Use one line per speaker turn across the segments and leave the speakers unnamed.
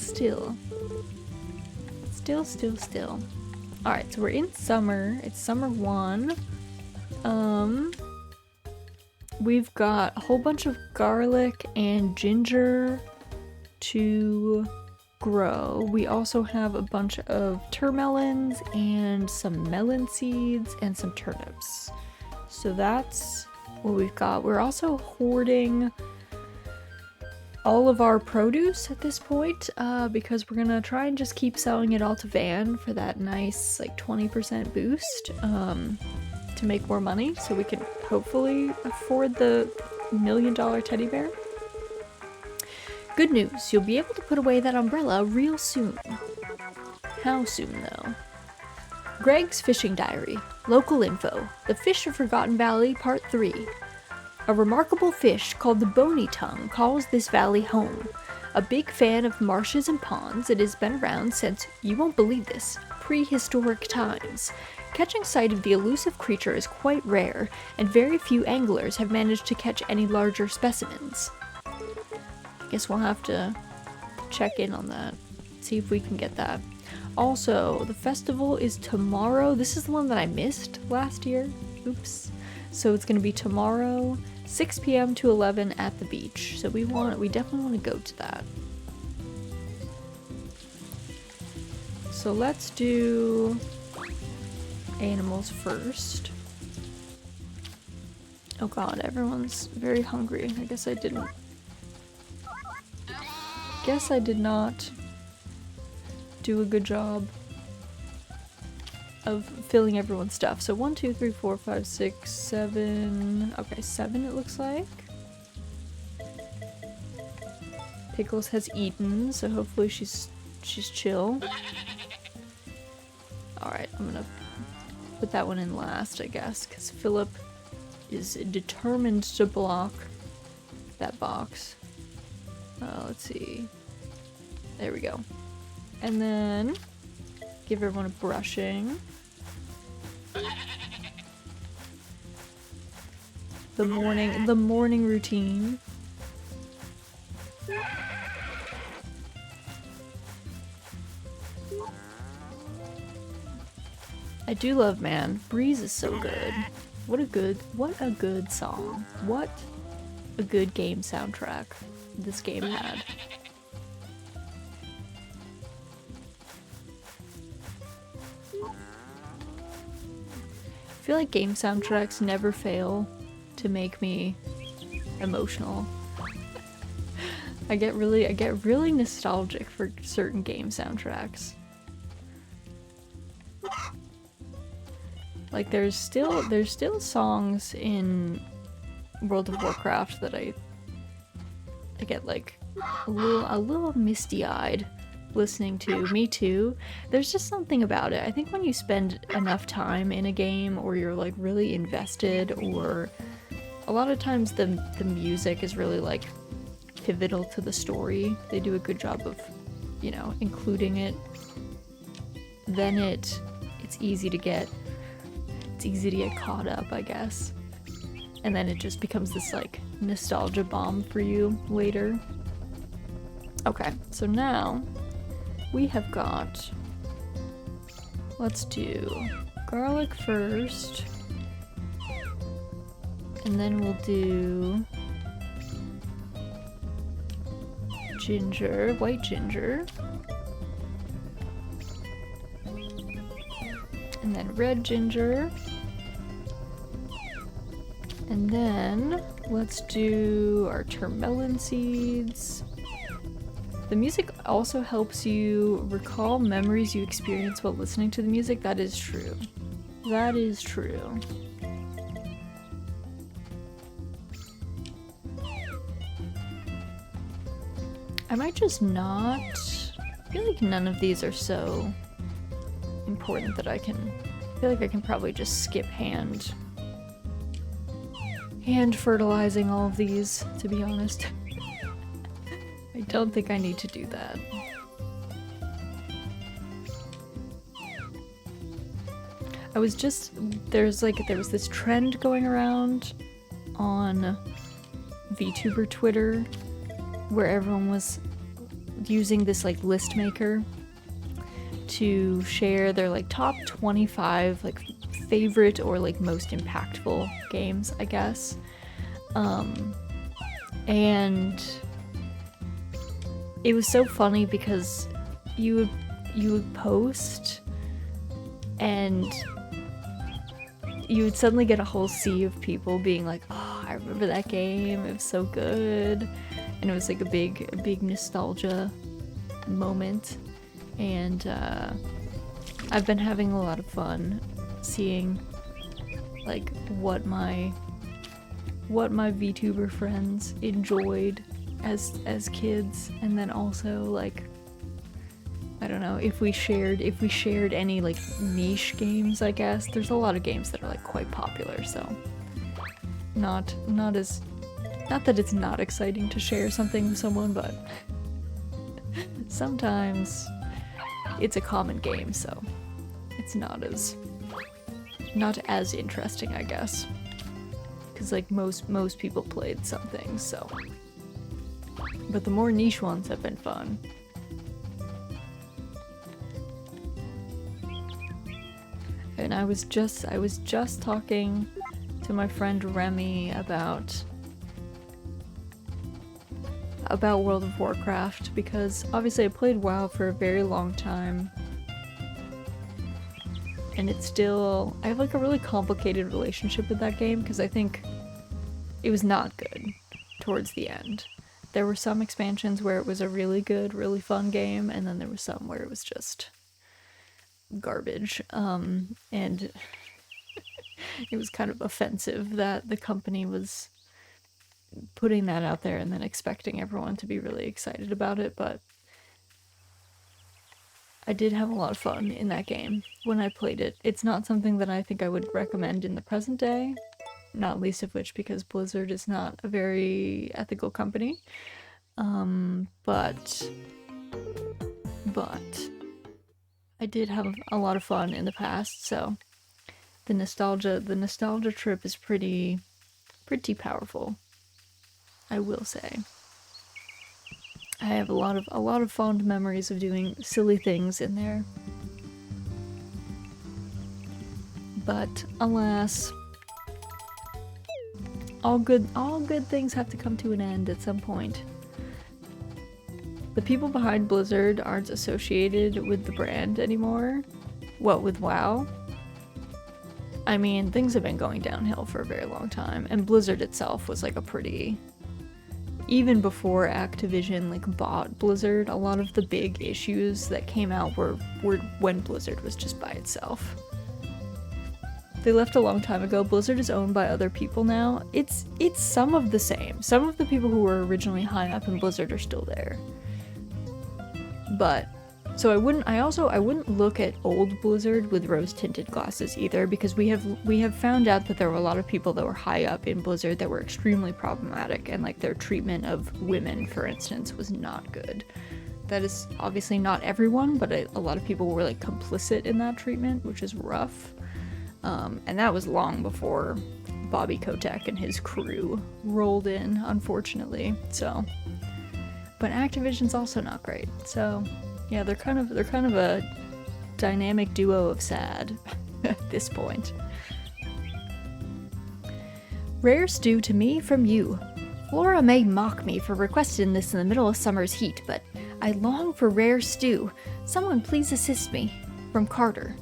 still. Still. Alright, so we're in summer. It's summer 1. We've got a whole bunch of garlic and ginger to grow. We also have a bunch of termelons and some melon seeds and some turnips. So that's what we've got. We're also hoarding all of our produce at this point because we're gonna try and just keep selling it all to Van for that nice like 20% boost to make more money so we can hopefully afford the $1 million teddy bear. Good news, you'll be able to put away that umbrella real soon. How soon though? Greg's Fishing Diary. Local info. The Fish of Forgotten Valley Part 3. A remarkable fish called the bony tongue calls this valley home. A big fan of marshes and ponds, it has been around since, you won't believe this, prehistoric times. Catching sight of the elusive creature is quite rare, and very few anglers have managed to catch any larger specimens. I guess we'll have to check in on that, see if we can get that. Also, the festival is tomorrow. This is the one that I missed last year. Oops. So it's gonna be tomorrow, 6 p.m. to 11 at the beach. So we definitely want to go to that. So let's do animals first. Oh god, everyone's very hungry. I guess I did not do a good job of filling everyone's stuff. So 1, 2, 3, 4, 5, 6, 7. Okay, 7 it looks like. Pickles has eaten, so hopefully she's chill. Alright, I'm gonna put that one in last, I guess, because Philip is determined to block that box. Let's see. There we go. And then give everyone a brushing. The morning routine. I do love Man. Breeze is so good. What a good song. What a good game soundtrack this game had. I feel like game soundtracks never fail to make me emotional. I get really nostalgic for certain game soundtracks. Like there's still songs in World of Warcraft that I get like a little misty-eyed listening to. Me too. There's just something about it. I think when you spend enough time in a game or you're like really invested, or a lot of times the music is really like pivotal to the story. They do a good job of, you know, including it. Then it's easy to get caught up, I guess. And then it just becomes this like nostalgia bomb for you later. Okay, so now we have got, let's do garlic first, and then we'll do ginger, white ginger, and then red ginger, and then let's do our termelon seeds. The music also helps you recall memories you experience while listening to the music. That is true. That is true. I might just not... I feel like none of these are so important that I feel like I can probably just skip hand fertilizing all of these, to be honest. I don't think I need to do that. I was just, there was this trend going around on VTuber Twitter where everyone was using this like list maker to share their like top 25 like favorite or like most impactful games, I guess. And it was so funny because you would post and you would suddenly get a whole sea of people being like, oh, I remember that game, it was so good. And it was like a big nostalgia moment. And I've been having a lot of fun seeing like what my VTuber friends enjoyed as kids, and then also like I don't know if we shared any like niche games. I guess there's a lot of games that are like quite popular, so not that it's not exciting to share something with someone, but sometimes it's a common game, so it's not as interesting, I guess, because like most people played something, so. But the more niche ones have been fun. And I was just talking to my friend Remy about World of Warcraft, because obviously I played WoW for a very long time. And it's still, I have like a really complicated relationship with that game because I think it was not good towards the end. There were some expansions where it was a really good, really fun game, and then there was some where it was just garbage. And it was kind of offensive that the company was putting that out there and then expecting everyone to be really excited about it, but I did have a lot of fun in that game when I played it. It's not something that I think I would recommend in the present day, not least of which because Blizzard is not a very ethical company. But I did have a lot of fun in the past, so the nostalgia trip is pretty powerful, I will say. I have a lot of fond memories of doing silly things in there. But alas, all good things have to come to an end at some point. The people behind Blizzard aren't associated with the brand anymore. What with WoW? I mean, things have been going downhill for a very long time, and Blizzard itself was like a pretty... Even before Activision like bought Blizzard, a lot of the big issues that came out were when Blizzard was just by itself. They left a long time ago. Blizzard is owned by other people now. It's some of the same. Some of the people who were originally high up in Blizzard are still there. But so I wouldn't look at old Blizzard with rose-tinted glasses either, because we have found out that there were a lot of people that were high up in Blizzard that were extremely problematic, and like their treatment of women, for instance, was not good. That is obviously not everyone, but a lot of people were like complicit in that treatment, which is rough. And that was long before Bobby Kotick and his crew rolled in, unfortunately. So, but Activision's also not great. So, yeah, they're kind of a dynamic duo of sad at this point. Rare stew to me from you. Flora may mock me for requesting this in the middle of summer's heat, but I long for rare stew. Someone please assist me. From Carter.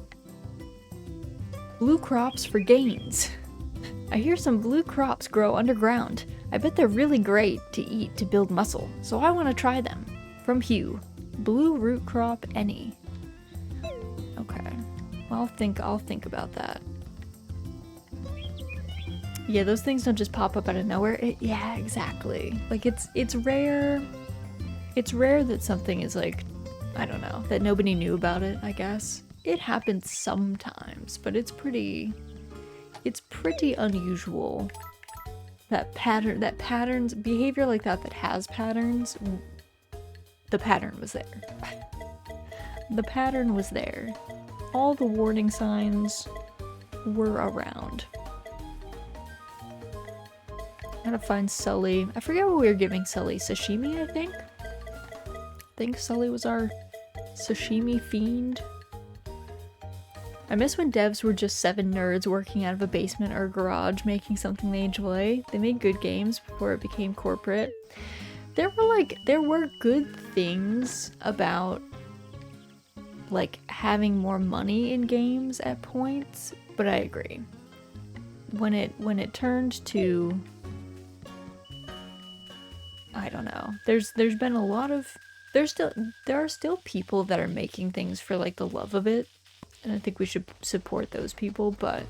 Blue crops for gains. I hear some blue crops grow underground. I bet they're really great to eat to build muscle, so I want to try them. From Hugh. Blue root crop any. Okay. Well, I'll think about that. Yeah, those things don't just pop up out of nowhere. Yeah, exactly. Like it's rare. It's rare that something is like, I don't know, that nobody knew about it, I guess. It happens sometimes, but it's pretty unusual that patterns, behavior like that has patterns. The pattern was there. The pattern was there. All the warning signs were around. Gotta find Sully. I forget what we were giving Sully. Sashimi, I think? think Sully was our sashimi fiend. I miss when devs were just 7 nerds working out of a basement or a garage making something they enjoy. They made good games before it became corporate. There were good things about like having more money in games at points, but I agree. When it turned to, I don't know. There's been a lot of there are still people that are making things for like the love of it, and I think we should support those people, but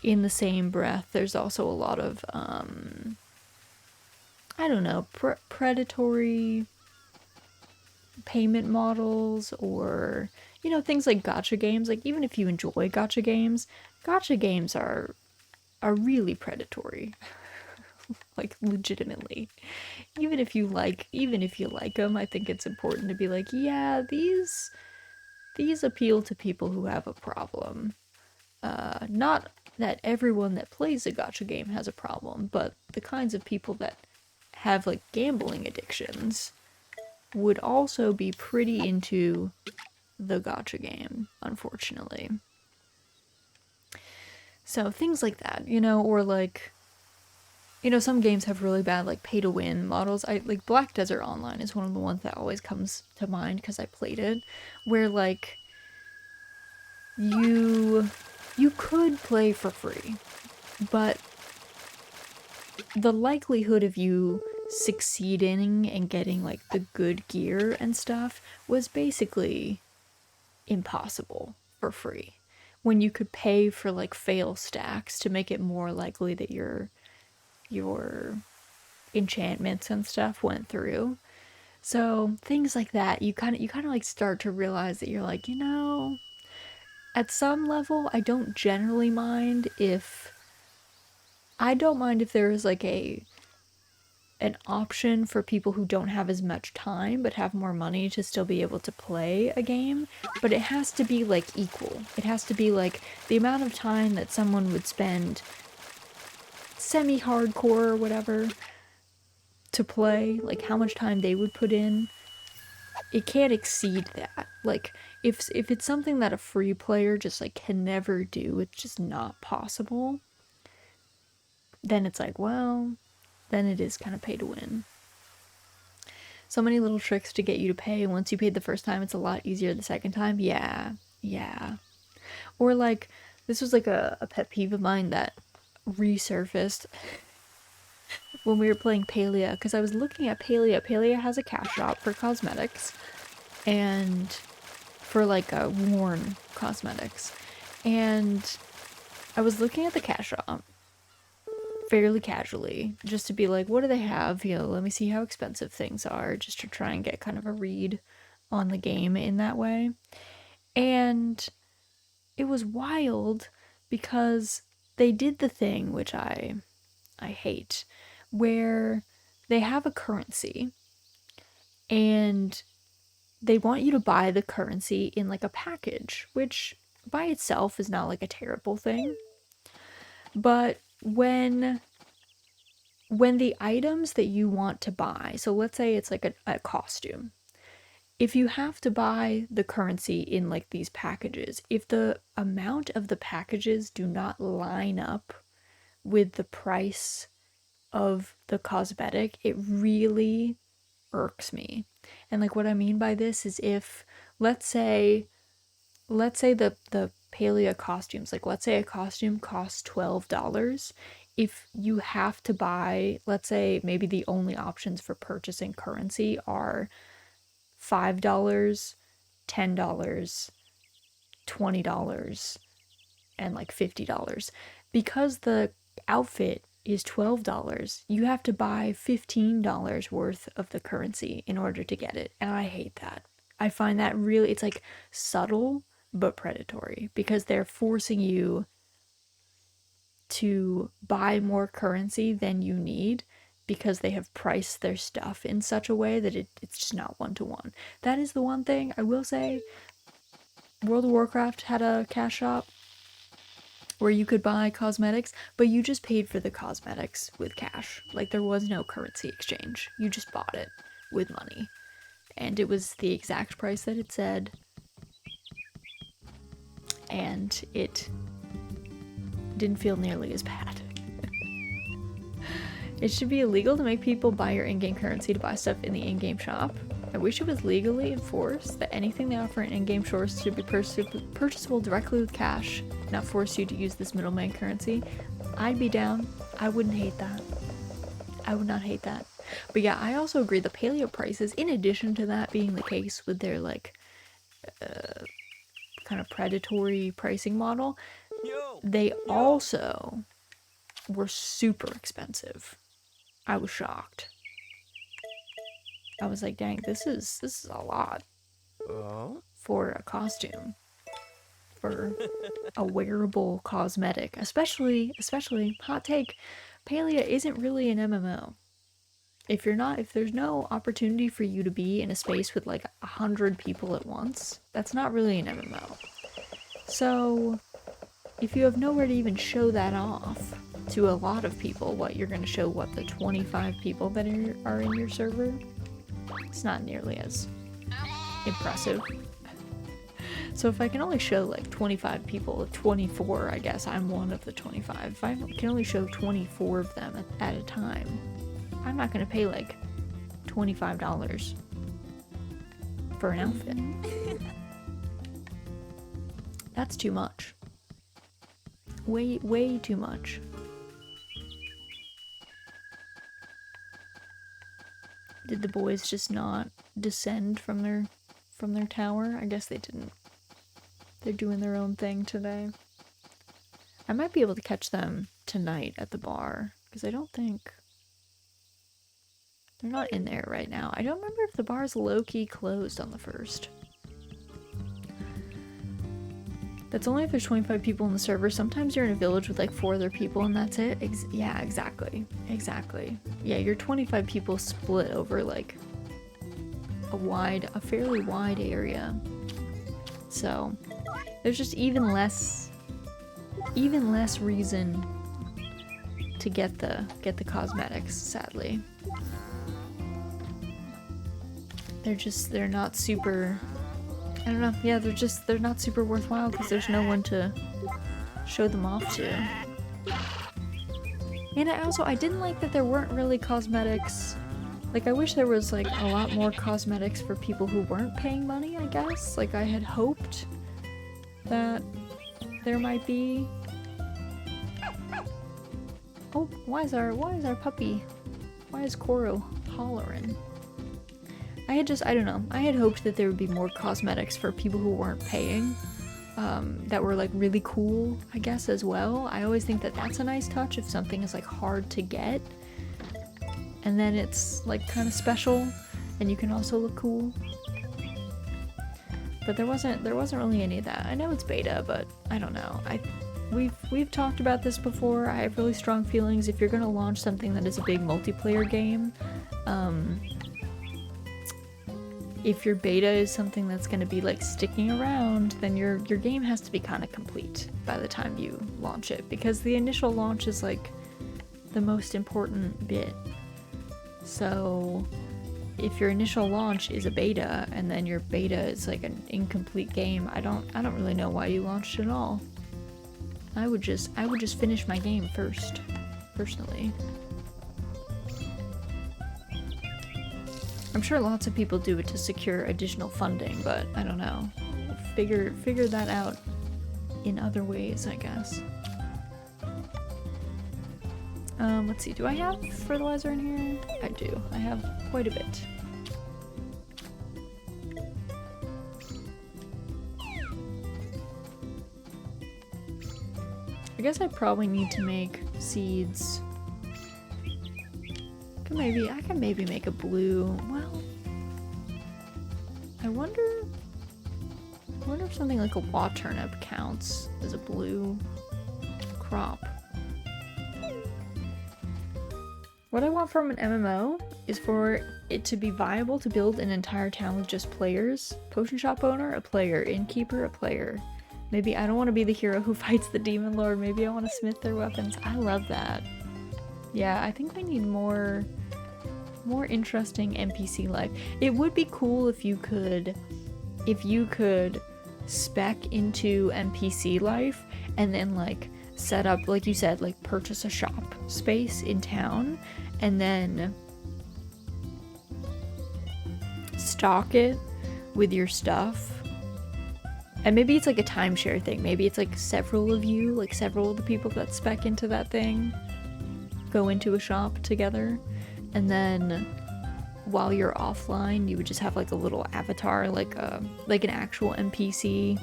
in the same breath there's also a lot of I don't know, predatory payment models, or you know, things like gacha games. Like, even if you enjoy gacha games are really predatory. Like, legitimately. Even if you like them, I think it's important to be like, yeah, these appeal to people who have a problem. Not that everyone that plays a gacha game has a problem, but the kinds of people that have like gambling addictions would also be pretty into the gacha game, unfortunately. So things like that, you know, or like, you know, some games have really bad like pay to win models. I like Black Desert Online is one of the ones that always comes to mind because I played it, where like you could play for free, but the likelihood of you succeeding and getting like the good gear and stuff was basically impossible for free, when you could pay for like fail stacks to make it more likely that your enchantments and stuff went through. So things like that, you kind of like start to realize that you're like, you know, at some level I don't generally mind if there is like an option for people who don't have as much time but have more money to still be able to play a game, but it has to be like equal. It has to be like the amount of time that someone would spend semi-hardcore or whatever to play, like how much time they would put in. It can't exceed that. Like, if it's something that a free player just like can never do, it's just not possible, then it's like, well, then it is kind of pay to win. So many little tricks to get you to pay. Once you paid the first time, it's a lot easier the second time. Yeah. Or like, this was like a pet peeve of mine that resurfaced when we were playing Palia, because I was looking at Palia. Palia has a cash shop for cosmetics, and for like worn cosmetics. And I was looking at the cash shop fairly casually, just to be like, what do they have? You know, let me see how expensive things are, just to try and get kind of a read on the game in that way. And it was wild because they did the thing which I hate, where they have a currency and they want you to buy the currency in like a package, which by itself is not like a terrible thing. But when the items that you want to buy, so let's say it's like a costume, if you have to buy the currency in like these packages, if the amount of the packages do not line up with the price of the cosmetic, it really irks me. And like what I mean by this is, if let's say the Palia costumes, like let's say a costume costs $12, if you have to buy, let's say maybe the only options for purchasing currency are $5, $10, $20, and like $50, because the outfit is $12, you have to buy $15 worth of the currency in order to get it. And I hate that. I find that really, it's like subtle but predatory, because they're forcing you to buy more currency than you need, because they have priced their stuff in such a way that it's just not one-to-one. That is the one thing I will say. World of Warcraft had a cash shop where you could buy cosmetics, but you just paid for the cosmetics with cash. Like, there was no currency exchange. You just bought it with money. and it was the exact price that it said, and it didn't feel nearly as bad. It should be illegal to make people buy your in-game currency to buy stuff in the in-game shop. I wish it was legally enforced that anything they offer in in-game stores should be purchasable directly with cash, not force you to use this middleman currency. I'd be down. I wouldn't hate that. I would not hate that. But yeah, I also agree the paleo prices, in addition to that being the case with their like kind of predatory pricing model, they also were super expensive. I was shocked. I was like, dang, this is a lot for a costume, for a wearable cosmetic, especially hot take, Palia isn't really an MMO. If there's no opportunity for you to be in a space with like 100 people at once, that's not really an MMO. So if you have nowhere to even show that off to a lot of people, what you're going to show, what, the 25 people that are in your server? It's not nearly as impressive. So if I can only show like 25 people, 24, I guess I'm one of the 25. If I can only show 24 of them at a time, I'm not gonna pay like $25 for an outfit. That's too much. Way too much. Did the boys just not descend from their tower? I guess they didn't. They're doing their own thing today. I might be able to catch them tonight at the bar, because I don't think... They're not in there right now. I don't remember if the bar's low-key closed on the 1st. That's only if there's 25 people in the server. Sometimes you're in a village with like 4 other people and that's it. Yeah, exactly. Yeah, you're 25 people split over like a fairly wide area. So there's just even less reason to get the cosmetics, sadly. They're not super, I don't know, yeah, they're not super worthwhile because there's no one to show them off to. And I didn't like that there weren't really cosmetics. Like, I wish there was like a lot more cosmetics for people who weren't paying money, I guess. Like, I had hoped that there might be. Oh, why is our puppy, why is Koro hollering? I don't know, I had hoped that there would be more cosmetics for people who weren't paying, that were like really cool, I guess, as well. I always think that that's a nice touch if something is like hard to get, and then it's like kind of special, and you can also look cool. But there wasn't really any of that. I know it's beta, but I don't know. We've talked about this before. I have really strong feelings if you're gonna launch something that is a big multiplayer game. If your beta is something that's going to be like sticking around, then your game has to be kind of complete by the time you launch it, because the initial launch is like the most important bit. So if your initial launch is a beta and then your beta is like an incomplete game, I don't really know why you launched at all. I would just finish my game first, personally. I'm sure lots of people do it to secure additional funding, but I don't know. Figure that out in other ways, I guess. Let's see, do I have fertilizer in here? I do. I have quite a bit. I guess I probably need to make seeds. I can maybe make a blue. Well, I wonder if something like a raw turnip counts as a blue crop. What I want from an MMO is for it to be viable to build an entire town with just players. Potion shop owner, a player. Innkeeper, a player. Maybe I don't want to be the hero who fights the demon lord. Maybe I want to smith their weapons. I love that. Yeah, I think we need more more interesting NPC life. It would be cool if you could spec into NPC life and then like set up, like you said, like purchase a shop space in town and then stock it with your stuff. And maybe it's like a timeshare thing. Maybe it's like several of you, like several of the people that spec into that thing go into a shop together. And then while you're offline, you would just have like a little avatar, like an actual NPC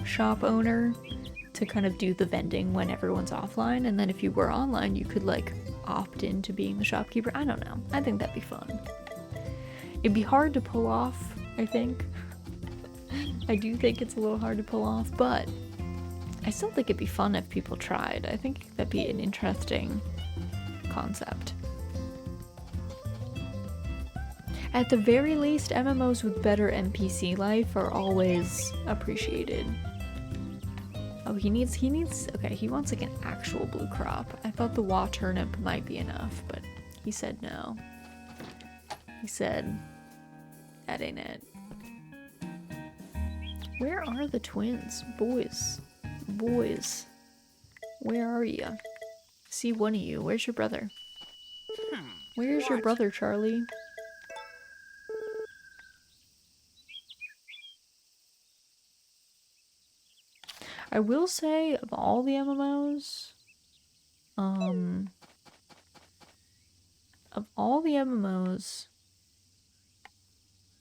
shop owner to kind of do the vending when everyone's offline. And then if you were online, you could like opt into being the shopkeeper. I don't know. I think that'd be fun. It'd be hard to pull off, I think. I do think it's a little hard to pull off, but I still think it'd be fun if people tried. I think that'd be an interesting concept. At the very least, MMOs with better NPC life are always appreciated. Oh, he needs, okay, he wants like an actual blue crop. I thought the Wa turnip might be enough, but he said no. He said, that ain't it. Where are the twins? Boys. Boys. Where are you? See one of you. Where's your brother? Where's your brother, Charlie? I will say, of all the MMOs,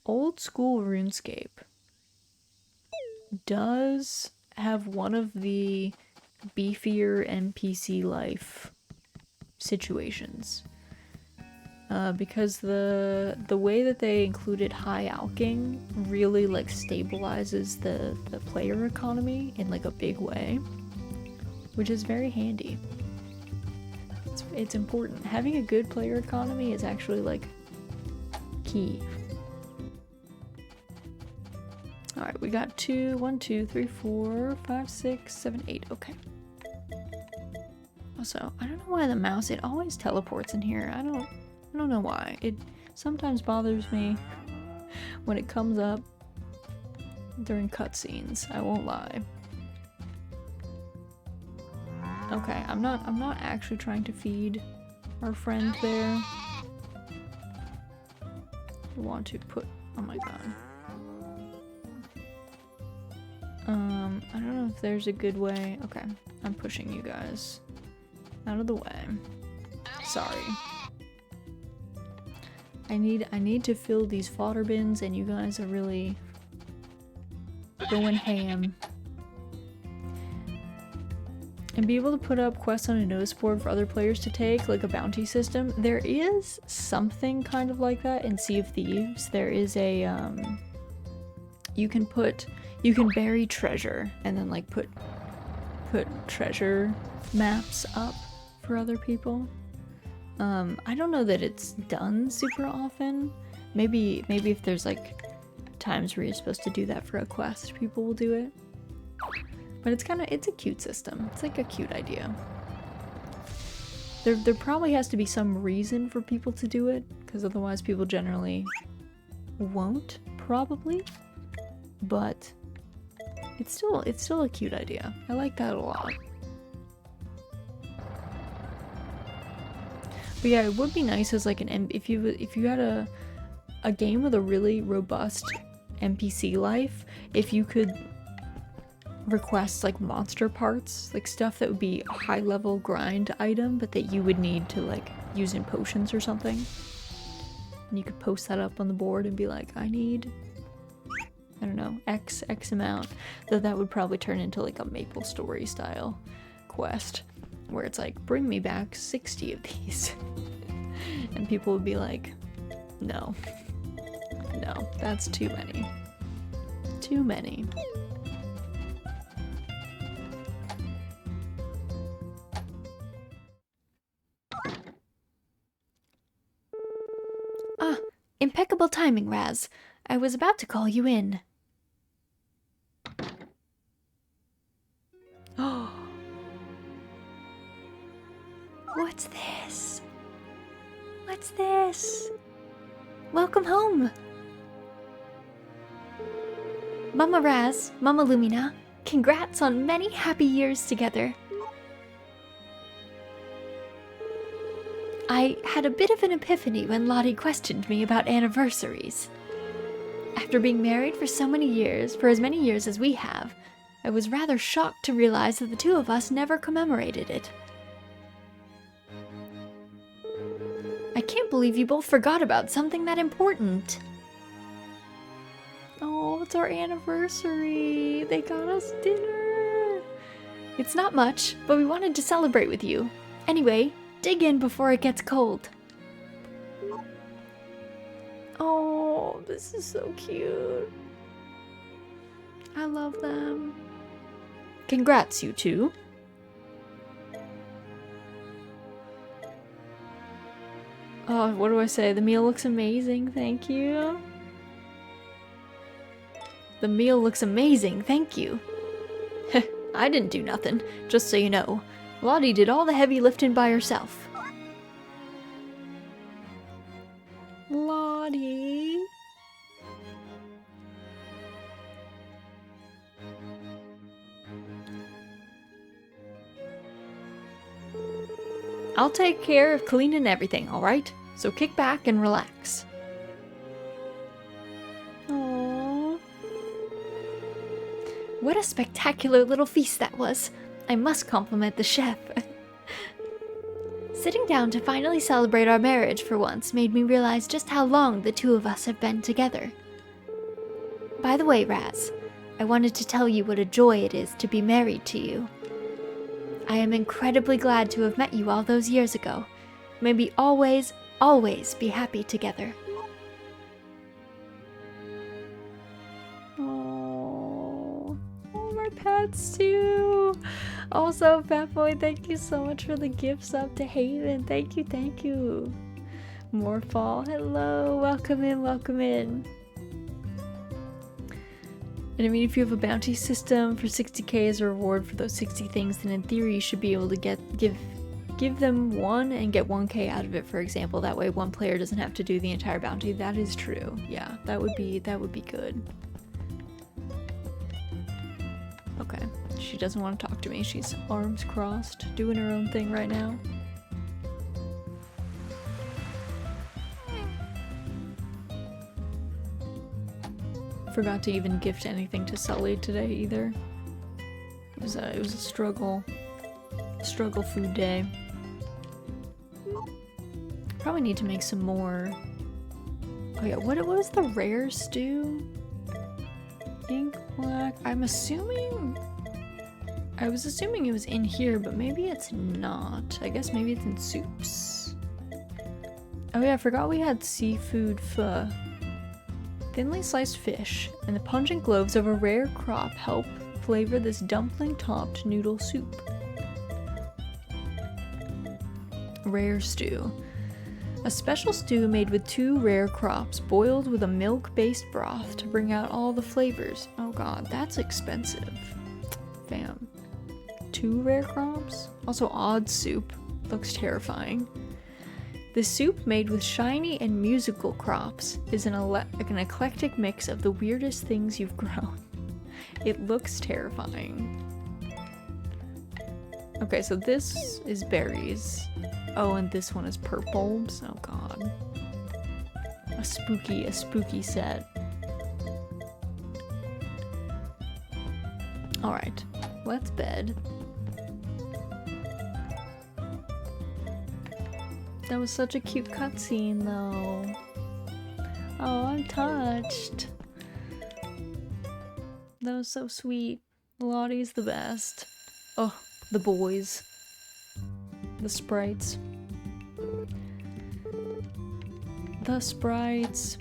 old school RuneScape does have one of the beefier NPC life situations. Because the way that they included high alching really like stabilizes the player economy in like a big way, which is very handy. It's important. Having a good player economy is actually like key. Alright, we got 1, 2, 3, 4, 5, 6, 7, 8. Okay. Also, I don't know why the mouse, it always teleports in here. I don't know why. It sometimes bothers me when it comes up during cutscenes. I won't lie. Okay, I'm not actually trying to feed our friend there. I want to put, oh my god. I don't know if there's a good way. Okay, I'm pushing you guys out of the way. Sorry. I need to fill these fodder bins and you guys are really going ham. And be able to put up quests on a notice board for other players to take, like a bounty system. There is something kind of like that in Sea of Thieves. There is a, you can bury treasure and then like put treasure maps up for other people. I don't know that it's done super often. Maybe if there's like times where you're supposed to do that for a quest, people will do it. But it's a cute system. It's like a cute idea. There probably has to be some reason for people to do it, because otherwise people generally won't, probably. But it's still a cute idea. I like that a lot. But yeah, it would be nice as like if you had a game with a really robust NPC life, if you could request like monster parts, like stuff that would be a high level grind item, but that you would need to like use in potions or something. And you could post that up on the board and be like, I need, I don't know, X amount. That would probably turn into like a MapleStory style quest, where it's like, bring me back 60 of these. And people would be like, no, that's too many. Too many. Ah, impeccable timing, Raz. I was about to call you in. Oh. What's this? What's this? Welcome home! Mama Raz, Mama Lumina, congrats on many happy years together. I had a bit of an epiphany when Lottie questioned me about anniversaries. After being married for so many years, for as many years as we have, I was rather shocked to realize that the two of us never commemorated it. I can't believe you both forgot about something that important. Oh, it's our anniversary. They got us dinner. It's not much, but we wanted to celebrate with you. Anyway, dig in before it gets cold. Oh, this is so cute. I love them. Congrats, you two. Oh, what do I say? The meal looks amazing, thank you. The meal looks amazing, thank you. I didn't do nothing, just so you know. Lottie did all the heavy lifting by herself. Lottie. I'll take care of cleaning everything, alright? So kick back and relax. Aww. What a spectacular little feast that was. I must compliment the chef. Sitting down to finally celebrate our marriage for once made me realize just how long the two of us have been together. By the way, Raz, I wanted to tell you what a joy it is to be married to you. I am incredibly glad to have met you all those years ago. May we always, always be happy together. Oh, my pets too. Also, Fat Boy, thank you so much for the gifts up to Haven. Thank you, thank you. Morphall, hello, welcome in, welcome in. And I mean, if you have a bounty system for 60k as a reward for those 60 things, then in theory you should be able to give them one and get 1k out of it, for example. That way one player doesn't have to do the entire bounty. That is true. Yeah, that would be good. Okay, she doesn't want to talk to me. She's arms crossed, doing her own thing right now. Forgot to even gift anything to Sully today either. It was a struggle food day. Probably need to make some more. Oh yeah, what was the rare stew? Ink black. I was assuming it was in here, but maybe it's not. I guess maybe it's in soups. Oh yeah, I forgot we had seafood pho. Thinly sliced fish and the pungent cloves of a rare crop help flavor this dumpling-topped noodle soup. Rare stew. A special stew made with 2 rare crops boiled with a milk-based broth to bring out all the flavors. Oh god, that's expensive. Fam. 2 rare crops? Also odd soup. Looks terrifying. The soup, made with shiny and musical crops, is an eclectic mix of the weirdest things you've grown. It looks terrifying. Okay, so this is berries. Oh, and this one is purples. Oh god. A spooky set. Alright, let's bed. That was such a cute cutscene, though. Oh, I'm touched. That was so sweet. Lottie's the best. Oh, the boys. The sprites. The sprites.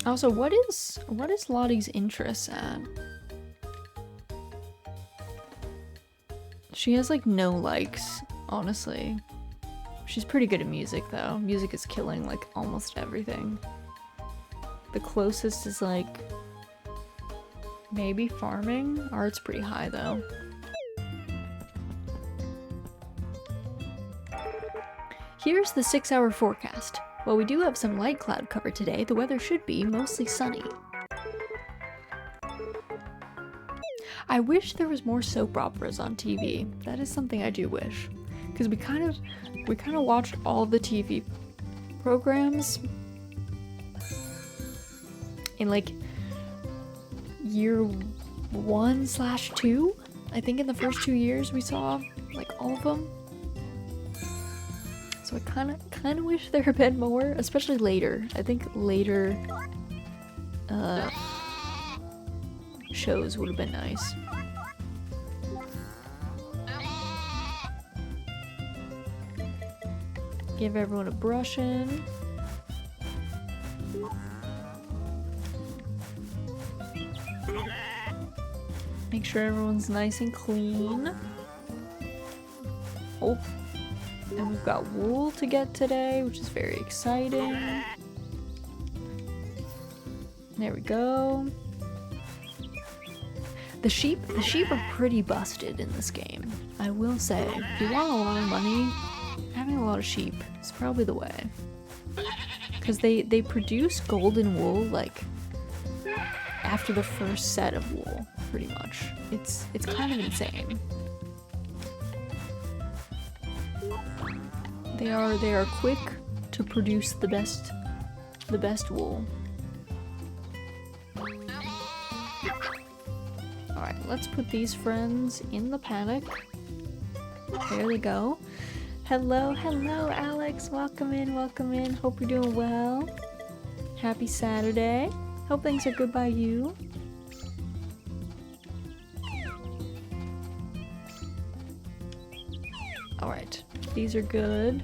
Also, what is Lottie's interest at? She has like no likes, honestly. She's pretty good at music though. Music is killing like almost everything. The closest is like maybe farming. Art's pretty high though. Here's the 6-hour forecast. While we do have some light cloud cover today, the weather should be mostly sunny. I wish there was more soap operas on TV. That is something I do wish. Because we kind of watched all of the TV programs in like year 1/2. I think in the first 2 years we saw like all of them. So I kind of wish there had been more, especially later. I think later shows would have been nice. Give everyone a brush in. Make sure everyone's nice and clean. Oh, and we've got wool to get today, which is very exciting. There we go. The sheep are pretty busted in this game. I will say, if you want a lot of money, having a lot of sheep is probably the way. Because they produce golden wool like after the first set of wool, pretty much. It's kind of insane. They are quick to produce the best wool. Alright, let's put these friends in the paddock. There they go. Hello, Alex. Welcome in. Hope you're doing well. Happy Saturday. Hope things are good by you. Alright, these are good.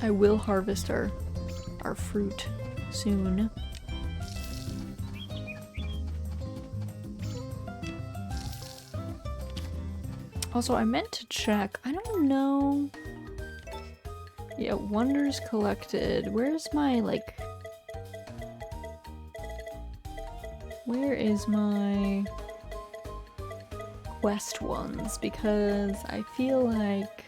I will harvest our fruit soon. Also, I meant to check. I don't know. Yeah, wonders collected. Where's my, like... Where is my quest ones? Because I feel like...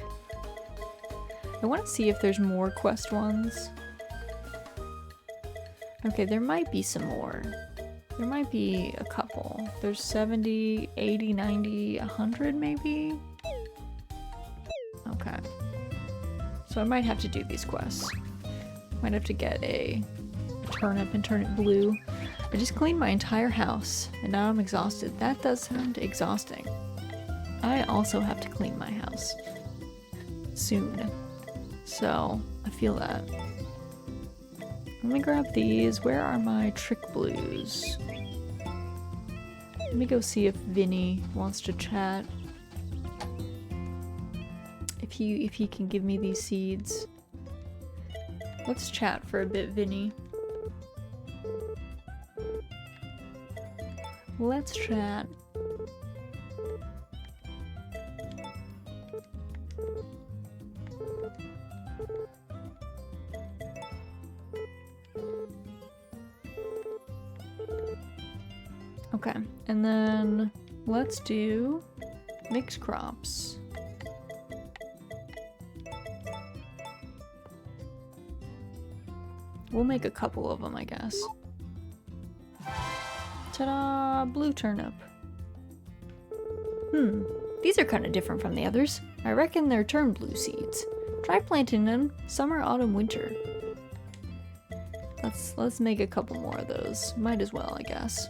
I want to see if there's more quest ones. Okay, there might be some more. There might be a couple. There's 70, 80, 90, 100 maybe? Okay. So I might have to do these quests. Might have to get a turnip and turn it blue. I just cleaned my entire house and now I'm exhausted. That does sound exhausting. I also have to clean my house soon. So I feel that. Let me grab these. Where are my trick blues? Let me go see if Vinny wants to chat. If he can give me these seeds. Let's chat for a bit, Vinny. Let's chat. Okay, and then let's do mixed crops. We'll make a couple of them, I guess. Ta-da! Blue turnip. These are kind of different from the others. I reckon they're turn blue seeds. Try planting them summer, autumn, winter. Let's make a couple more of those. Might as well, I guess.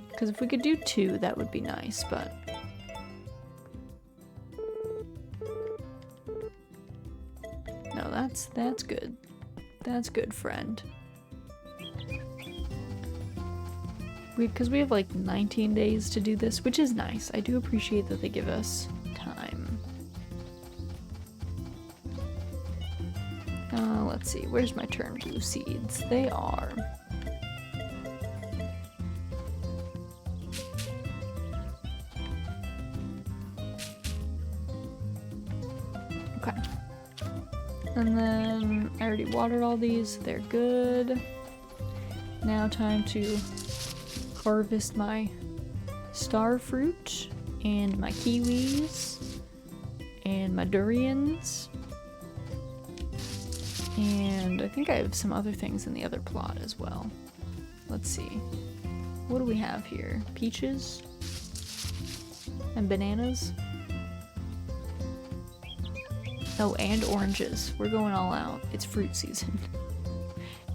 Because if we could do 2, that would be nice, but... No, that's good. That's good, friend. Because we have like 19 days to do this, which is nice. I do appreciate that they give us time. Let's see, where's my turn blue seeds? They are... Okay. And then I already watered all these, they're good. Now time to harvest my star fruit and my kiwis and my durians. And I think I have some other things in the other plot as well. Let's see. What do we have here? Peaches? And bananas? Oh, and oranges. We're going all out. It's fruit season.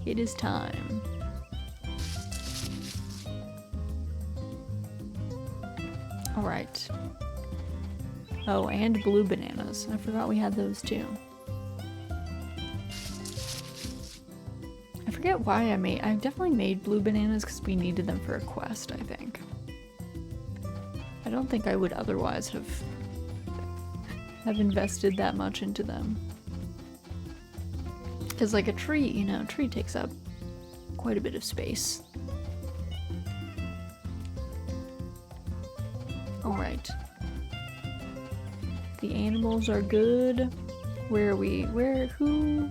It is time. Alright. Oh, and blue bananas. I forgot we had those too. I forget why I definitely made blue bananas because we needed them for a quest, I think. I don't think I would otherwise have invested that much into them. Because like a tree, you know, a tree takes up quite a bit of space. Alright. The animals are good. Where are we? Who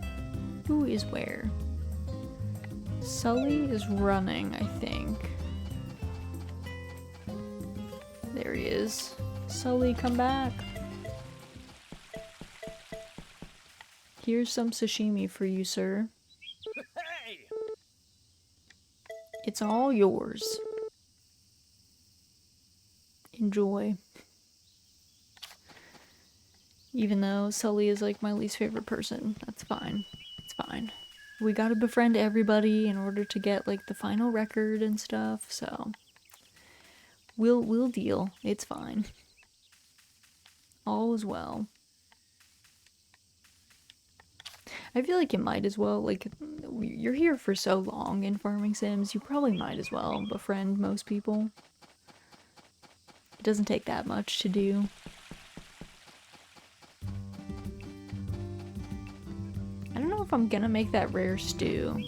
is where? Sully is running, I think. There he is. Sully, come back. Here's some sashimi for you, sir.
Hey!
It's all yours. Enjoy. Even though Sully is like my least favorite person, that's fine. It's fine. We gotta befriend everybody in order to get like the final record and stuff, so we'll deal. It's fine. All is well. I feel like you might as well, like, you're here for so long in Farming Sims, you probably might as well befriend most people. It doesn't take that much to do. I don't know if I'm gonna make that rare stew.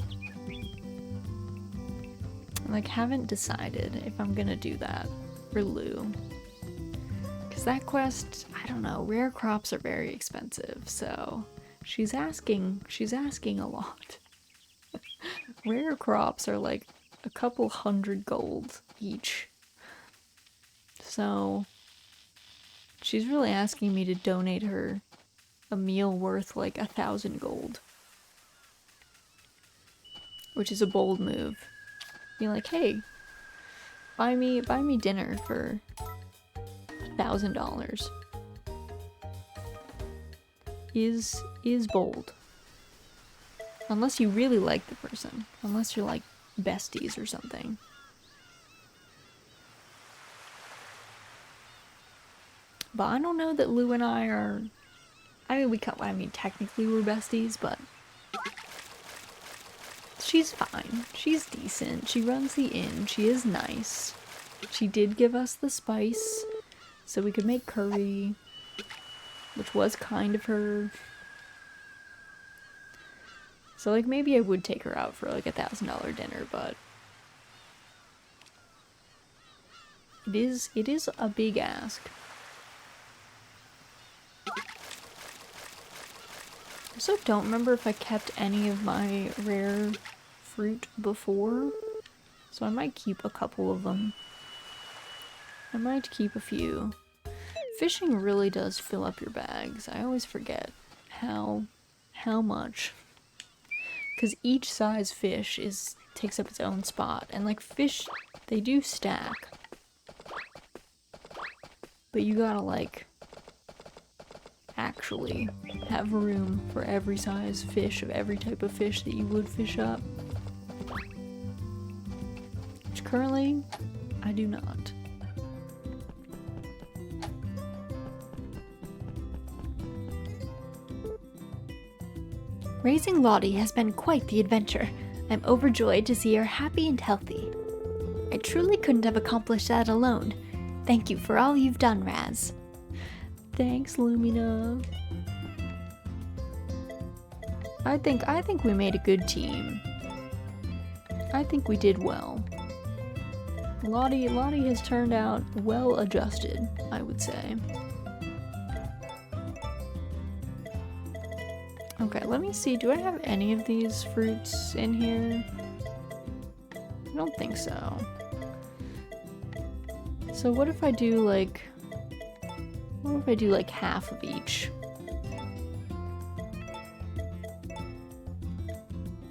I, like, haven't decided if I'm gonna do that for Lou. Because that quest, I don't know, rare crops are very expensive, so she's asking a lot. Rare crops are like a couple hundred gold each. So she's really asking me to donate her a meal worth like 1,000 gold. Which is a bold move. Be like, hey, buy me dinner for $1,000. Is bold. Unless you really like the person. Unless you're like besties or something. But I don't know that Lou and I are... I mean, technically we're besties, but... She's fine. She's decent. She runs the inn. She is nice. She did give us the spice, so we could make curry, which was kind of her. So, like, maybe I would take her out for, like, $1,000 dinner, but... It is a big ask. I also don't remember if I kept any of my rare fruit before, so I might keep a couple of them. I might keep a few. Fishing really does fill up your bags. I always forget how much. Because each size fish takes up its own spot, and like fish, they do stack. But you gotta like actually have room for every size fish of every type of fish that you would fish up. Which currently, I do not.
Raising Lottie has been quite the adventure. I'm overjoyed to see her happy and healthy. I truly couldn't have accomplished that alone. Thank you for all you've done, Raz.
Thanks, Lumina. I think we made a good team. I think we did well. Lottie has turned out well adjusted, I would say. Okay, let me see. Do I have any of these fruits in here? I don't think so. So what if I do like... What if I do like half of each?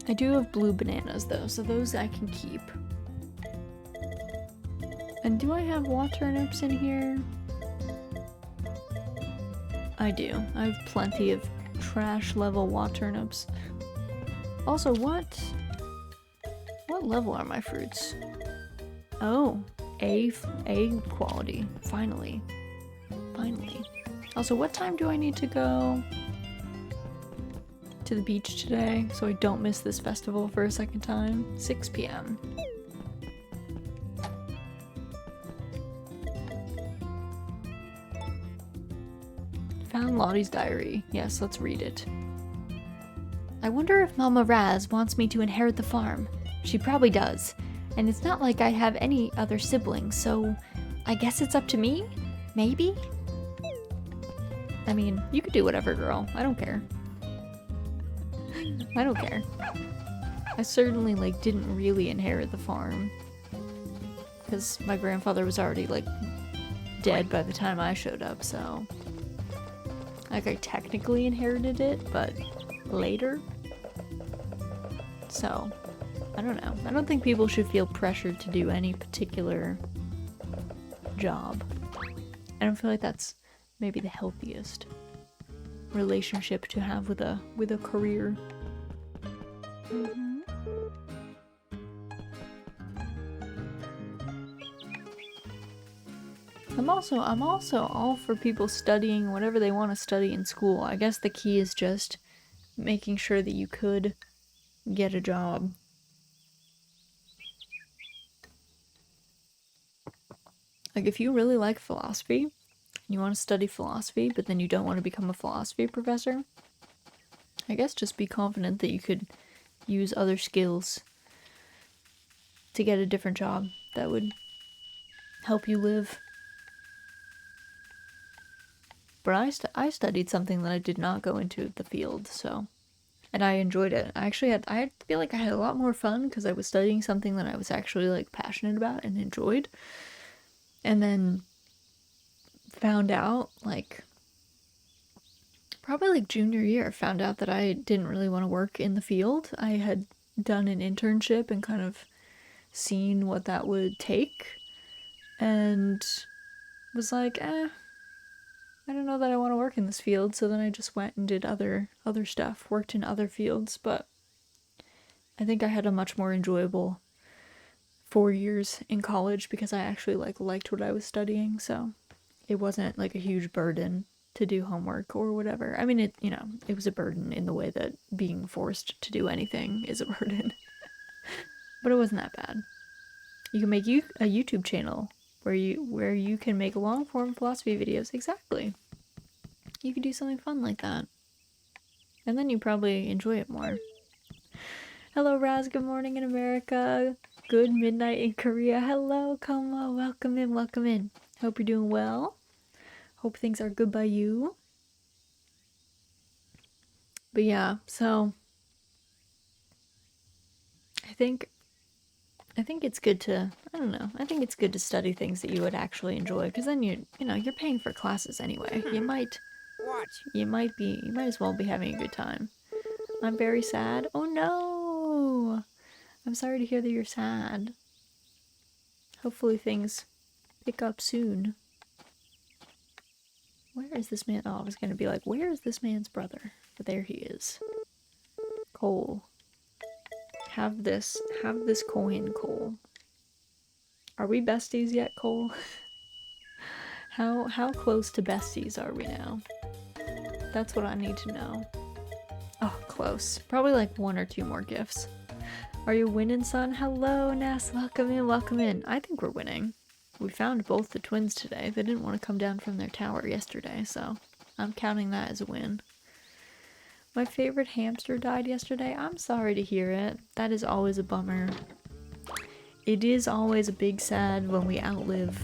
I do have blue bananas though, so those I can keep. And do I have wild turnips in here? I do. I have plenty of trash level wild turnips. Also, what level are my fruits? Oh, A quality. Finally. Also, what time do I need to go to the beach today so I don't miss this festival for a second time? 6 p.m. Found Lottie's diary. Yes, let's read it.
I wonder if Mama Raz wants me to inherit the farm. She probably does. And it's not like I have any other siblings, so I guess it's up to me? Maybe?
I mean, you could do whatever, girl. I don't care. I don't care. I certainly, like, didn't really inherit the farm. Because my grandfather was already, like, dead by the time I showed up, so... Like, I technically inherited it, but later. So, I don't know. I don't think people should feel pressured to do any particular job. I don't feel like that's maybe the healthiest relationship to have with a career. I'm also all for people studying whatever they want to study in school. I guess the key is just making sure that you could get a job. Like, if you really like philosophy, you want to study philosophy, but then you don't want to become a philosophy professor, I guess just be confident that you could use other skills to get a different job that would help you live. But I studied something that I did not go into the field, so... And I enjoyed it. I feel like I had a lot more fun because I was studying something that I was actually, like, passionate about and enjoyed. And then found out, like, probably like junior year, found out that I didn't really want to work in the field. I had done an internship and kind of seen what that would take and was like, I don't know that I want to work in this field. So then I just went and did other stuff, worked in other fields, but I think I had a much more enjoyable 4 years in college because I actually liked what I was studying, so it wasn't like a huge burden to do homework or whatever. I mean, it was a burden in the way that being forced to do anything is a burden. But it wasn't that bad. You can make a YouTube channel where you can make long form philosophy videos. Exactly. You could do something fun like that. And then you probably enjoy it more. Hello, Raz. Good morning in America. Good midnight in Korea. Hello, Como. Welcome in. Hope you're doing well. Hope things are good by you. But yeah, so I think it's good to, I don't know, I think it's good to study things that you would actually enjoy, because then you're paying for classes anyway. You might as well be having a good time. I'm very sad. Oh no! I'm sorry to hear that you're sad. Hopefully things pick up soon. Where is this man? Oh, I was gonna be like, where is this man's brother? But there he is. Cole. Have this coin, Cole. Are we besties yet, Cole? How close to besties are we now? That's what I need to know. Oh, close. Probably like 1 or 2 more gifts. Are you winning, son? Hello, Ness. Welcome in. I think we're winning. We found both the twins today. They didn't want to come down from their tower yesterday, so I'm counting that as a win. My favorite hamster died yesterday. I'm sorry to hear it. That is always a bummer. It is always a big sad when we outlive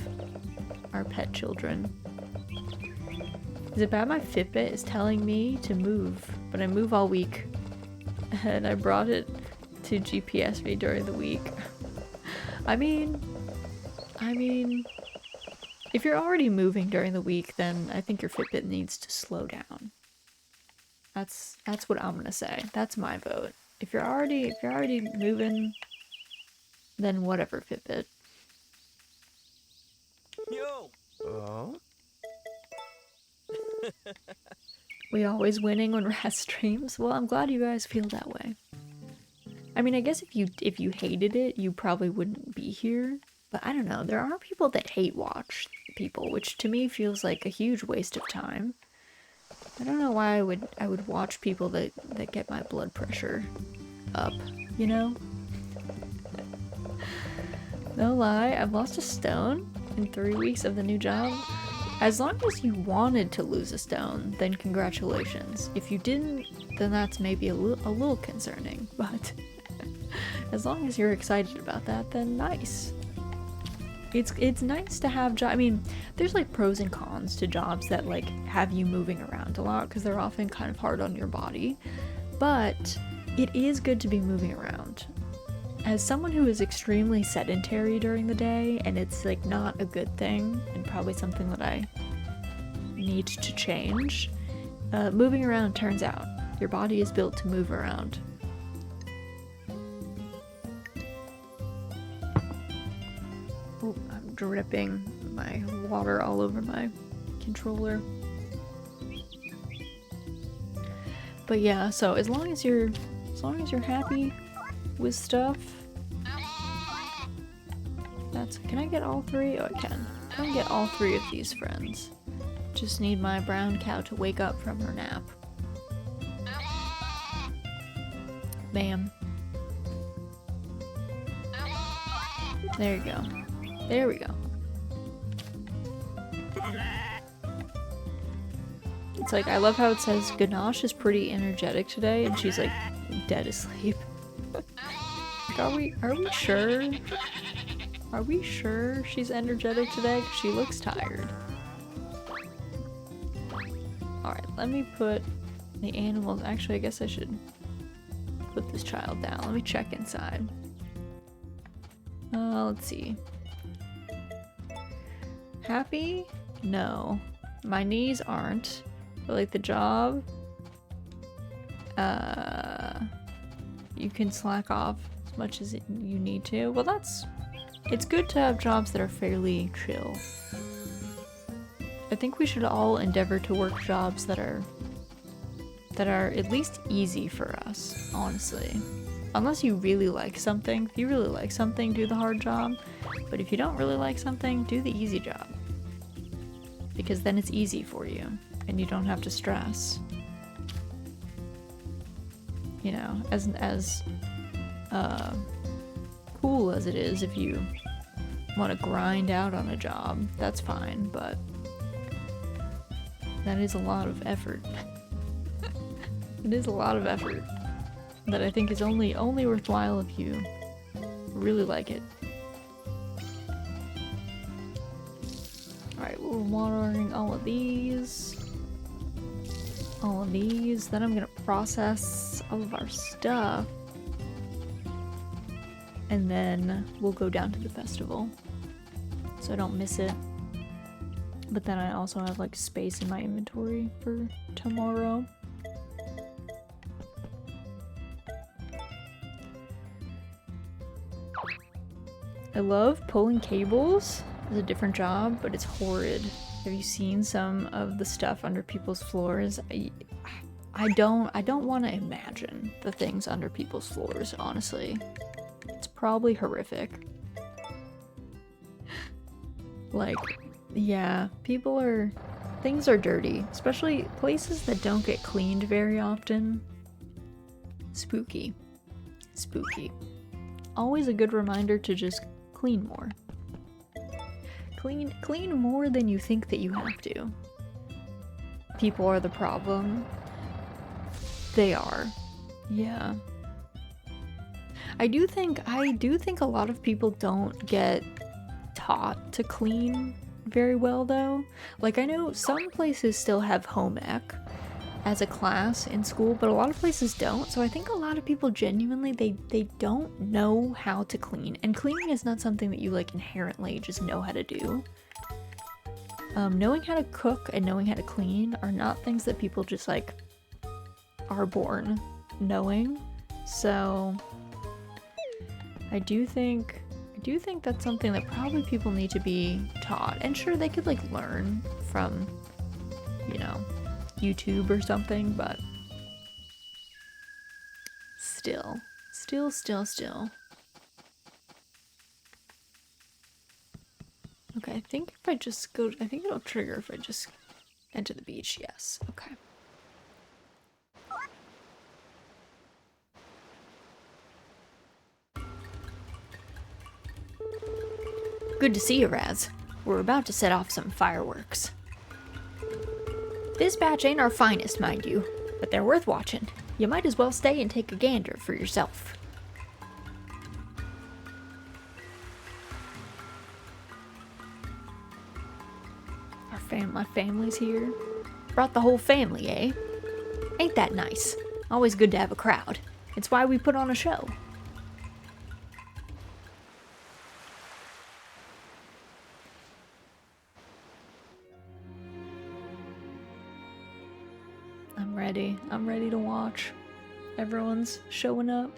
our pet children. Is it bad my Fitbit is telling me to move, but I move all week, and I brought it to GPS me during the week. I mean, if you're already moving during the week, then I think your Fitbit needs to slow down. That's what I'm gonna say. That's my vote. If you're already moving, then whatever, Fitbit.
Yo.
We always winning when Raz streams. Well, I'm glad you guys feel that way. I mean, I guess if you hated it, you probably wouldn't be here. But I don't know. There are people that hate watch people, which to me feels like a huge waste of time. I don't know why I would watch people that get my blood pressure up, you know? No lie, I've lost a stone in 3 weeks of the new job. As long as you wanted to lose a stone, then congratulations. If you didn't, then that's maybe a little concerning, but as long as you're excited about that, then nice. It's nice to have I mean, there's like pros and cons to jobs that like have you moving around a lot because they're often kind of hard on your body, but it is good to be moving around. As someone who is extremely sedentary during the day, and it's like not a good thing and probably something that I need to change, moving around turns out. Your body is built to move around. Oh, I'm dripping my water all over my controller. But yeah, so as long as you're happy with stuff, can I get all three? Oh, I can. Can I get all three of these friends? Just need my brown cow to wake up from her nap. Bam. There you go. There we go. It's like, I love how it says Ganache is pretty energetic today, and she's like dead asleep. Are we sure? Are we sure she's energetic today? 'Cause she looks tired. Alright, let me put the animals. Actually, I guess I should put this child down. Let me check inside. Let's see. Happy? No. My knees aren't. But like the job, you can slack off as much as you need to. Well, it's good to have jobs that are fairly chill. I think we should all endeavor to work jobs that are at least easy for us, honestly. Unless you really like something. If you really like something, do the hard job. But if you don't really like something, do the easy job. Because then it's easy for you, and you don't have to stress. You know, as cool as it is, if you want to grind out on a job, that's fine, but that is a lot of effort. It is a lot of effort that I think is only worthwhile if you really like it. Alright, we're watering all of these. Then I'm gonna process all of our stuff. And then we'll go down to the festival, so I don't miss it. But then I also have like space in my inventory for tomorrow. I love pulling cables. It's a different job, but it's horrid. Have you seen some of the stuff under people's floors? I don't want to imagine the things under people's floors, honestly. It's probably horrific. Like, yeah, things are dirty, especially places that don't get cleaned very often. Spooky. Spooky. Always a good reminder to just clean more. Clean more than you think that you have to. People are the problem. They are. Yeah. I do think a lot of people don't get taught to clean very well though. Like I know some places still have home ec, as a class in school, but a lot of places don't. So I think a lot of people genuinely, they don't know how to clean. And cleaning is not something that you like inherently just know how to do. Knowing how to cook and knowing how to clean are not things that people just like are born knowing. So I do think that's something that probably people need to be taught. And sure, they could like learn from, you know, YouTube or something, but still. Okay, I think if I just go, I think it'll trigger if I just enter the beach. Yes, okay.
Good to see you, Raz. We're about to set off some fireworks. This batch ain't our finest, mind you, but they're worth watching. You might as well stay and take a gander for yourself.
My family's here.
Brought the whole family, eh? Ain't that nice? Always good to have a crowd. It's why we put on a show.
I'm ready to watch. Everyone's showing up.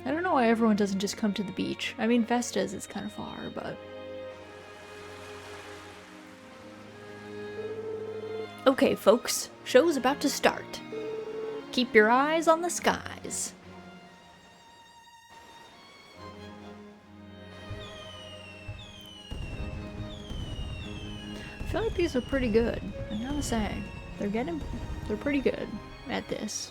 I don't know why everyone doesn't just come to the beach. I mean, Vestas is kind of far, but...
Okay, folks. Show's about to start. Keep your eyes on the skies.
I feel like these are pretty good. I gotta say, they're pretty good at this.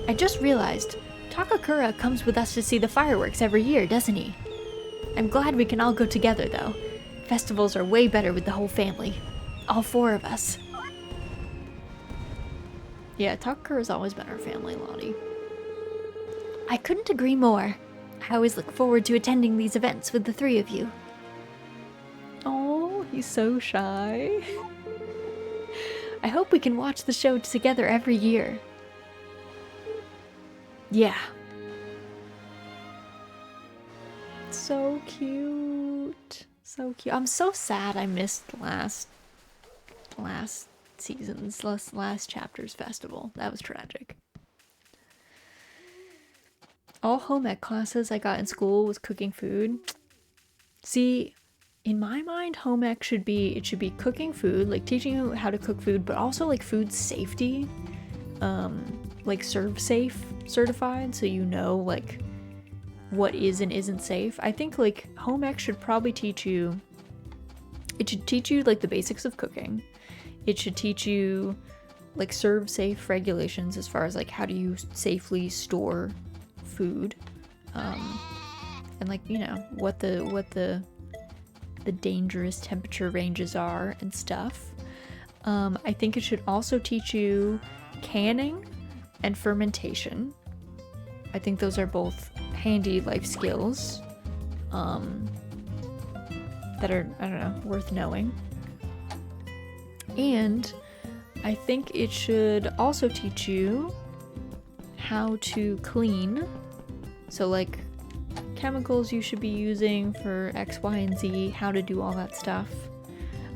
I just realized, Takakura comes with us to see the fireworks every year, doesn't he? I'm glad we can all go together, though. Festivals are way better with the whole family. All 4 of us.
Yeah, Takakura's always been our family, Lottie.
I couldn't agree more. I always look forward to attending these events with the 3 of you.
Oh, he's so shy.
I hope we can watch the show together every year. Yeah.
So cute. So cute. I'm so sad I missed last season's, last chapter's festival. That was tragic. All home ec classes I got in school was cooking food. See, in my mind, home ec should be cooking food, like teaching you how to cook food, but also like food safety, like Serve Safe certified, so you know like what is and isn't safe. I think like home ec should probably teach you like the basics of cooking. It should teach you like Serve Safe regulations as far as like how do you safely store food, and like, you know, what the dangerous temperature ranges are and stuff. I think it should also teach you canning and fermentation. I think those are both handy life skills that are, I don't know, worth knowing. And I think it should also teach you how to clean. So like chemicals you should be using for X, Y, and Z, how to do all that stuff.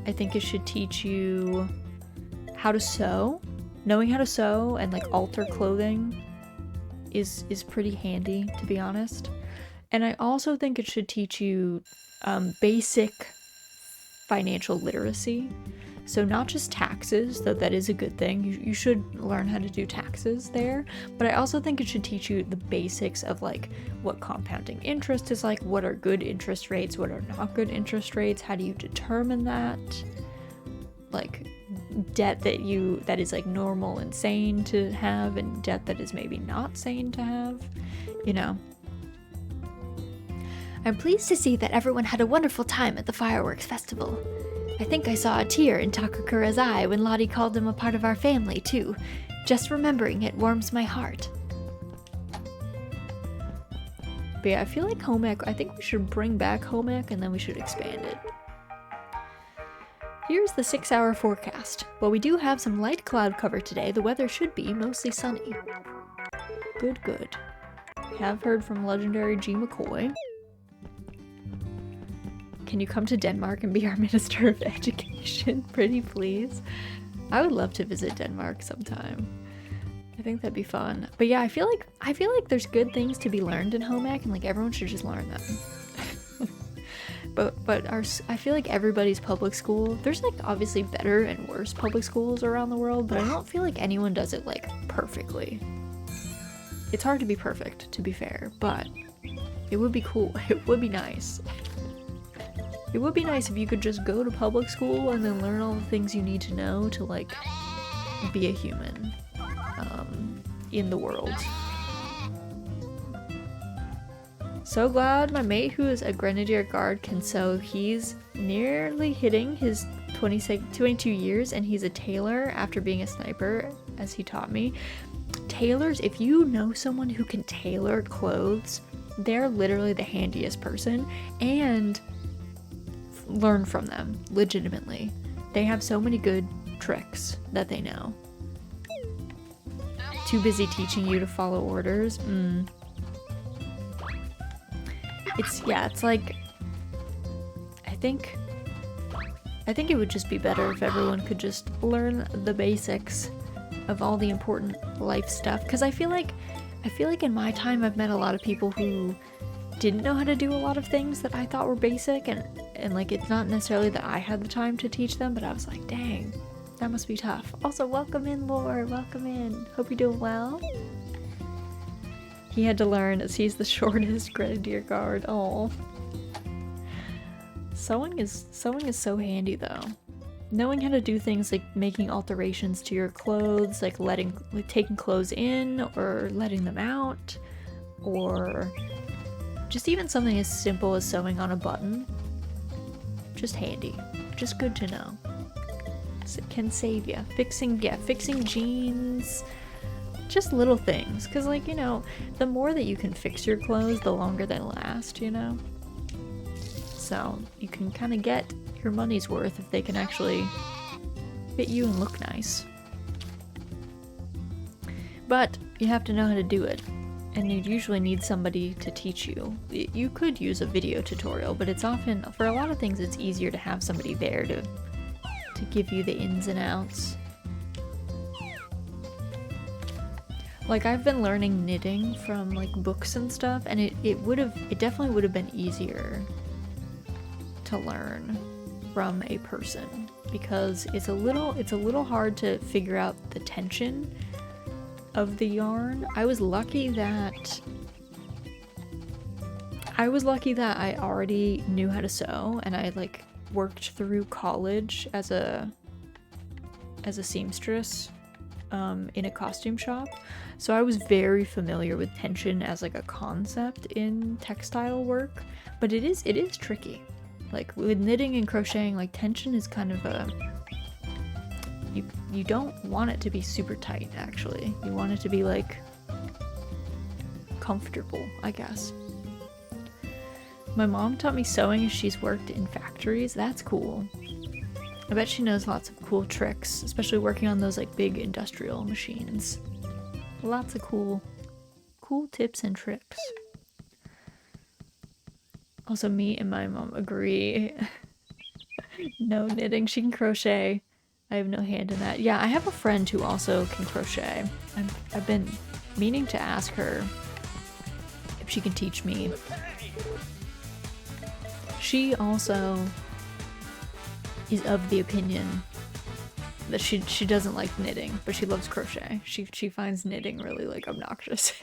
I think it should teach you how to sew. Knowing how to sew and like alter clothing is pretty handy, to be honest. And I also think it should teach you basic financial literacy. So not just taxes, though that is a good thing. You should learn how to do taxes there. But I also think it should teach you the basics of like what compounding interest is like, what are good interest rates, what are not good interest rates, how do you determine that? Like debt that is like normal and sane to have, and debt that is maybe not sane to have, you know.
I'm pleased to see that everyone had a wonderful time at the fireworks festival. I think I saw a tear in Takakura's eye when Lottie called him a part of our family, too. Just remembering it warms my heart.
But yeah, I feel like home ec, I think we should bring back home ec and then we should expand it. Here's the 6-hour forecast. While we do have some light cloud cover today, the weather should be mostly sunny. Good, good. We have heard from legendary G. McCoy. Can you come to Denmark and be our Minister of Education? Pretty please. I would love to visit Denmark sometime. I think that'd be fun. But yeah, I feel like there's good things to be learned in home ec and like everyone should just learn them. But I feel like everybody's public school, there's like obviously better and worse public schools around the world, but I don't feel like anyone does it like perfectly. It's hard to be perfect, to be fair, but it would be cool. It would be nice. It would be nice if you could just go to public school and then learn all the things you need to know to like be a human in the world. So glad my mate who is a Grenadier Guard can sew. He's nearly hitting his 22 years and he's a tailor after being a sniper, as he taught me. Tailors, if you know someone who can tailor clothes, they're literally the handiest person, and learn from them, legitimately. They have so many good tricks that they know. Too busy teaching you to follow orders? It's like, I think it would just be better if everyone could just learn the basics of all the important life stuff, because I feel like in my time I've met a lot of people who didn't know how to do a lot of things that I thought were basic, and like it's not necessarily that I had the time to teach them, but I was like, dang, that must be tough. Also, welcome in, Lord, welcome in. Hope you're doing well. He had to learn as he's the shortest Grenadier Guard. Oh, sewing is so handy though. Knowing how to do things like making alterations to your clothes, like taking clothes in or letting them out, or just even something as simple as sewing on a button. Just handy. Just good to know. It can save you. Fixing jeans. Just little things, because like, you know, the more that you can fix your clothes, the longer they last, you know? So you can kind of get your money's worth if they can actually fit you and look nice. But you have to know how to do it, and you'd usually need somebody to teach you. You could use a video tutorial, but it's often, for a lot of things, it's easier to have somebody there to give you the ins and outs. Like, I've been learning knitting from like books and stuff, and it definitely would have been easier to learn from a person, because it's a little hard to figure out the tension of the yarn. I was lucky that I already knew how to sew, and I like worked through college as a seamstress in a costume shop. So I was very familiar with tension as like a concept in textile work, but it is tricky. Like with knitting and crocheting, like tension is kind of you don't want it to be super tight, actually. You want it to be like comfortable, I guess. My mom taught me sewing as she's worked in factories. That's cool. I bet she knows lots of cool tricks, especially working on those like big industrial machines. Lots of cool tips and tricks. Also, me and my mom agree. No knitting. She can crochet. I have no hand in that. Yeah, I have a friend who also can crochet. I've been meaning to ask her if she can teach me. She also is of the opinion that she doesn't like knitting, but she loves crochet. She finds knitting really like obnoxious.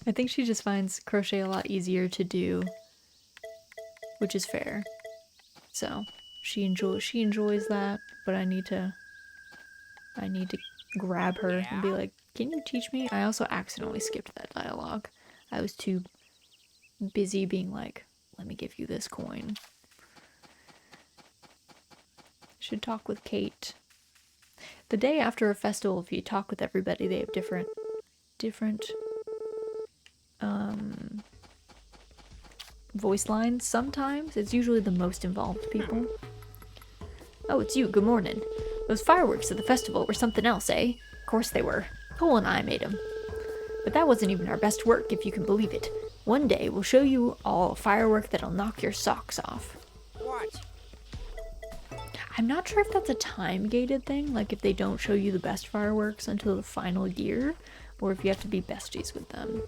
I think she just finds crochet a lot easier to do, which is fair. So she enjoys that, but I need to grab her and be like, can you teach me? I also accidentally skipped that dialogue. I was too busy being like, let me give you this coin. Should talk with Kate. The day after a festival, if you talk with everybody, they have different voice lines sometimes. It's usually the most involved people.
Oh, it's you. Good morning. Those fireworks at the festival were something else, eh? Of course they were. Cole and I made them. But that wasn't even our best work, if you can believe it. One day, we'll show you all a firework that'll knock your socks off.
What?
I'm not sure if that's a time-gated thing, like if they don't show you the best fireworks until the final year, or if you have to be besties with them.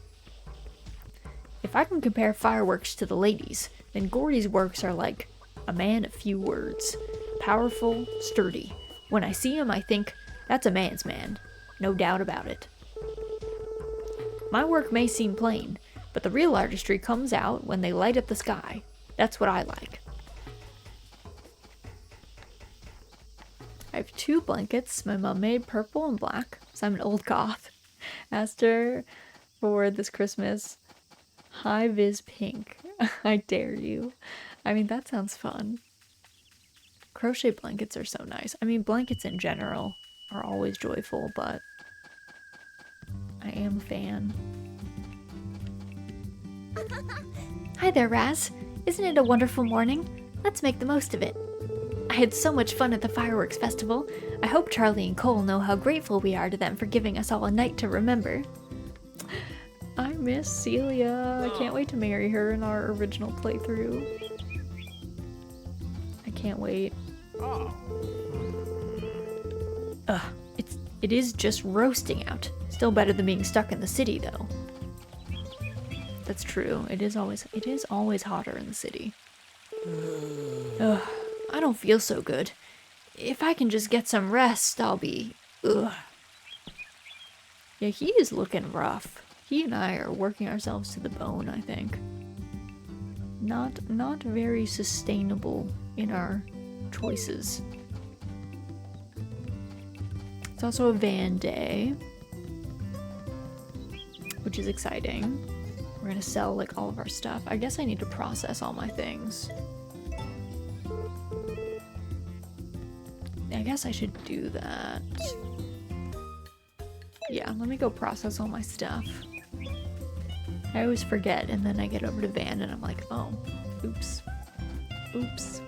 If I can compare fireworks to the ladies, then Gordy's works are like a man of few words. Powerful, sturdy. When I see him, I think, that's a man's man. No doubt about it. My work may seem plain, but the real artistry comes out when they light up the sky. That's what I like.
I have 2 blankets my mom made, purple and black, so I'm an old goth. Asked her for this Christmas, high vis pink. I dare you. I mean, that sounds fun. Crochet blankets are so nice. I mean, blankets in general are always joyful, but I am a fan.
Hi there, Raz. Isn't it a wonderful morning? Let's make the most of it. I had so much fun at the fireworks festival. I hope Charlie and Cole know how grateful we are to them for giving us all a night to remember.
I miss Celia. I can't wait to marry her in our original playthrough. I can't wait.
Oh.
It is just roasting out. Still better than being stuck in the city, though.
That's true. It is always hotter in the city. Ugh.
I don't feel so good. If I can just get some rest, I'll be... Ugh.
Yeah, he is looking rough. He and I are working ourselves to the bone, I think. Not very sustainable in our choices. It's also a van day, which is exciting. We're gonna sell like all of our stuff. I guess I need to process all my things. I guess I should do that. Yeah, let me go process all my stuff. I always forget, and then I get over to van and I'm like, oh, oops. Oops.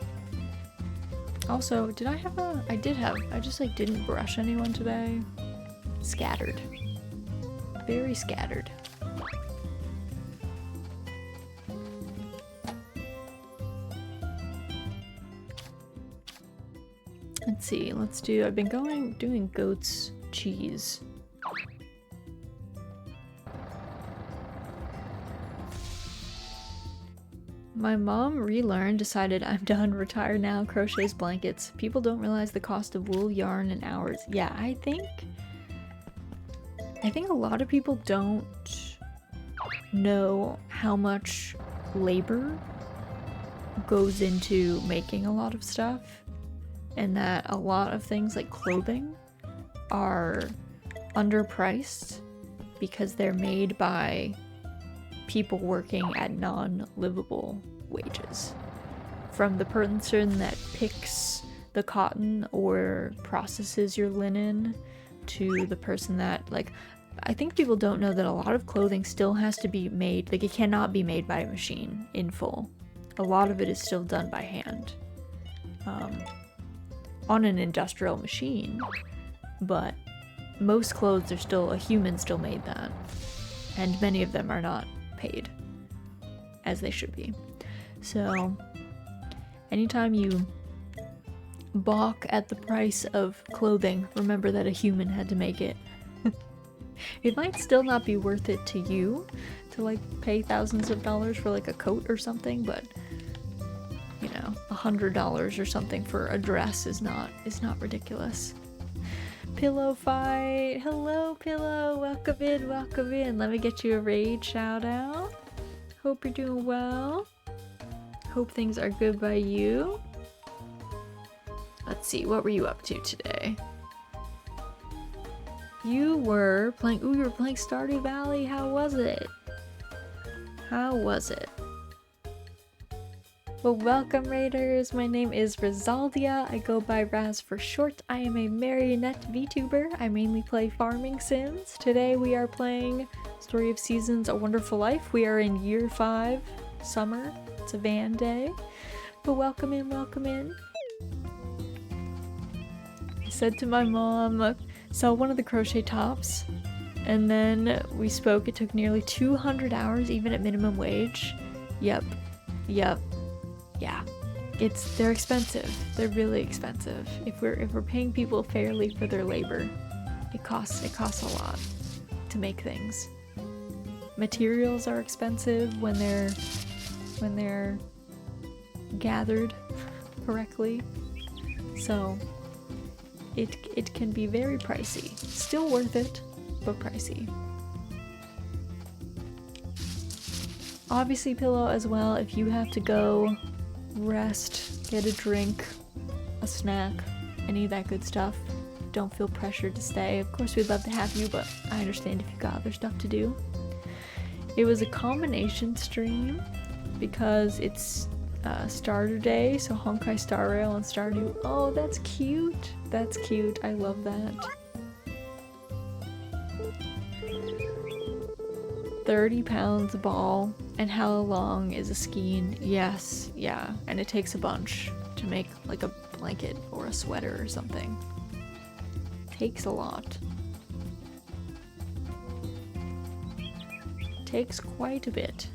Also, did I have a... I did have... I just like didn't brush anyone today. Scattered. Very scattered. Let's see, let's do... I've been doing goat's cheese. My mom relearned, decided I'm done, retire now, crochets blankets. People don't realize the cost of wool, yarn, and hours. Yeah, I think a lot of people don't know how much labor goes into making a lot of stuff, and that a lot of things like clothing are underpriced because they're made by people working at non-livable wages. From the person that picks the cotton or processes your linen to the person that, like, I think people don't know that a lot of clothing still has to be made, like it cannot be made by a machine in full. A lot of it is still done by hand. On an industrial machine, but most clothes are still, a human still made that. And many of them are not paid as they should be. So anytime you balk at the price of clothing, remember that a human had to make it. It might still not be worth it to you to like pay thousands of dollars for like a coat or something, but you know, $100 or something for a dress is not ridiculous. Pillow fight. Hello, Pillow. Welcome in, welcome in. Let me get you a raid shout out. Hope you're doing well. Hope things are good by you. Let's see, what were you up to today? You were playing, ooh, you were playing Stardew Valley. How was it? How was it? Well, welcome Raiders! My name is Rizaldia. I go by Raz for short. I am a marionette VTuber. I mainly play farming sims. Today we are playing Story of Seasons: A Wonderful Life. We are in year 5, summer. It's a van day. But welcome in, welcome in. I said to my mom, sell one of the crochet tops. And then we spoke. It took nearly 200 hours, even at minimum wage. Yep. Yeah. They're expensive. They're really expensive. If we're paying people fairly for their labor, it costs a lot to make things. Materials are expensive when they're gathered correctly. So it can be very pricey. Still worth it, but pricey. Obviously pillow as well if you have to go rest, get a drink, a snack, any of that good stuff. Don't feel pressured to stay. Of course we'd love to have you, but I understand if you've got other stuff to do. It was a combination stream because it's starter day, so Honkai Star Rail and Stardew. Oh, that's cute. That's cute. I love that. 30 pounds a ball. And how long is a skein? Yes, yeah. And it takes a bunch to make like a blanket or a sweater or something. Takes a lot. Takes quite a bit.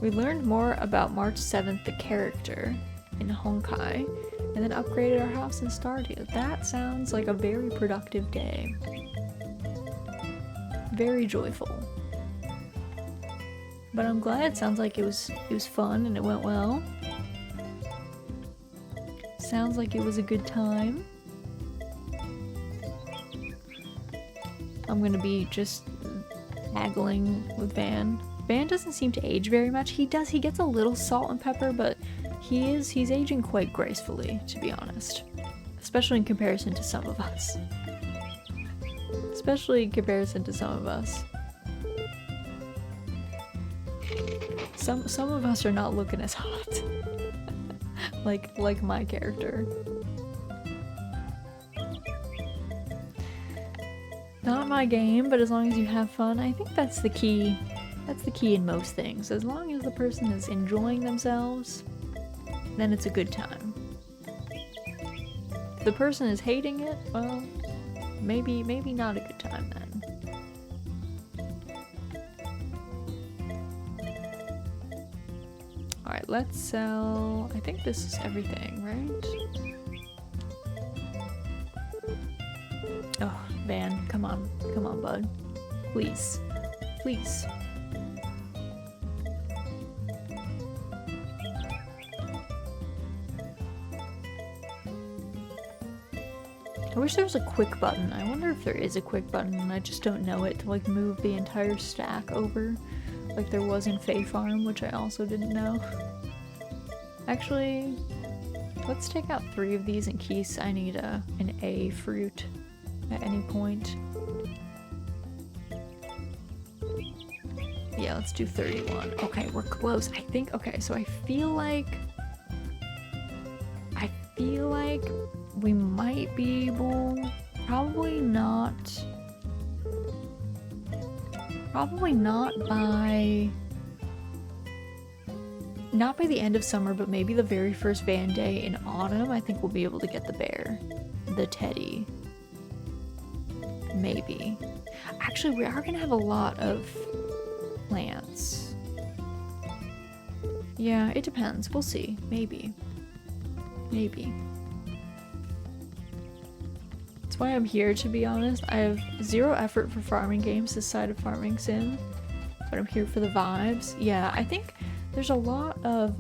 We learned more about March 7th, the character, in Honkai, and then upgraded our house in Stardew. That sounds like a very productive day. Very joyful. But I'm glad it sounds like it was fun and it went well. Sounds like it was a good time. I'm gonna be just haggling with Van. Van doesn't seem to age very much. He gets a little salt and pepper, but he's aging quite gracefully, to be honest. Especially in comparison to some of us. Especially in comparison to some of us. Some of us are not looking as hot. like my character. Not my game, but as long as you have fun, I think that's the key. That's the key in most things. As long as the person is enjoying themselves, then it's a good time. If the person is hating it, well, maybe not a good time then. Alright, let's sell... I think this is everything, right? Oh, Van, come on, bud. Please. Please. I wish there was a quick button. I wonder if there is a quick button and I just don't know it to like move the entire stack over like there was in Fae Farm, which I also didn't know. Actually, let's take out 3 of these in case I need an A fruit at any point. Yeah, let's do 31. Okay, we're close. I think, okay, so I feel like we might be able, probably not by the end of summer, but maybe the very first van day in autumn. I think we'll be able to get the bear, the teddy. Maybe. Actually, we are gonna have a lot of plants. Yeah, it depends. We'll see. Maybe. That's why I'm here, to be honest. I have 0 effort for farming games this side of Farming Sim, but I'm here for the vibes. Yeah, I think there's a lot of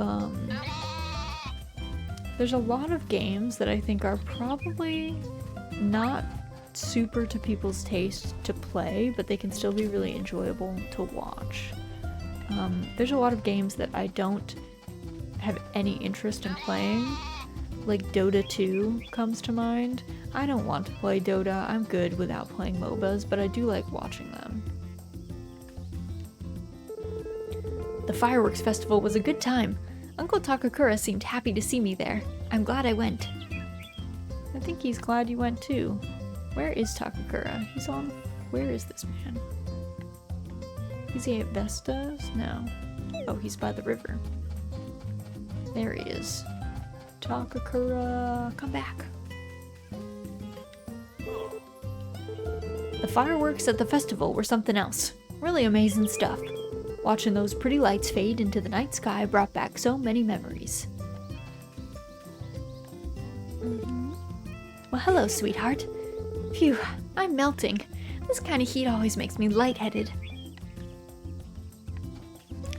games that I think are probably not super to people's taste to play, but they can still be really enjoyable to watch. There's a lot of games that I don't have any interest in playing, like Dota 2 comes to mind. I don't want to play Dota, I'm good without playing MOBAs, but I do like watching them.
The fireworks festival was a good time. Uncle Takakura seemed happy to see me there. I'm glad I went.
I think he's glad you went too. Where is Takakura? He's on... Where is this man? Is he at Vestas? No. Oh, he's by the river. There he is. Takakura, come back.
The fireworks at the festival were something else. Really amazing stuff. Watching those pretty lights fade into the night sky brought back so many memories. Well, hello, sweetheart. Phew, I'm melting. This kind of heat always makes me lightheaded.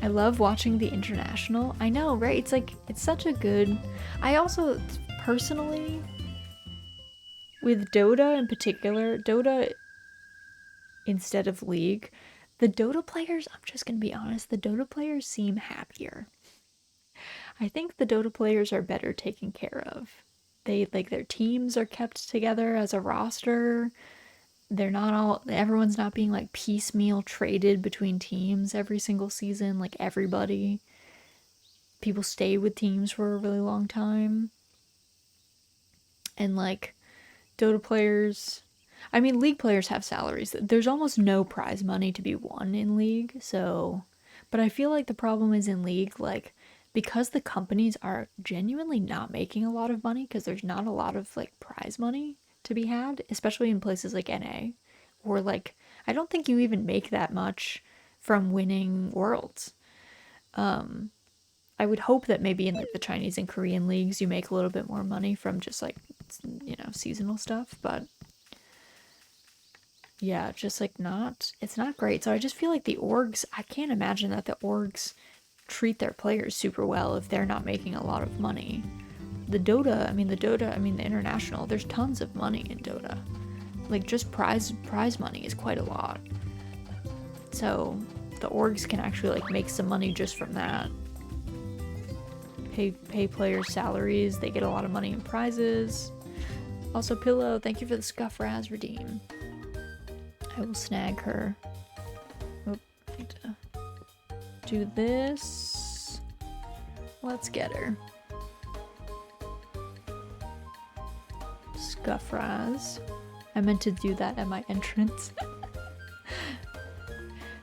I love watching the international. I know, right? It's like, it's such a good... I also, personally, with Dota in particular, Dota instead of League, the Dota players, I'm just gonna be honest, the Dota players seem happier. I think the Dota players are better taken care of. They, like, their teams are kept together as a roster. They're not all, everyone's not being like piecemeal traded between teams every single season, like everybody. People stay with teams for a really long time. And like Dota players, I mean, League players have salaries. There's almost no prize money to be won in League, so, but I feel like the problem is in League, like, because the companies are genuinely not making a lot of money, because there's not a lot of like prize money to be had, especially in places like NA, or like, I don't think you even make that much from winning worlds. I would hope that maybe in like the Chinese and Korean leagues you make a little bit more money from just like, you know, seasonal stuff, but yeah, just like not, it's not great. So I just feel like the orgs, I can't imagine that the orgs treat their players super well if they're not making a lot of money. The international, there's tons of money in Dota. Like, just prize money is quite a lot. So the orgs can actually like make some money just from that. Pay players salaries, they get a lot of money in prizes. Also, Pillow, thank you for the Scuff Raz redeem. I will snag her. Oh, need to do this. Let's get her. Scuff Raz. I meant to do that at my entrance.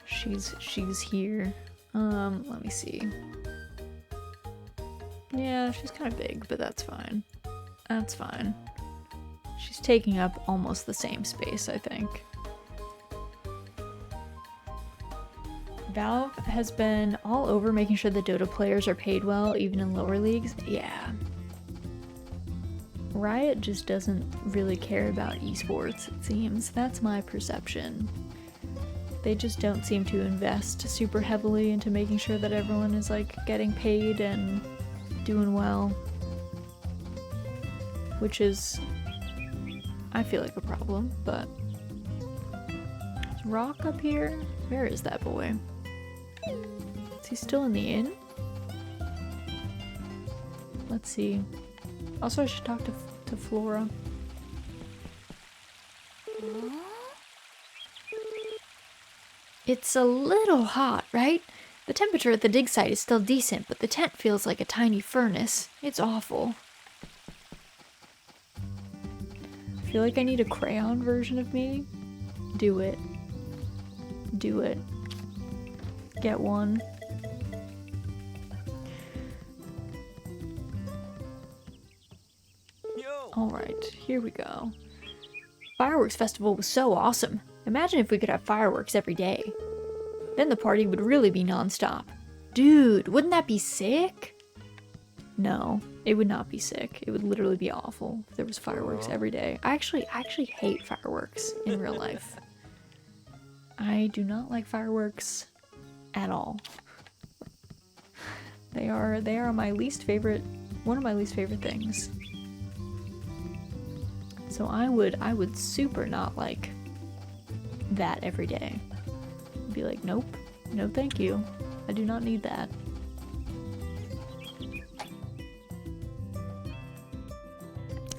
she's here. Let me see. Yeah, she's kind of big, but that's fine. That's fine. She's taking up almost the same space, I think. Valve has been all over making sure the Dota players are paid well, even in lower leagues. Yeah. Riot just doesn't really care about esports, it seems. That's my perception. They just don't seem to invest super heavily into making sure that everyone is like getting paid and doing well. Which is, I feel like, a problem, but... Is Rock up here? Where is that boy? Is he still in the inn? Let's see. Also, I should talk to Flora.
It's a little hot, right? The temperature at the dig site is still decent, but the tent feels like a tiny furnace. It's awful.
I feel like I need a crayon version of me. Do it. Do it. Get one. Alright, here we go.
Fireworks festival was so awesome. Imagine if we could have fireworks every day. Then the party would really be non-stop. Dude, wouldn't that be sick?
No, it would not be sick. It would literally be awful if there was fireworks every day. I actually hate fireworks in real life. I do not like fireworks at all. They are my least favorite, one of my least favorite things. So I would super not like that every day. I'd be like, nope, no thank you. I do not need that.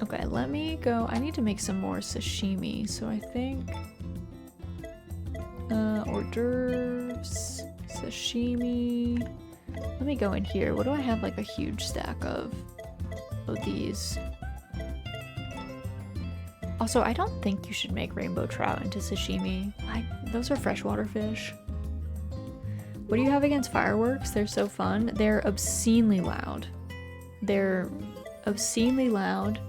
Okay, let me go. I need to make some more sashimi, so I think hors d'oeuvres, sashimi. Let me go in here. What do I have like a huge stack of these? Also, I don't think you should make rainbow trout into sashimi. Those are freshwater fish. What do you have against fireworks? They're so fun. They're obscenely loud. They're obscenely loud.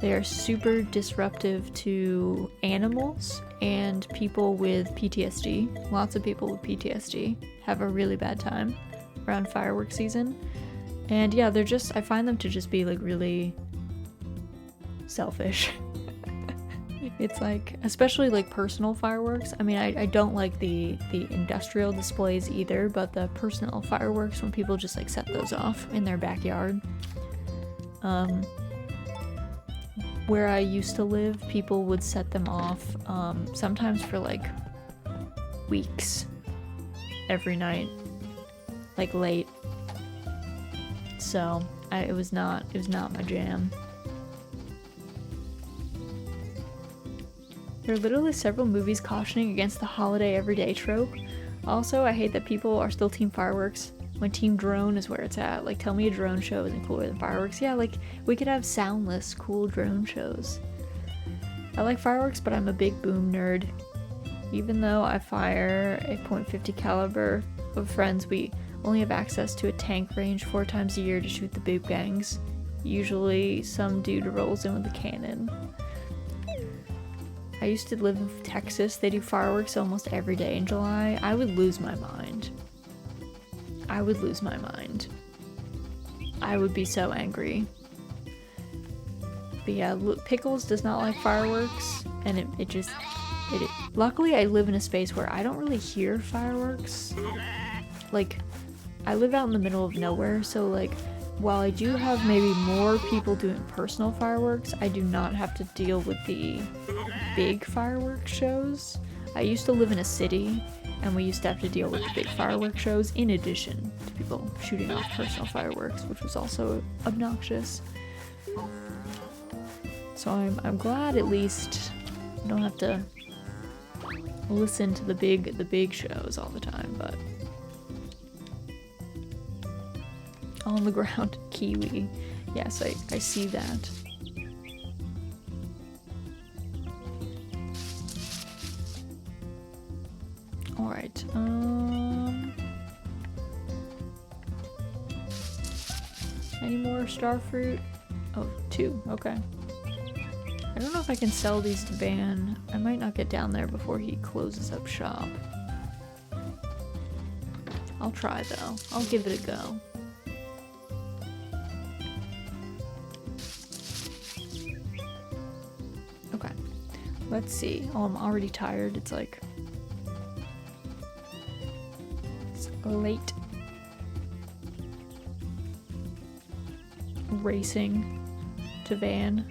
They are super disruptive to animals and people with PTSD. Lots of people with PTSD have a really bad time around fireworks season. And yeah, I find them to just be like really selfish. It's like, especially like personal fireworks. I mean, I don't like the industrial displays either, but the personal fireworks, when people just like set those off in their backyard. Where I used to live, people would set them off sometimes for like weeks, every night, like late. So it was not my jam. There are literally several movies cautioning against the holiday everyday trope. Also, I hate that people are still team fireworks when team drone is where it's at. Like, tell me a drone show isn't cooler than fireworks. Yeah, like, we could have soundless, cool drone shows. I like fireworks, but I'm a big boom nerd. Even though I fire a .50 caliber with friends, we only have access to a tank range 4 times a year to shoot the big bangs. Usually, some dude rolls in with a cannon. I used to live in Texas. They do fireworks almost every day in July. I would lose my mind. I would lose my mind. I would be so angry. But yeah, Pickles does not like fireworks, and it luckily I live in a space where I don't really hear fireworks. Like, I live out in the middle of nowhere, so like, while I do have maybe more people doing personal fireworks, I do not have to deal with the big fireworks shows. I used to live in a city, and we used to have to deal with the big fireworks shows in addition to people shooting off personal fireworks, which was also obnoxious. So I'm glad at least I don't have to listen to the big shows all the time, but on the ground, kiwi. Yes, I see that. Alright, any more starfruit? Oh, 2, okay. I don't know if I can sell these to Van. I might not get down there before he closes up shop. I'll try though. I'll give it a go. Okay, let's see. Oh, I'm already tired. It's like late. Racing to Van.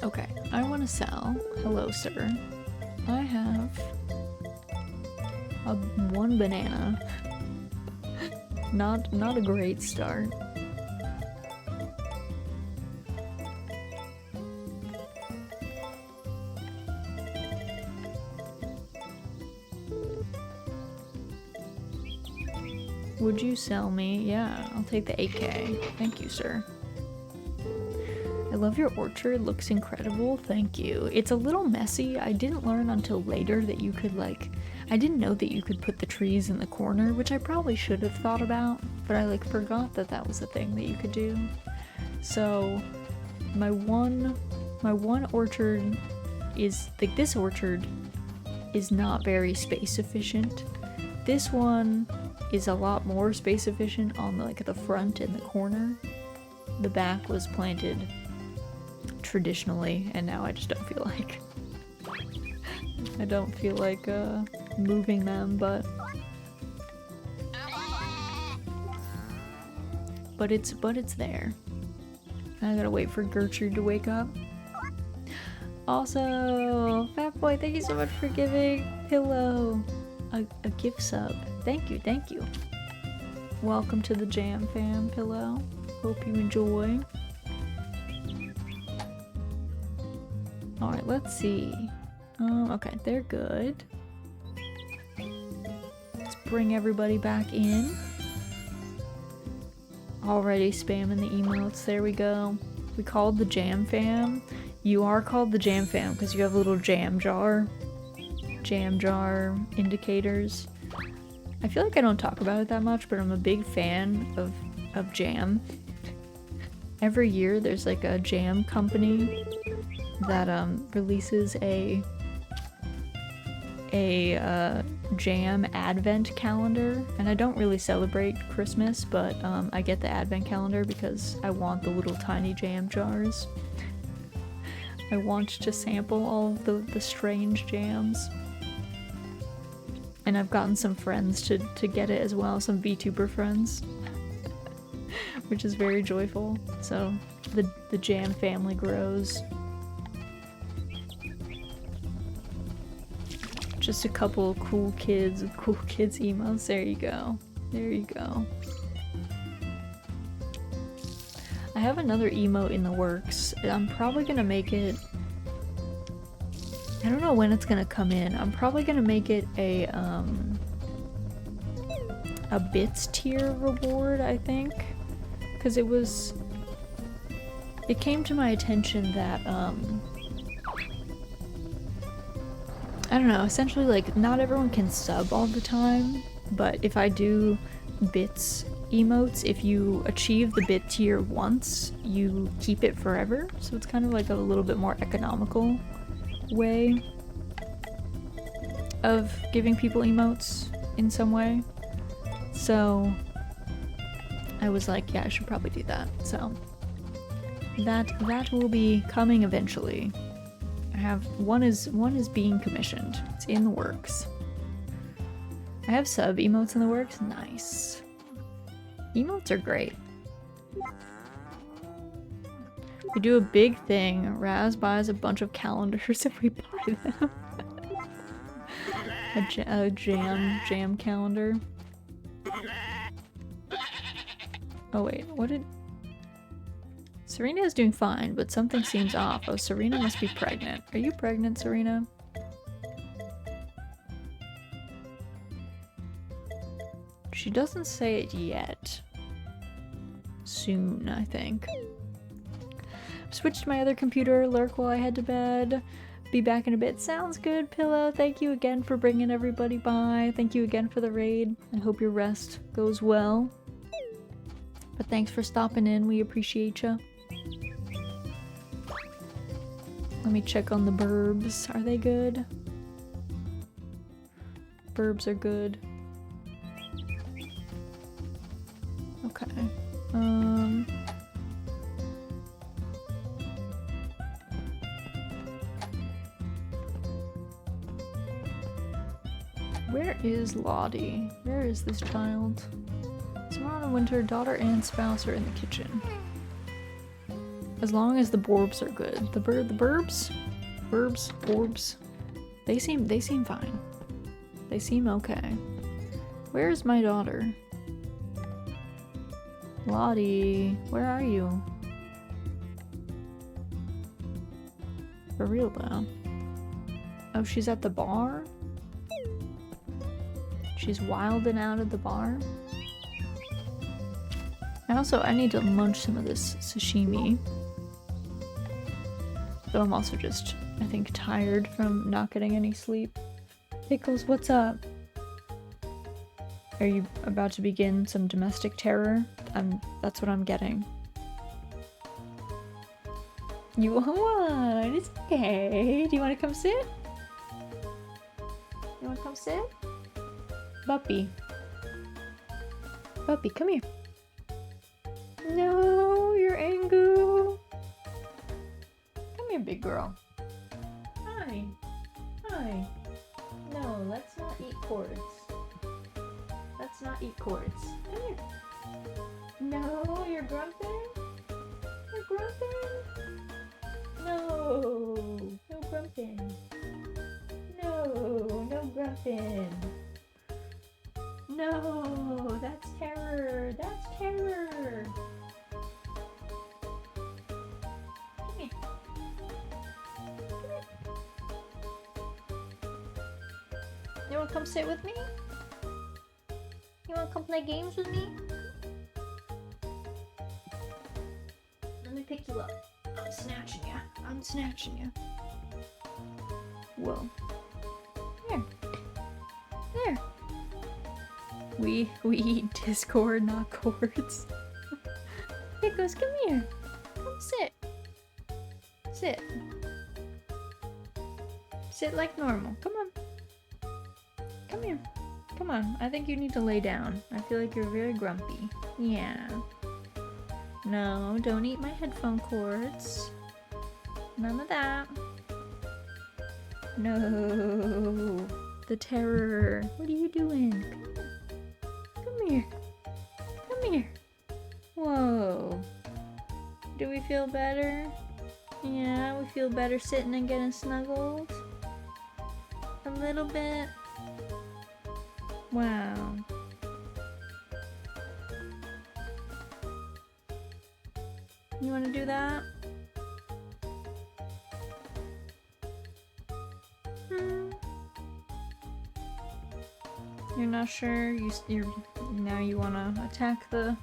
Okay, I want to sell. Hello, sir. I have one banana. Not a great start. Would you sell me? Yeah, I'll take the 8K. Thank you, sir. I love your orchard. Looks incredible. Thank you. It's a little messy. I didn't learn until later that you could I didn't know that you could put the trees in the corner, which I probably should have thought about, but I forgot that that was a thing that you could do. So my one orchard is this orchard is not very space efficient. This one is a lot more space efficient on the front and the corner. The back was planted traditionally, and now I just don't feel like moving them, but it's there. I gotta wait for Gertrude to wake up. Also, Fat Boy, thank you so much for giving Pillow a gift sub. Thank you. Welcome to the Jam Fam, Pillow. Hope you enjoy. Alright, let's see. Okay, they're good. bring everybody back in. Already spamming the emotes. There we go. We called the Jam Fam. You are called the Jam Fam because you have a little jam jar indicators. I feel like I don't talk about it that much, but I'm a big fan of jam. Every year there's like a jam company that releases a jam advent calendar, and I don't really celebrate Christmas, but I get the advent calendar because I want the little tiny jam jars. I want to sample all of the strange jams. And I've gotten some friends to get it as well, some VTuber friends. Which is very joyful. So the jam family grows. Just a couple cool kids with cool kids emotes. There you go. There you go. I have another emote in the works. I'm probably gonna make it... I don't know when it's gonna come in. I'm probably gonna make it a bits tier reward, I think. Because it came to my attention that, I don't know, essentially, like, not everyone can sub all the time, but if I do bits emotes, if you achieve the bit tier once, you keep it forever, so it's kind of like a little bit more economical way of giving people emotes in some way. So I was like, yeah, I should probably do that. So that will be coming eventually. I have one is being commissioned. It's in the works. I have sub emotes in the works. Nice. Emotes are great. We do a big thing. Raz buys a bunch of calendars and we buy them. a jam calendar. Oh wait, what did... Serena is doing fine, but something seems off. Oh, Serena must be pregnant. Are you pregnant, Serena? She doesn't say it yet. Soon, I think. Switched to my other computer, lurk while I head to bed. Be back in a bit. Sounds good, Pillow. Thank you again for bringing everybody by. Thank you again for the raid. I hope your rest goes well. But thanks for stopping in. We appreciate ya. Let me check on the burbs. Are they good? Burbs are good. Okay. Where is Lottie? Where is this child? Samara and Winter, daughter and spouse are in the kitchen. As long as the borbs are good. The burbs? Burbs? Borbs? They seem fine. They seem okay. Where's my daughter? Lottie, where are you? For real though. Oh, she's at the bar? She's wilding out at the bar? I need to munch some of this sashimi. Though I'm also just, I think, tired from not getting any sleep. Pickles, what's up? Are you about to begin some domestic terror? That's what I'm getting. You want? It's okay. Do you want to come sit? You want to come sit? Buppy. Buppy, come here. No, you're Angu. Come here, big girl. Hi. Hi. No, let's not eat cords. Let's not eat cords. Come here. No, you're grumping? You're grumping? No. No grumping. No, no grumping. No, that's terror. That's terror. Come here. Come here. You wanna come sit with me?
You wanna come play games with me? Let me pick you up. I'm snatching you. I'm snatching you.
Whoa.
There. There.
We eat Discord, not cords.
Pickles, come here. Come sit. Sit. Sit like normal. Come on. Come here.
Come on, I think you need to lay down. I feel like you're very grumpy. Yeah. No, don't eat my headphone cords. None of that. No. The terror. What are you doing? Come here. Come here. Whoa. Do we feel better? Yeah, we feel better sitting and getting snuggled. A little bit. Wow. You want to do that? You're not sure? You're now you want to attack the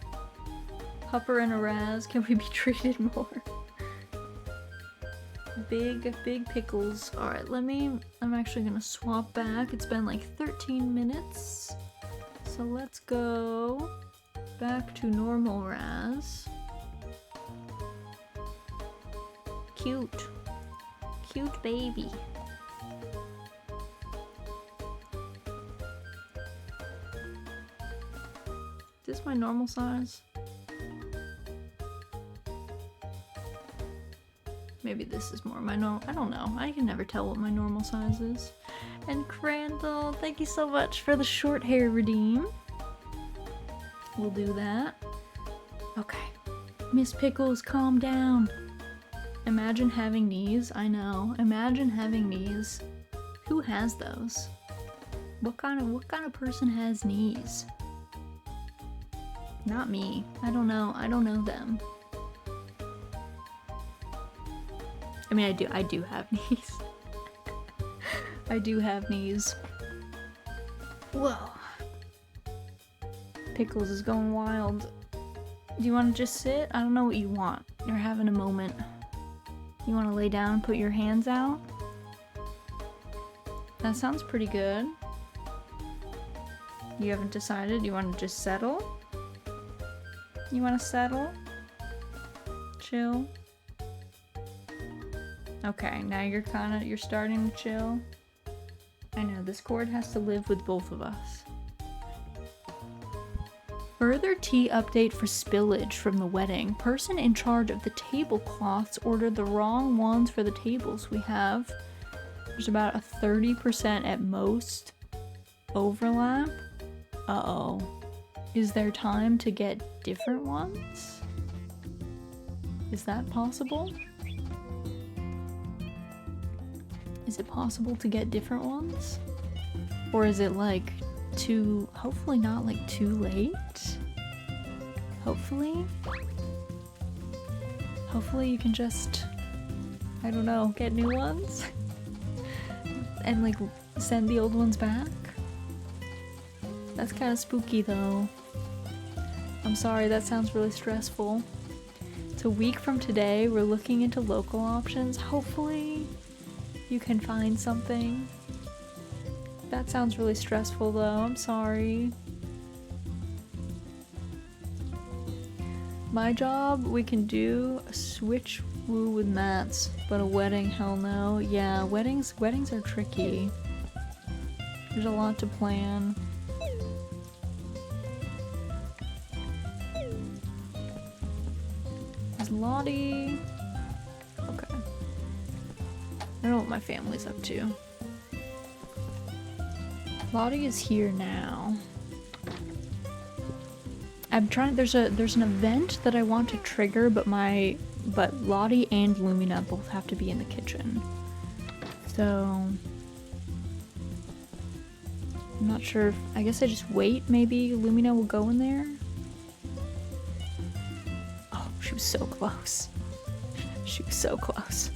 Hupper and Araz? Can we be treated more? Big pickles. Alright, I'm actually gonna swap back. It's been like 13 minutes. So let's go back to normal Raz. Cute. Cute baby. Is this my normal size? Maybe this is more my normal. I don't know. I can never tell what my normal size is. And Crandall, thank you so much for the short hair redeem. We'll do that. Okay. Miss Pickles, calm down. Imagine having knees. I know. Imagine having knees. Who has those? What kind of person has knees? Not me. I don't know. I don't know them. I mean, I do have knees. I do have knees. Whoa. Pickles is going wild. Do you want to just sit? I don't know what you want. You're having a moment. You want to lay down, put your hands out? That sounds pretty good. You haven't decided? You want to just settle? You want to settle? Chill? Okay, now you're starting to chill. I know, this cord has to live with both of us. Further tea update for spillage from the wedding. Person in charge of the tablecloths ordered the wrong ones for the tables we have. There's about a 30% at most overlap. Uh-oh. Is there time to get different ones? Is that possible? Is it possible to get different ones? Or is it like hopefully not like too late? Hopefully you can just, I don't know, get new ones? And like send the old ones back? That's kind of spooky though. I'm sorry, that sounds really stressful. It's a week from today, we're looking into local options. Hopefully you can find something. That sounds really stressful though, I'm sorry. My job, we can do a switch woo with mats, but a wedding, hell no. Yeah, weddings are tricky. There's a lot to plan. Is Lottie? Okay. I don't know what my family's up to. Lottie is here now. I'm trying. There's an event that I want to trigger, but Lottie and Lumina both have to be in the kitchen. So I'm not sure. I guess I just wait. Maybe Lumina will go in there. Oh, she was so close. She was so close.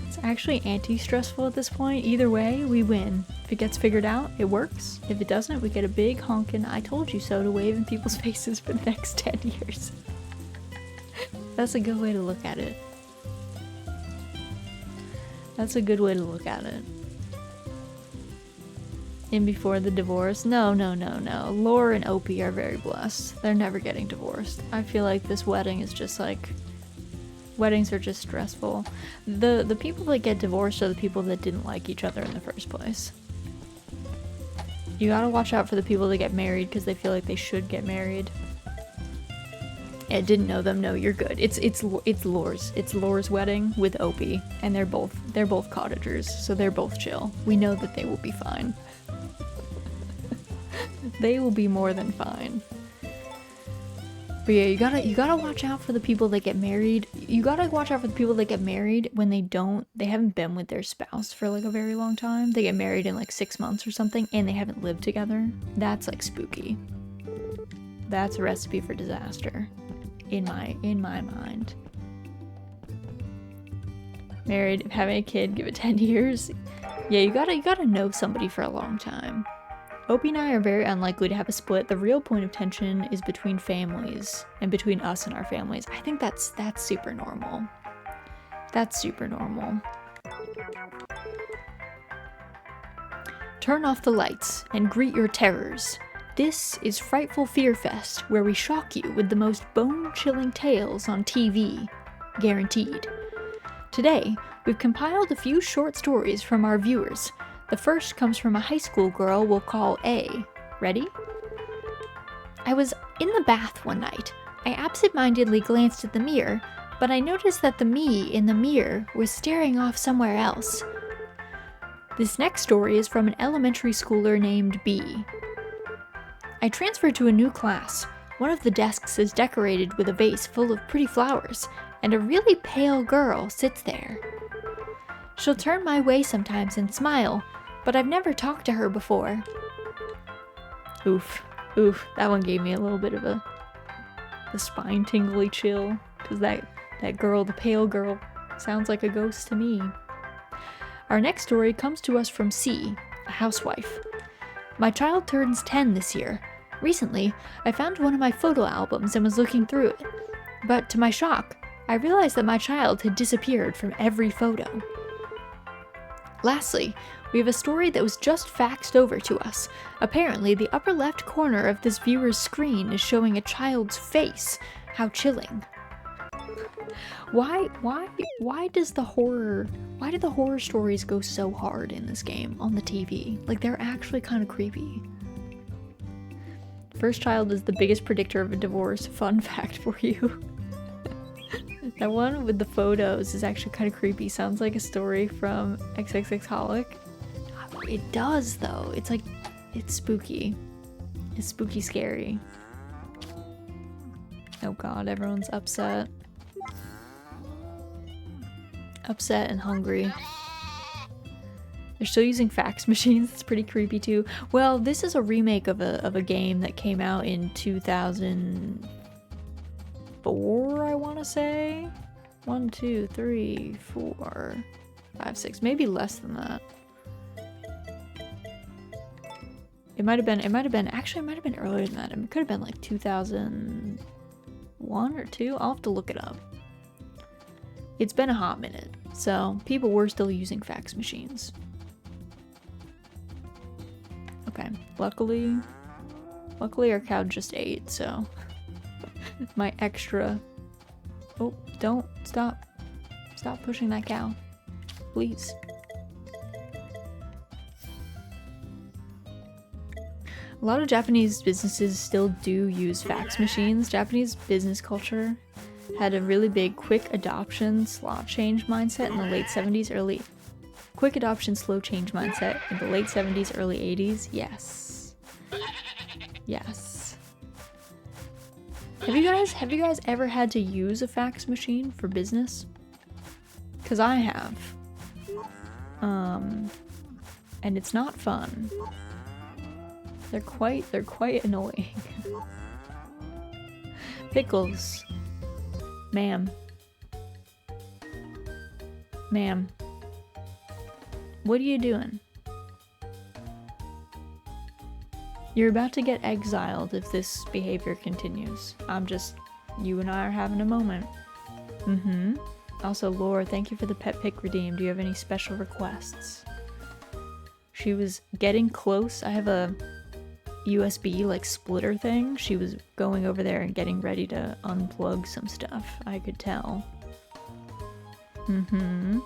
It's actually anti-stressful at this point. Either way, we win. If it gets figured out, it works. If it doesn't, we get a big honkin' I told you so to wave in people's faces for the next 10 years. That's a good way to look at it. That's a good way to look at it. In before the divorce? No. Lore and Opie are very blessed. They're never getting divorced. I feel like this wedding is just like... Weddings are just stressful. The people that get divorced are the people that didn't like each other in the first place. You gotta watch out for the people that get married because they feel like they should get married. Yeah, didn't know them. No, you're good. It's Lore's wedding with Opie, and they're both cottagers, so they're both chill. We know that they will be fine. They will be more than fine. But yeah, you gotta watch out for the people that get married. You gotta watch out for the people that get married when they haven't been with their spouse for like a very long time. They get married in like 6 months or something and they haven't lived together. That's like spooky. That's a recipe for disaster. In my mind. Married, having a kid, give it 10 years. Yeah, you gotta know somebody for a long time. Opie and I are very unlikely to have a split. The real point of tension is between families and between us and our families. I think that's super normal. That's super normal. Turn off the lights and greet your terrors. This is Frightful Fear Fest, where we shock you with the most bone-chilling tales on TV. Guaranteed. Today, we've compiled a few short stories from our viewers. The first comes from a high school girl we'll call A. Ready? I was in the bath one night. I absentmindedly glanced at the mirror, but I noticed that the me in the mirror was staring off somewhere else. This next story is from an elementary schooler named B. I transferred to a new class. One of the desks is decorated with a vase full of pretty flowers, and a really pale girl sits there. She'll turn my way sometimes and smile, but I've never talked to her before. Oof, that one gave me a little bit of a spine-tingly chill, because that girl, the pale girl, sounds like a ghost to me. Our next story comes to us from C, a housewife. My child turns 10 this year. Recently, I found one of my photo albums and was looking through it, but to my shock, I realized that my child had disappeared from every photo. Lastly, we have a story that was just faxed over to us. Apparently, the upper left corner of this viewer's screen is showing a child's face. How chilling. Why do the horror stories go so hard in this game on the TV? Like, they're actually kind of creepy. First child is the biggest predictor of a divorce. Fun fact for you. That one with the photos is actually kind of creepy. Sounds like a story from XXXholic. It does, though. It's like, it's spooky. It's spooky scary. Oh god, everyone's upset. Upset and hungry. They're still using fax machines. It's pretty creepy too. Well, this is a remake of a game that came out in 2004, I want to say. 1, 2, 3, 4, 5, 6, maybe less than that. It might have been earlier than that. It could have been like 2001 or 2. I'll have to look it up. It's been a hot minute, so people were still using fax machines. Okay, luckily our cow just ate, so my extra... Oh, don't stop pushing that cow, please. A lot of Japanese businesses still do use fax machines. Japanese business culture had a really big quick adoption, slow change mindset in the late 70s, quick adoption, slow change mindset in the late 70s, early 80s. Yes. Yes. Have you guys ever had to use a fax machine for business? 'Cause I have. And it's not fun. They're quite annoying. Pickles. Ma'am. What are you doing? You're about to get exiled if this behavior continues. You and I are having a moment. Mm-hmm. Also, Laura, thank you for the pet pick redeem. Do you have any special requests? She was getting close. I have a USB like splitter thing. She was going over there and getting ready to unplug some stuff. I could tell. Mm-hmm.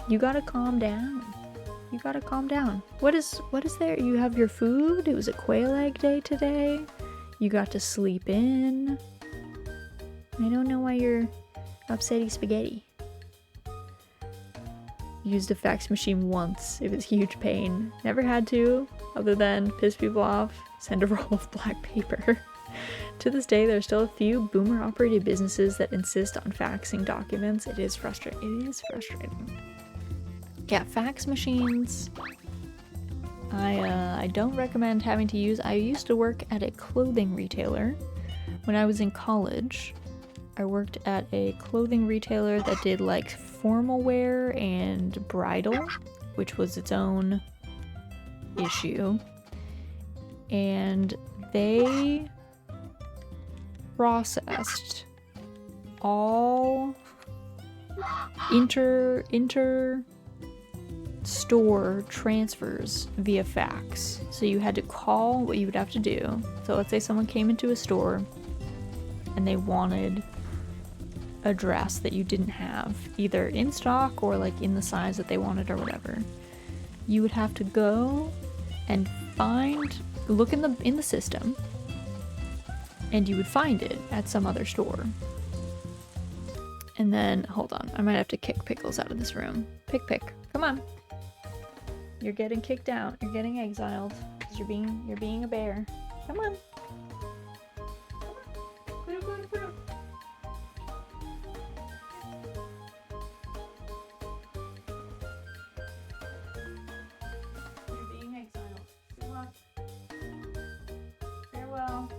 You gotta calm down. You gotta calm down. What is there? You have your food? It was a quail egg day today. You got to sleep in. I don't know why you're upsetty spaghetti. Used a fax machine once. It was huge pain. Never had to, other than piss people off, send a roll of black paper. To this day, there are still a few boomer-operated businesses that insist on faxing documents. It is frustrating. It is frustrating. Yeah, fax machines. I don't recommend having to use. I used to work at a clothing retailer when I was in college. I worked at a clothing retailer that did like formal wear and bridal, which was its own issue. And they processed all inter store transfers via fax. So you had to call. What you would have to do, so let's say someone came into a store and they wanted a dress that you didn't have, either in stock or like in the size that they wanted or whatever. You would have to go and look in the system, and you would find it at some other store. And then, hold on, I might have to kick Pickles out of this room. Pick, come on. You're getting kicked out. You're getting exiled because you're being a bear. Come on. Put him. You're being exiled. Good luck. Farewell.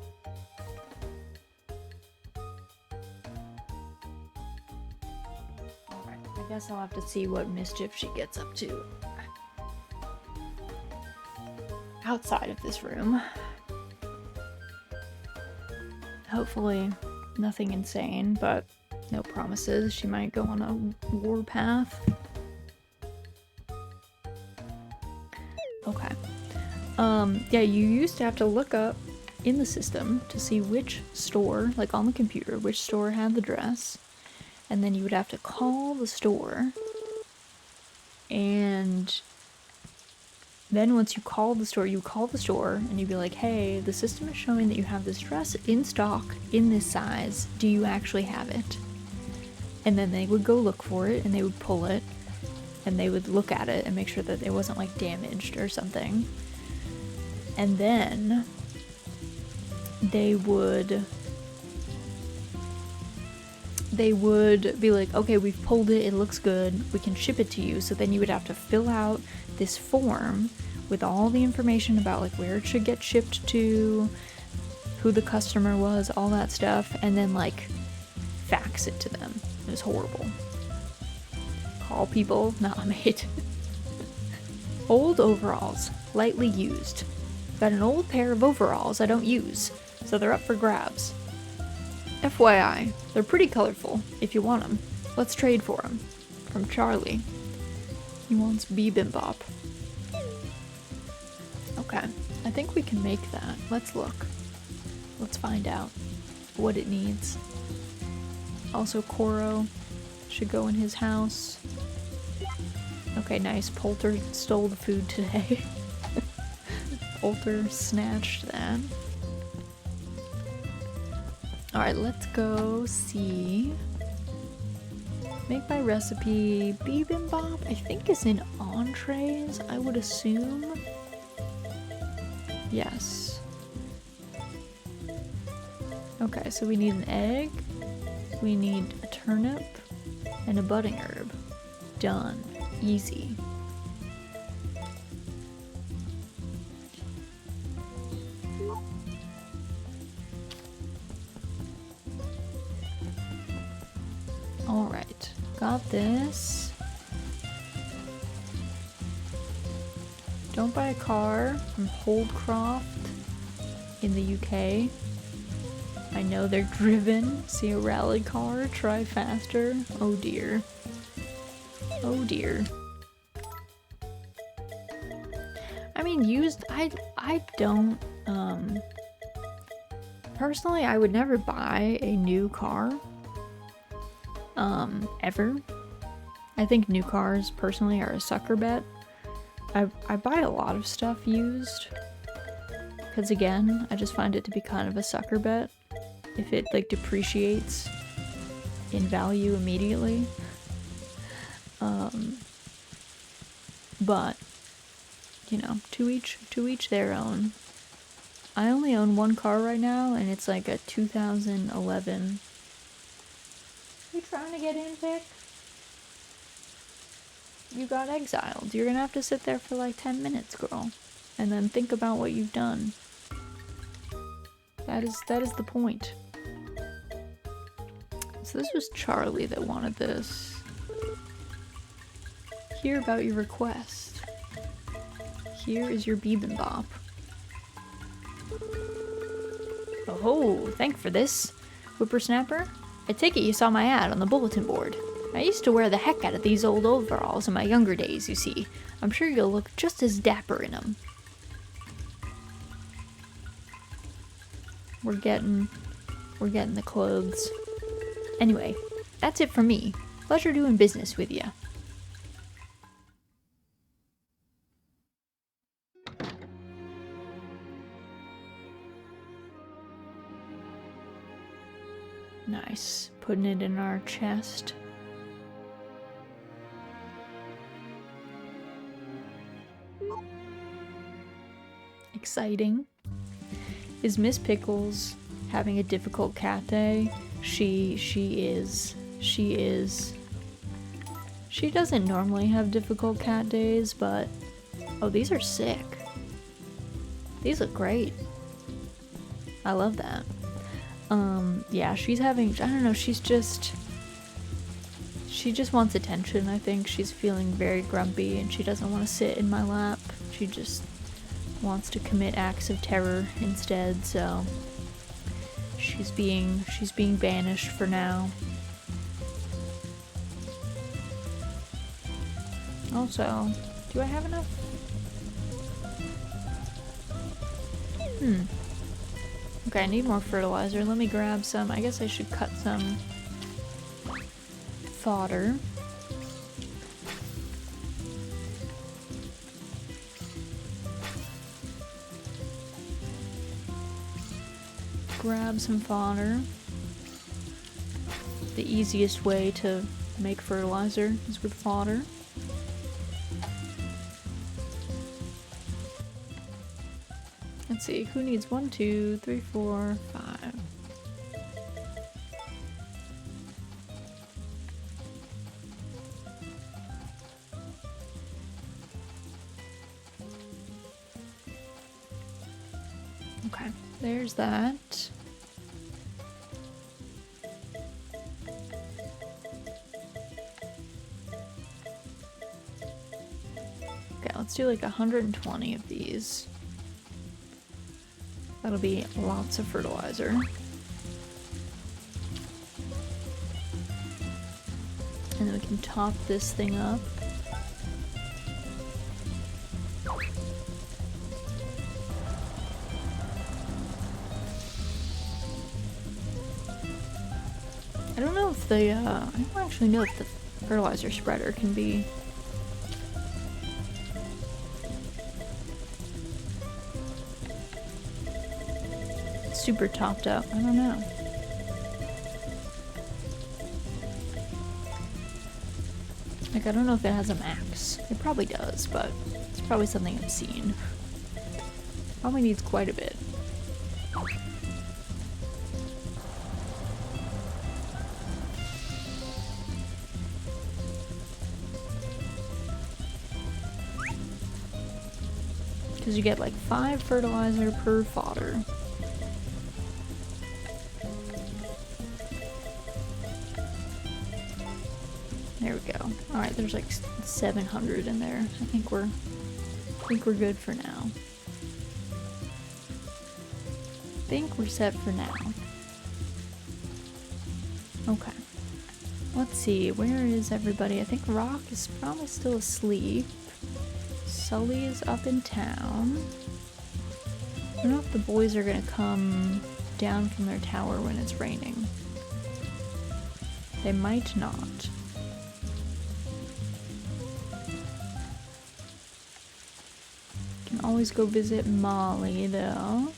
Alright, I guess I'll have to see what mischief she gets up to outside of this room. Hopefully nothing insane, but no promises. She might go on a war path. Okay. Yeah, you used to have to look up in the system to see which store, like on the computer, which store had the dress, and then you would have to call the store, and then once you call the store, and you'd be like, hey, the system is showing that you have this dress in stock in this size. Do you actually have it? And then they would go look for it, and they would pull it, and they would look at it and make sure that it wasn't like damaged or something. And then they would be like, okay, we've pulled it, it looks good, we can ship it to you. So then you would have to fill out this form with all the information about like where it should get shipped to, who the customer was, all that stuff, and then like fax it to them. It was horrible. Call people, not made. Old overalls, lightly used. Got an old pair of overalls I don't use, so they're up for grabs. FYI, they're pretty colorful. If you want them, let's trade for them. From Charlie. He wants bibimbap. Okay, I think we can make that. Let's look. Let's find out what it needs. Also, Koro should go in his house. Okay, nice. Poulter stole the food today. Poulter snatched that. Alright, let's go see. Make by recipe. Bibimbap, I think, is in entrees, I would assume. Yes. Okay, so we need an egg. We need a turnip and a budding herb. Done. Easy. Alright, got this. Don't buy a car from Holdcroft in the UK. I know they're driven. See a rally car, try faster. Oh dear. Oh dear. I mean, used, I don't, personally, I would never buy a new car, ever. I think new cars, personally, are a sucker bet. I buy a lot of stuff used, because again, I just find it to be kind of a sucker bet. If it, like, depreciates in value immediately. But, you know, to each their own. I only own one car right now, and it's like a 2011. You trying to get in, Vic? You got exiled. You're gonna have to sit there for like 10 minutes, girl. And then think about what you've done. That is the point. So this was Charlie that wanted this. Hear about your request. Here is your bibimbap. Oh, thank for this, whippersnapper. I take it you saw my ad on the bulletin board. I used to wear the heck out of these old overalls in my younger days, you see. I'm sure you'll look just as dapper in them. We're getting the clothes. Anyway, that's it for me. Pleasure doing business with ya. Nice. Putting it in our chest. Exciting. Is Miss Pickles having a difficult cat day? She is. She doesn't normally have difficult cat days, but... Oh, these are sick. These look great. I love that. Yeah, she's having... I don't know, she just wants attention, I think. She's feeling very grumpy, and she doesn't want to sit in my lap. She just wants to commit acts of terror instead, so... She's being banished for now. Also, do I have enough? Okay, I need more fertilizer. Let me grab some. I guess I should cut some fodder. Grab some fodder. The easiest way to make fertilizer is with fodder. Let's see, who needs 1, 2, 3, 4, 5. Okay, there's that. Okay, let's do like 120 of these. That'll be lots of fertilizer. And then we can top this thing up. I don't know if the, I don't actually know if the fertilizer spreader can be super topped up. I don't know. Like, I don't know if it has a max. It probably does, but it's probably something I've seen. Probably needs quite a bit. Because you get like 5 fertilizer per fodder. There we go. Alright, there's like 700 in there. I think we're think we're good for now. Think we're set for now. Okay. Let's see, where is everybody? I think Rock is probably still asleep. Sully is up in town. I don't know if the boys are gonna come down from their tower when it's raining. They might not. Can always go visit Molly though.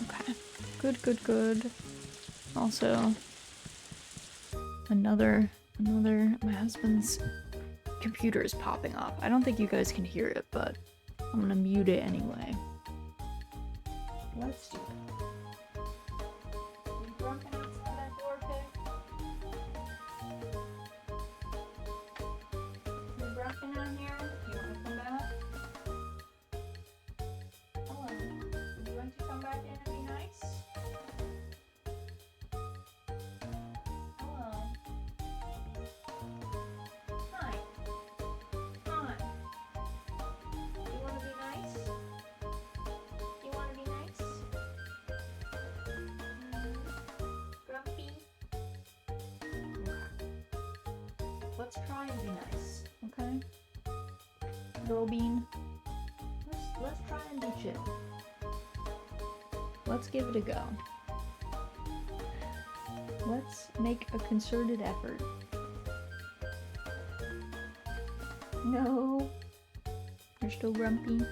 Okay. Good. Also, another, my husband's computer is popping off. I don't think you guys can hear it, but I'm gonna mute it anyway. Let's do it. You broken outside that door, Pig? You broken out here? You wanna come back? Hello. Would you like to come back in and be nice? Hello. Hi. Hi. You wanna be nice? You wanna be nice? Grumpy? Okay. Let's try and be nice, okay? Girl Bean? Let's try and be chill. Let's give it a go. Let's make a concerted effort. No. You're still grumpy.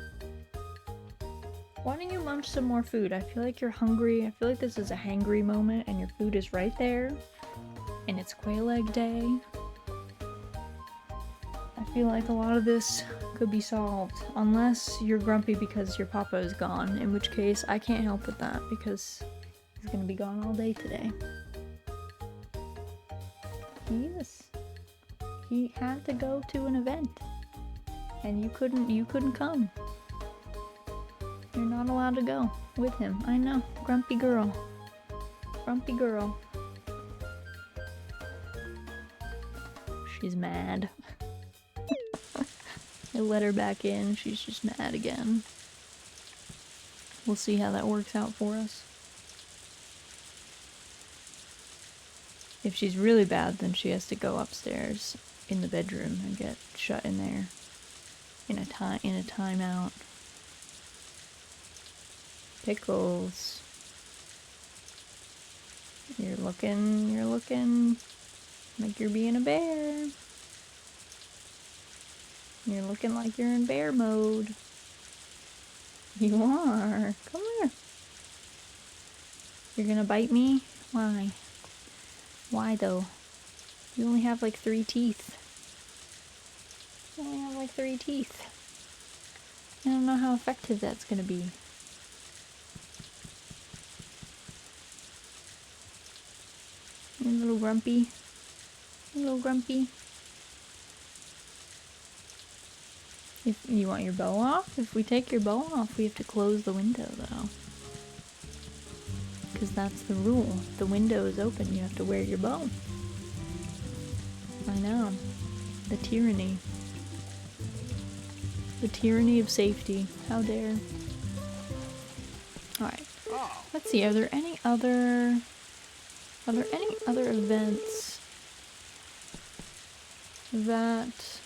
Why don't you munch some more food? I feel like you're hungry. I feel like this is a hangry moment and your food is right there. And it's quail egg day. I feel like a lot of this could be solved. Unless you're grumpy because your papa is gone. In which case, I can't help with that because he's gonna be gone all day today. He is. He had to go to an event. And you couldn't come. You're not allowed to go with him. I know. Grumpy girl. Grumpy girl. She's mad. I let her back in. She's just mad again. We'll see how that works out for us. If she's really bad, then she has to go upstairs in the bedroom and get shut in there in a timeout. Pickles. You're looking like you're being a bear. You're looking like you're in bear mode. You are. Come here. You're gonna bite me? Why? Why though? You only have like 3 teeth. You only have like 3 teeth. I don't know how effective that's gonna be. You little grumpy. You little grumpy. If you want your bow off? If we take your bow off, we have to close the window though. Because that's the rule. If the window is open, you have to wear your bow. I know. The tyranny. The tyranny of safety. How dare. Alright. Let's see, are there any other events that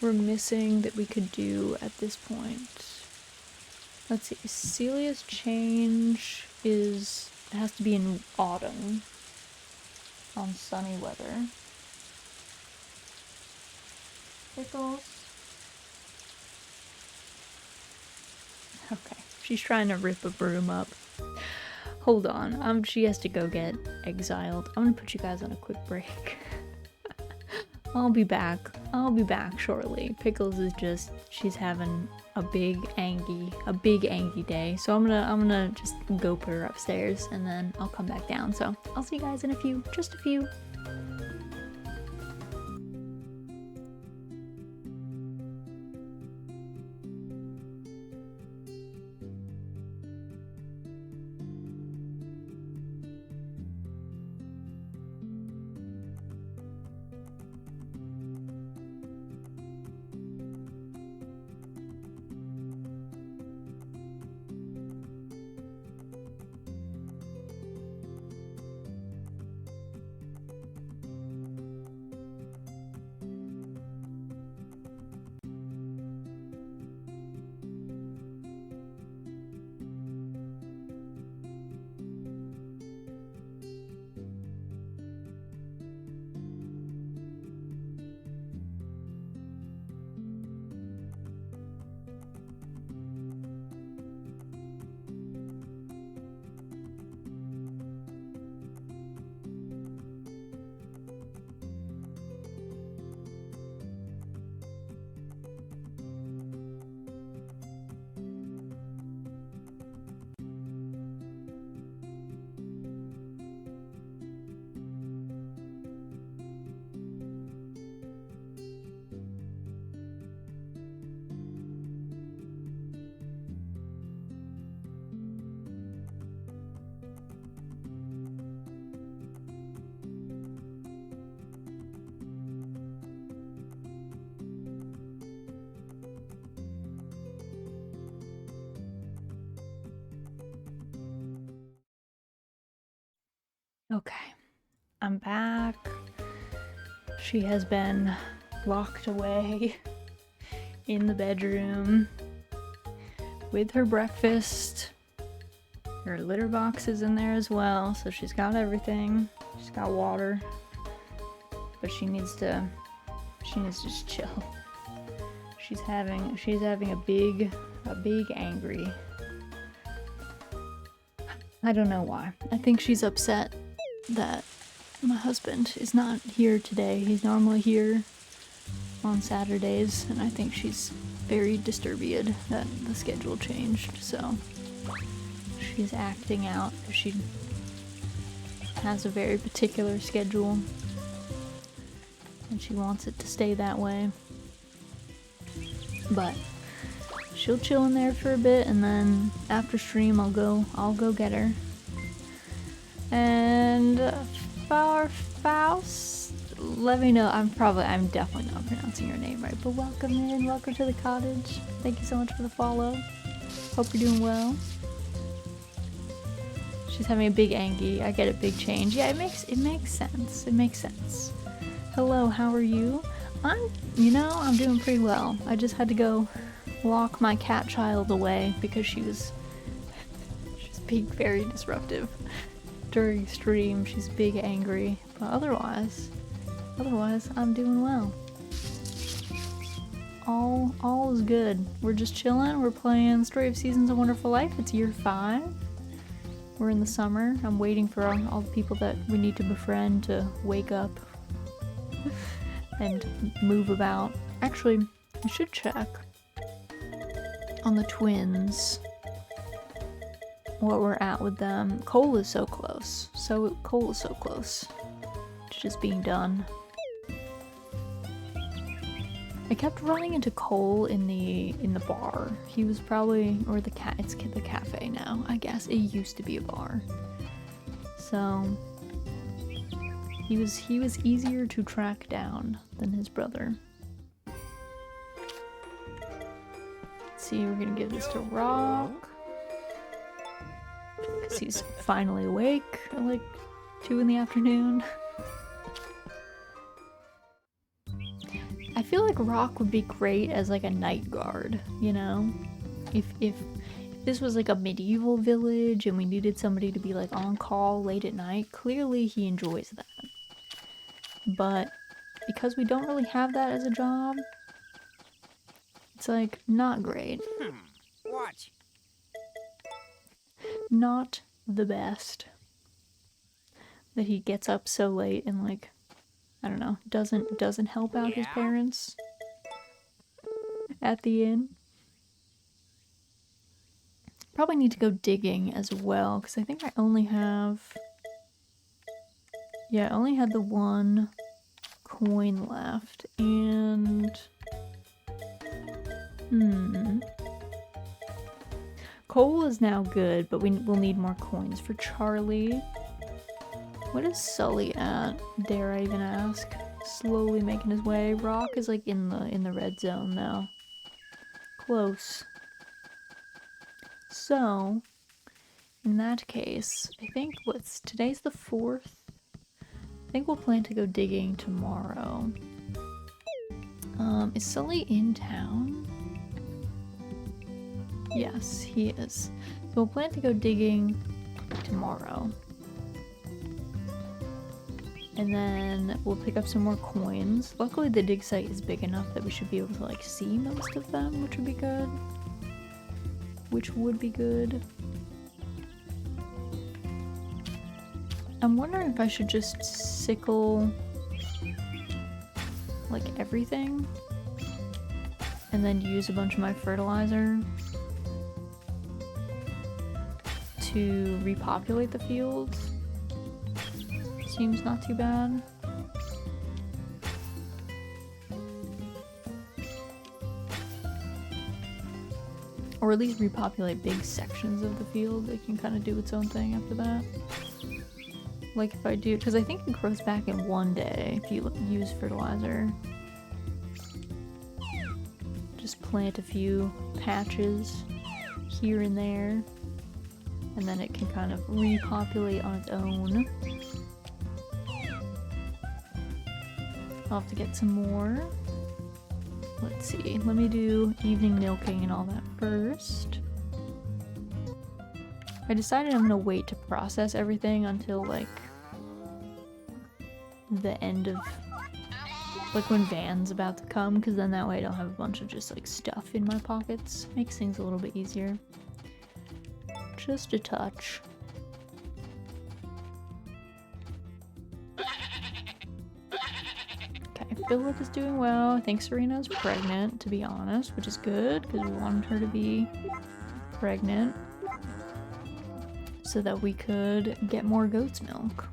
we're missing that we could do at this point? Let's see, Celia's change has to be in autumn on sunny weather. Pickles. Okay, she's trying to rip a broom up. Hold on, she has to go get exiled. I'm gonna put you guys on a quick break. I'll be back shortly. Pickles is she's having a big Angie day. So I'm gonna just go put her upstairs and then I'll come back down. So I'll see you guys in just a few. Okay, I'm back. She has been locked away in the bedroom with her breakfast. Her litter box is in there as well, so she's got everything. She's got water, but she needs to just chill. She's having a big angry. I don't know why. I think she's upset that my husband is not here today. He's normally here on Saturdays, and I think she's very disturbed that the schedule changed, so she's acting out. She has a very particular schedule, and she wants it to stay that way. But she'll chill in there for a bit, and then after stream I'll go get her. And Faust, let me know. I'm definitely not pronouncing your name right, but welcome in, welcome to the cottage. Thank you so much for the follow. Hope you're doing well. She's having a big Angie. I get a big change. Yeah, it makes sense. It makes sense. Hello, how are you? I'm doing pretty well. I just had to go lock my cat child away because she's being very disruptive during stream. She's big angry, but otherwise I'm doing well. All is good. We're just chilling. We're playing Story of Seasons: A Wonderful Life. It's year 5. We're in the summer. I'm waiting for all the people that we need to befriend to wake up and move about. Actually, I should check on the twins what we're at with them. Cole is so close. Cole is so close to just being done. I kept running into Cole in the bar. He was probably, or the cat. It's the cafe now, I guess. It used to be a bar. So he was easier to track down than his brother. Let's see, we're gonna give this to Rock, because he's finally awake at like 2 in the afternoon. I feel like Rock would be great as like a night guard, you know? If this was like a medieval village and we needed somebody to be like on call late at night, clearly he enjoys that. But because we don't really have that as a job, it's like not great.
Watch.
Not the best that he gets up so late and like, I don't know, doesn't help out his parents at the inn. Probably need to go digging as well, because I think I only have... Yeah, I only had the 1 coin left, and... Cole is now good, but we'll need more coins for Charlie. What is Sully at? Dare I even ask? Slowly making his way. Rock is like in the red zone now. Close. So, in that case, I think today's the 4th. I think we'll plan to go digging tomorrow. Is Sully in town? Yes, he is. So we'll plan to go digging tomorrow. And then we'll pick up some more coins. Luckily the dig site is big enough that we should be able to like see most of them, which would be good. I'm wondering if I should just sickle like everything and then use a bunch of my fertilizer to repopulate the fields. Seems not too bad. Or at least repopulate big sections of the field. It can kind of do its own thing after that. Like if I do, because I think it grows back in 1 day if you use fertilizer. Just plant a few patches here and there. and then it can kind of repopulate on its own. I'll have to get some more. Let's see, let me do evening milking and all that first. I decided I'm gonna wait to process everything until like the end of like when Van's about to come, because then that way I don't have a bunch of just like stuff in my pockets. Makes things a little bit easier. Just a touch. Okay, Philip is doing well. I think Serena's pregnant, to be honest, which is good because we wanted her to be pregnant so that we could get more goat's milk.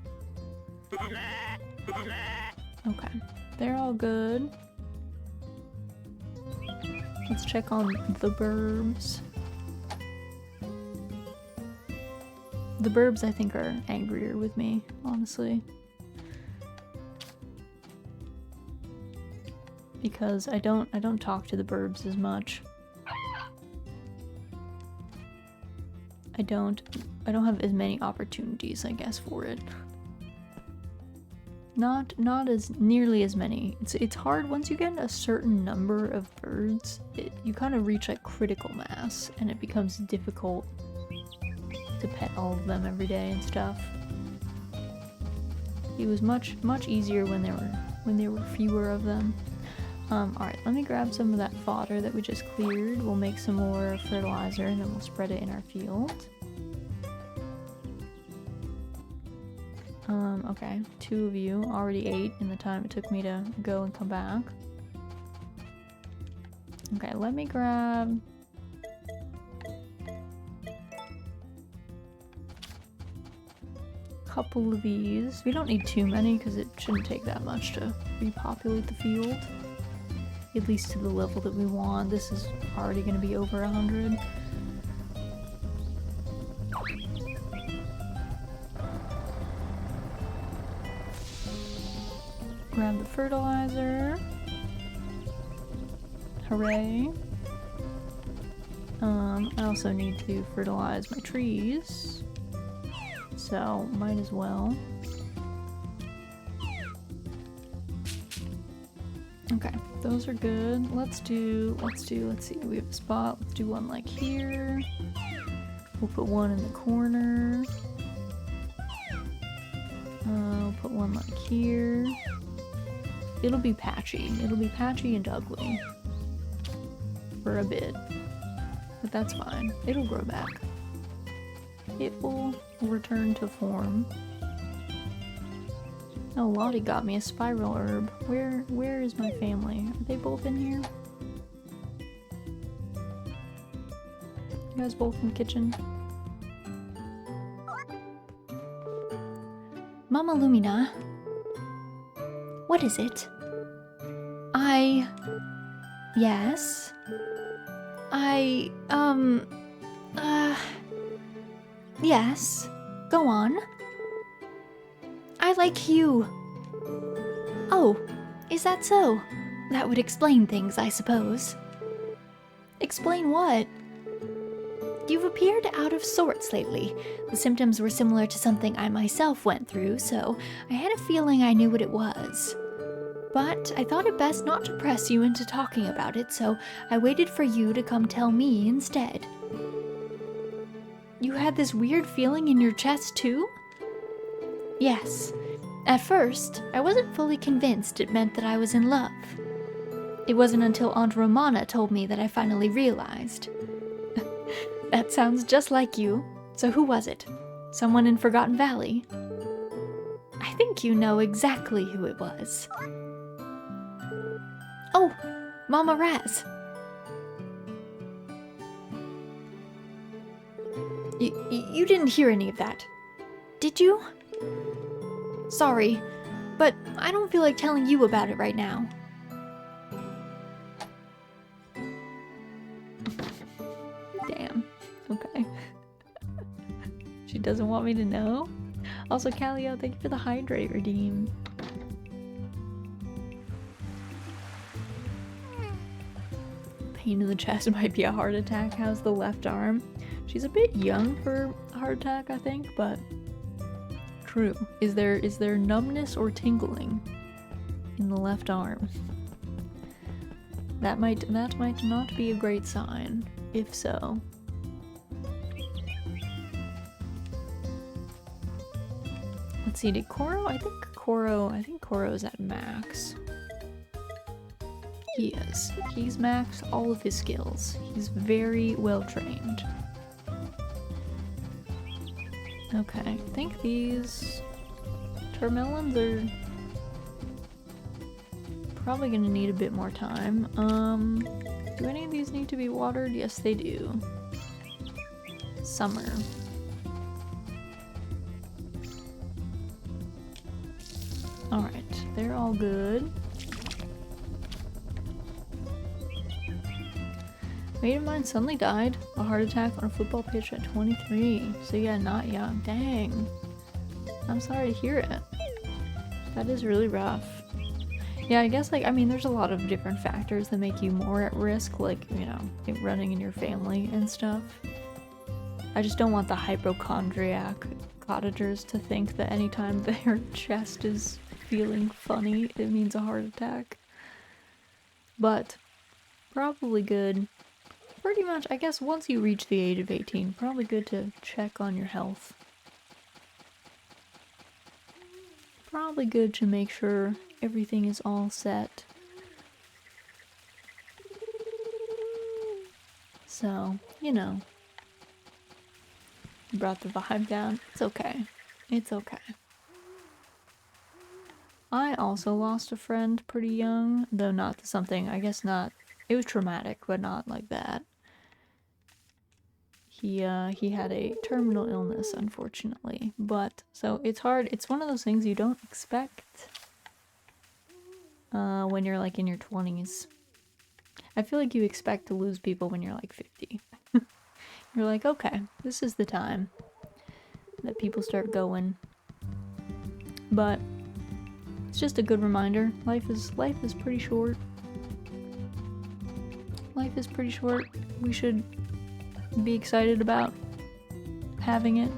Okay, they're all good. Let's check on the burbs. The burbs, I think, are angrier with me, honestly. Because I don't talk to the burbs as much. I don't have as many opportunities, I guess, for it. Not as nearly as many. It's hard once you get a certain number of birds. You kind of reach like critical mass, and it becomes difficult to pet all of them every day and stuff. It was much easier when there were fewer of them. Alright, let me grab some of that fodder that we just cleared. We'll make some more fertilizer and then we'll spread it in our field. Okay, 2 of you already ate in the time it took me to go and come back. Okay, let me grab a couple of these. We don't need too many because it shouldn't take that much to repopulate the field. At least to the level that we want. This is already going to be over 100. Grab the fertilizer. Hooray. I also need to fertilize my trees. So, might as well. Okay, those are good. Let's see, we have a spot. Let's do one like here. We'll put one in the corner. We'll put one like here. It'll be patchy and ugly. For a bit. But that's fine. It'll grow back. It will return to form. Oh, Lottie got me a spiral herb. Where is my family? Are they both in here? You guys both in the kitchen?
Mama Lumina. What is it? Yes? Yes. Go on. I like you. Oh, is that so? That would explain things, I suppose. Explain what? You've appeared out of sorts lately. The symptoms were similar to something I myself went through, so I had a feeling I knew what it was. But I thought it best not to press you into talking about it, so I waited for you to come tell me instead. You had this weird feeling in your chest too? Yes. At first, I wasn't fully convinced it meant that I was in love. It wasn't until Aunt Romana told me that I finally realized. That sounds just like you. So who was it? Someone in Forgotten Valley? I think you know exactly who it was. Oh, Mama Raz. You didn't hear any of that, did you? Sorry, but I don't feel like telling you about it right now.
Damn. Okay. She doesn't want me to know? Also, Callio, thank you for the hydrate redeem. Pain in the chest might be a heart attack. How's the left arm? She's a bit young for a heart attack, I think, but true. Is there numbness or tingling in the left arm? That might not be a great sign, if so. Let's see, did Koro? I think Koro's at max. He is. He's maxed all of his skills. He's very well trained. Okay, I think these Termelons are probably gonna need a bit more time. Do any of these need to be watered? Yes, they do. Summer. Alright, they're all good. Mate of mine suddenly died. A heart attack on a football pitch at 23. So yeah, not young. Dang. I'm sorry to hear it. That is really rough. Yeah, I guess, like, I mean, there's a lot of different factors that make you more at risk, like, you know, it running in your family and stuff. I just don't want the hypochondriac cottagers to think that anytime their chest is feeling funny, it means a heart attack. But probably good. Pretty much, I guess, once you reach the age of 18, probably good to check on your health. Probably good to make sure everything is all set. So, you know. Brought the vibe down. It's okay. It's okay. I also lost a friend pretty young, though not to something, I guess not. It was traumatic, but not like that. He had a terminal illness, unfortunately. But, so it's hard. It's one of those things you don't expect when you're like in your 20s. I feel like you expect to lose people when you're like 50. You're like, okay, this is the time that people start going. But it's just a good reminder. Life is pretty short. Life is pretty short. We should be excited about having it,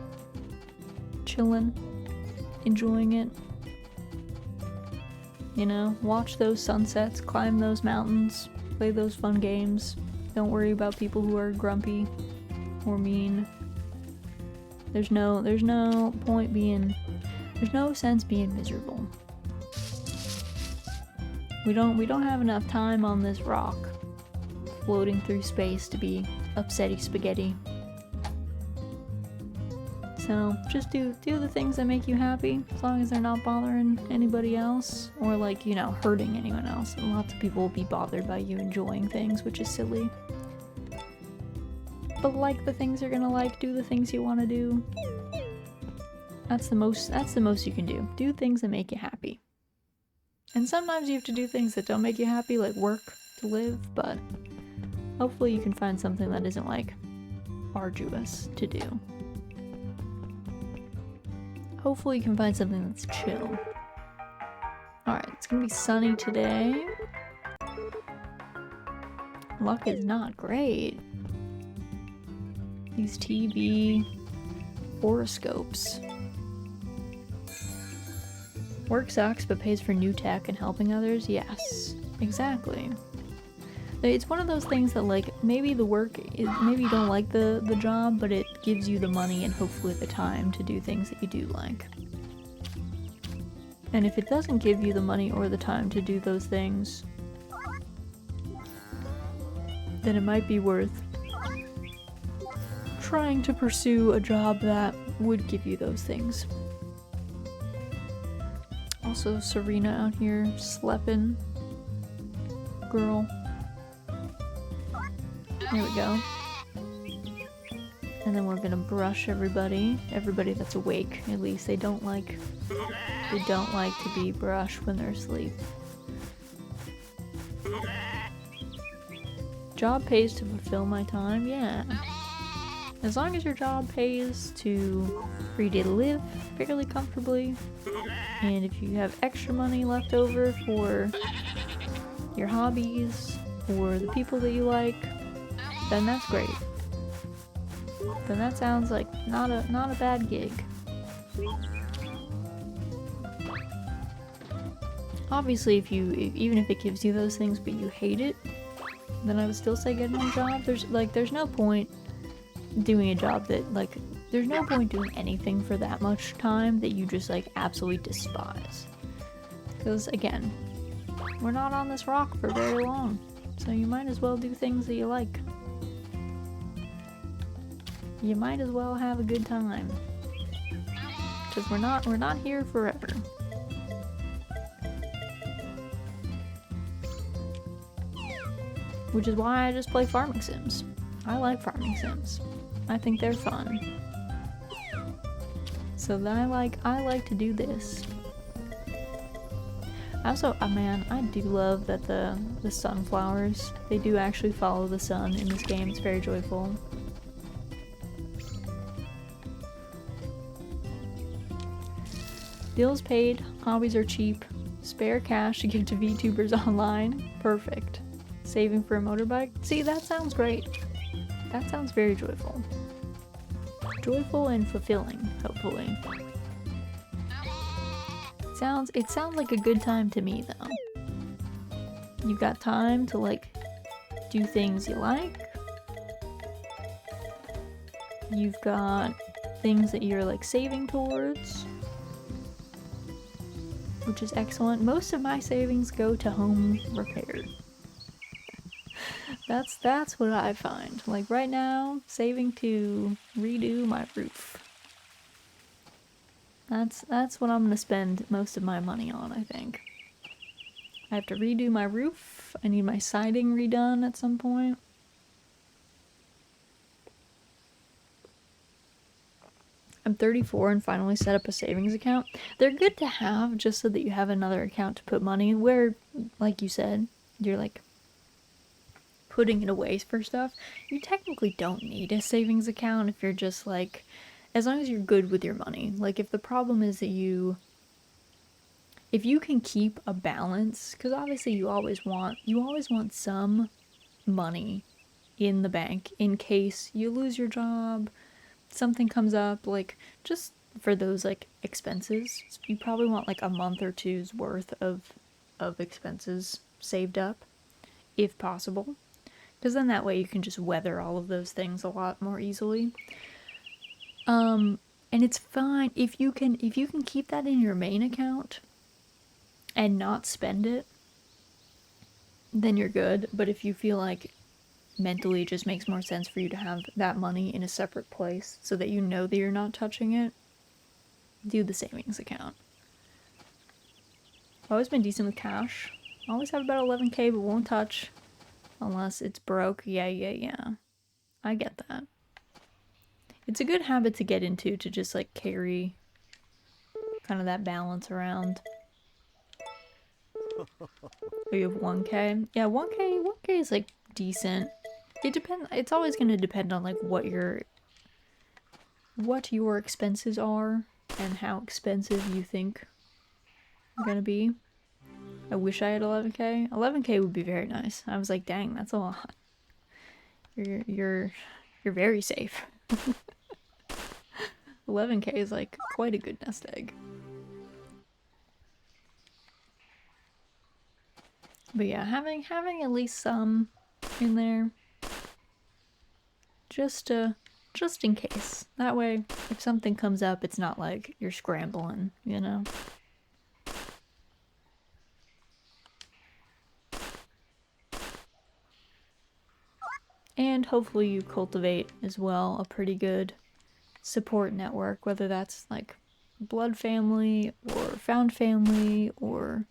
chilling, enjoying it. You know, watch those sunsets, climb those mountains, play those fun games. Don't worry about people who are grumpy or mean. There's no point being, there's no sense being miserable. We don't have enough time on this rock floating through space to be upsetty spaghetti. So just do the things that make you happy, as long as they're not bothering anybody else or, like, you know, hurting anyone else. And lots of people will be bothered by you enjoying things, which is silly. But like the things you're gonna like, do the things you want to do. That's the most you can do. Do things that make you happy. And sometimes you have to do things that don't make you happy, like work to live, but hopefully you can find something that isn't, like, arduous to do. Hopefully you can find something that's chill. Alright, it's gonna be sunny today. Luck is not great. These TV horoscopes. Work sucks but pays for new tech and helping others? Yes, exactly. It's one of those things that, like, maybe the work is, maybe you don't like the job, but it gives you the money and hopefully the time to do things that you do like. And if it doesn't give you the money or the time to do those things, then it might be worth trying to pursue a job that would give you those things. Also, Serena out here sleeping. Girl. There we go. And then we're gonna brush everybody that's awake. At least they don't like to be brushed when they're asleep. Job pays to fulfill my time? Yeah. As long as your job pays for you to live fairly comfortably, and if you have extra money left over for your hobbies or the people that you like, then that's great. then that sounds like not a bad gig. Obviously, even if it gives you those things but you hate it, then I would still say get a new job. There's no point doing a job that, like, there's no point doing anything for that much time that you just, like, absolutely despise. Because, again, we're not on this rock for very long, so you might as well do things that you like. You might as well have a good time. Because we're not here forever. Which is why I just play farming sims. I like farming sims. I think they're fun. So then I like to do this. Also, man, I do love that the sunflowers, they do actually follow the sun in this game. It's very joyful. Bills paid, hobbies are cheap, spare cash to give to VTubers online. Perfect. Saving for a motorbike? See, that sounds great. That sounds very joyful. Joyful and fulfilling, hopefully. It sounds like a good time to me, though. You've got time to, like, do things you like. You've got things that you're, like, saving towards, which is excellent. Most of my savings go to home repair. That's what I find. Like right now, saving to redo my roof. That's what I'm gonna spend most of my money on, I think. I have to redo my roof. I need my siding redone at some point. I'm 34 and finally set up a savings account. They're good to have just so that you have another account to put money in where, like you said, you're like putting it away for stuff. You technically don't need a savings account if you're just like, as long as you're good with your money. Like if the problem is that if you can keep a balance, because obviously you always want some money in the bank in case you lose your job, something comes up, like just for those like expenses. You probably want like a month or two's worth of expenses saved up if possible. Because then that way you can just weather all of those things a lot more easily. And it's fine if you can keep that in your main account and not spend it, then you're good. But if you feel like mentally it just makes more sense for you to have that money in a separate place so that you know that you're not touching it, do the savings account. I've always been decent with cash. I always have about 11k but won't touch. Unless it's broke. Yeah. I get that. It's a good habit to get into, to just like carry kind of that balance around. Oh, you have 1k? Yeah, 1k is like decent. It's always going to depend on like what your expenses are and how expensive you think they're going to be. I wish I had 11k. 11k would be very nice. I was like, dang, that's a lot. You're very safe. 11k is like quite a good nest egg. But yeah, having at least some in there, just in case. That way, if something comes up, it's not like you're scrambling, you know? And hopefully you cultivate as well a pretty good support network, whether that's like blood family or found family or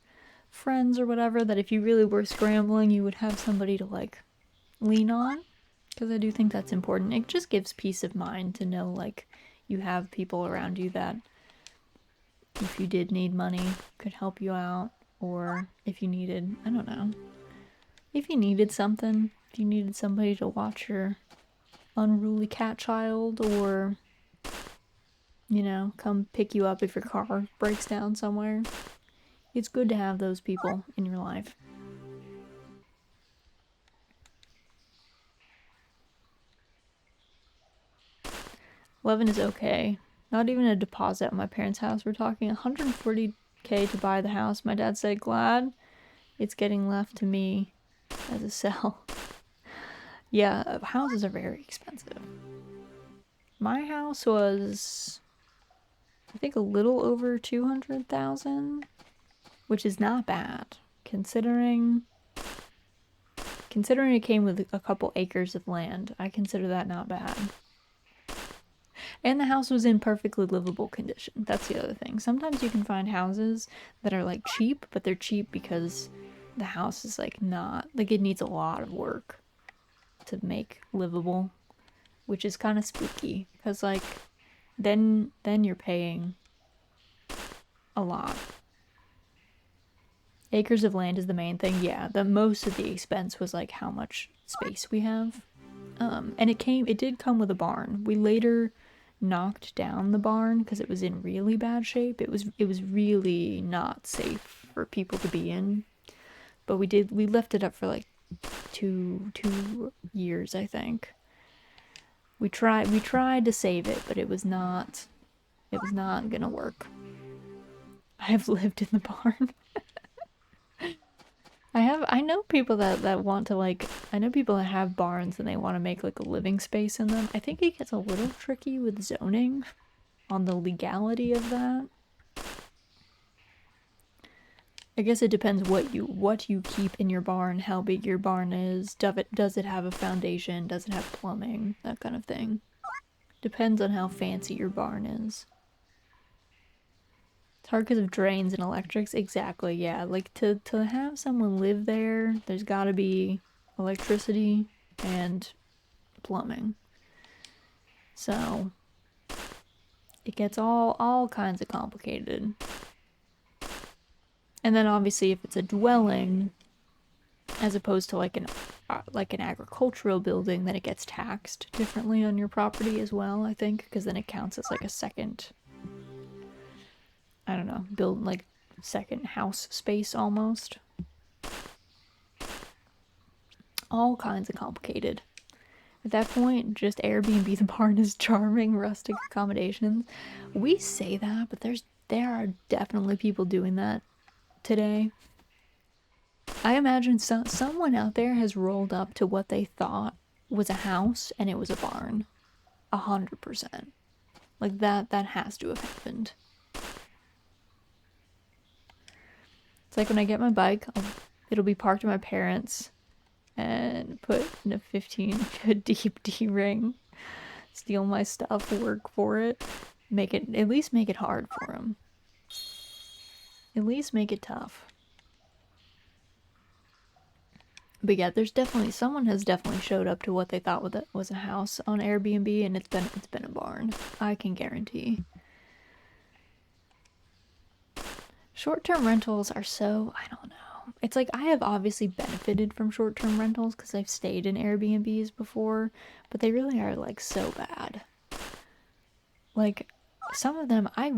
friends or whatever, that if you really were scrambling, you would have somebody to like lean on. Because I do think that's important. It just gives peace of mind to know like you have people around you that if you did need money could help you out, or if you needed, I don't know, if you needed something, if you needed somebody to watch your unruly cat child, or, you know, come pick you up if your car breaks down somewhere. It's good to have those people in your life. 11 is okay. Not even a deposit at my parents' house. We're talking 140K to buy the house. My dad said, glad it's getting left to me as a sell. Yeah, houses are very expensive. My house was, I think, a little over 200,000, which is not bad considering it came with a couple acres of land. I consider that not bad. And the house was in perfectly livable condition. That's the other thing. Sometimes you can find houses that are like cheap, but they're cheap because the house is like not, like it needs a lot of work to make livable, which is kind of spooky because like then you're paying a lot. Acres of land is the main thing. Yeah, the most of the expense was like how much space we have. And it did come with a barn. We later knocked down the barn because it was in really bad shape. It was really not safe for people to be in. But we left it up for like two years, I think. We tried to save it, but it was not gonna work. I have lived in the barn. I know people that want to like, I know people that have barns and they want to make like a living space in them. I think it gets a little tricky with zoning on the legality of that. I guess it depends what you keep in your barn, how big your barn is, does it have a foundation, does it have plumbing, that kind of thing. Depends on how fancy your barn is. It's hard because of drains and electrics. Exactly, yeah. Like to have someone live there, there's gotta be electricity and plumbing. So it gets all kinds of complicated. And then obviously if it's a dwelling, as opposed to like an agricultural building, then it gets taxed differently on your property as well, I think, because then it counts as like a second, I don't know, build like second house space almost. All kinds of complicated. At that point, just Airbnb the barn is charming rustic accommodations. We say that, but there are definitely people doing that today. I imagine someone out there has rolled up to what they thought was a house and it was a barn. 100%. Like that has to have happened. It's like when I get my bike, it'll be parked at my parents' and put in a 15-foot deep D-ring, steal my stuff, work for it, at least make it hard for them. At least make it tough. But yeah, someone has definitely showed up to what they thought was a house on Airbnb, and it's been a barn. I can guarantee. Short-term rentals are so, I don't know. It's like I have obviously benefited from short-term rentals because I've stayed in Airbnbs before, but they really are like so bad. Like some of them, I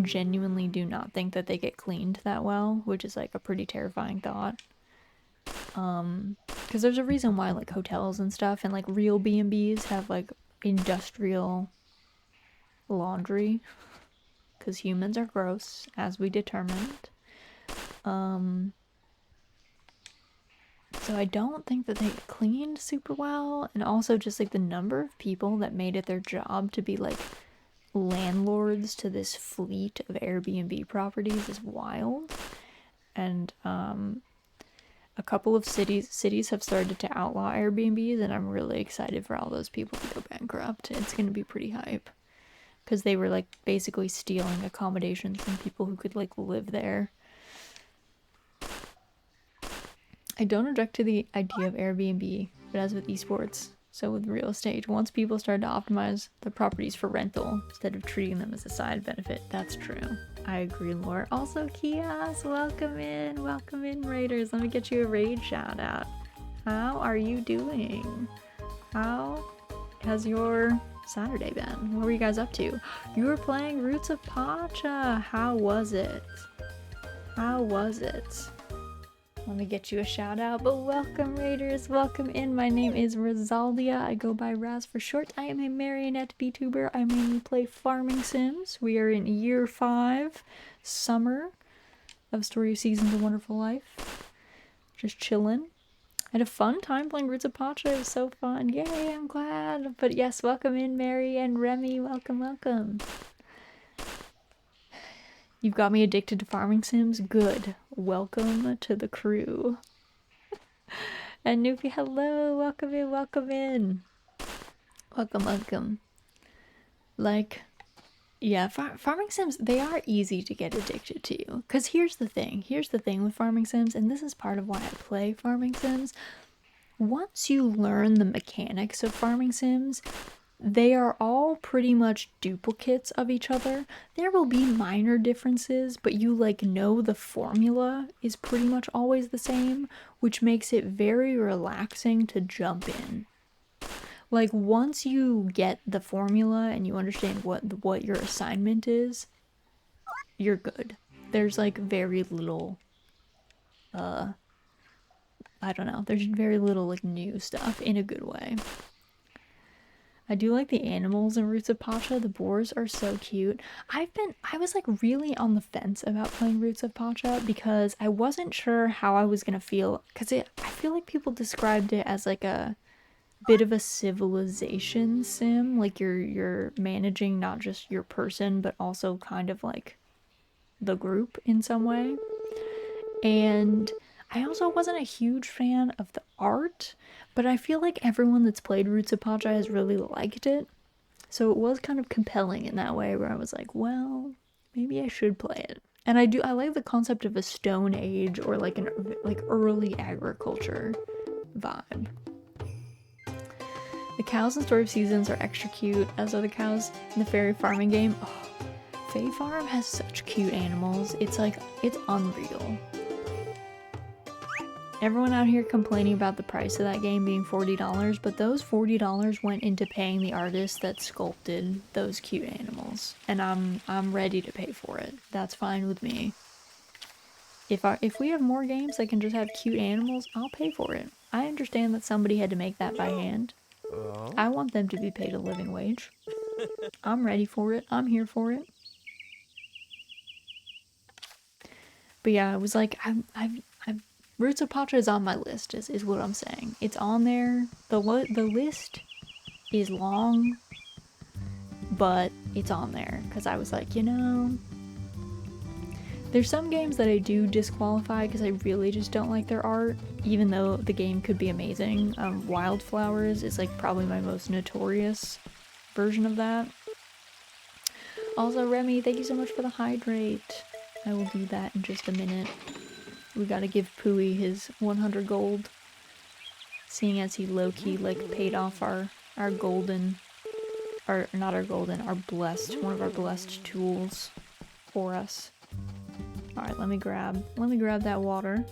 genuinely do not think that they get cleaned that well, which is like a pretty terrifying thought. Because there's a reason why like hotels and stuff and like real B&Bs have like industrial laundry, because humans are gross, as we determined. So I don't think that they get cleaned super well, and also just like the number of people that made it their job to be like landlords to this fleet of Airbnb properties is wild. And a couple of cities have started to outlaw Airbnbs, and I'm really excited for all those people to go bankrupt. It's going to be pretty hype because they were like basically stealing accommodations from people who could like live there. I don't object to the idea of Airbnb, but as with esports, so with real estate, once people start to optimize the properties for rental instead of treating them as a side benefit, that's true. I agree, Laura. Also, Kias, welcome in, Raiders. Let me get you a raid shout out. How are you doing? How has your Saturday been? What were you guys up to? You were playing Roots of Pacha. How was it? How was it? Let me get you a shout out. But welcome, Raiders. Welcome in. My name is Rosaldia. I go by Raz for short. I am a marionette VTuber. I mainly play farming sims. We are in year 5, summer of Story of Seasons: A Wonderful Life. Just chilling. I had a fun time playing Roots of Pacha. It was so fun. Yay, I'm glad. But yes, welcome in, Mary and Remy. Welcome, welcome. You've got me addicted to farming sims? Good. Welcome to the crew. And Nuki, hello. Welcome in, welcome in. Welcome, welcome. Like, yeah, farming sims, they are easy to get addicted to. Because here's the thing with farming sims, and this is part of why I play farming sims. Once you learn the mechanics of farming sims, they are all pretty much duplicates of each other. There will be minor differences, but you know the formula is pretty much always the same, which makes it very relaxing to jump in. Like, once you get the formula and you understand what your assignment is, you're good. There's very little I don't know, there's very little new stuff in a good way. I do like the animals in Roots of Pacha. The boars are so cute. I was really on the fence about playing Roots of Pacha because I wasn't sure how I was gonna feel, because I feel like people described it as a bit of a civilization sim, you're managing not just your person but also kind of the group in some way. And I also wasn't a huge fan of the art, but I feel like everyone that's played Roots of Pacha has really liked it. So it was kind of compelling in that way, where I was like, well, maybe I should play it. And I like the concept of a Stone Age or an early agriculture vibe. The cows in Story of Seasons are extra cute, as are the cows in the fairy farming game. Oh, Fae Farm has such cute animals. It's unreal. Everyone out here complaining about the price of that game being $40, but those $40 went into paying the artist that sculpted those cute animals, and I'm ready to pay for it. That's fine with me. If we have more games that can just have cute animals, I'll pay for it. I understand that somebody had to make that by hand. I want them to be paid a living wage. I'm ready for it. I'm here for it. But yeah, I was Roots of Pacha is on my list, is what I'm saying. It's on there. The list is long, but it's on there because I was there's some games that I do disqualify because I really just don't like their art, even though the game could be amazing. Wildflowers is probably my most notorious version of that. Also, Remy, thank you so much for the hydrate. I will do that in just a minute. We gotta give Pooey his 100 gold, seeing as he low-key paid off our golden, or not our golden, one of our blessed tools for us. Alright, let me grab that water.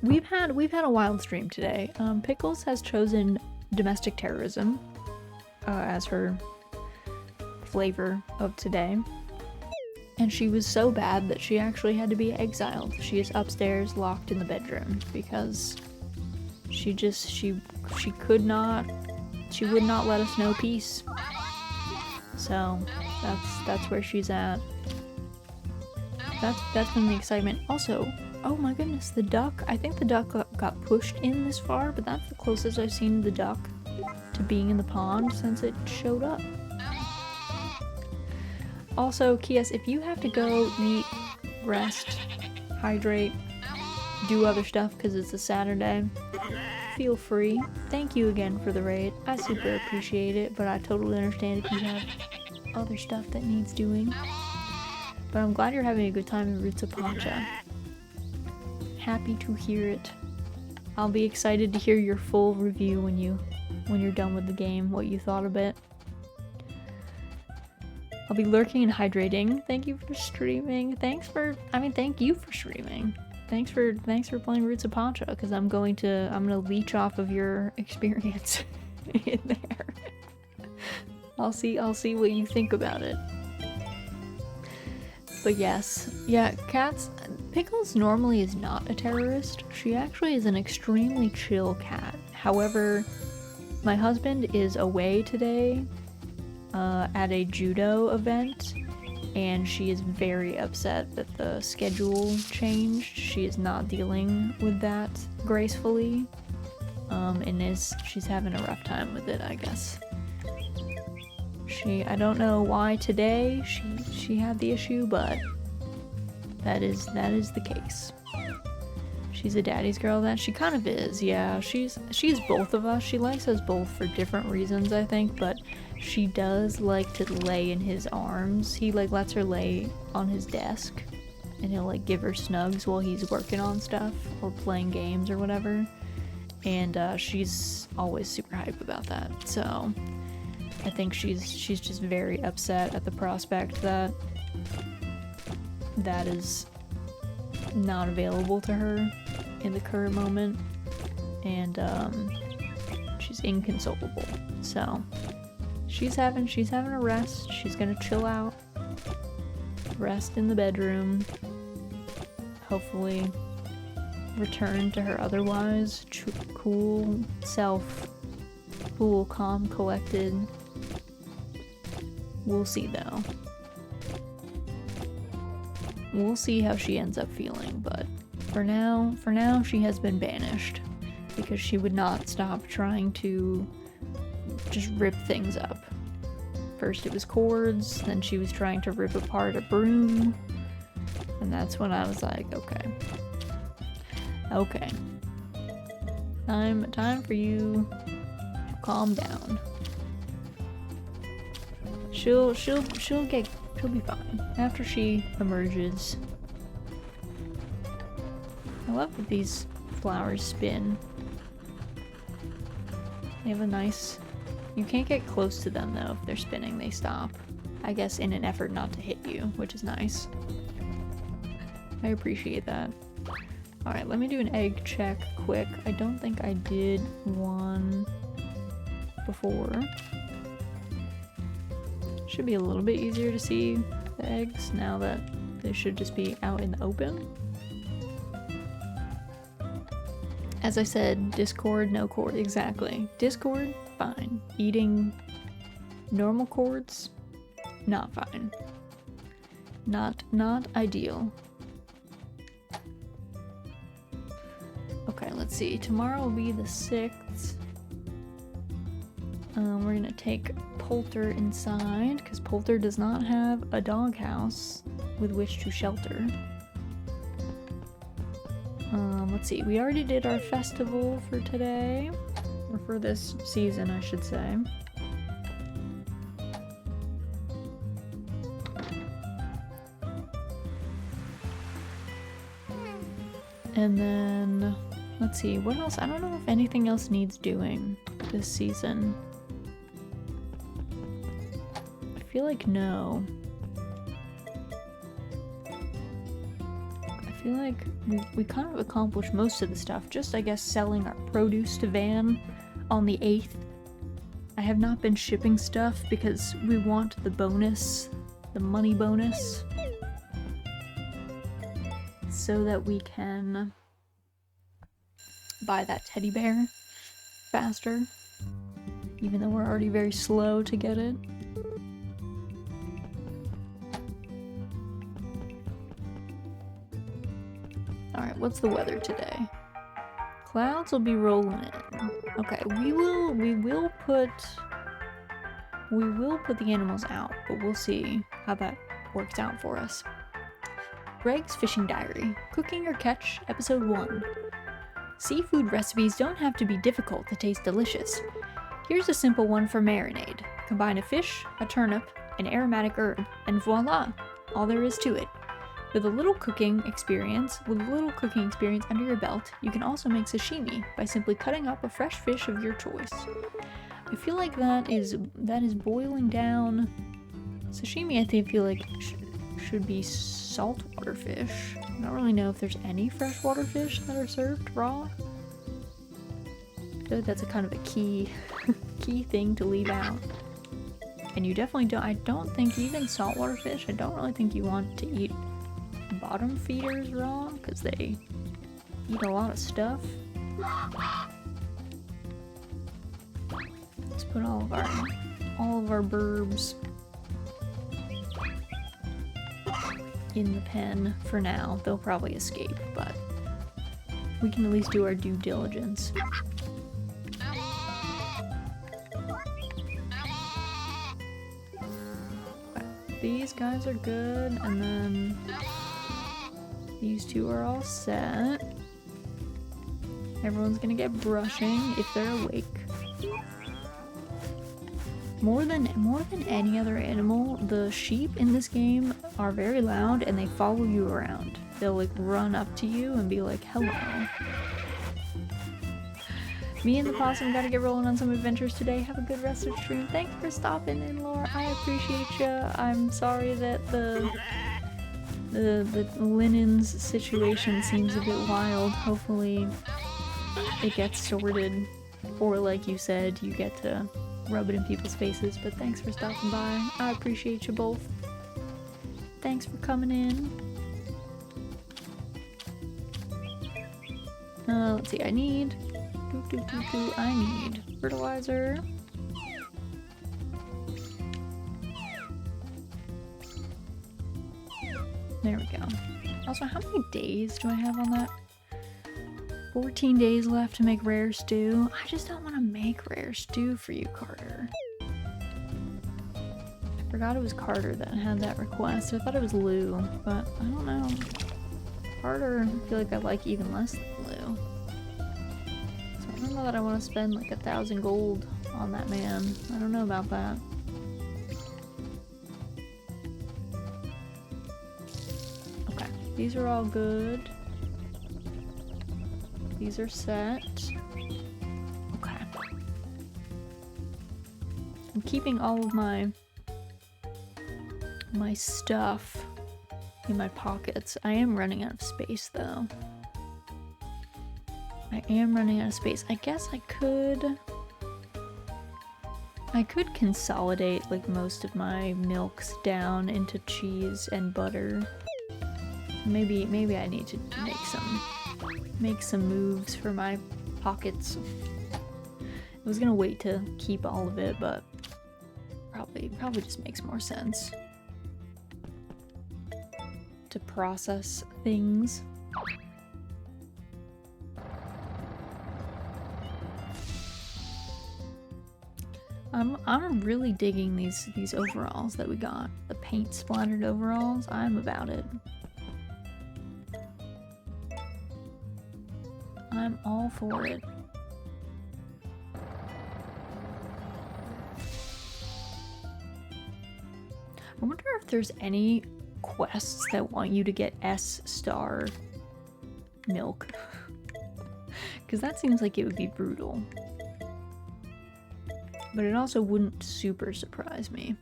We've had a wild stream today. Pickles has chosen domestic terrorism as her flavor of today. And she was so bad that she actually had to be exiled. She is upstairs, locked in the bedroom, because she would not let us know peace. So that's where she's at. That's been the excitement. Also, oh my goodness, the duck. I think the duck got pushed in this far, but that's the closest I've seen the duck to being in the pond since it showed up. Also, Kias, if you have to go eat, rest, hydrate, do other stuff because it's a Saturday, feel free. Thank you again for the raid. I super appreciate it, but I totally understand if you have other stuff that needs doing. But I'm glad you're having a good time in Roots of Pacha. Happy to hear it. I'll be excited to hear your full review when you're done with the game, what you thought of it. I'll be lurking and hydrating. Thank you for streaming. Thank you for streaming. Thanks for playing Roots of Pacha, because I'm gonna leech off of your experience in there. I'll see what you think about it. But yes, yeah, cats. Pickles normally is not a terrorist. She actually is an extremely chill cat. However, my husband is away today at a judo event, and she is very upset that the schedule changed. She is not dealing with that gracefully, and she's having a rough time with it, I guess. I don't know why today she had the issue, but that is the case. She's a daddy's girl, that she kind of is, yeah. She's both of us. She likes us both for different reasons, I think, but she does like to lay in his arms. He like lets her lay on his desk, and he'll like give her snugs while he's working on stuff or playing games or whatever. And she's always super hype about that. So I think she's just very upset at the prospect that that is not available to her in the current moment, and she's inconsolable. So she's having a rest. She's gonna chill out, rest in the bedroom, hopefully return to her otherwise cool self, cool, calm, collected. We'll see though. We'll see how she ends up feeling, but for now she has been banished because she would not stop trying to just rip things up. First it was cords, then she was trying to rip apart a broom, and that's when I was like, okay, time for you to calm down. She'll be fine after she emerges. I love that these flowers spin. They have a nice... You can't get close to them though. If they're spinning, they stop. I guess in an effort not to hit you, which is nice. I appreciate that. Alright, let me do an egg check quick. I don't think I did one before. Should be a little bit easier to see the eggs now that they should just be out in the open. As I said, Discord, no cord. Exactly. Discord, fine. Eating normal cords, not fine. Not ideal. Okay, let's see. Tomorrow will be the 6th. We're gonna take Poulter inside, because Poulter does not have a doghouse with which to shelter. Let's see, we already did our festival for today, or for this season, I should say. And then, let's see, what else? I don't know if anything else needs doing this season. I feel like no. I feel like we kind of accomplished most of the stuff. Just, I guess, selling our produce to Van on the 8th. I have not been shipping stuff because we want the bonus, the money bonus, so that we can buy that teddy bear faster, even though we're already very slow to get it. Alright, what's the weather today? Clouds will be rolling in. Okay, we will put the animals out, but we'll see how that works out for us. Greg's Fishing Diary, Cooking or Catch, Episode 1. Seafood recipes don't have to be difficult to taste delicious. Here's a simple one for marinade. Combine a fish, a turnip, an aromatic herb, and voila! All there is to it. With a little cooking experience under your belt, you can also make sashimi by simply cutting up a fresh fish of your choice. I feel like that is boiling down. Sashimi, I feel like should be saltwater fish. I don't really know if there's any freshwater fish that are served raw. I feel like that's a kind of a key thing to leave out. And you definitely don't, I don't think even saltwater fish, I don't really think you want to eat bottom feeders raw because they eat a lot of stuff. Let's put all of our burbs in the pen for now. They'll probably escape, but we can at least do our due diligence. These guys are good, and then these two are all set. Everyone's gonna get brushing if they're awake. More than any other animal, the sheep in this game are very loud and they follow you around. They'll like run up to you and be like, hello. Me and the possum gotta get rolling on some adventures today. Have a good rest of the stream. Thanks for stopping in, Laura. I appreciate you. I'm sorry that the linens situation seems a bit wild. Hopefully it gets sorted, or like you said, you get to rub it in people's faces. But thanks for stopping by. I appreciate you both. Thanks for coming in. Let's see, I need fertilizer. There we go. Also, how many days do I have on that? 14 days left to make rare stew. I just don't want to make rare stew for you, Carter. I forgot it was Carter that had that request. I thought it was Lou, but I don't know. Carter, I feel like I like even less than Lou. So I don't know that I want to spend like 1,000 gold on that man. I don't know about that. Okay, these are all good. These are set. Okay. I'm keeping all of my stuff in my pockets. I am running out of space though. I am running out of space. I guess I could consolidate like most of my milks down into cheese and butter. Maybe I need to make some moves for my pockets. I was gonna wait to keep all of it, but probably just makes more sense to process things. I'm really digging these overalls that we got. The paint splattered overalls. I'm about it. I'm all for it. I wonder if there's any quests that want you to get S-star milk. Because that seems like it would be brutal. But it also wouldn't super surprise me.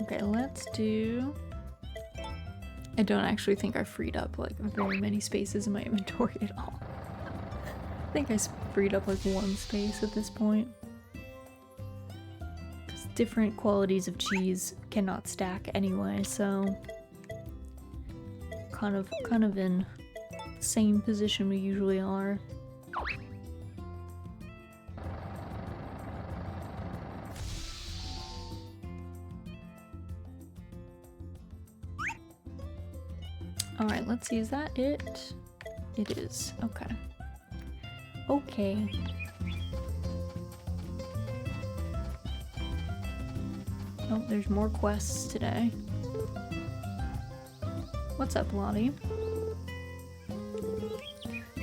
Okay, let's do... I don't actually think I freed up like very many spaces in my inventory at all. I think I freed up like one space at this point. Because different qualities of cheese cannot stack anyway, so kind of in the same position we usually are. Alright, let's see, is that it? It is. Okay. Okay. Oh, there's more quests today. What's up, Lottie?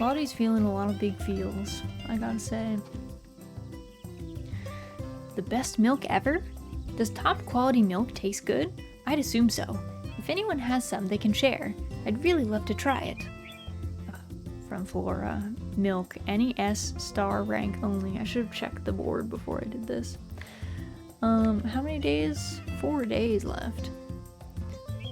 Lottie's feeling a lot of big feels, I gotta say. The best milk ever? Does top quality milk taste good? I'd assume so. If anyone has some, they can share. I'd really love to try it. From Flora. Milk. Any S-star rank only. I should have checked the board before I did this. How many days? 4 days left.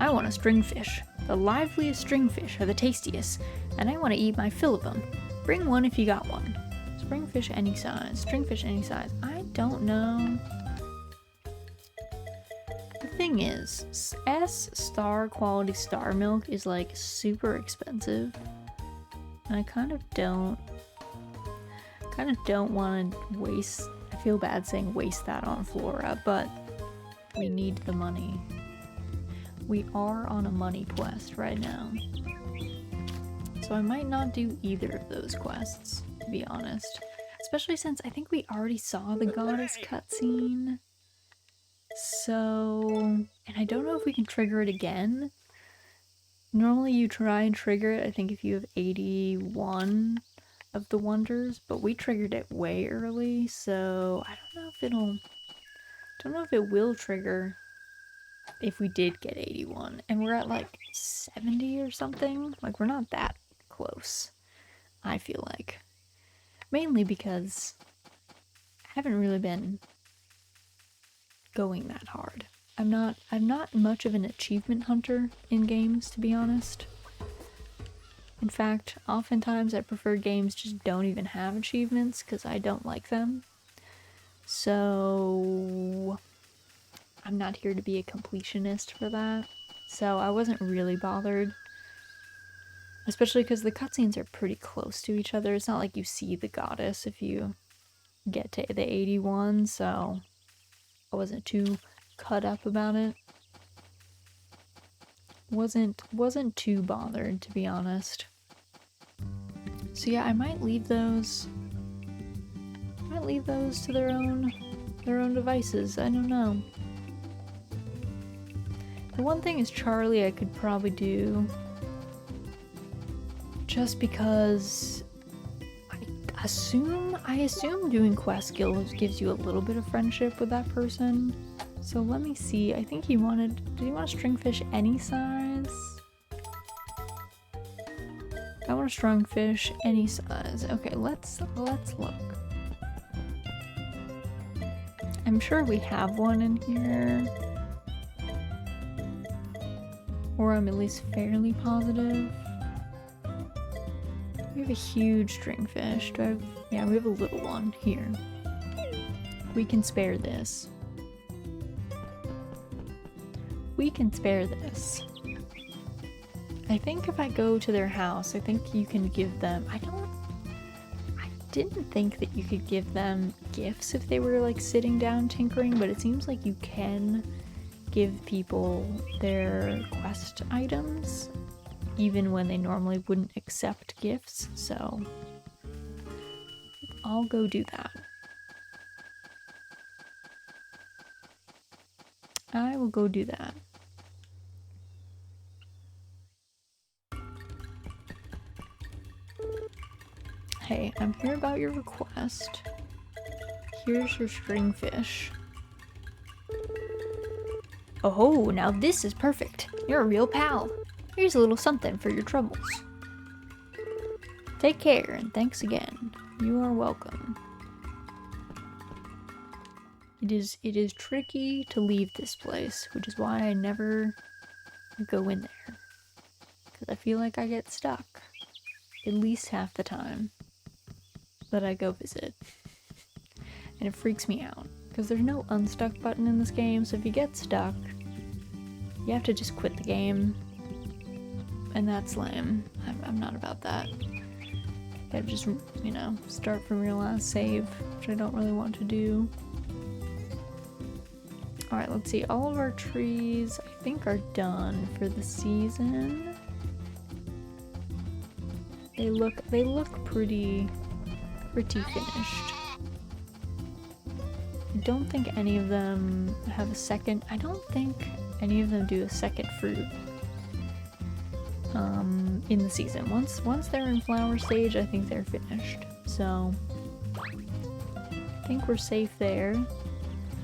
I want a stringfish. The liveliest stringfish are the tastiest, and I want to eat my fill of them. Bring one if you got one. Stringfish any size. Stringfish any size. I don't know. The thing is, S star quality star milk is like super expensive. And I kind of don't want to waste, I feel bad saying waste that on Flora, but we need the money. We are on a money quest right now. So I might not do either of those quests, to be honest. Especially since I think we already saw the goddess cutscene. So, and I don't know if we can trigger it again. Normally you try and trigger it, I think if you have 81 of the wonders, but we triggered it way early, so I don't know if it will trigger if we did get 81. And we're at like 70 or something. Like, we're not that close, I feel like. Mainly because I haven't really been going that hard. I'm not much of an achievement hunter in games, to be honest. In fact, oftentimes I prefer games just don't even have achievements because I don't like them. So I'm not here to be a completionist for that. So I wasn't really bothered. Especially because the cutscenes are pretty close to each other. It's not like you see the goddess if you get to the 81, so I wasn't too cut up about it. Wasn't too bothered, to be honest. So yeah, I might leave those to their own devices. I don't know. The one thing is Charlie I could probably do, just because I assume doing quest guilds gives you a little bit of friendship with that person. So let me see. I think did he want a stringfish any size? I want a stringfish any size. Okay, let's look. I'm sure we have one in here. Or I'm at least fairly positive. We have a huge stringfish. Yeah, we have a little one here. We can spare this. We can spare this. I think if I go to their house, I think you can give them... I didn't think that you could give them gifts if they were like sitting down tinkering, but it seems like you can give people their quest items even when they normally wouldn't accept gifts, so I'll go do that. I will go do that. Hey, I'm here about your request. Here's your stringfish. Oh, now this is perfect. You're a real pal. Here's a little something for your troubles. Take care, and thanks again. You are welcome. It is tricky to leave this place, which is why I never go in there. Because I feel like I get stuck at least half the time that I go visit. And it freaks me out, because there's no unstuck button in this game, so if you get stuck, you have to just quit the game. And that's lame. I'm not about that. Gotta just, you know, start from your last save, which I don't really want to do. Alright, let's see. All of our trees, I think, are done for the season. They look pretty finished. I don't think any of them have a second. I don't think any of them do a second fruit in the season. Once they're in flower stage, I think they're finished. So I think we're safe there. I'm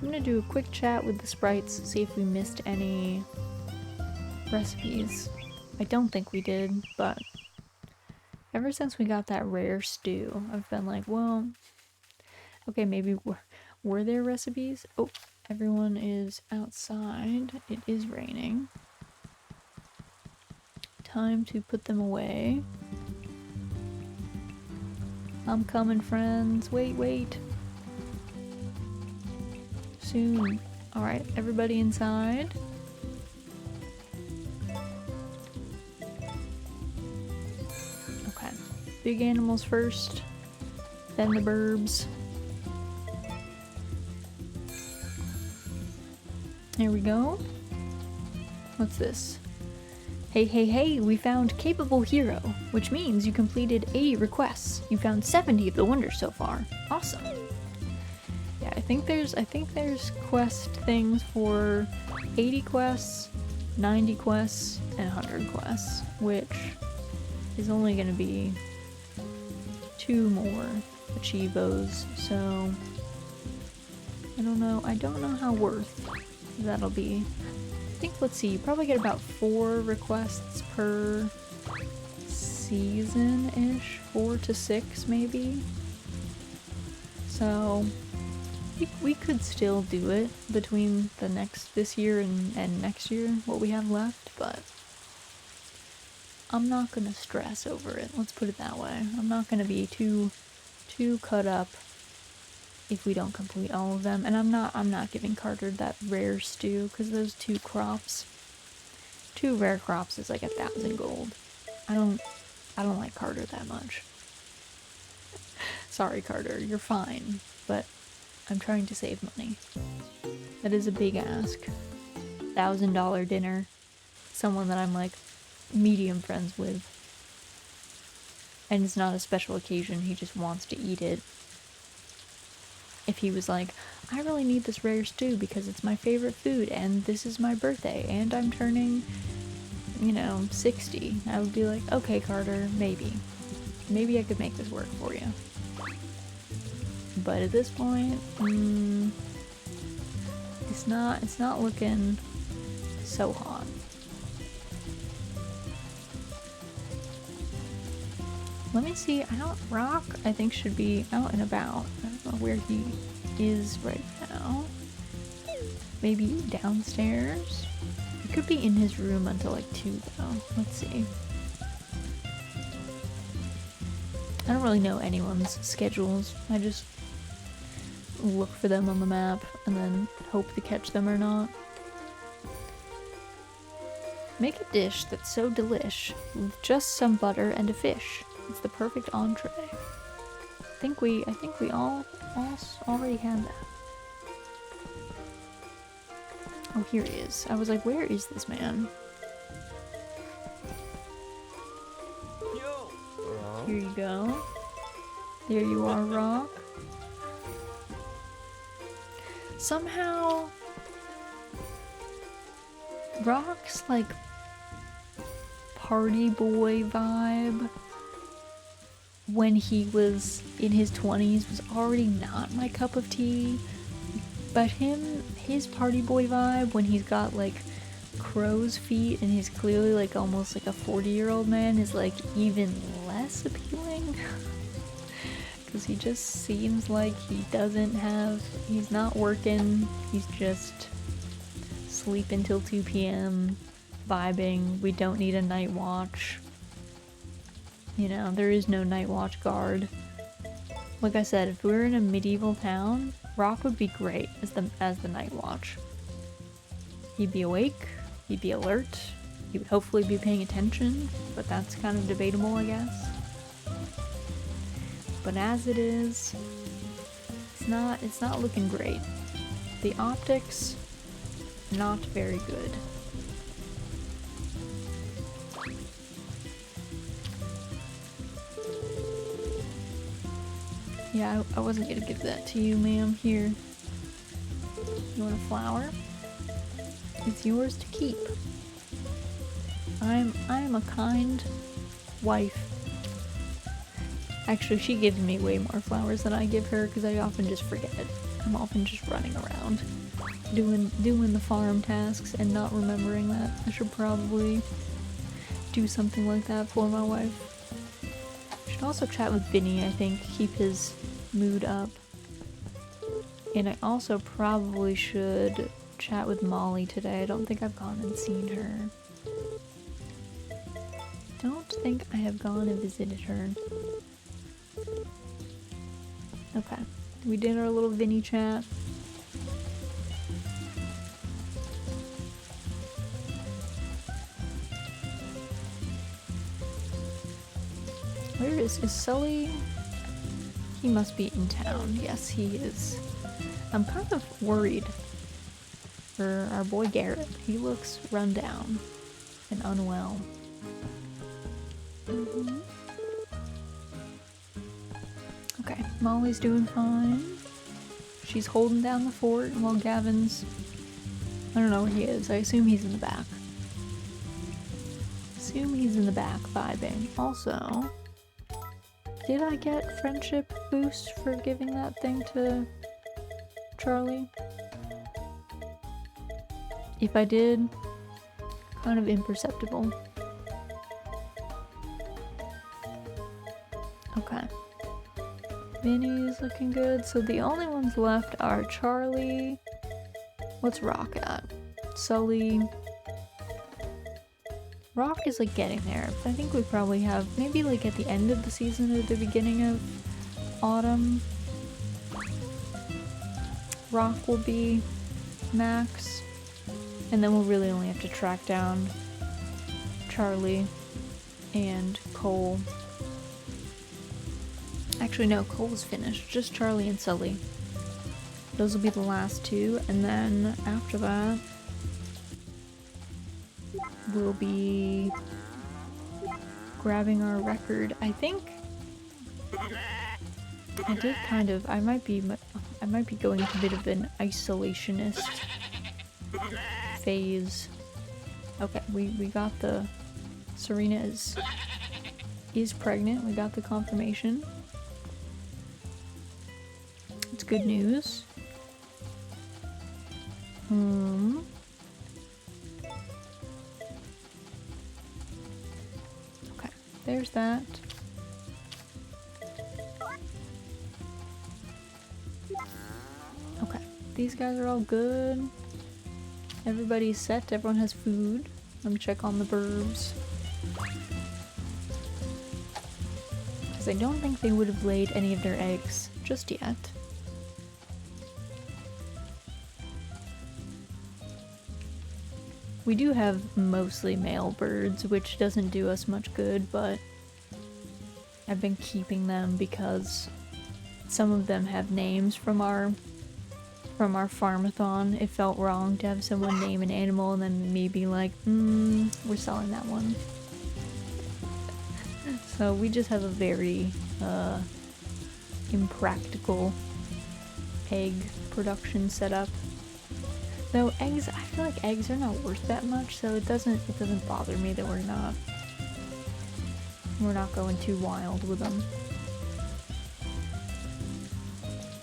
gonna do a quick chat with the sprites, see if we missed any recipes. I don't think we did, but ever since we got that rare stew, I've been like, well, okay, maybe were there recipes? Oh, everyone is outside. It is raining.
time to put them away. I'm coming, friends. Wait, wait. Soon. Alright, everybody inside. Okay. Big animals first, then the burbs. Here we go. What's this? Hey, hey, hey, we found Capable Hero, which means you completed 80 requests. You found 70 of the wonders so far. Awesome. Yeah, I think there's quest things for 80 quests, 90 quests, and 100 quests, which is only gonna be 2 more achievos, so I don't know how worth that'll be. I think, let's see, you probably get about 4 requests per season-ish, 4 to 6 maybe. So we could still do it between this year and next year, what we have left, but I'm not gonna stress over it, let's put it that way. I'm not gonna be too cut up if we don't complete all of them. And I'm not giving Carter that rare stew, because those 2 rare crops is like 1,000 gold. I don't like Carter that much. Sorry, Carter, you're fine, but I'm trying to save money. That is a big ask. $1,000 dinner. Someone that I'm like medium friends with. And it's not a special occasion, he just wants to eat it. If he was like, I really need this rare stew because it's my favorite food and this is my birthday and I'm turning, 60, I would be like, okay, Carter, maybe I could make this work for you. But at this point, it's not looking so hot. Let me see, Rock, I think, should be out and about. I don't know where he is right now. Maybe downstairs? He could be in his room until like 2 though. Let's see. I don't really know anyone's schedules. I just look for them on the map and then hope to catch them or not. Make a dish that's so delish with just some butter and a fish. It's the perfect entree. I think we all already had that. Oh, here he is. I was like, where is this man? Here you go. There you are, Rock. Somehow, Rock's like party boy vibe when he was in his 20s was already not my cup of tea, but his party boy vibe when he's got like crow's feet and he's clearly like almost like a 40-year-old man is like even less appealing. Because he just seems like he's not working, he's just sleeping till 2 p.m, vibing, we don't need a night watch. There is no night watch guard. Like I said, if we were in a medieval town, Rock would be great as the night watch. He'd be awake, he'd be alert, he would hopefully be paying attention, but that's kind of debatable, I guess. But as it is, it's not looking great. The optics, not very good. Yeah, I wasn't gonna give that to you, ma'am. Here. You want a flower? It's yours to keep. I'm a kind wife. Actually, she gives me way more flowers than I give her because I often just forget. I'm often just running around doing the farm tasks and not remembering that. I should probably do something like that for my wife. Should also chat with Vinny, I think, keep his mood up. And I also probably should chat with Molly today. I don't think I've gone and seen her. don't think I have gone and visited her. Okay, we did our little Vinny chat. Where is Sully? He must be in town. Yes, he is. I'm kind of worried for our boy Garrett. He looks run down and unwell. Okay, Molly's doing fine. She's holding down the fort while Gavin's... I don't know where he is. I assume he's in the back. Assume he's in the back vibing. Also, did I get friendship boost for giving that thing to Charlie? If I did, kind of imperceptible. Okay. Vinny's looking good. So the only ones left are Charlie. What's Rock at? Sully. Rock is like getting there. I think we probably have maybe like at the end of the season or the beginning of autumn. Rock will be max. And then we'll really only have to track down Charlie and Cole. Actually, no, Cole's finished. Just Charlie and Sully. Those will be the last two, and then after that, we'll be grabbing our record. I think I did kind of. I might be going into a bit of an isolationist phase. Okay, we got the Serena is pregnant. We got the confirmation. It's good news. Okay, there's that. Okay, these guys are all good. Everybody's set, everyone has food. Let me check on the burbs. Because I don't think they would have laid any of their eggs just yet. We do have mostly male birds, which doesn't do us much good, but I've been keeping them because some of them have names from our farmathon. It felt wrong to have someone name an animal and then me be like, we're selling that one. So we just have a very impractical egg production setup. Though eggs, I feel like eggs are not worth that much, so it doesn't bother me that we're not going too wild with them.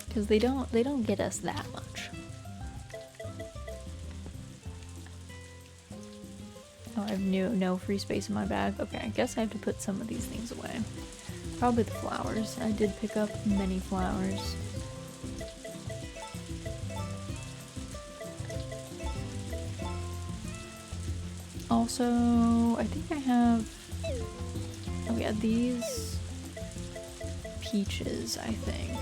Because they don't get us that much. Oh, I have no free space in my bag. Okay, I guess I have to put some of these things away. Probably the flowers. I did pick up many flowers. Also, I think I have... Oh yeah, these peaches, I think.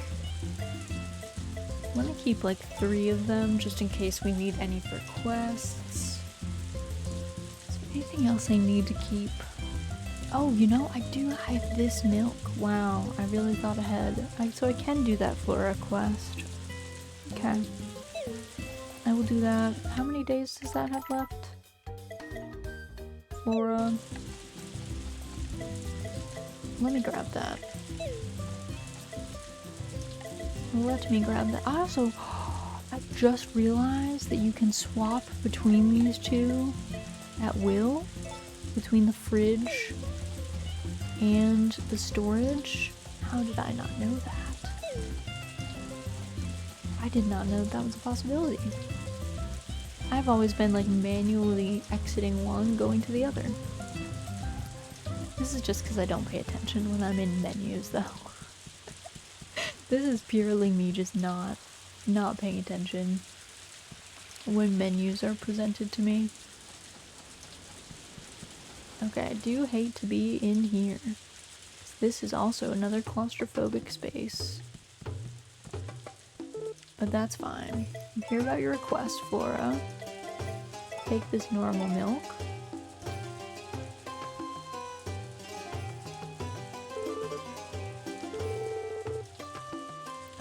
I'm gonna keep like 3 of them just in case we need any for quests. Is there anything else I need to keep? Oh, you know, I have this milk. Wow, I really thought ahead. So I can do that Flora quest. Okay. I will do that. How many days does that have left? Flora. Let me grab that. Let me grab that. Also, I just realized that you can swap between these two at will. Between the fridge and the storage. How did I not know that? I did not know that was a possibility. I've always been like manually exiting one, going to the other. This is just because I don't pay attention when I'm in menus though. This is purely me just not paying attention when menus are presented to me. Okay, I do hate to be in here. This is also another claustrophobic space. But that's fine. I'm here about your request, Flora. Take this normal milk.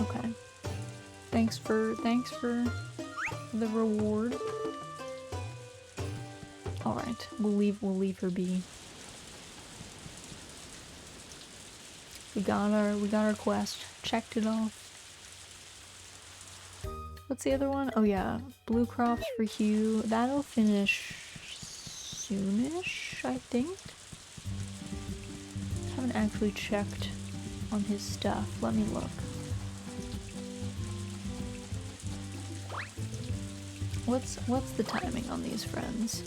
Okay. Thanks for the reward. Alright, we'll leave her be. We got our quest. Checked it off. What's the other one? Oh yeah, blue crops for Hugh. That'll finish soonish, I think. Haven't actually checked on his stuff. Let me look. What's the timing on these friends?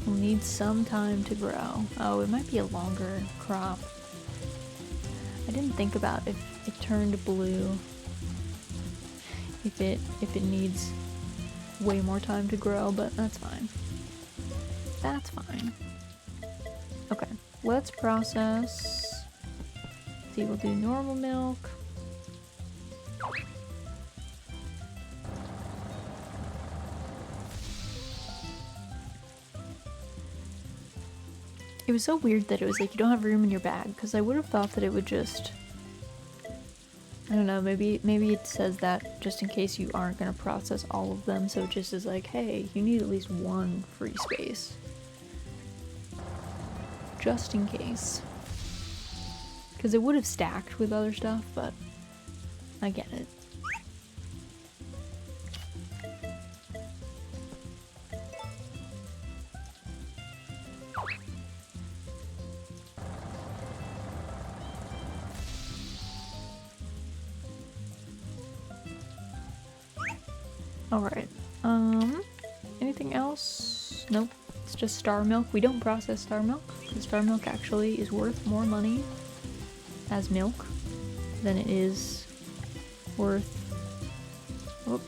We'll need some time to grow. Oh, it might be a longer crop. I didn't think about if it turned blue. If it needs way more time to grow, but that's fine. That's fine. Okay, let's process. Let's see, we'll do normal milk. It was so weird that it was like you don't have room in your bag, because I would have thought that it would just, I don't know, maybe it says that just in case you aren't going to process all of them, so it just is like, hey, you need at least one free space. Just in case. Because it would have stacked with other stuff, but I get it. Alright, anything else? Nope, it's just star milk. We don't process star milk. The star milk actually is worth more money as milk than it is worth... Whoop.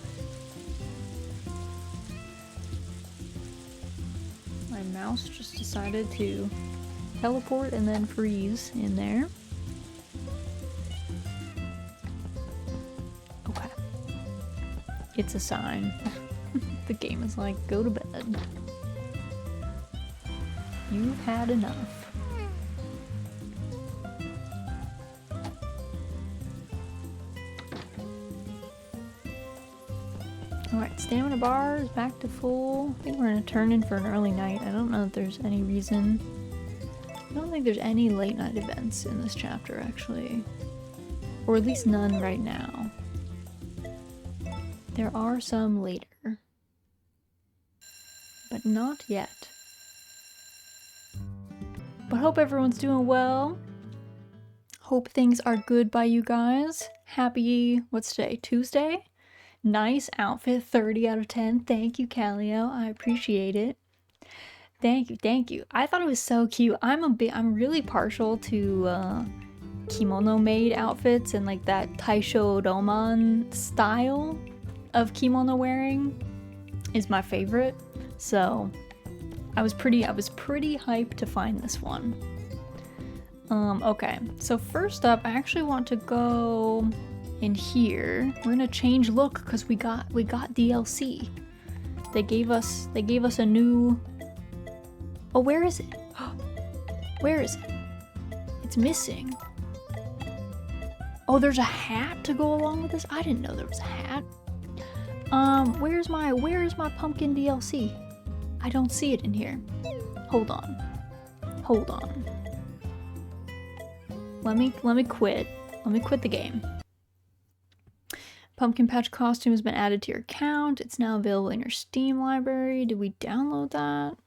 My mouse just decided to teleport and then freeze in there. It's a sign. The game is like, go to bed. You've had enough. Alright, stamina bar is back to full. I think we're gonna turn in for an early night. I don't know if there's any reason. I don't think there's any late night events in this chapter, actually. Or at least none right now. There are some later, but not yet. But hope everyone's doing well. Hope things are good by you guys. Happy, what's today? Tuesday? Nice outfit, 30 out of 10. Thank you, Callio. I appreciate it. Thank you, thank you. I thought it was so cute. I'm really partial to kimono made outfits and like that Taisho Roman style of kimono wearing is my favorite, so I was pretty hyped to find this one. Okay, so first up, I actually want to go in here. We're gonna change look because we got DLC. They gave us a new. Oh, where is it? Where is it? It's missing. Oh, there's a hat to go along with this. I didn't know there was a hat. Where's my pumpkin DLC? I don't see it in here. Hold on. Let me quit. Let me quit the game. Pumpkin Patch costume has been added to your account. It's now available in your Steam library. Did we download that?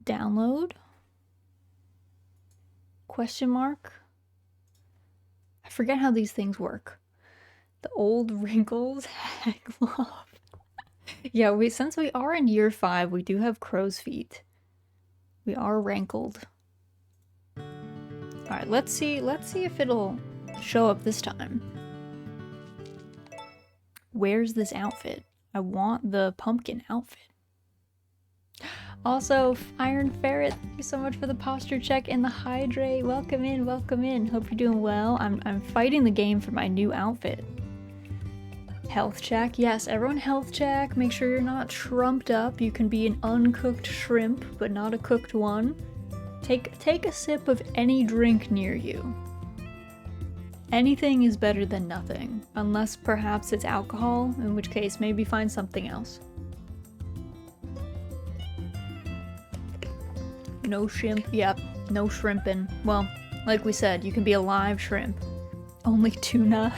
Download? Question mark? I forget how these things work. The old wrinkles, heck love. Yeah, since we are in year 5, we do have crow's feet. We are rankled. Alright, let's see if it'll show up this time. Where's this outfit? I want the pumpkin outfit. Also, Iron Ferret, thank you so much for the posture check and the hydrate. Welcome in, welcome in. Hope you're doing well. I'm fighting the game for my new outfit. Health check. Yes, everyone health check. Make sure you're not shrumped up. You can be an uncooked shrimp, but not a cooked one. Take a sip of any drink near you. Anything is better than nothing, unless perhaps it's alcohol, in which case maybe find something else. No shrimp. Yep, no shrimping. Well, like we said, you can be a live shrimp. Only tuna.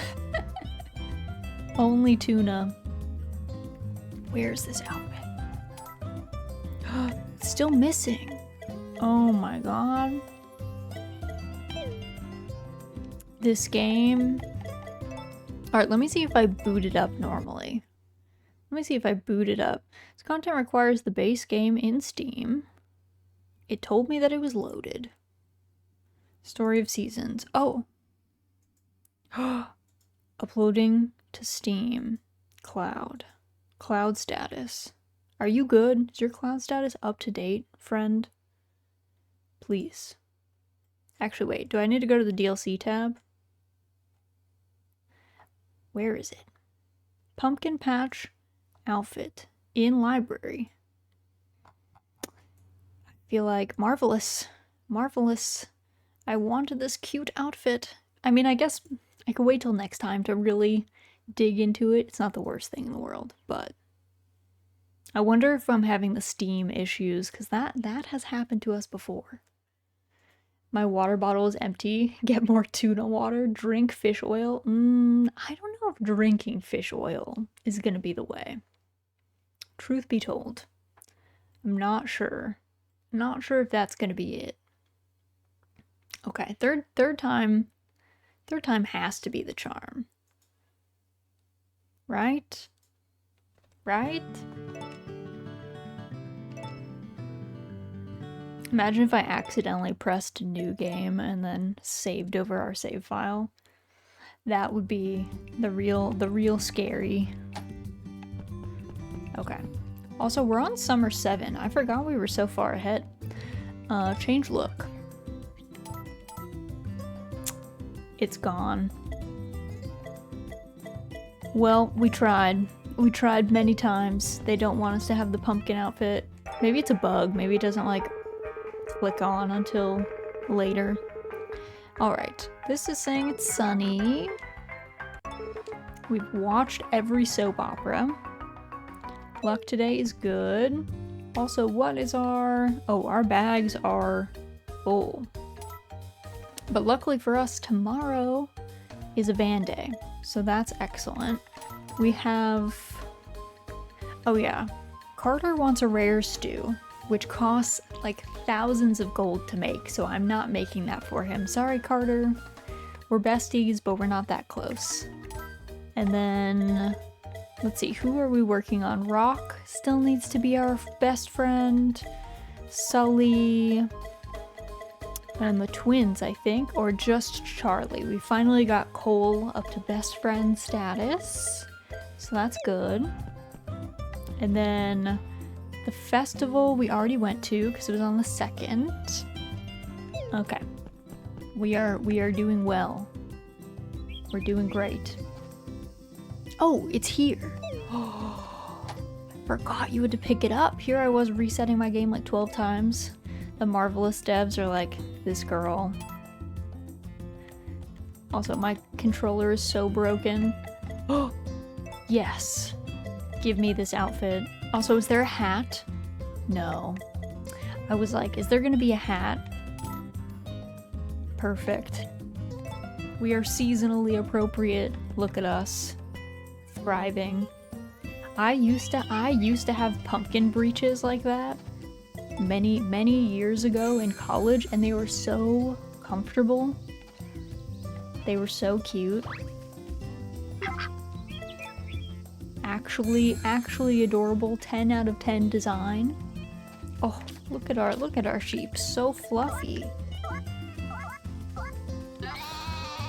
Only tuna. Where's this outfit? It's still missing. Oh my god. This game. Alright, let me see if I boot it up normally. Let me see if I boot it up. This content requires the base game in Steam. It told me that it was loaded. Story of Seasons. Oh. Uploading to Steam. Cloud. Cloud status. Are you good? Is your cloud status up to date, friend? Please. Actually, wait. Do I need to go to the DLC tab? Where is it? Pumpkin Patch outfit in library. I feel like marvelous. Marvelous. I wanted this cute outfit. I mean, I guess I could wait till next time to really dig into it. It's not the worst thing in the world, but I wonder if I'm having the Steam issues, because that has happened to us before. My water bottle is empty. Get more tuna water. Drink fish oil. I don't know if drinking fish oil is gonna be the way. Truth be told, I'm not sure. Not sure if that's gonna be it. Okay, third time has to be the charm. Right? Right? Imagine if I accidentally pressed new game and then saved over our save file. That would be the real scary. Okay. Also, we're on Summer 7. I forgot we were so far ahead. Change look. It's gone. Well, we tried. We tried many times. They don't want us to have the pumpkin outfit. Maybe it's a bug. Maybe it doesn't like click on until later. Alright, this is saying it's sunny. We've watched every soap opera. Luck today is good. Also, what is our... Oh, our bags are full. But luckily for us, tomorrow is a van day. So that's excellent. We have... Oh yeah. Carter wants a rare stew, which costs like thousands of gold to make, so I'm not making that for him. Sorry, Carter. We're besties, but we're not that close. And then, let's see, who are we working on? Rock still needs to be our best friend. Sully. And the twins, I think, or just Charlie. We finally got Cole up to best friend status, so that's good. And then the festival we already went to because it was on the 2nd. Okay. We are doing well. We're doing great. Oh, it's here. Oh, I forgot you had to pick it up. Here I was resetting my game like 12 times. The Marvelous devs are like, this girl. Also, my controller is so broken. Oh, yes. Give me this outfit. Also, is there a hat? No. I was like, is there gonna be a hat? Perfect. We are seasonally appropriate. Look at us. Thriving. I used to have pumpkin breeches like that many years ago in college, and they were so comfortable. They were so cute. Actually adorable. 10 out of 10 design. Oh, look at our sheep. So fluffy.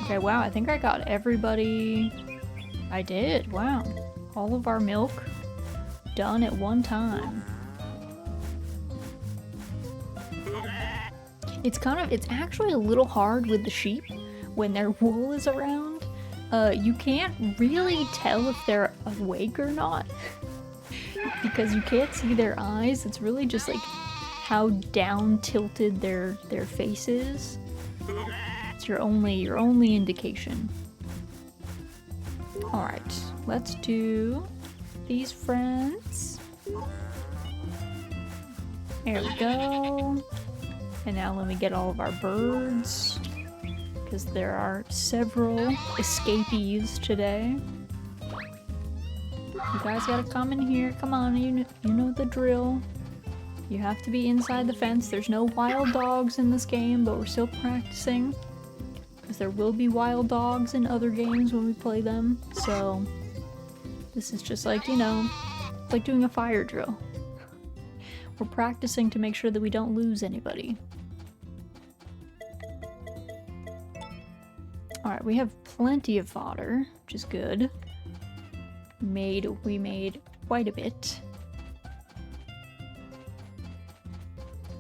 Okay, wow, I think I got everybody. I did, wow. All of our milk done at one time. It's actually a little hard with the sheep when their wool is around. You can't really tell if they're awake or not because you can't see their eyes. It's really just like how down tilted their face is. It's your only indication. All right, let's do these friends. There we go. And now let me get all of our birds, because there are several escapees today. You guys gotta come in here. Come on, you know the drill. You have to be inside the fence. There's no wild dogs in this game, but we're still practicing. Because there will be wild dogs in other games when we play them. So this is just like, you know, like doing a fire drill. We're practicing to make sure that we don't lose anybody. Alright, we have plenty of fodder, which is good. We made quite a bit.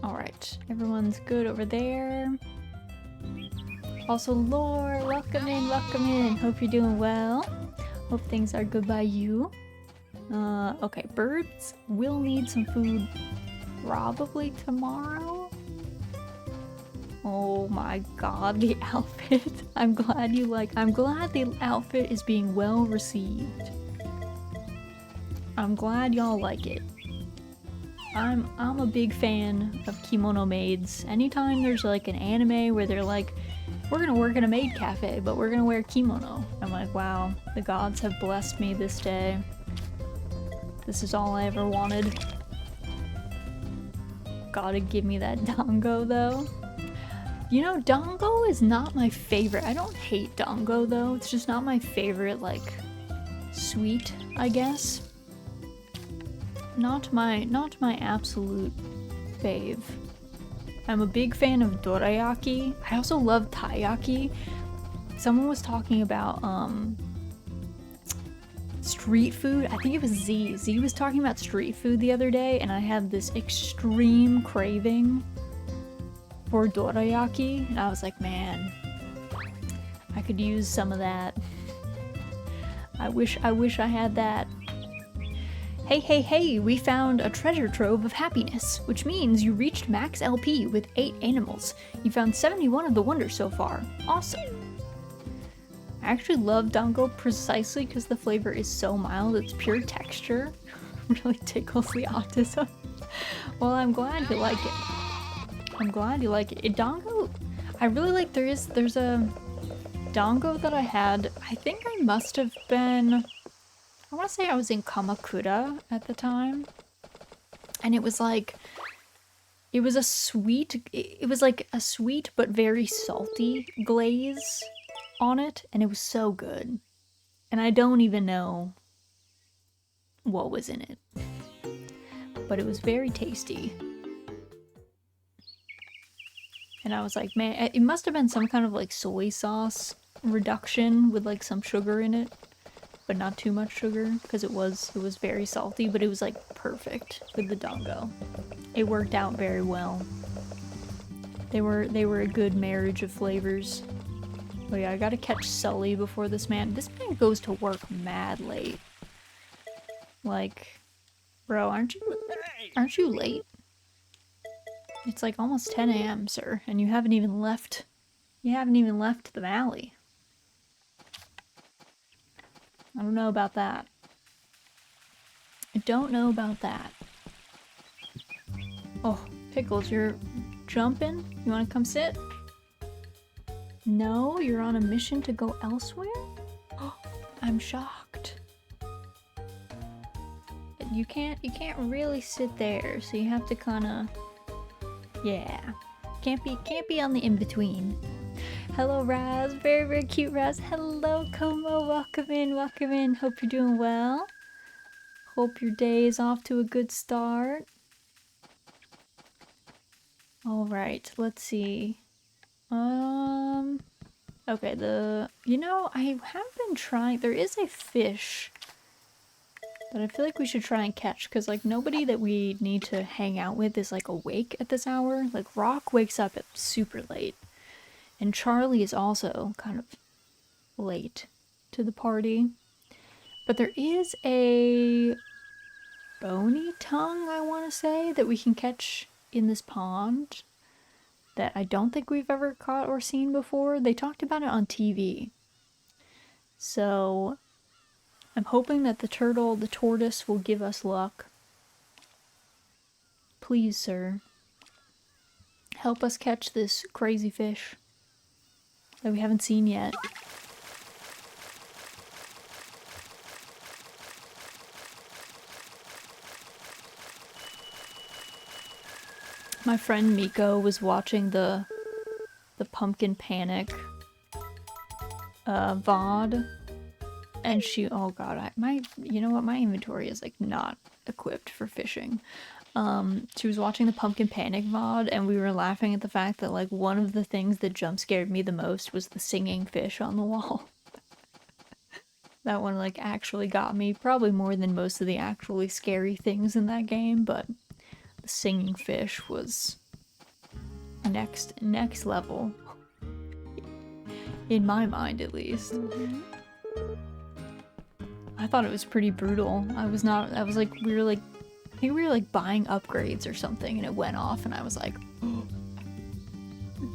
Alright, everyone's good over there. Also, Lore, welcome in, welcome in. Hope you're doing well. Hope things are good by you. Okay, birds will need some food probably tomorrow. Oh my god, the outfit. I'm glad the outfit is being well received. I'm glad y'all like it. I'm a big fan of kimono maids. Anytime there's like an anime where they're like, we're gonna work in a maid cafe, but we're gonna wear kimono. I'm like, wow, the gods have blessed me this day. This is all I ever wanted. Gotta give me that dango though. You know, dango is not my favorite. I don't hate dango though. It's just not my favorite, like, sweet, I guess. Not my absolute fave. I'm a big fan of dorayaki. I also love taiyaki. Someone was talking about street food. I think it was Z. Z was talking about street food the other day, and I had this extreme craving for dorayaki, and I was like, man, I could use some of that. I wish I had that. Hey, we found a treasure trove of happiness, which means you reached max LP with 8 animals. You found 71 of the wonders so far. Awesome. I actually love dango precisely because the flavor is so mild. It's pure texture. Really tickles the autism. Well, I'm glad you like it. I'm glad you like it. Dango, I really like, there's a dango that I had. I think I must have been, I want to say I was in Kamakura at the time. And it was like, it was like a sweet but very salty glaze on it. And it was so good. And I don't even know what was in it. But it was very tasty. And I was like, man, it must have been some kind of like soy sauce reduction with like some sugar in it, but not too much sugar because it was very salty, but it was like perfect with the dango. It worked out very well. They were a good marriage of flavors. Oh yeah, I gotta catch Sully before this man goes to work mad late. Like, bro, aren't you late? It's like almost 10 a.m., sir, and you haven't even left the valley. I don't know about that. I don't know about that. Oh, Pickles, you're jumping? You wanna come sit? No, you're on a mission to go elsewhere? Oh, I'm shocked. You can't really sit there, so you have to kinda, yeah. Can't be on the in-between. Hello, Raz. Very, very cute, Raz. Hello, Como. Welcome in. Hope you're doing well. Hope your day is off to a good start. Alright, let's see. Okay, I have been trying, there is a fish that I feel like we should try and catch, because like nobody that we need to hang out with is like awake at this hour. Like Rock wakes up at super late, and Charlie is also kind of late to the party. But there is a bony tongue, I want to say, that we can catch in this pond that I don't think we've ever caught or seen before. They talked about it on TV. So I'm hoping that the tortoise will give us luck. Please, sir, help us catch this crazy fish that we haven't seen yet. My friend Miko was watching the Pumpkin Panic VOD, and she, oh god, you know what, my inventory is like not equipped for fishing. She was watching the Pumpkin Panic VOD, and we were laughing at the fact that like one of the things that jump scared me the most was the singing fish on the wall. That one like actually got me, probably more than most of the actually scary things in that game, but the singing fish was next level. In my mind, at least. I thought it was pretty brutal. I was like, I think we were like buying upgrades or something, and it went off, and I was like, oh.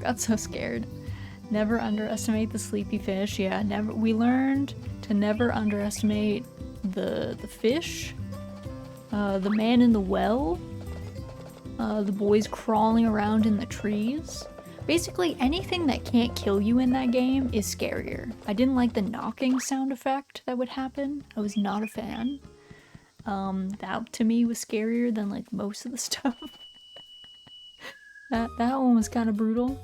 Got so scared. Never underestimate the sleepy fish. Yeah, never. We learned to never underestimate the fish, the man in the well, the boys crawling around in the trees. Basically, anything that can't kill you in that game is scarier. I didn't like the knocking sound effect that would happen. I was not a fan. That to me was scarier than like most of the stuff. That one was kind of brutal.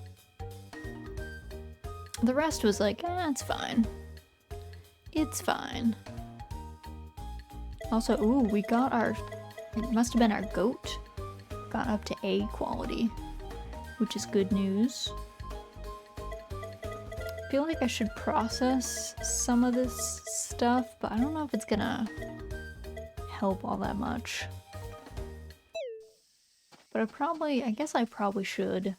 The rest was like, it's fine. It's fine. Also, ooh, we got it must have been our goat. Got up to A quality, which is good news. I feel like I should process some of this stuff, but I don't know if it's gonna help all that much. But I guess I probably should.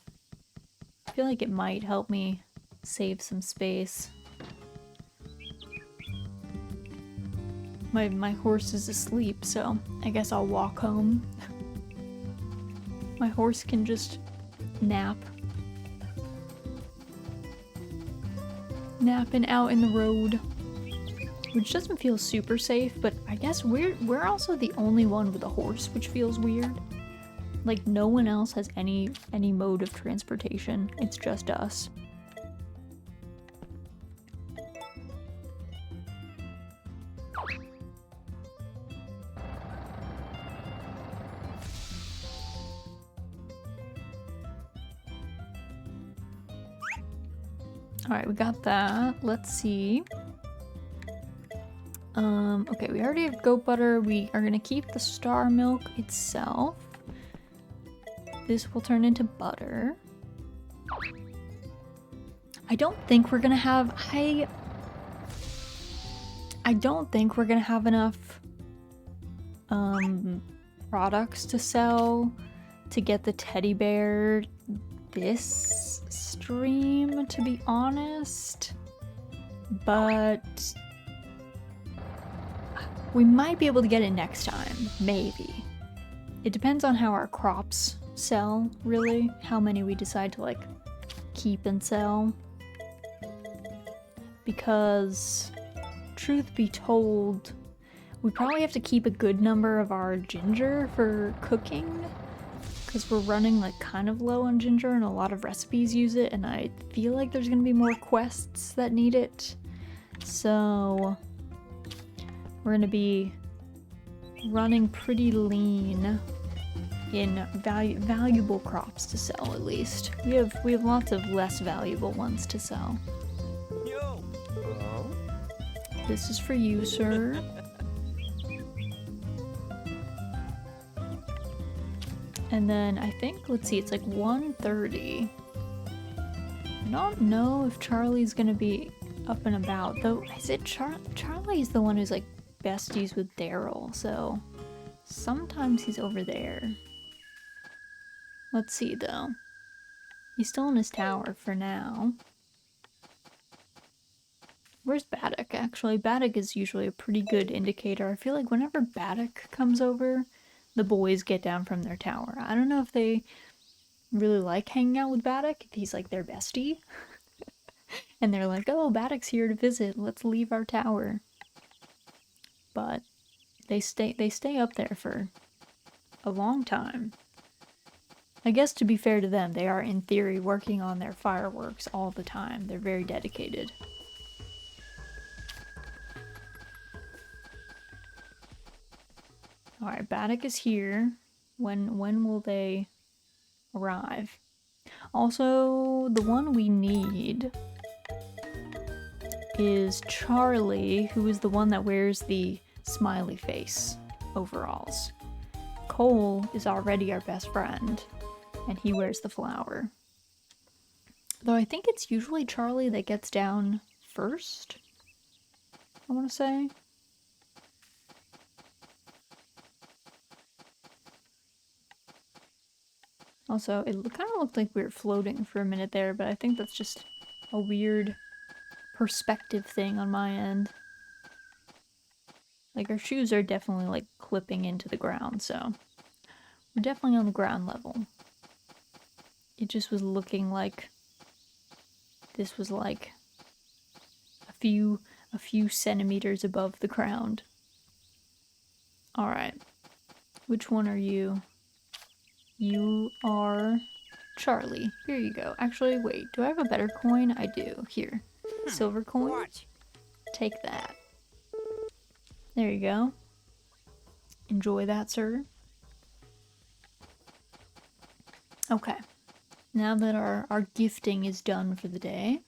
I feel like it might help me save some space. My horse is asleep, so I guess I'll walk home. My horse can just nap. Napping out in the road. Which doesn't feel super safe, but I guess we're also the only one with a horse, which feels weird. Like no one else has any mode of transportation. It's just us. Alright, we got that. Let's see. Okay, we already have goat butter. We are gonna keep the star milk itself. This will turn into butter. I don't think we're gonna have... I don't think we're gonna have enough products to sell to get the teddy bear this stream, to be honest, but we might be able to get it next time, maybe. It depends on how our crops sell, really, how many we decide to like keep and sell, because truth be told, we probably have to keep a good number of our ginger for cooking, because we're running like kind of low on ginger and a lot of recipes use it, and I feel like there's gonna be more quests that need it. So we're gonna be running pretty lean in valuable crops to sell, at least. We have lots of less valuable ones to sell.
Yo.
This is for you, sir. And then I think, let's see, it's like 1:30. I don't know if Charlie's gonna be up and about, though. Is it Charlie's the one who's like besties with Daryl, so sometimes he's over there. Let's see though. He's still in his tower for now. Where's Baddock, actually? Baddock is usually a pretty good indicator. I feel like whenever Baddock comes over, the boys get down from their tower. I don't know if they really like hanging out with Baddock, if he's like their bestie. And they're like, oh, Baddock's here to visit, let's leave our tower. But they stay up there for a long time. I guess to be fair to them, they are in theory working on their fireworks all the time. They're very dedicated. Alright, Baddock is here. When will they arrive? Also, the one we need is Charlie, who is the one that wears the smiley face overalls. Cole is already our best friend, and he wears the flower. Though I think it's usually Charlie that gets down first, I want to say. Also, it kind of looked like we were floating for a minute there, but I think that's just a weird perspective thing on my end. Like, our shoes are definitely, like, clipping into the ground, so we're definitely on the ground level. It just was looking like this was, like, a few centimeters above the ground. Alright. Which one are you? You are Charlie. Here you go. Actually, wait. Do I have a better coin? I do. Here. Silver coin. Take that. There you go. Enjoy that, sir. Okay. Now that our gifting is done for the day.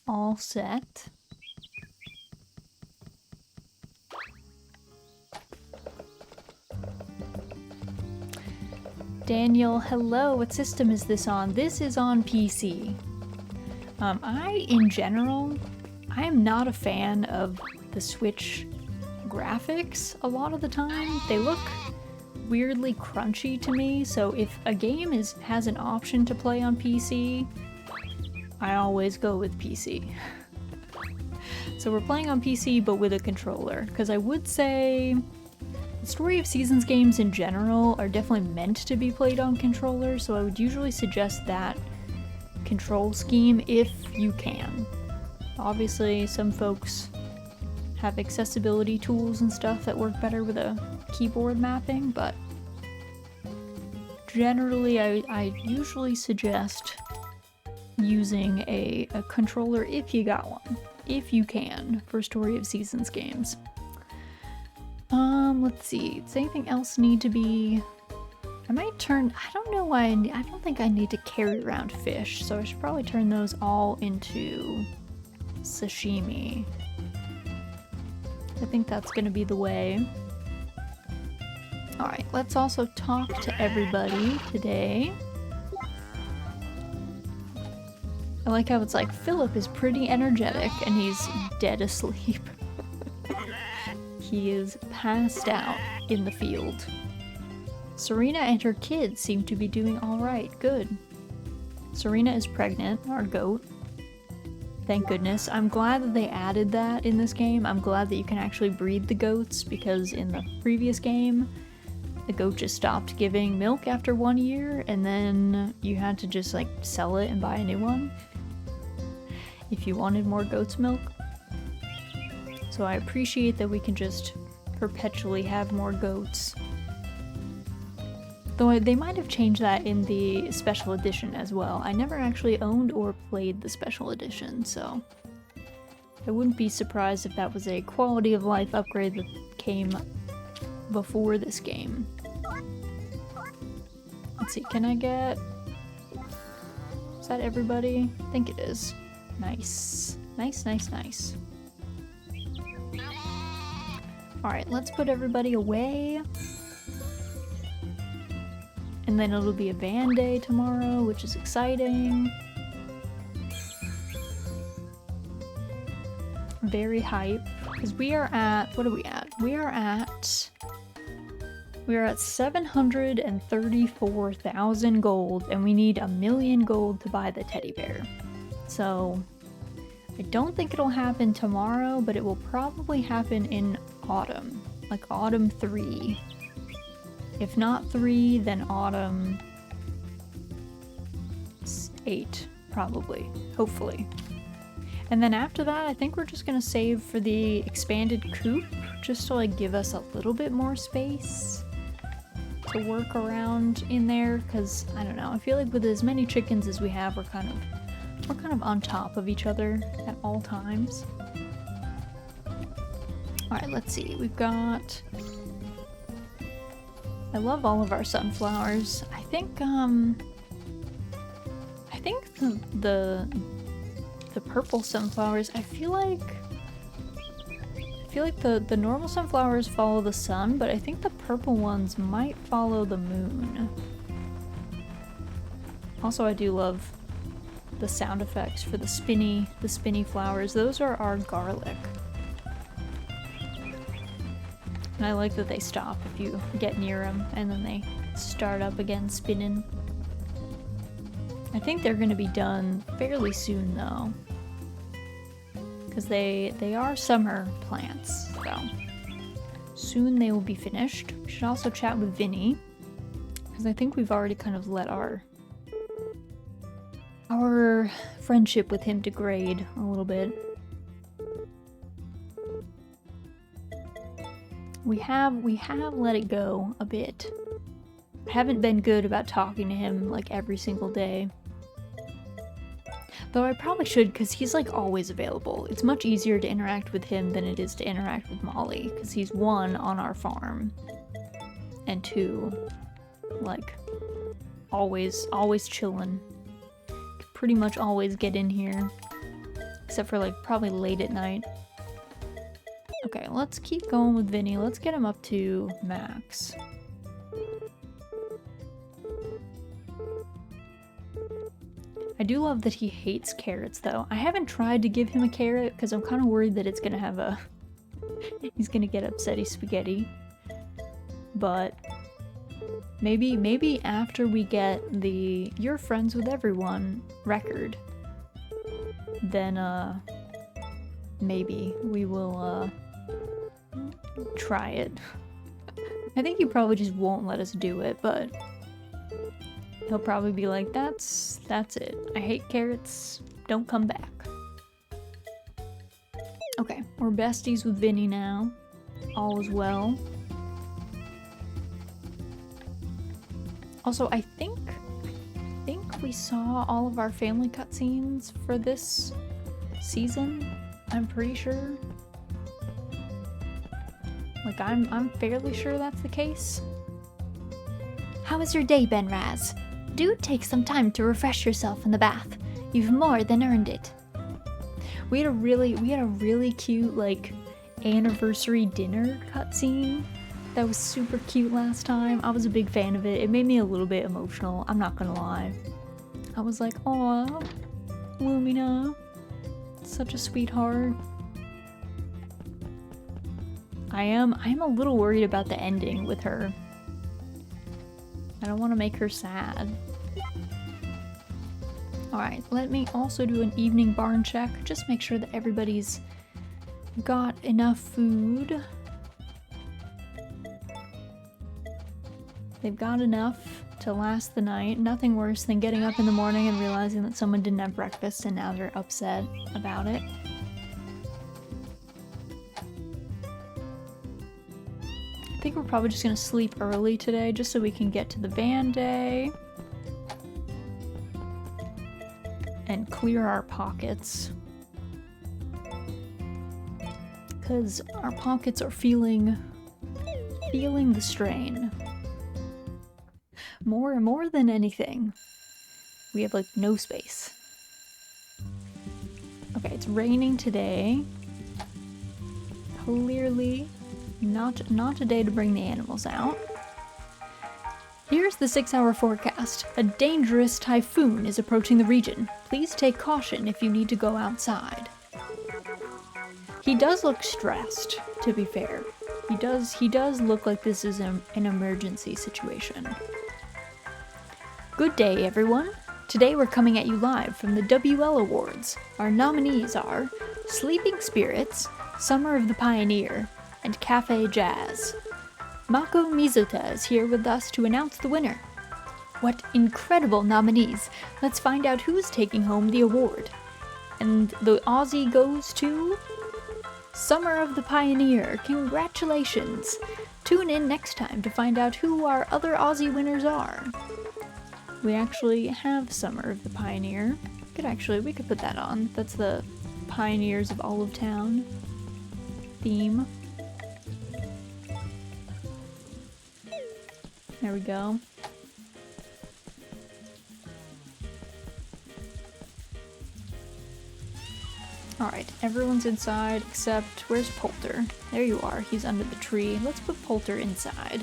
All set. Daniel, hello. What system is this on? This is on PC. In general, I am not a fan of the Switch graphics a lot of the time. They look weirdly crunchy to me, so if a game has an option to play on PC, I always go with PC. So we're playing on PC but with a controller, because I would say Story of Seasons games in general are definitely meant to be played on controller, so I would usually suggest that control scheme if you can. Obviously, some folks have accessibility tools and stuff that work better with a keyboard mapping, but generally I usually suggest using a controller if you got one, if you can, for Story of Seasons games. Let's see. Does anything else need to be... I might turn... I don't know why I don't think I need to carry around fish, so I should probably turn those all into sashimi. I think that's gonna be the way. Alright, let's also talk to everybody today. I like how it's like, Philip is pretty energetic and he's dead asleep. He is passed out in the field. Serena and her kids seem to be doing alright. Good. Serena is pregnant, our goat. Thank goodness. I'm glad that they added that in this game. I'm glad that you can actually breed the goats, because in the previous game, the goat just stopped giving milk after 1 year, and then you had to just like sell it and buy a new one if you wanted more goat's milk. So I appreciate that we can just perpetually have more goats. Though they might have changed that in the special edition as well. I never actually owned or played the special edition, so I wouldn't be surprised if that was a quality of life upgrade that came before this game. Let's see, can I get... Is that everybody? I think it is. Nice. Nice, nice, nice. Alright, let's put everybody away. And then it'll be a van day tomorrow, which is exciting. very hype because we are at, what are we at? We are at 734,000 gold, and we need 1,000,000 gold to buy the teddy bear. So I don't think it'll happen tomorrow, but it will probably happen in autumn, like autumn 3. If not 3, then autumn 8, probably, hopefully. And then after that, I think we're just gonna save for the expanded coop, just to like give us a little bit more space to work around in there, because I don't know, I feel like with as many chickens as we have, we're kind of on top of each other at all times. Alright, let's see. We've got... I love all of our sunflowers. I think the purple sunflowers, I feel like the normal sunflowers follow the sun, but I think the purple ones might follow the moon. Also, I do love the sound effects for the spinny flowers. Those are our garlic. And I like that they stop if you get near them, and then they start up again spinning. I think they're gonna be done fairly soon though, because they are summer plants, so soon they will be finished. We should also chat with Vinny, because I think we've already kind of let our friendship with him degrade a little bit. We have let it go a bit. I haven't been good about talking to him like every single day. Though I probably should, because he's like always available. It's much easier to interact with him than it is to interact with Molly, because he's 1, on our farm, and 2, like always chilling. Pretty much always get in here, except for like probably late at night. Okay, let's keep going with Vinny. Let's get him up to max. I do love that he hates carrots though. I haven't tried to give him a carrot because I'm kind of worried that it's gonna have a... he's gonna get upsetty spaghetti. But maybe after we get the You're Friends with Everyone record, then maybe we will try it. I think he probably just won't let us do it, but he'll probably be like, that's it. I hate carrots. Don't come back. Okay, we're besties with Vinny now. All is well. Also, I think we saw all of our family cutscenes for this season. I'm pretty sure. Like, I'm fairly sure that's the case.
How was your day, Benraz? Do take some time to refresh yourself in the bath. You've more than earned it.
We had a really cute, like, anniversary dinner cutscene that was super cute last time. I was a big fan of it. It made me a little bit emotional, I'm not gonna lie. I was like, aw, Lumina, such a sweetheart. I'm a little worried about the ending with her. I don't want to make her sad. Alright, let me also do an evening barn check. Just make sure that everybody's got enough food. They've got enough to last the night. Nothing worse than getting up in the morning and realizing that someone didn't have breakfast and now they're upset about it. I think we're probably just gonna sleep early today just so we can get to the van day and clear our pockets, because our pockets are feeling the strain more than anything. We have like no space. Okay, it's raining today. Clearly not a day to bring the animals out. Here's the 6-hour forecast. A dangerous typhoon is approaching the region. Please take caution if you need to go outside. He does look stressed, to be fair. He does look like this is an emergency situation. Good day, everyone. Today we're coming at you live from the WL Awards. Our nominees are Sleeping Spirits, Summer of the Pioneer, and Cafe Jazz. Mako Mizuta is here with us to announce the winner. What incredible nominees! Let's find out who's taking home the award. And the Aussie goes to Summer of the Pioneer. Congratulations! Tune in next time to find out who our other Aussie winners are. We actually have Summer of the Pioneer. We could put that on. That's the Pioneers of Olive Town theme. There we go. Alright, everyone's inside except, where's Poulter? There you are, he's under the tree. Let's put Poulter inside.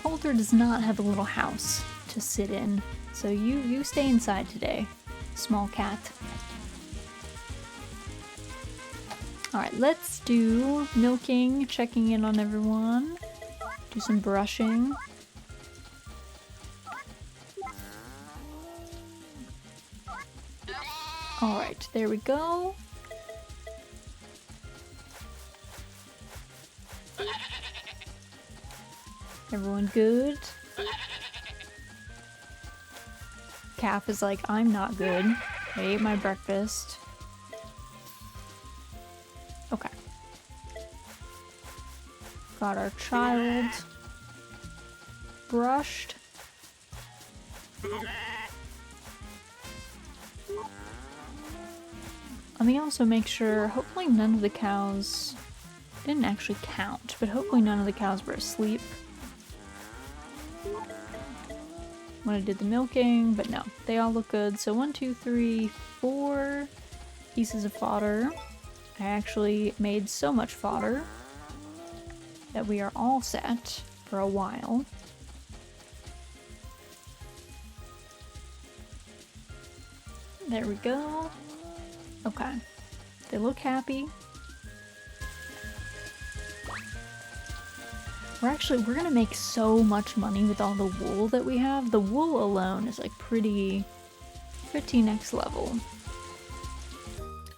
Poulter does not have a little house to sit in, so you stay inside today, small cat. Alright, let's do milking, checking in on everyone, do some brushing. Alright, there we go. Everyone good? Calf is like, I'm not good. I ate my breakfast. Okay. Got our child brushed. Let me also make sure, hopefully none of the cows didn't actually count, but hopefully none of the cows were asleep when I did the milking, but no, they all look good. So 1, 2, 3, 4 pieces of fodder. I actually made so much fodder that we are all set for a while. There we go. Okay. They look happy. We're gonna make so much money with all the wool that we have. The wool alone is like pretty next level.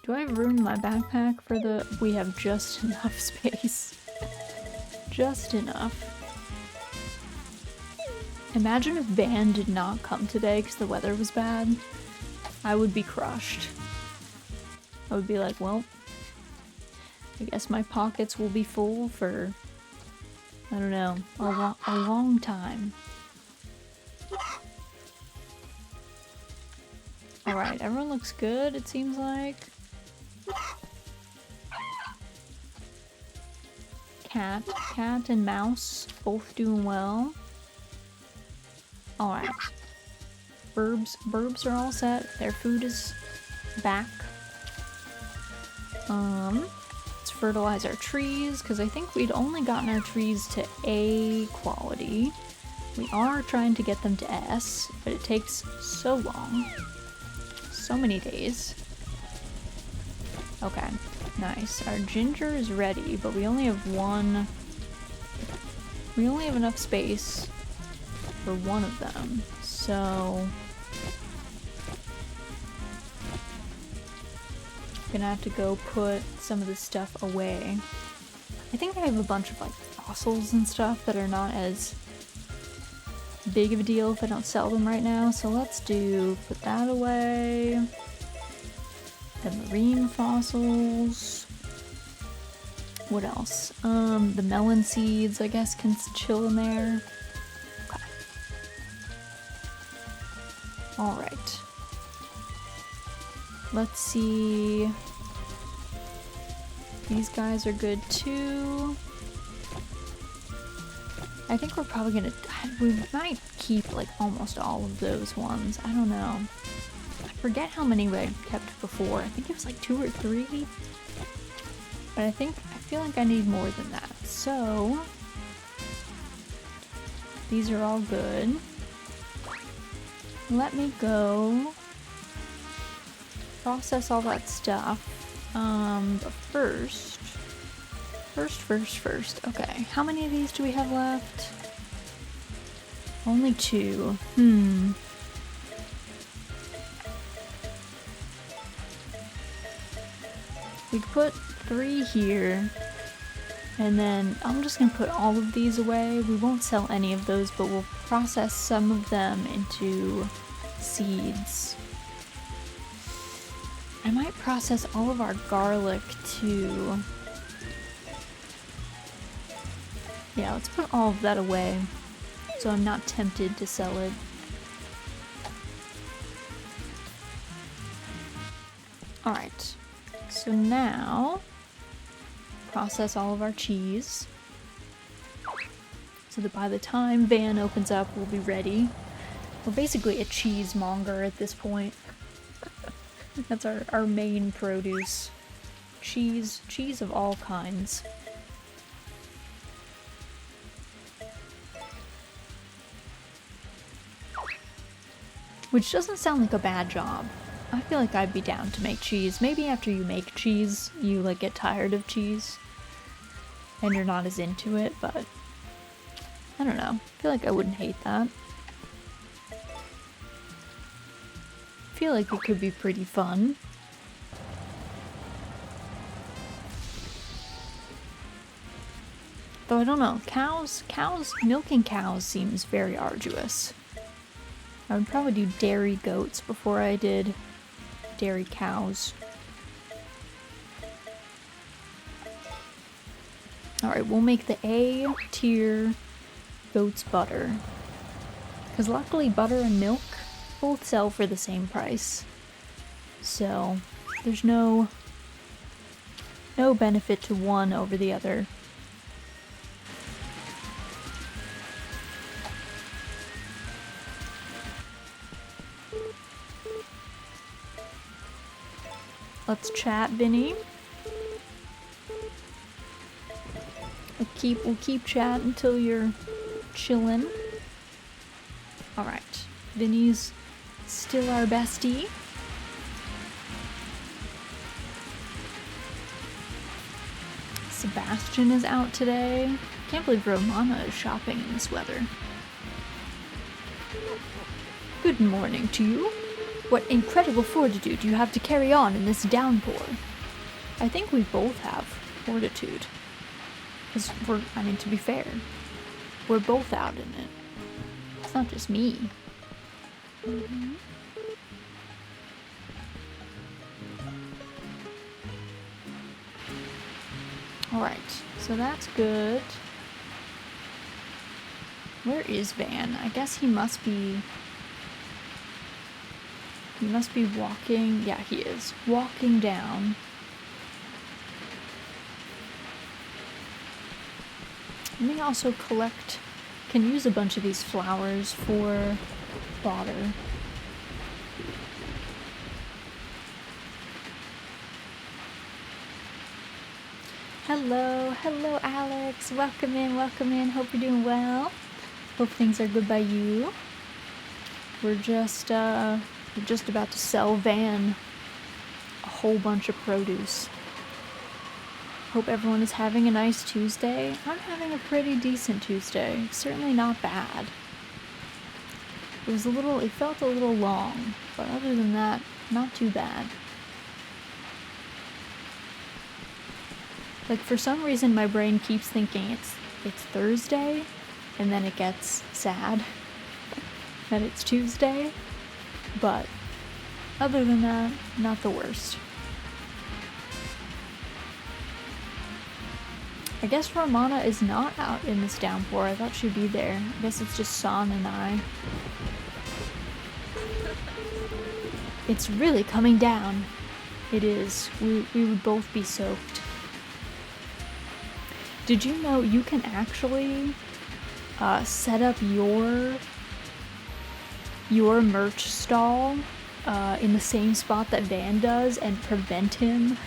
Do I have room in my backpack for the... We have just enough space. Just enough. Imagine if Van did not come today because the weather was bad. I would be crushed. I would be like, well, I guess my pockets will be full for, I don't know, a long time. Alright, everyone looks good, it seems like. Cat and mouse, both doing well. Alright. Burbs are all set. Their food is back. Let's fertilize our trees, because I think we'd only gotten our trees to A quality. We are trying to get them to S, but it takes so long. So many days. Okay, nice. Our ginger is ready, but we only have one... We only have enough space for one of them, so... Gonna have to go put some of this stuff away. I think I have a bunch of like fossils and stuff that are not as big of a deal if I don't sell them right now, so let's put that away. The marine fossils. What else? The melon seeds I guess can chill in there. Okay. Alright. Let's see. These guys are good too. I think we're probably gonna... We might keep like almost all of those ones. I don't know. I forget how many we had kept before. I think it was like 2 or 3. But I feel like I need more than that. So... These are all good. Let me go... process all that stuff. But first. Okay, how many of these do we have left? Only 2. We could put 3 here. And then I'm just gonna put all of these away. We won't sell any of those, but we'll process some of them into seeds. I might process all of our garlic too. Yeah, let's put all of that away so I'm not tempted to sell it. Alright, so now process all of our cheese so that by the time Van opens up, we'll be ready. We're basically a cheesemonger at this point. That's our main produce. Cheese of all kinds. Which doesn't sound like a bad job. I feel like I'd be down to make cheese. Maybe after you make cheese, you like get tired of cheese and you're not as into it, but I don't know. I feel like I wouldn't hate that. I feel like it could be pretty fun. Though I don't know, milking cows seems very arduous. I would probably do dairy goats before I did dairy cows. Alright, we'll make the A tier goat's butter. Because luckily butter and milk both sell for the same price. So there's no benefit to one over the other. Let's chat, Vinny. We'll keep chat until you're chillin'. Alright. Vinny's still our bestie. Sebastian is out today. Can't believe Romana is shopping in this weather. Good morning to you. What incredible fortitude you have to carry on in this downpour. I think we both have fortitude. Because to be fair, we're both out in it. It's not just me. Mm-hmm. Alright, so that's good. Where is Van? I guess he must be walking. Yeah, he is. Walking down. Let me also can use a bunch of these flowers for fodder. Hello Alex. Welcome in. Hope you're doing well. Hope things are good by you. We're just about to sell Van a whole bunch of produce. Hope everyone is having a nice Tuesday. I'm having a pretty decent Tuesday. Certainly not bad. It felt a little long, but other than that, not too bad. Like, for some reason my brain keeps thinking it's Thursday, and then it gets sad that it's Tuesday. But other than that, not the worst. I guess Romana is not out in this downpour. I thought she'd be there. I guess it's just San and I. It's really coming down. It is. We would both be soaked. Did you know you can actually set up your merch stall in the same spot that Van does and prevent him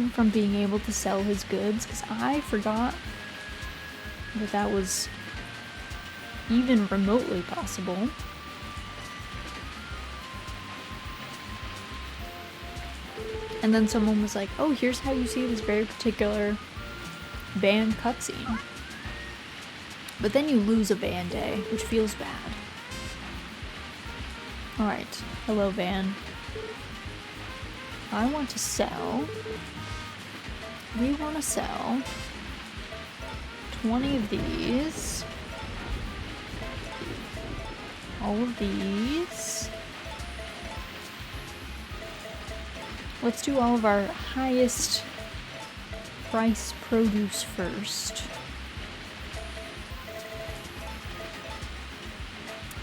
from being able to sell his goods? Because I forgot that was even remotely possible. And then someone was like, oh, here's how you see this very particular band cutscene. But then you lose a band day, which feels bad. Alright, hello van. I want to sell. We want to sell 20 of these. All of these. Let's do all of our highest price produce first.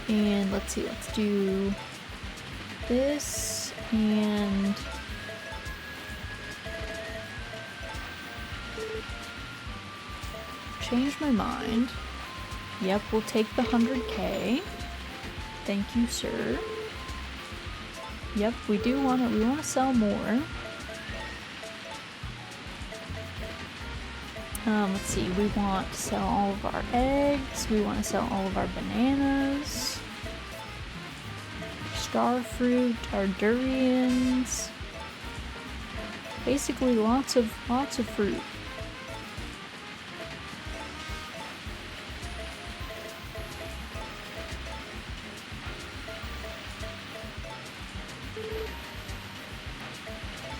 And let's see, let's do this and change my mind. Yep, we'll take the 100K. Thank you, sir. Yep, we want to sell more. Let's see, we want to sell all of our eggs, we want to sell all of our bananas, star fruit, our durians, basically lots of fruit.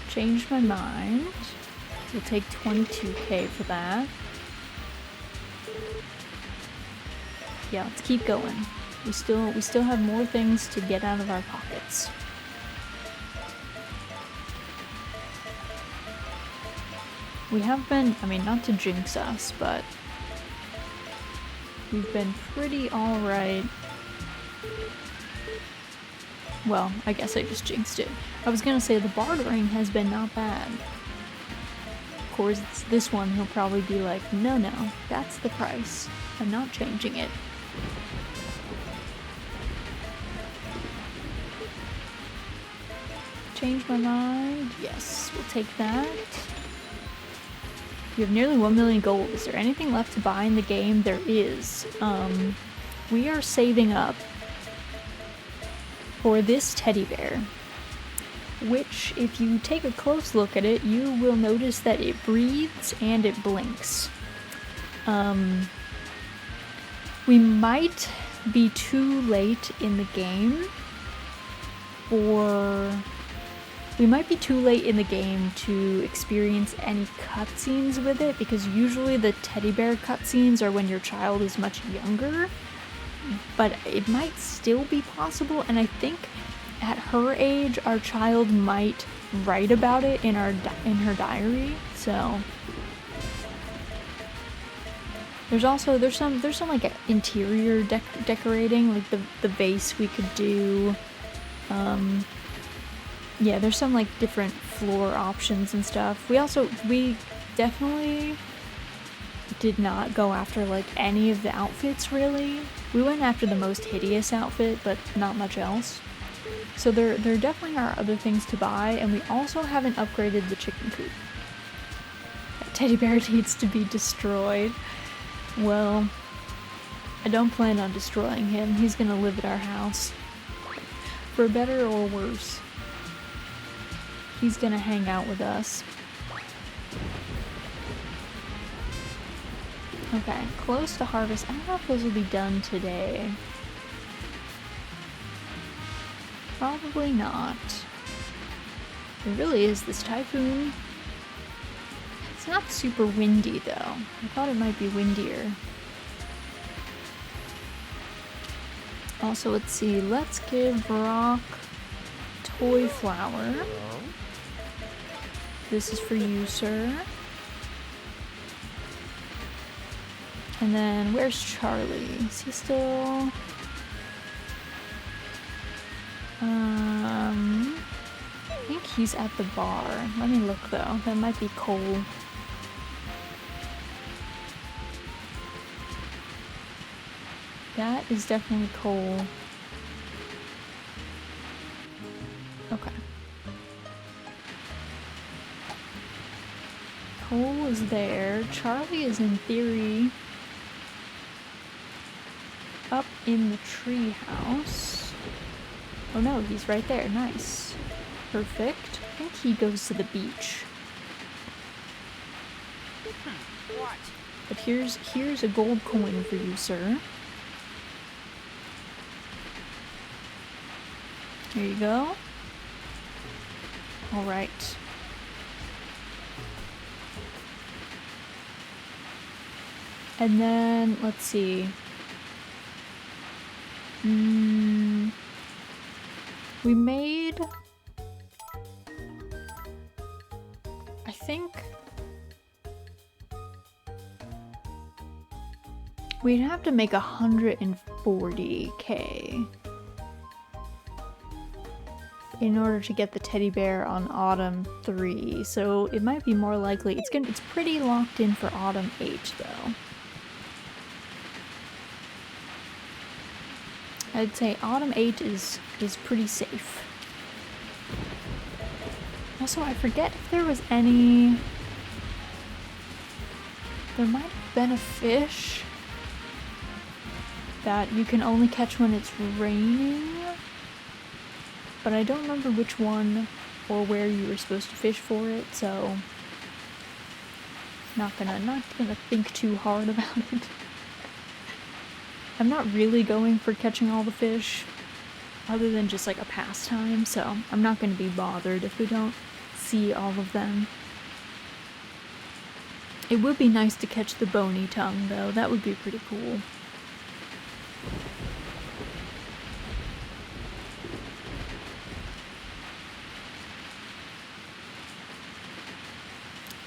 Change my mind. We'll take 22K for that. Yeah, let's keep going. We still have more things to get out of our pockets. We have been, I mean, not to jinx us, but we've been pretty alright. Well, I guess I just jinxed it. I was gonna say the bartering has been not bad. Of course, it's this one he'll probably be like, no, that's the price. I'm not changing it. Change my mind. Yes, we'll take that. You have nearly 1 million gold. Is there anything left to buy in the game? There is. We are saving up for this teddy bear, which, if you take a close look at it, you will notice that it breathes and it blinks. We might be too late in the game to experience any cutscenes with it, because usually the teddy bear cutscenes are when your child is much younger, but it might still be possible, and I think at her age our child might write about it in her diary. So there's some like interior decorating, like the vase we could do. Yeah, there's some like different floor options and stuff. We definitely did not go after like any of the outfits really. We went after the most hideous outfit, but not much else. So there definitely are other things to buy, and we also haven't upgraded the chicken coop. That teddy bear needs to be destroyed. Well, I don't plan on destroying him. He's gonna live at our house. For better or worse. He's gonna hang out with us. Okay, close to harvest. I don't know if those will be done today. Probably not. There really is this typhoon. It's not super windy though. I thought it might be windier. Also, let's see. Let's give Brock toy flower. This is for you, sir. And then, where's Charlie? Is he still... I think he's at the bar. Let me look though. That might be Cole. That is definitely Cole. Okay. Cole is there. Charlie is in theory up in the tree house. Oh no, he's right there. Nice. Perfect. I think he goes to the beach.
What?
But here's a gold coin for you, sir. Here you go. All right. And then, let's see. We made... I think... we'd have to make 140k in order to get the teddy bear on Autumn 3, so it might be more likely. It's pretty locked in for Autumn 8 though. I'd say Autumn 8 is pretty safe. Also, I forget if there was any... there might have been a fish that you can only catch when it's raining, but I don't remember which one or where you were supposed to fish for it, so not gonna think too hard about it. I'm not really going for catching all the fish, other than just like a pastime, so I'm not gonna be bothered if we don't see all of them. It would be nice to catch the bony tongue though, that would be pretty cool.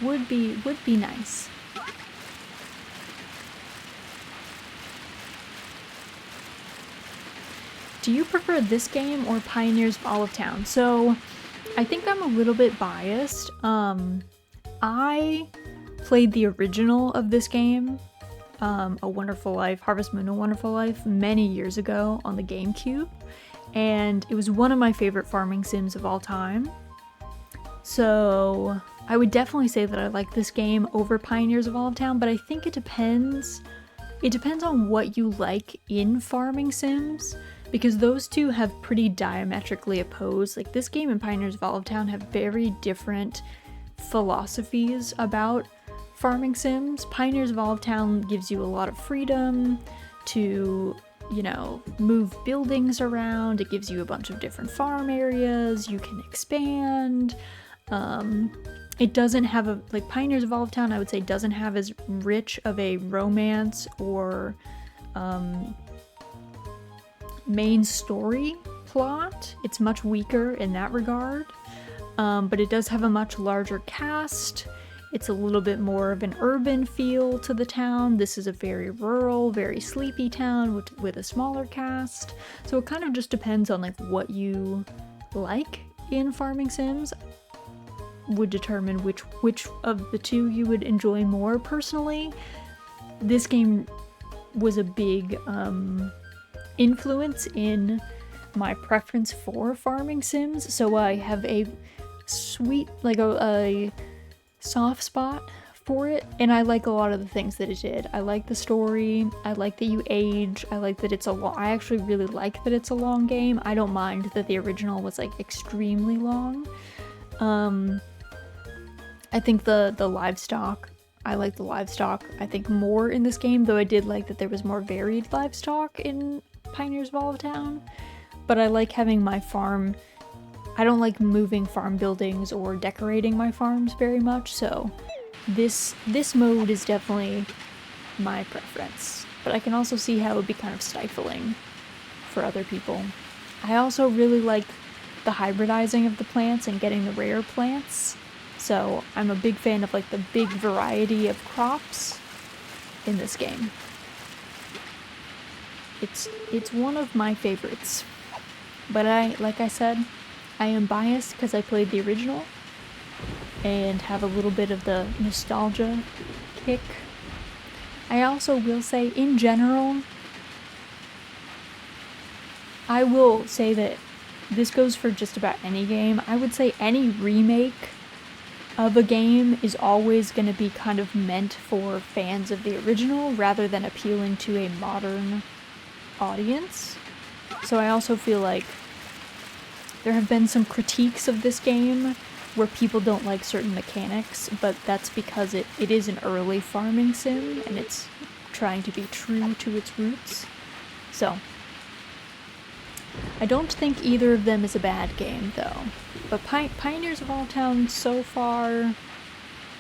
Would be nice. Do you prefer this game or Pioneers of Olive Town? So, I think I'm a little bit biased. I played the original of this game, A Wonderful Life, Harvest Moon: A Wonderful Life, many years ago on the GameCube, and it was one of my favorite farming sims of all time. So, I would definitely say that I like this game over Pioneers of Olive Town, but I think it depends. It depends on what you like in farming sims, because those two have pretty diametrically opposed. Like, this game and Pioneers of Olive Town have very different philosophies about farming sims. Pioneers of Olive Town gives you a lot of freedom to, you know, move buildings around. It gives you a bunch of different farm areas. You can expand. It doesn't have a, like, Pioneers of Olive Town, I would say, doesn't have as rich of a romance or main story plot. It's much weaker in that regard, but it does have a much larger cast. It's a little bit more of an urban feel to the town. This is a very rural, very sleepy town with a smaller cast. So it kind of just depends on like what you like in farming sims would determine which of the two you would enjoy more. Personally, this game was a big influence in my preference for farming sims, so I have a sweet, like a soft spot for it, and I like a lot of the things that it did. I like the story, I like that you age, I like that it's I actually really like that it's a long game. I don't mind that the original was like extremely long. I think the livestock, I like the livestock, I think, more in this game, though I did like that there was more varied livestock in Pioneers of Olive Town. But I like having my farm. I don't like moving farm buildings or decorating my farms very much, so this mode is definitely my preference. But I can also see how it would be kind of stifling for other people. I also really like the hybridizing of the plants and getting the rare plants. So I'm a big fan of like the big variety of crops in this game. It's one of my favorites. But like I said, I am biased because I played the original and have a little bit of the nostalgia kick. I also will say, in general, I will say that this goes for just about any game. I would say any remake of a game is always going to be kind of meant for fans of the original rather than appealing to a modern audience. So I also feel like there have been some critiques of this game where people don't like certain mechanics, but that's because it is an early farming sim and it's trying to be true to its roots. So, I don't think either of them is a bad game though. But Pioneers of Alltown so far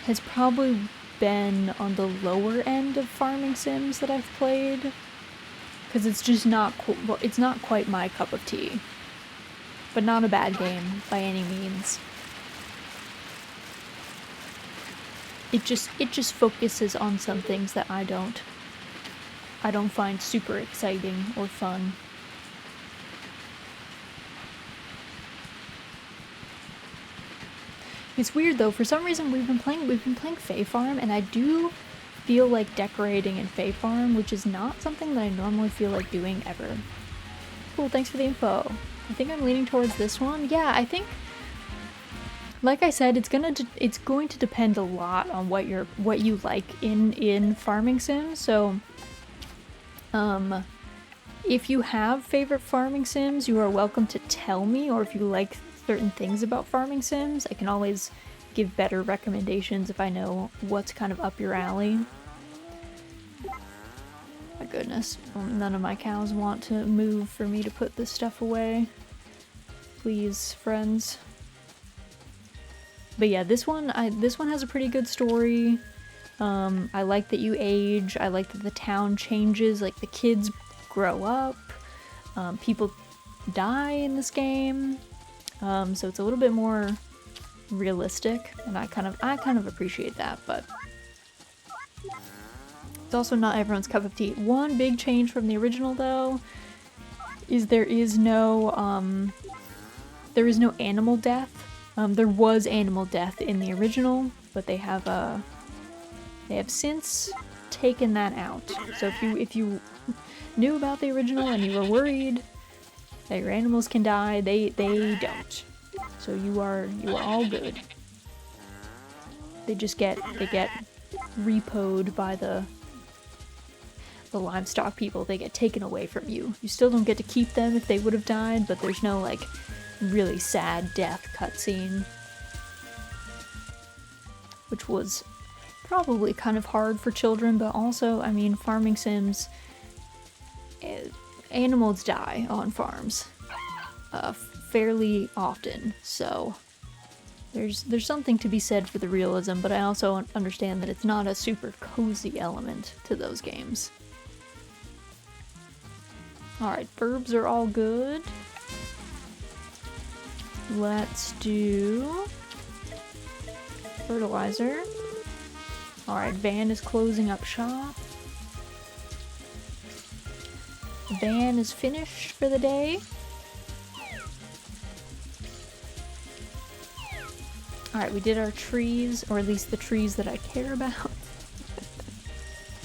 has probably been on the lower end of farming sims that I've played. Because it's just not, well, it's not quite my cup of tea. But not a bad game by any means. It just focuses on some things that I don't find super exciting or fun. It's weird though, for some reason we've been playing Fae Farm, and I do feel like decorating in Fae Farm, which is not something that I normally feel like doing ever. Cool, thanks for the info. I think I'm leaning towards this one. Yeah, I think, like I said, it's going to depend a lot on what you like in farming sims. So, if you have favorite farming sims, you are welcome to tell me, or if you like certain things about farming sims, I can always give better recommendations if I know what's kind of up your alley. My goodness, none of my cows want to move for me to put this stuff away. Please, friends. But yeah, this one has a pretty good story. I like that you age. I like that the town changes. Like, the kids grow up. People die in this game. So it's a little bit more realistic, and I kind of appreciate that, but it's also not everyone's cup of tea. One big change from the original though is there is no animal death. There was animal death in the original, but they have since taken that out. So if you knew about the original and you were worried that your animals can die, they don't. So you are all good. They get repoed by the livestock people. They get taken away from you. You still don't get to keep them if they would have died, but there's no like really sad death cutscene, which was probably kind of hard for children. But also, I mean, farming sims, animals die on farms fairly often, so there's something to be said for the realism, but I also understand that it's not a super cozy element to those games. Alright, verbs are all good. Let's do fertilizer. Alright, Van is closing up shop. Van is finished for the day. Alright, we did our trees, or at least the trees that I care about.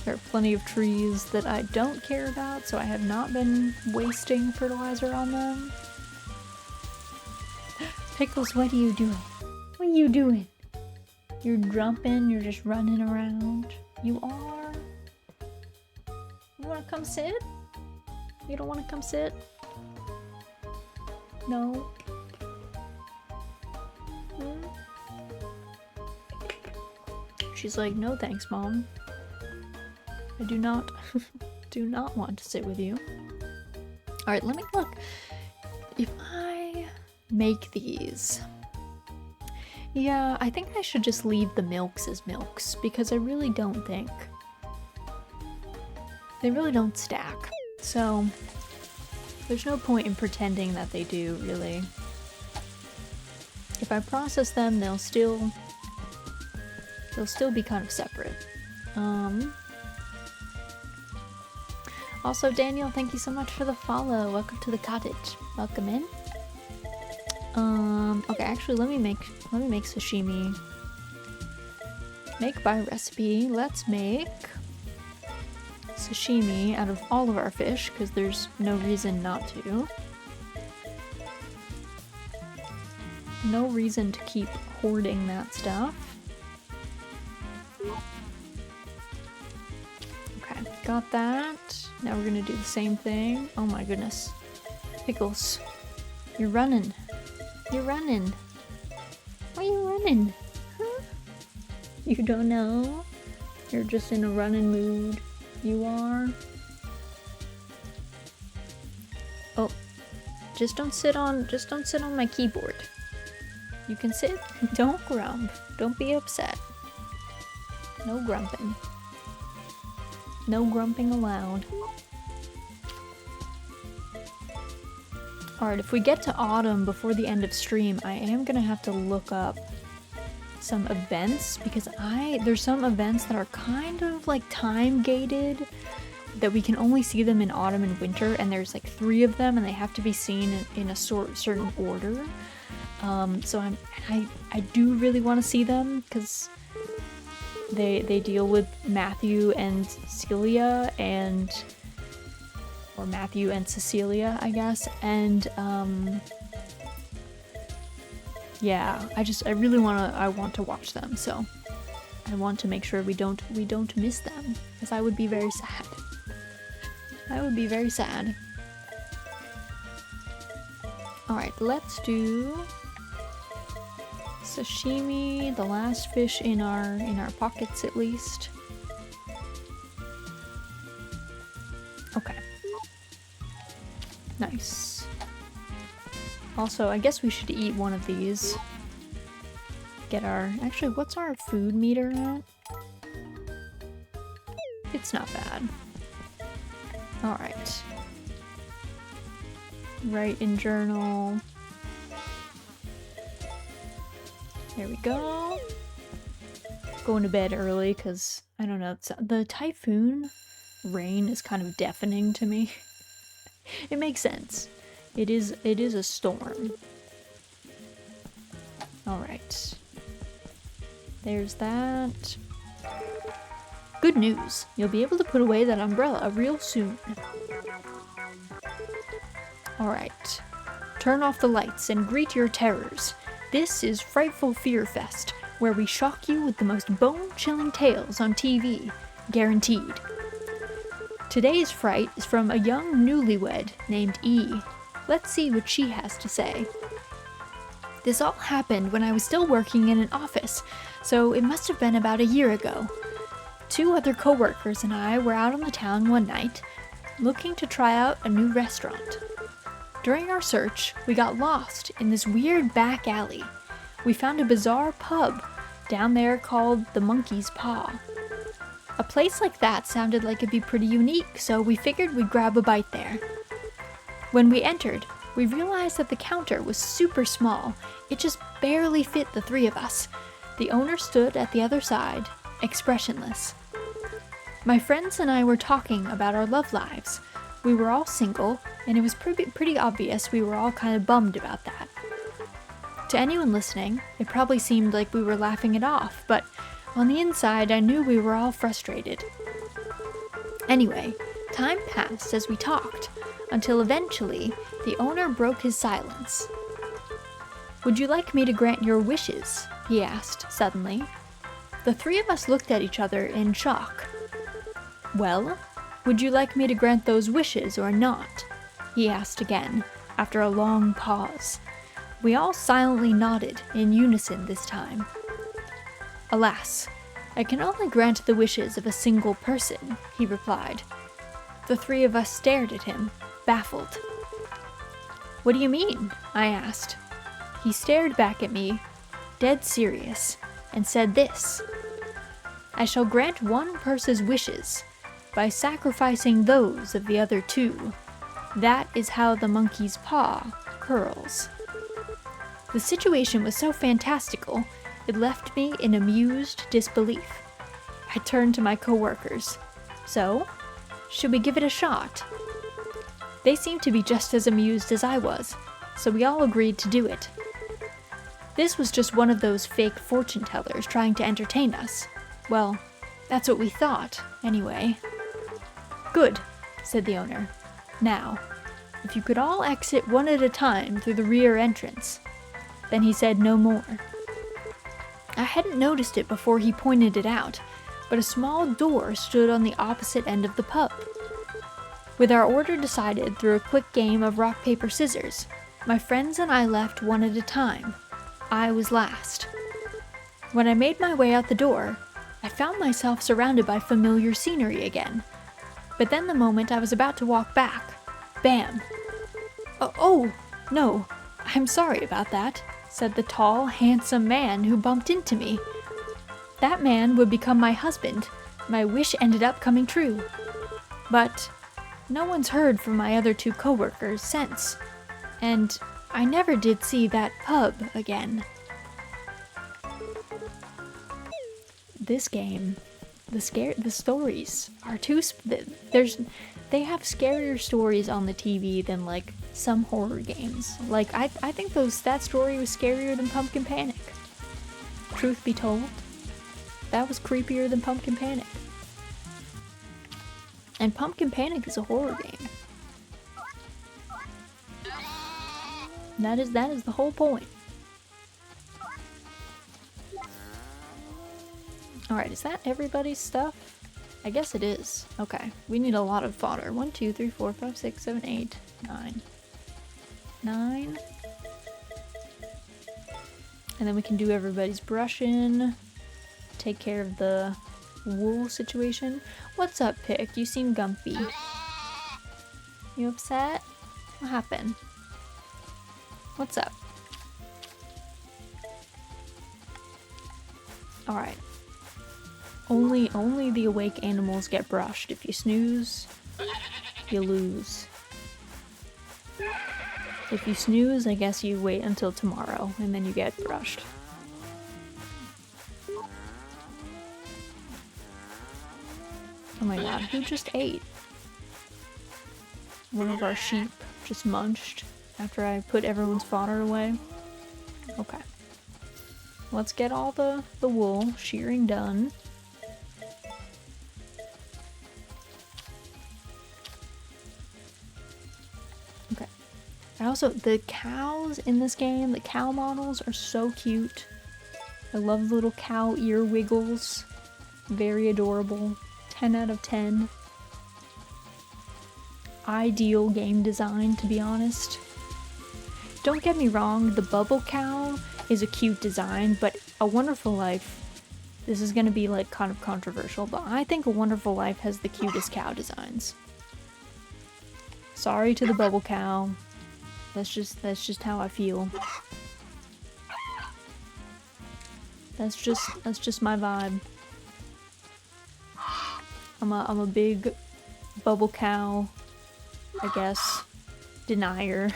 There are plenty of trees that I don't care about, so I have not been wasting fertilizer on them. Pickles, what are you doing? What are you doing? You're jumping, you're just running around. You are? You wanna come sit? You don't wanna come sit? No? She's like, no thanks, Mom. I do not want to sit with you. Alright, let me look. If I make these... Yeah, I think I should just leave the milks as milks, because I really don't think... They really don't stack. So, there's no point in pretending that they do, really. If I process them, they'll still be kind of separate. Also, Daniel, thank you so much for the follow. Welcome to the cottage. Welcome in. Okay, actually, let me make sashimi. Make by recipe. Let's make sashimi out of all of our fish, because there's no reason not to. No reason to keep hoarding that stuff. Okay, got that. Now we're gonna do the same thing. Oh my goodness. Pickles. You're running. You're running. Why are you
running? Huh? You don't know? You're just in a running mood. You are? Oh, just don't sit on my keyboard. You can sit. Don't grump. Don't be upset. No grumping. No grumping allowed. Alright, if we get to autumn before the end of stream, I am gonna have to look up some events because there's some events that are kind of like time gated that we can only see them in autumn and winter, and there's like 3 of them and they have to be seen in a certain order. So I do really want to see them because they deal with Matthew and Celia or Matthew and Cecilia, I guess, and yeah, I really want to watch them, so I want to make sure we don't miss them, because I would be very sad. I would be very sad. Alright, let's do sashimi, the last fish in our pockets at least. Okay. Nice. Also, I guess we should eat one of these. Get our... Actually, what's our food meter at? It's not bad. Alright. Write in journal. There we go. Going to bed early because, I don't know, the typhoon rain is kind of deafening to me. It makes sense. It is a storm. Alright. There's that. Good news. You'll be able to put away that umbrella real soon. Alright. Turn off the lights and greet your terrors. This is Frightful Fear Fest, where we shock you with the most bone-chilling tales on TV. Guaranteed. Today's fright is from a young newlywed named E. Let's see what she has to say. This all happened when I was still working in an office, so it must have been about a year ago. 2 other coworkers and I were out on the town one night, looking to try out a new restaurant. During our search, we got lost in this weird back alley. We found a bizarre pub down there called the Monkey's Paw. A place like that sounded like it'd be pretty unique, so we figured we'd grab a bite there. When we entered, we realized that the counter was super small. It just barely fit the 3 of us. The owner stood at the other side, expressionless. My friends and I were talking about our love lives. We were all single, and it was pretty obvious we were all kind of bummed about that. To anyone listening, it probably seemed like we were laughing it off, but on the inside I knew we were all frustrated. Anyway, time passed as we talked, until eventually the owner broke his silence. "Would you like me to grant your wishes?" he asked suddenly. The 3 of us looked at each other in shock. "Well, would you like me to grant those wishes or not?" he asked again, after a long pause. We all silently nodded in unison this time. "Alas, I can only grant the wishes of a single person," he replied. The 3 of us stared at him, baffled. "What do you mean?" I asked. He stared back at me, dead serious, and said this: "I shall grant one person's wishes by sacrificing those of the other 2. That is how the monkey's paw curls." The situation was so fantastical, it left me in amused disbelief. I turned to my coworkers. "So, should we give it a shot?" They seemed to be just as amused as I was, so we all agreed to do it. This was just one of those fake fortune tellers trying to entertain us. Well, that's what we thought, anyway. "Good," said the owner. "Now, if you could all exit one at a time through the rear entrance." Then he said no more. I hadn't noticed it before he pointed it out, but a small door stood on the opposite end of the pub. With our order decided through a quick game of rock, paper, scissors, my friends and I left one at a time. I was last. When I made my way out the door, I found myself surrounded by familiar scenery again. But then the moment I was about to walk back, bam. Oh, no, I'm sorry about that, said the tall, handsome man who bumped into me. That man would become my husband. My wish ended up coming true. But no one's heard from my other two coworkers since, and I never did see that pub again. This game, the stories are they have scarier stories on the TV than like some horror games. Like I think that story was scarier than Pumpkin Panic. Truth be told, that was creepier than Pumpkin Panic. And Pumpkin Panic is a horror game. That is the whole point. Alright, is that everybody's stuff? I guess it is. Okay, we need a lot of fodder. 1, 2, 3, 4, 5, 6, 7, 8, 9. 9. And then we can do everybody's brushing. Take care of the wool situation. What's up, Pick? You seem gumpy. You upset? What happened? What's up? Alright. Only the awake animals get brushed. If you snooze, you lose. If you snooze, I guess you wait until tomorrow, and then you get brushed. Oh my god, who just ate? One of our sheep just munched after I put everyone's fodder away. Okay. Let's get all the wool shearing done. Okay. The cows in this game, the cow models are so cute. I love the little cow ear wiggles. Very adorable. 10 out of 10. Ideal game design, to be honest. Don't get me wrong, the bubble cow is a cute design, but A Wonderful Life, this is gonna be like kind of controversial, but I think A Wonderful Life has the cutest cow designs. Sorry to the bubble cow. That's just how I feel. That's just my vibe. I'm a big bubble cow, I guess, denier.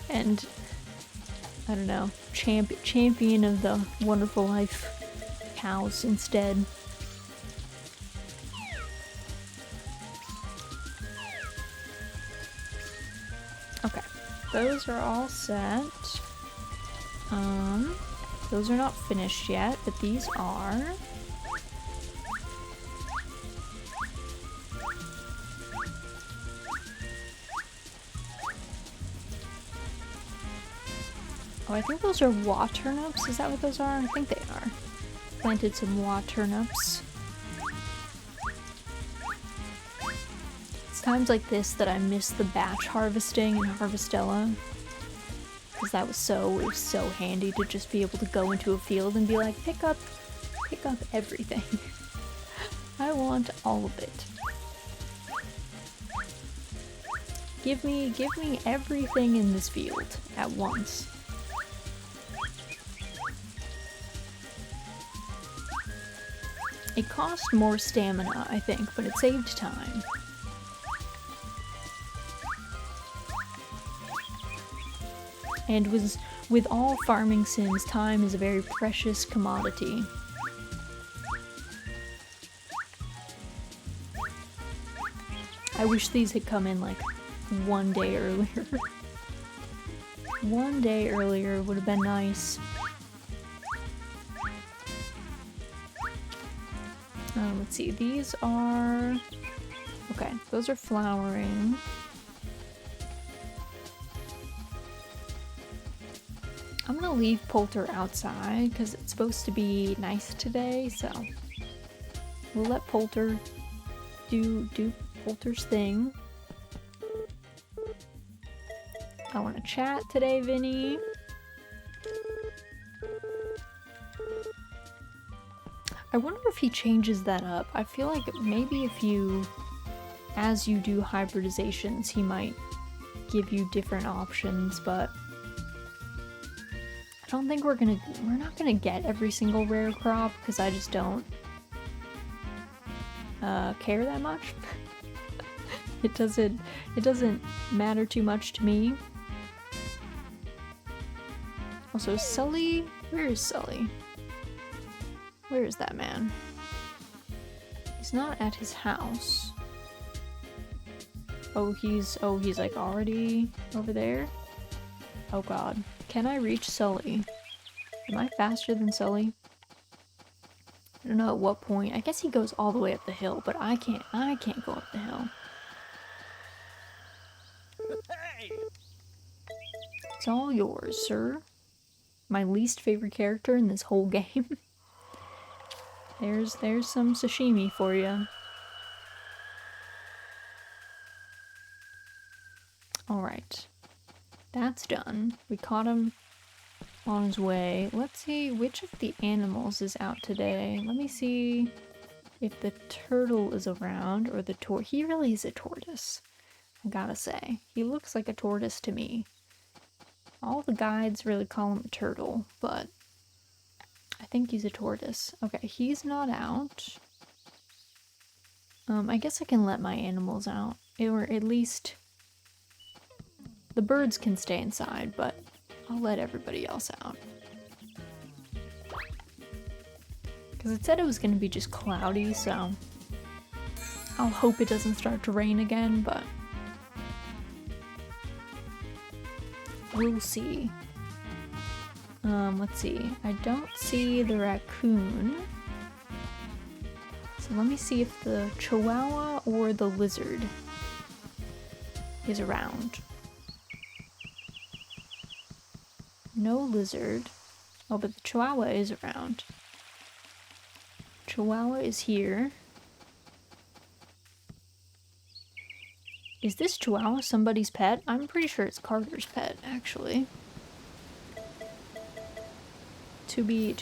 And I don't know, champion of the Wonderful Life cows instead. Okay, those are all set. Those are not finished yet, but these are. Oh, I think those are waternups. Is that what those are? I think they are. Planted some waternups. It's times like this that I miss the batch harvesting in Harvestella. Because it was so handy to just be able to go into a field and be like, pick up everything. I want all of it. Give me everything in this field at once. It cost more stamina, I think, but it saved time. And with all farming sims, time is a very precious commodity. I wish these had come in like one day earlier. One day earlier would have been nice. Let's see, these are... Okay, those are flowering. I'm gonna leave Poulter outside because it's supposed to be nice today, so we'll let Poulter do Poulter's thing. I want to chat today, Vinny.
I wonder if he changes that up. I feel like maybe if you, as you do hybridizations, he might give you different options, but I don't think we're not gonna get every single rare crop because I just don't care that much. It doesn't matter too much to me. Also, Sully, where is Sully? Where is that man? He's not at his house. Oh, he's like already over there? Oh god. Can I reach Sully? Am I faster than Sully? I don't know at what point. I guess he goes all the way up the hill, but I can't go up the hill. It's all yours, sir. My least favorite character in this whole game. There's some sashimi for you. Alright. That's done. We caught him on his way. Let's see which of the animals is out today. Let me see if the turtle is around or the he really is a tortoise. I gotta say. He looks like a tortoise to me. All the guides really call him a turtle, but I think he's a tortoise. Okay, he's not out. I guess I can let my animals out. Or at least the birds can stay inside, but I'll let everybody else out. Because it said it was going to be just cloudy, so I'll hope it doesn't start to rain again, but we'll see. Let's see. I don't see the raccoon. So let me see if the chihuahua or the lizard is around. No lizard. Oh, but the chihuahua is around. Chihuahua is here. Is this chihuahua somebody's pet? I'm pretty sure it's Carter's pet, actually. To be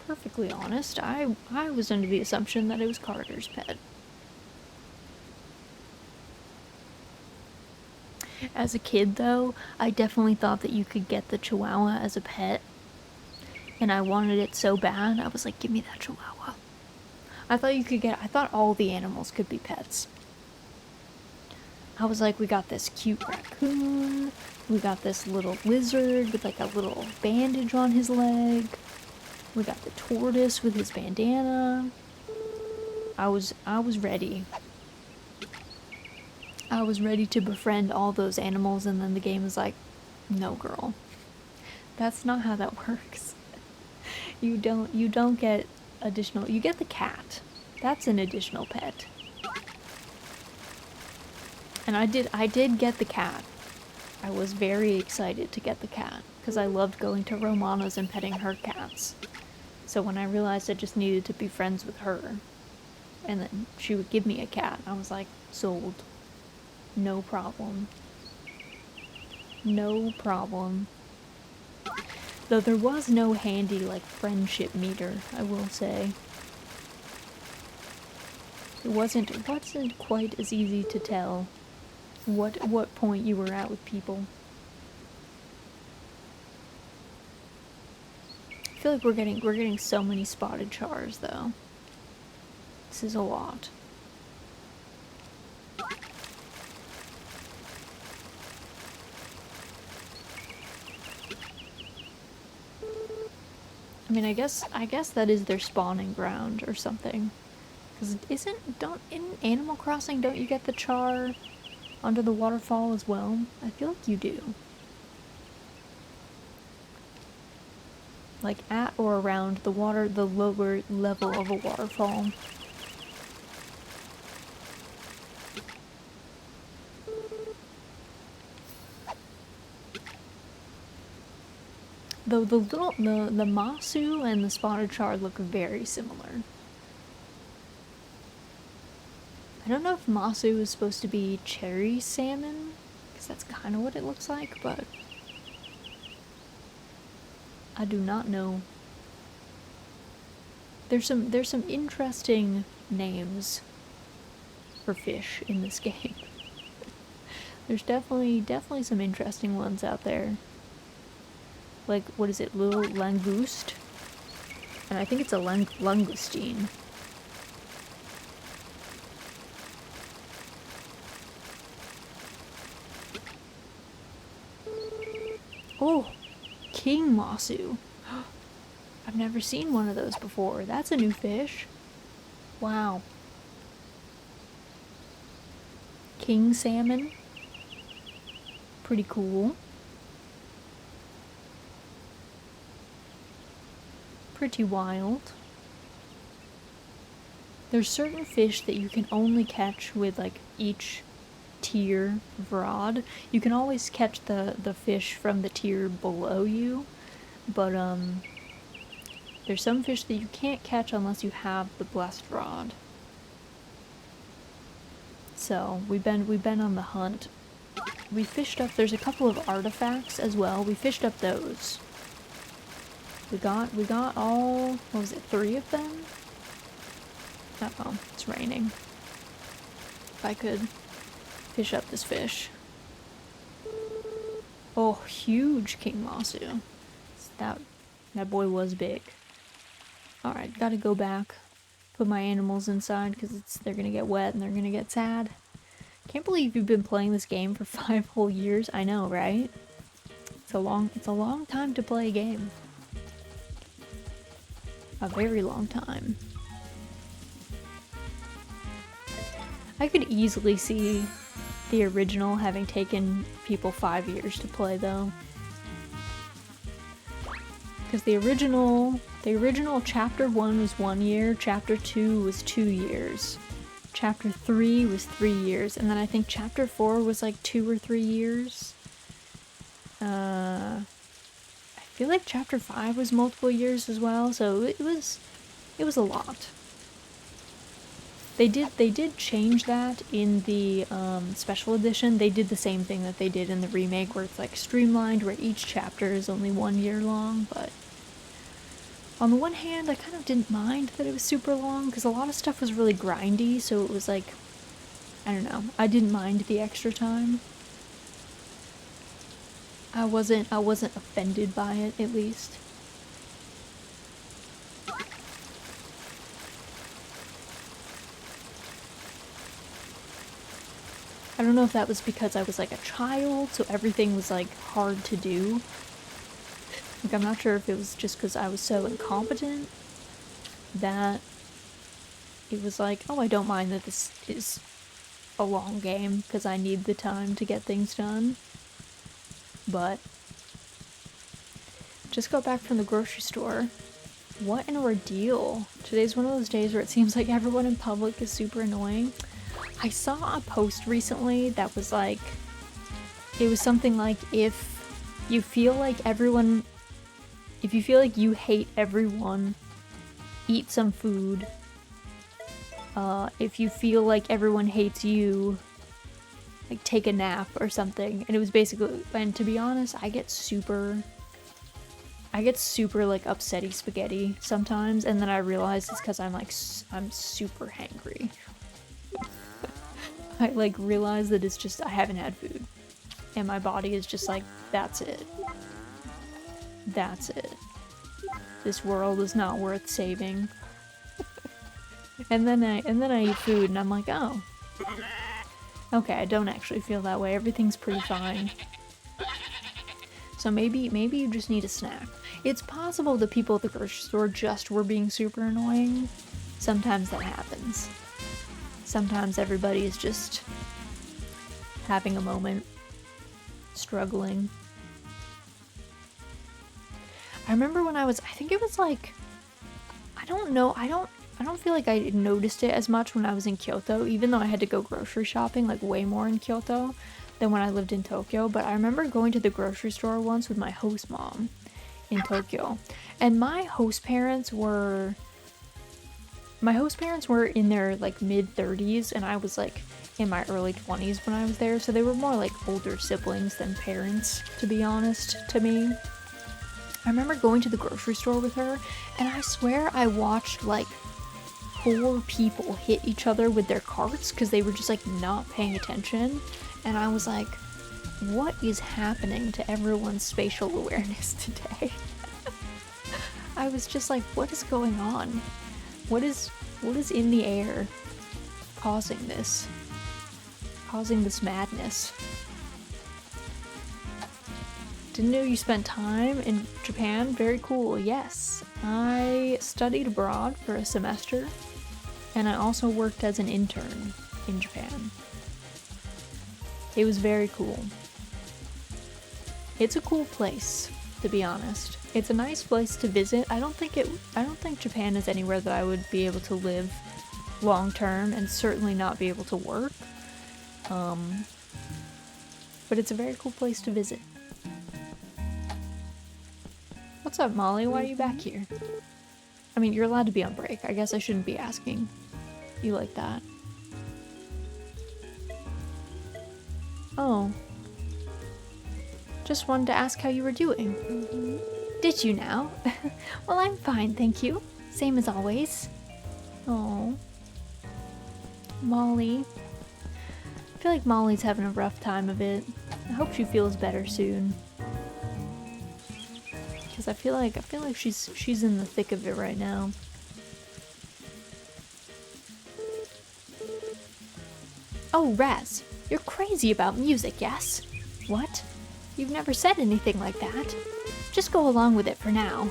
perfectly honest, I was under the assumption that it was Carter's pet. As a kid, though, I definitely thought that you could get the chihuahua as a pet. And I wanted it so bad, I was like, give me that chihuahua. I thought all the animals could be pets. I was like, we got this cute raccoon, we got this little lizard with like a little bandage on his leg, we got the tortoise with his bandana. I was ready. I was ready to befriend all those animals, and then the game was like, no girl. That's not how that works. You don't get additional, you get the cat. That's an additional pet. And I did get the cat. I was very excited to get the cat, because I loved going to Romana's and petting her cats. So when I realized I just needed to be friends with her, and then she would give me a cat, I was like, sold. No problem. No problem. Though there was no handy, like, friendship meter, I will say. It wasn't quite as easy to tell what point you were at with people. I feel like we're getting so many spotted chars, though. This is a lot. I mean, I guess that is their spawning ground or something. Because in Animal Crossing, don't you get the char under the waterfall as well? I feel like you do. Like at or around the lower level of a waterfall. Though the Masu and the spotted char look very similar. I don't know if Masu is supposed to be cherry salmon, because that's kind of what it looks like, but I do not know. There's some interesting names for fish in this game. There's definitely some interesting ones out there. Like, what is it, little langoust? And I think it's a langoustine. Oh, king masu. I've never seen one of those before. That's a new fish. Wow. King salmon. Pretty cool. Pretty wild. There's certain fish that you can only catch with like each tier of rod. You can always catch the fish from the tier below you, but there's some fish that you can't catch unless you have the blessed rod. So we've been on the hunt. We fished up, there's a couple of artifacts as well. We fished up those. We got all, what was it, 3 of them? Uh-oh, it's raining. If I could fish up this fish. Oh, huge king masu. That boy was big. Alright, gotta go back. Put my animals inside because they're gonna get wet and they're gonna get sad. Can't believe you've been playing this game for 5 whole years. I know, right? It's a long time to play a game. A very long time. I could easily see the original having taken people 5 years to play, though. Because the original chapter 1 was 1 year, chapter 2 was 2 years, chapter 3 was 3 years, and then I think chapter 4 was like 2 or 3 years. I feel like chapter 5 was multiple years as well, so it was a lot. They did change that in the special edition. They did the same thing that they did in the remake, where it's like streamlined, where each chapter is only 1 year long. But on the one hand, I kind of didn't mind that it was super long, because a lot of stuff was really grindy, so it was like, I don't know, I didn't mind the extra time. I wasn't offended by it, at least. I don't know if that was because I was like a child, so everything was like hard to do. Like, I'm not sure if it was just because I was so incompetent that it was like, oh, I don't mind that this is a long game because I need the time to get things done. But just got back from the grocery store. What an ordeal. Today's one of those days where it seems like everyone in public is super annoying. I saw a post recently that was like, it was something like, if you feel like you hate everyone, eat some food. If you feel like everyone hates you, like take a nap or something. And it was basically, and to be honest, I get super like upsetty spaghetti sometimes, and then I realize it's because I'm super hangry. I like realize that it's just I haven't had food, and my body is just like, that's it. That's it. This world is not worth saving. and then I eat food, and I'm like, oh, okay, I don't actually feel that way. Everything's pretty fine. So maybe you just need a snack. It's possible the people at the grocery store just were being super annoying. Sometimes that happens. Sometimes everybody is just having a moment, struggling. I remember when I think it was like, I don't know, I don't feel like I noticed it as much when I was in Kyoto, even though I had to go grocery shopping like way more in Kyoto than when I lived in Tokyo. But I remember going to the grocery store once with my host mom in Tokyo, and my host parents were in their like mid-30s, and I was like in my early 20s when I was there, so they were more like older siblings than parents, to be honest, to me. I remember going to the grocery store with her, and I swear I watched like 4 people hit each other with their carts because they were just like not paying attention. And I was like, what is happening to everyone's spatial awareness today? I was just like, what is going on? What is in the air causing this madness? Didn't know you spent time in Japan. Very cool. Yes, I studied abroad for a semester, and I also worked as an intern in Japan. It was very cool. It's a cool place, to be honest. It's a nice place to visit. I don't think Japan is anywhere that I would be able to live long term, and certainly not be able to work. But it's a very cool place to visit. What's up, Molly? Why are you back here? I mean, you're allowed to be on break. I guess I shouldn't be asking you like that. Oh. Just wanted to ask how you were doing. Did you now? Well, I'm fine, thank you. Same as always. Oh. Molly. I feel like Molly's having a rough time of it. I hope she feels better soon. Because I feel like she's in the thick of it right now. Oh, Raz, you're crazy about music, yes? What? You've never said anything like that. Just go along with it for now.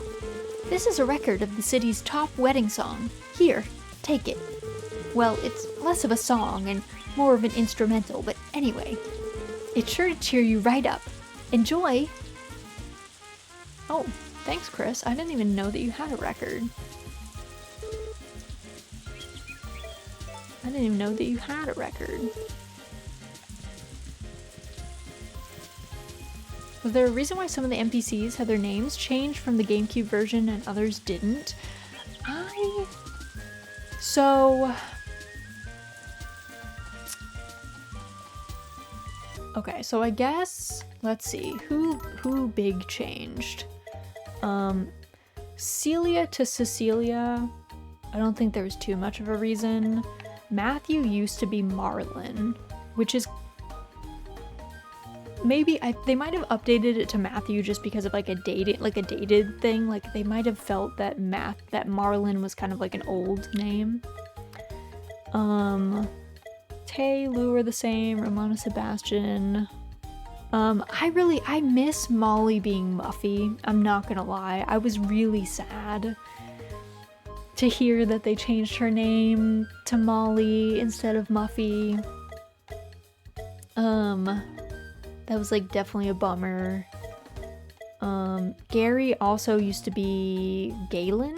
This is a record of the city's top wedding song. Here, take it. Well, it's less of a song and more of an instrumental, but anyway. It's sure to cheer you right up. Enjoy! Oh, thanks, Chris. I didn't even know that you had a record. I didn't even know that you had a record. Was there a reason why some of the NPCs had their names changed from the GameCube version and others didn't? Okay, so I guess, let's see, who big changed? Celia to Cecilia, I don't think there was too much of a reason. Matthew used to be Marlon, which is maybe they might have updated it to Matthew just because of like a dated thing. Like they might have felt that Marlon was kind of like an old name. Tay, Lou are the same. Ramona, Sebastian. I miss Molly being Muffy. I'm not gonna lie. I was really sad to hear that they changed her name to Molly instead of Muffy. That was like definitely a bummer. Gary also used to be Galen.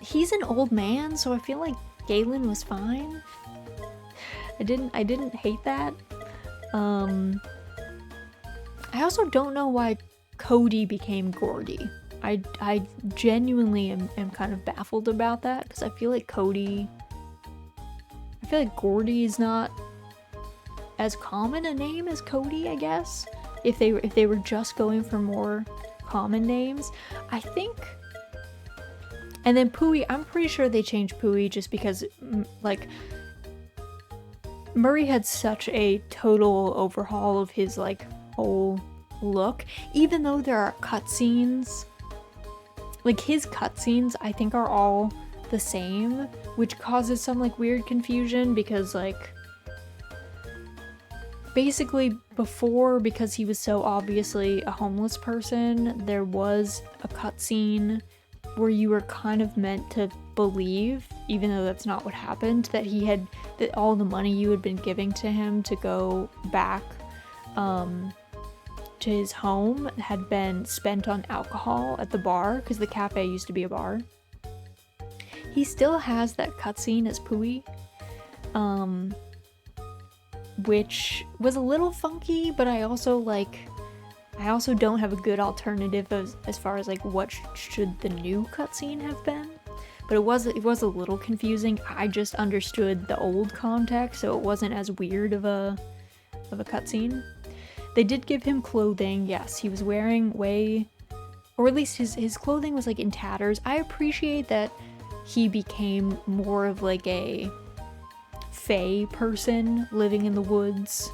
He's an old man, so I feel like Galen was fine. I didn't hate that. I also don't know why Cody became Gordy. I genuinely am kind of baffled about that because I feel like Gordy is not as common a name as Cody, I guess. If they were just going for more common names, I think. And then Pooey, I'm pretty sure they changed Pooey just because like Murray had such a total overhaul of his like whole look. Even though there are cutscenes, like his cutscenes I think are all the same, which causes some like weird confusion because like basically before, because he was so obviously a homeless person, there was a cutscene where you were kind of meant to believe, even though that's not what happened, that that all the money you had been giving to him to go back to his home had been spent on alcohol at the bar, because the cafe used to be a bar. He still has that cutscene as Pooey, which was a little funky, but I also don't have a good alternative as far as like what should the new cutscene have been. But it was a little confusing. I just understood the old context, so it wasn't as weird of a cutscene. They did give him clothing. Yes, he was wearing or at least his clothing was like in tatters. I appreciate that he became more of like a fae person living in the woods,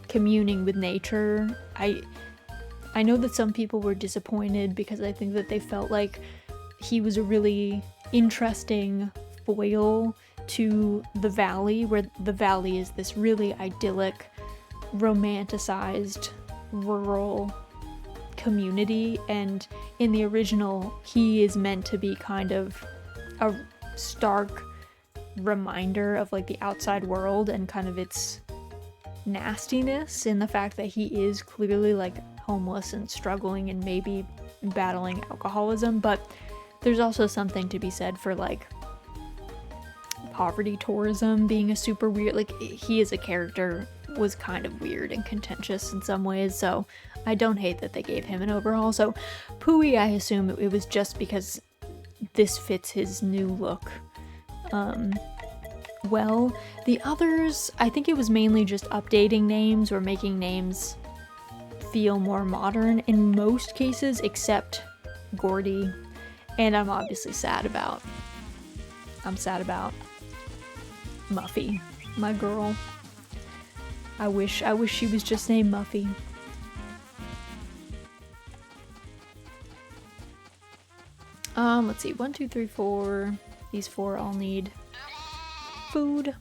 communing with nature. I know that some people were disappointed because I think that they felt like he was a really interesting foil to the valley, where the valley is this really idyllic, romanticized rural community, and in the original he is meant to be kind of a stark reminder of like the outside world and kind of its nastiness, in the fact that he is clearly like homeless and struggling and maybe battling alcoholism. But there's also something to be said for like poverty tourism being a super weird, like he as a character was kind of weird and contentious in some ways, so I don't hate that they gave him an overhaul. So Pui, I assume it was just because this fits his new look. Well, the others, I think it was mainly just updating names or making names feel more modern in most cases, except Gordy. And I'm obviously sad about Muffy, my girl. I wish she was just named Muffy. Let's see, 1, 2, 3, 4. These 4 all need food.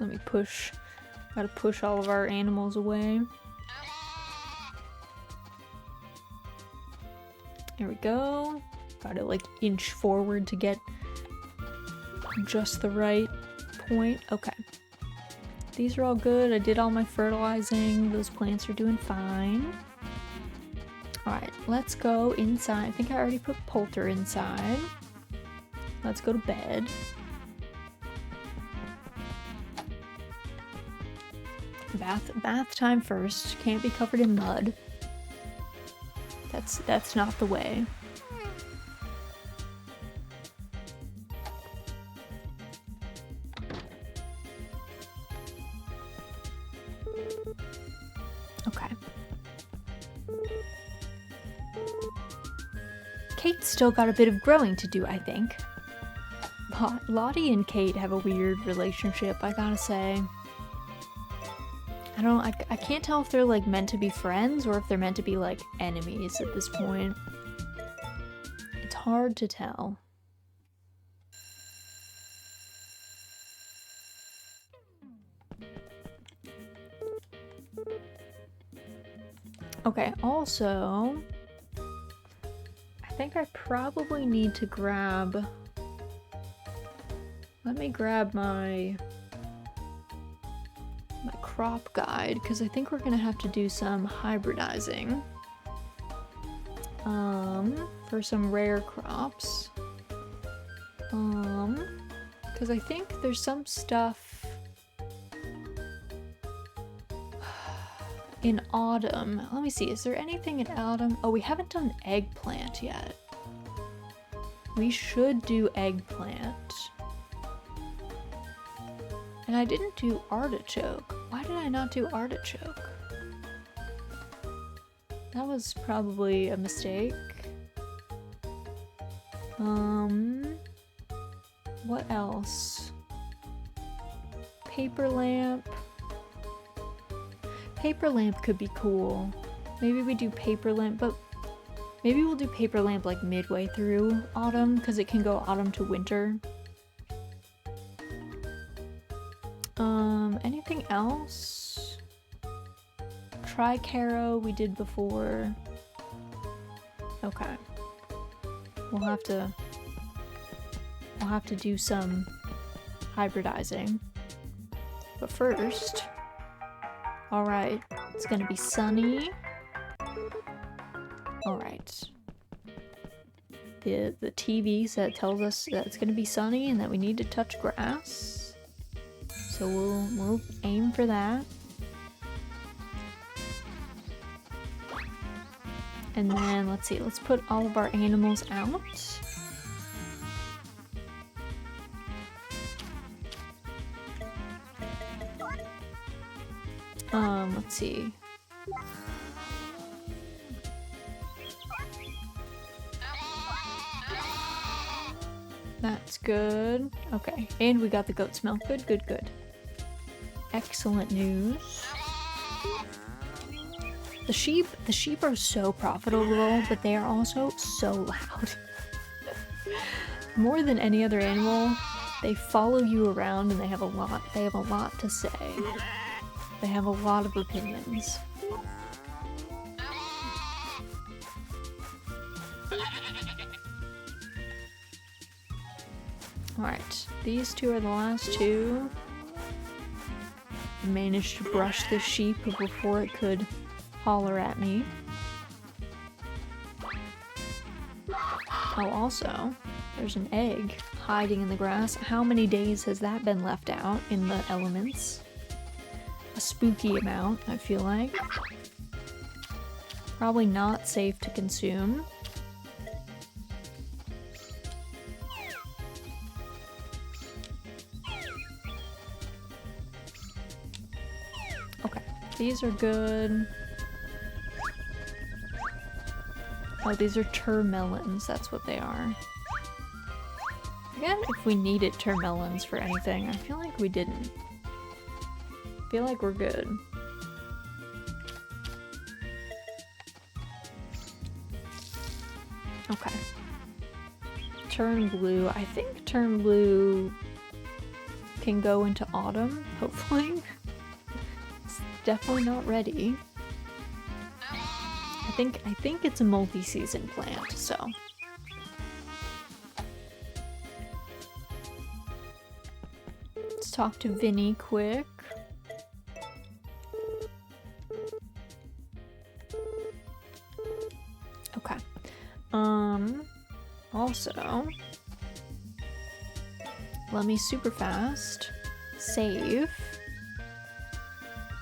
Let me push. Gotta push all of our animals away. There we go. Gotta like inch forward to get just the right point. Okay. These are all good. I did all my fertilizing. Those plants are doing fine. Alright, let's go inside. I think I already put Poulter inside. Let's go to bed. Bath time first. Can't be covered in mud. That's not the way. Okay. Kate's still got a bit of growing to do, I think. Lottie and Kate have a weird relationship, I gotta say. I can't tell if they're like meant to be friends or if they're meant to be like enemies at this point. It's hard to tell. Okay, also, I think I probably need to grab... Let me grab my crop guide, because I think we're gonna have to do some hybridizing for some rare crops, because I think there's some stuff in autumn. Let me see, is there anything in autumn? Oh, we haven't done eggplant yet. We should do eggplant. And I didn't do artichoke. Why did I not do artichoke? That was probably a mistake. What else? Paper lamp. Paper lamp could be cool. Maybe we do paper lamp, but maybe we'll do paper lamp like midway through autumn, because it can go autumn to winter. Anything else? Tricaro we did before. Okay. We'll have to do some hybridizing. But first, alright, it's gonna be sunny. Alright. The TV set tells us that it's gonna be sunny and that we need to touch grass. So we'll aim for that. And then, let's see, let's put all of our animals out. Let's see. That's good. Okay, and we got the goat's milk. Good, good, good. Excellent news. The sheep are so profitable, but they are also so loud. More than any other animal, they follow you around and they have a lot to say. They have a lot of opinions. Alright, these two are the last two. I managed to brush the sheep before it could holler at me. Oh, also, there's an egg hiding in the grass. How many days has that been left out in the elements? A spooky amount, I feel like. Probably not safe to consume. Okay, these are good. Oh, these are termelons, that's what they are. Again, if we needed termelons for anything, I feel like we didn't. I feel like we're good. Okay. Turn blue. I think turn blue can go into autumn, hopefully. It's definitely not ready. I think it's a multi-season plant, so. Let's talk to Vinny quick. Okay. Also, let me super fast save.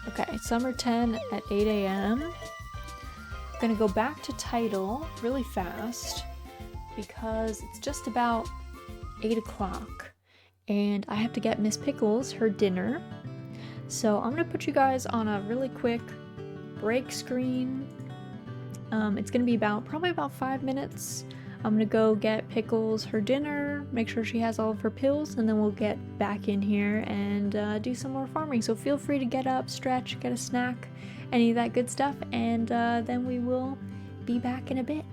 Okay, summer 10 at 8 a.m. I'm gonna go back to title really fast because it's just about 8 o'clock and I have to get Miss Pickles her dinner. So I'm gonna put you guys on a really quick break screen. It's gonna be probably about 5 minutes. I'm gonna go get Pickles her dinner, make sure she has all of her pills, and then we'll get back in here and do some more farming. So feel free to get up, stretch, get a snack, any of that good stuff, and then we will be back in a bit.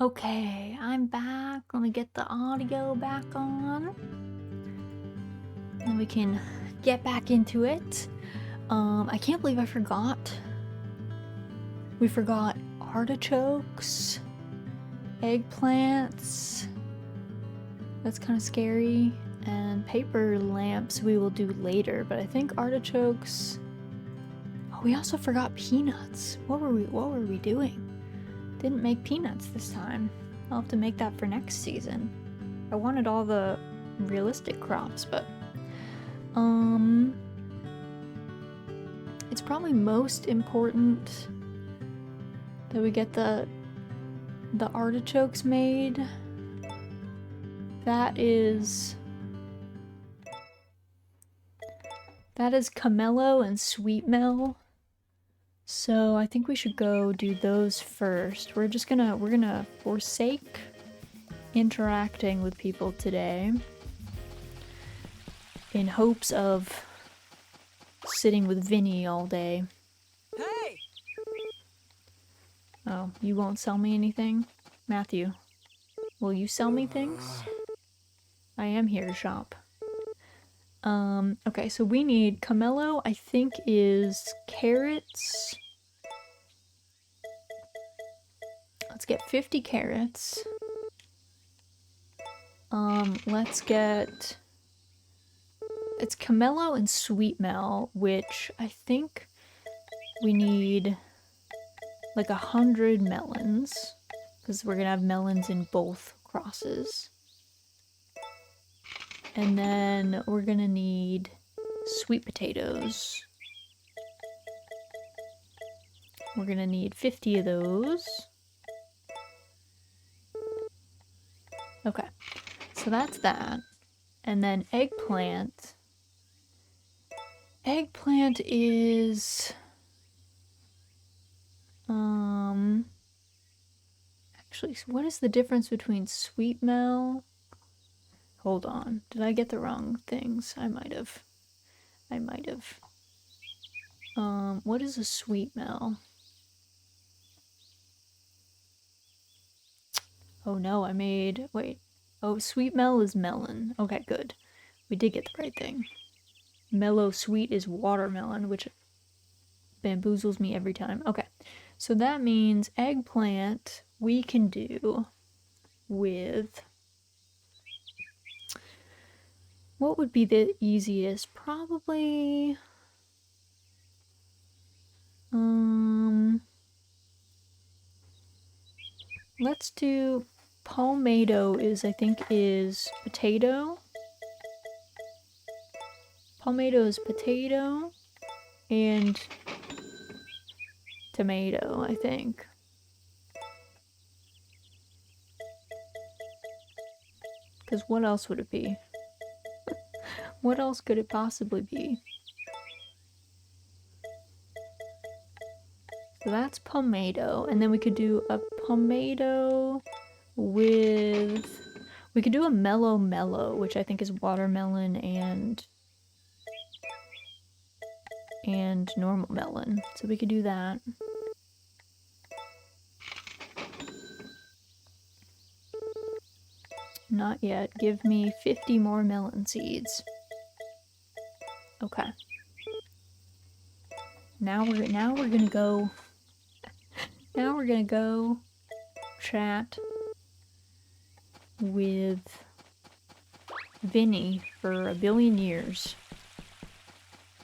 Okay, I'm back. Let me get the audio back on. And we can get back into it. I can't believe I forgot. We forgot artichokes, eggplants. That's kind of scary. And paper lamps we will do later, but I think artichokes. Oh, we also forgot peanuts. What were we doing? Didn't make peanuts this time. I'll have to make that for next season. I wanted all the realistic crops, but it's probably most important that we get the artichokes made. That is Camello and Sweetmel. So I think we should go do those first. We're gonna forsake interacting with people today in hopes of sitting with Vinny all day.
Hey!
Oh, you won't sell me anything? Matthew, will you sell me things? I am here to shop. Okay, so we need Camello, I think is carrots. Let's get 50 carrots. Let's get... It's Camello and Sweetmel, which I think we need like 100 melons, because we're gonna have melons in both crosses. And then we're gonna need sweet potatoes. We're gonna need 50 of those. Okay, so that's that. And then eggplant. Eggplant is... Actually, what is the difference between sweet mel? Hold on. Did I get the wrong things? I might have. What is a sweet mel? Oh no, wait. Oh, sweet mel is melon. Okay, good. We did get the right thing. Mellow sweet is watermelon, which bamboozles me every time. Okay, so that means eggplant we can do with... What would be the easiest? Probably... Let's do... Palmetto I think is potato. Palmetto is potato and tomato, I think. Because what else would it be? What else could it possibly be? So that's palmetto, and then we could do a palmetto with... We could do a mellow, which I think is watermelon and normal melon. So we could do that. Not yet. Give me 50 more melon seeds. Okay. Now we're gonna go. Now we're gonna go chat with Vinny for a billion years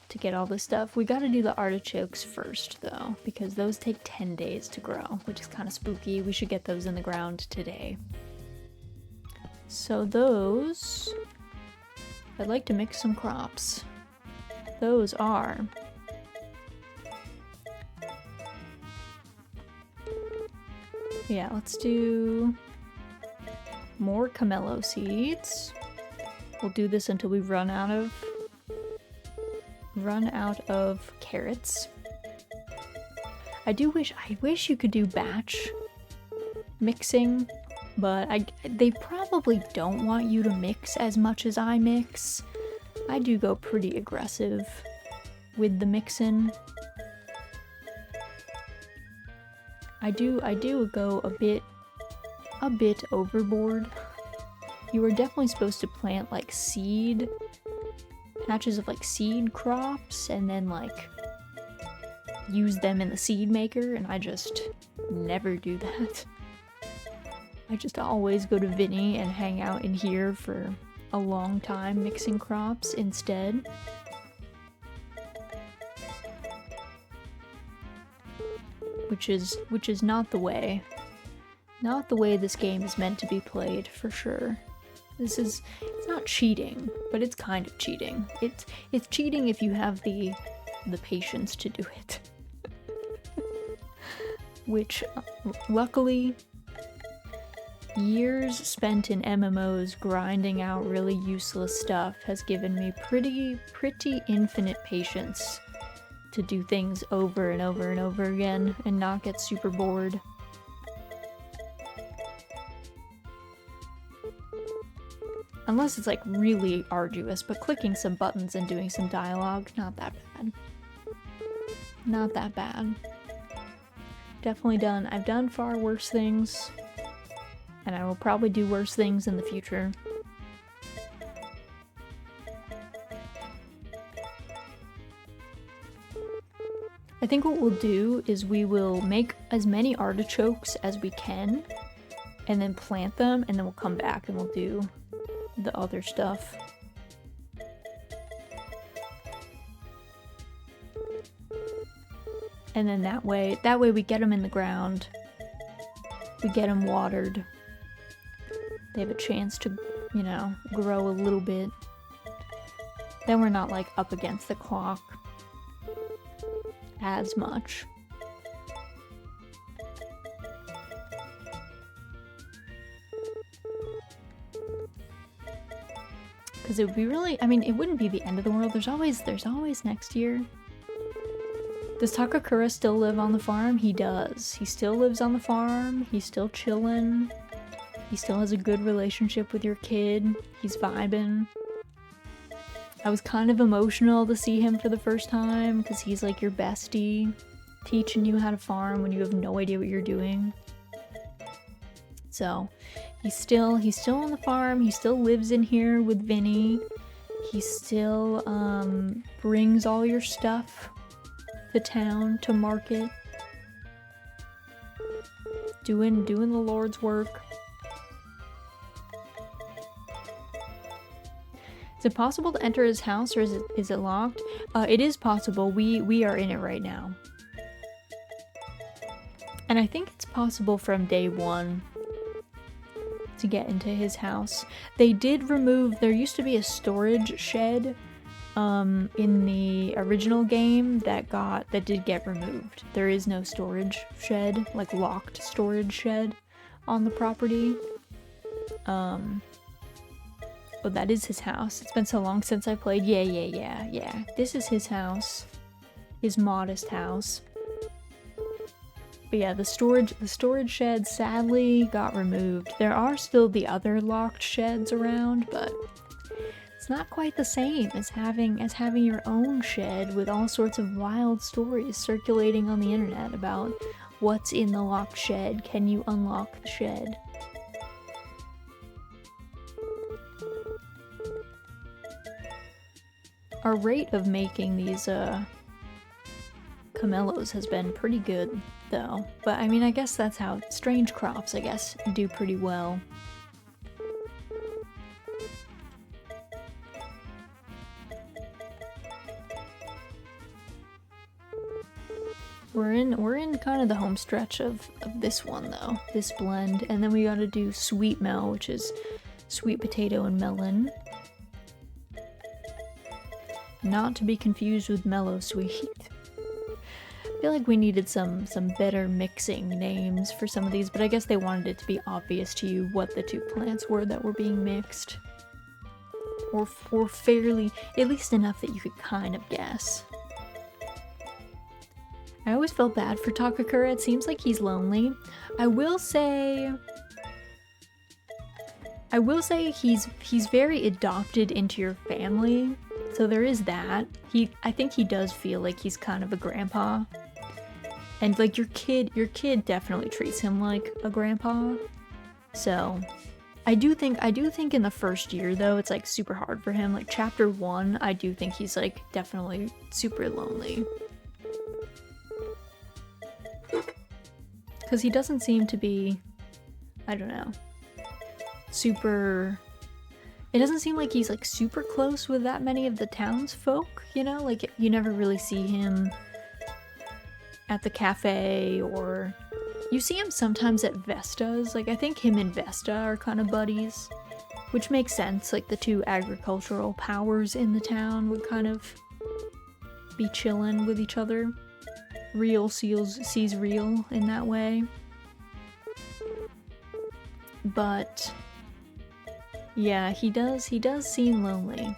to get all this stuff. We gotta do the artichokes first though, because those take 10 days to grow, which is kind of spooky. We should get those in the ground today. So those, I'd like to mix some crops. Those are let's do more camello seeds. We'll do this until we run out of carrots. I wish you could do batch mixing, but they probably don't want you to mix as much as I mix. I do go pretty aggressive with the mixing. I do go a bit overboard. You are definitely supposed to plant like patches of like seed crops and then like use them in the seed maker, and I just never do that. I just always go to Vinny and hang out in here for a long time mixing crops instead. Which is not the way. Not the way this game is meant to be played, for sure. It's not cheating, but it's kind of cheating. It's cheating if you have the patience to do it. Which, luckily, years spent in MMOs grinding out really useless stuff has given me pretty infinite patience to do things over and over and over again and not get super bored. Unless it's like really arduous, but clicking some buttons and doing some dialogue, not that bad. Not that bad. I've done far worse things, and I will probably do worse things in the future. I think what we'll do is we will make as many artichokes as we can, and then plant them, and then we'll come back and we'll do the other stuff. And then that way we get them in the ground. We get them watered. They have a chance to you know, grow a little bit. Then we're not like up against the clock as much. Because it would be really, I mean, it wouldn't be the end of the world. There's always next year. Does Takakura still live on the farm? He does. He still lives on the farm. He's still chilling. He still has a good relationship with your kid. He's vibing. I was kind of emotional to see him for the first time because he's like your bestie, teaching you how to farm when you have no idea what you're doing. So he's still on the farm. He still lives in here with Vinny. He still brings all your stuff to town to market, doing the Lord's work. Is it possible to enter his house, or is it locked? It is possible. We are in it right now, and I think it's possible from day one to get into his house. They did remove. There used to be a storage shed in the original game that did get removed. There is no storage shed, like locked storage shed on the property. Oh, that is his house. It's been so long since I played. Yeah. This is his house. His modest house. But yeah, the storage shed sadly got removed. There are still the other locked sheds around, but it's not quite the same as having your own shed with all sorts of wild stories circulating on the internet about what's in the locked shed. Can you unlock the shed? Our rate of making these camellos has been pretty good though. But I mean, I guess that's how strange crops, I guess, do pretty well. We're in kind of the home stretch of this one though, this blend, and then we gotta do sweet mel, which is sweet potato and melon. Not to be confused with mellow sweet. I feel like we needed some better mixing names for some of these, but I guess they wanted it to be obvious to you what the two plants were that were being mixed. Or fairly, at least enough that you could kind of guess. I always felt bad for Takakura. It seems like he's lonely. I will say he's very adopted into your family. So there is that. I think he does feel like he's kind of a grandpa. And like your kid definitely treats him like a grandpa. So I do think in the first year though, it's like super hard for him. Like chapter 1, I do think he's like definitely super lonely. Cause he doesn't seem to be, I don't know, super. It doesn't seem like he's like super close with that many of the townsfolk, you know? Like you never really see him at the cafe, or you see him sometimes at Vesta's. Like I think him and Vesta are kind of buddies, which makes sense. Like the two agricultural powers in the town would kind of be chilling with each other. Real sees real in that way. But yeah, he does seem lonely.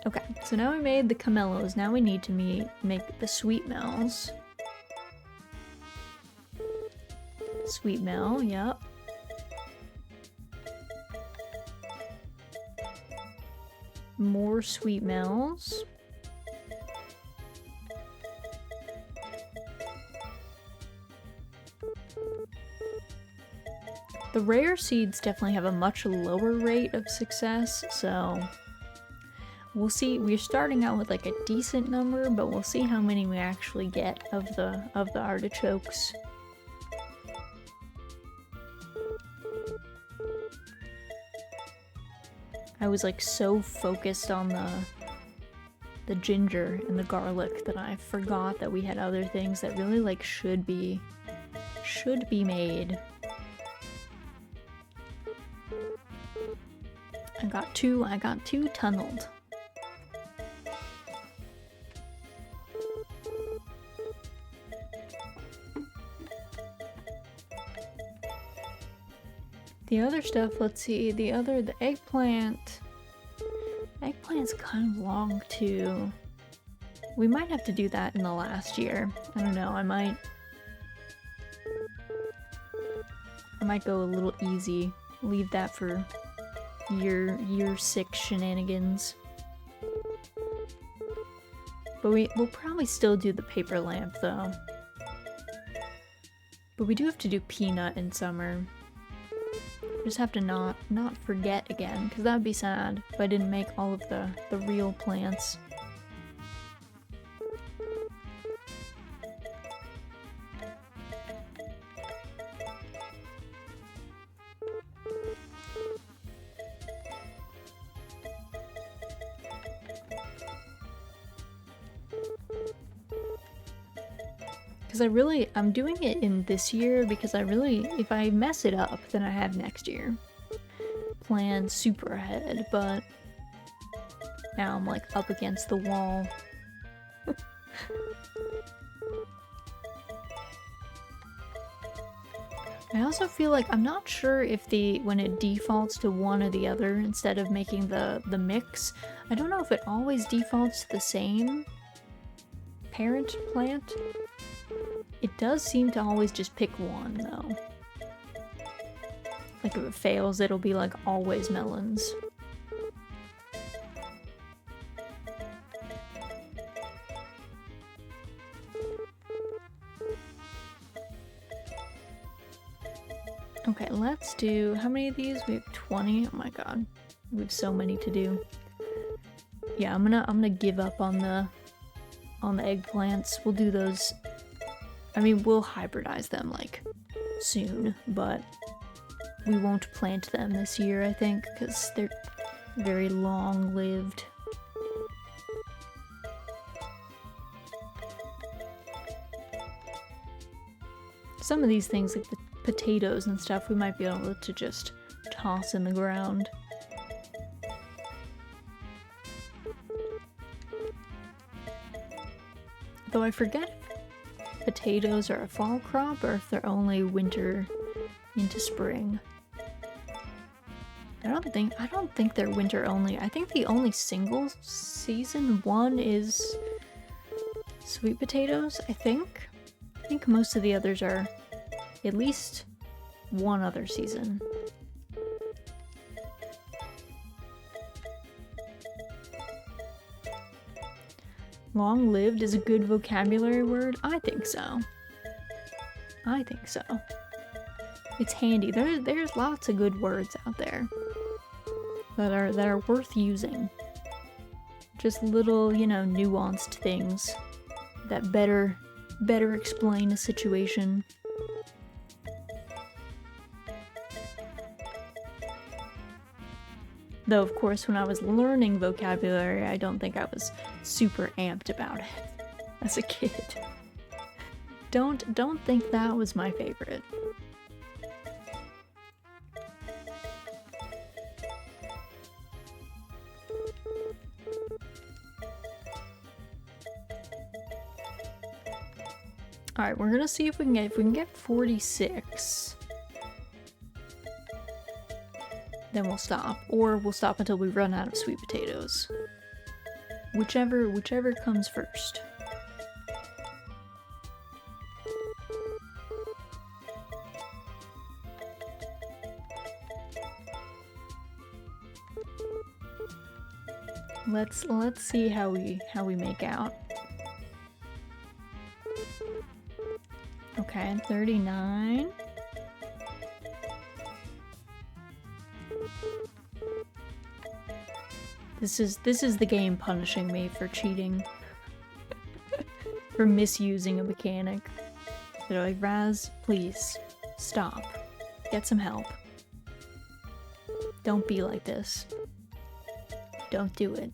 Okay, so now we made the camellos. Now we need to make the sweet mels. Sweet mel, yep. More sweet mels. The rare seeds definitely have a much lower rate of success, so we'll see. We're starting out with like a decent number, but we'll see how many we actually get of the artichokes. I was like so focused on the ginger and the garlic that I forgot that we had other things that really like should be made. got two tunneled. The other stuff, let's see, the eggplant. Eggplant's kind of long too. We might have to do that in the last year. I don't know, I might go a little easy. Leave that for year 6 shenanigans. But we'll probably still do the paper lamp though. But we do have to do peanut in summer. Just have to not forget again, because that would be sad if I didn't make all of the real plants. Because I'm doing it in this year because if I mess it up, then I have next year. Plan super ahead, but now I'm like up against the wall. I also feel like I'm not sure if when it defaults to one or the other instead of making the mix, I don't know if it always defaults to the same parent plant. It does seem to always just pick one, though. Like if it fails, it'll be like always melons. Okay, let's do, how many of these? We have 20. Oh my god. We have so many to do. Yeah, I'm gonna give up on the eggplants. We'll do those. I mean, we'll hybridize them, like, soon, but we won't plant them this year, I think, because they're very long-lived. Some of these things, like the potatoes and stuff, we might be able to just toss in the ground. Though I forget if potatoes are a fall crop or if they're only winter into spring. I don't think they're winter only. I think the only single season one is sweet potatoes, I think. I think most of the others are at least one other season. Long-lived is a good vocabulary word? I think so. I think so. It's handy. There's lots of good words out there that are worth using. Just little, you know, nuanced things that better explain a situation. Though, of course, when I was learning vocabulary, I don't think I was super amped about it as a kid. Don't think that was my favorite. Alright, we're gonna see if we can get 46. Then we'll stop. Or we'll stop until we run out of sweet potatoes. Whichever comes first. Let's see how we make out. Okay, 39. This is the game punishing me for cheating. For misusing a mechanic. They're like, Raz, please, stop. Get some help. Don't be like this. Don't do it.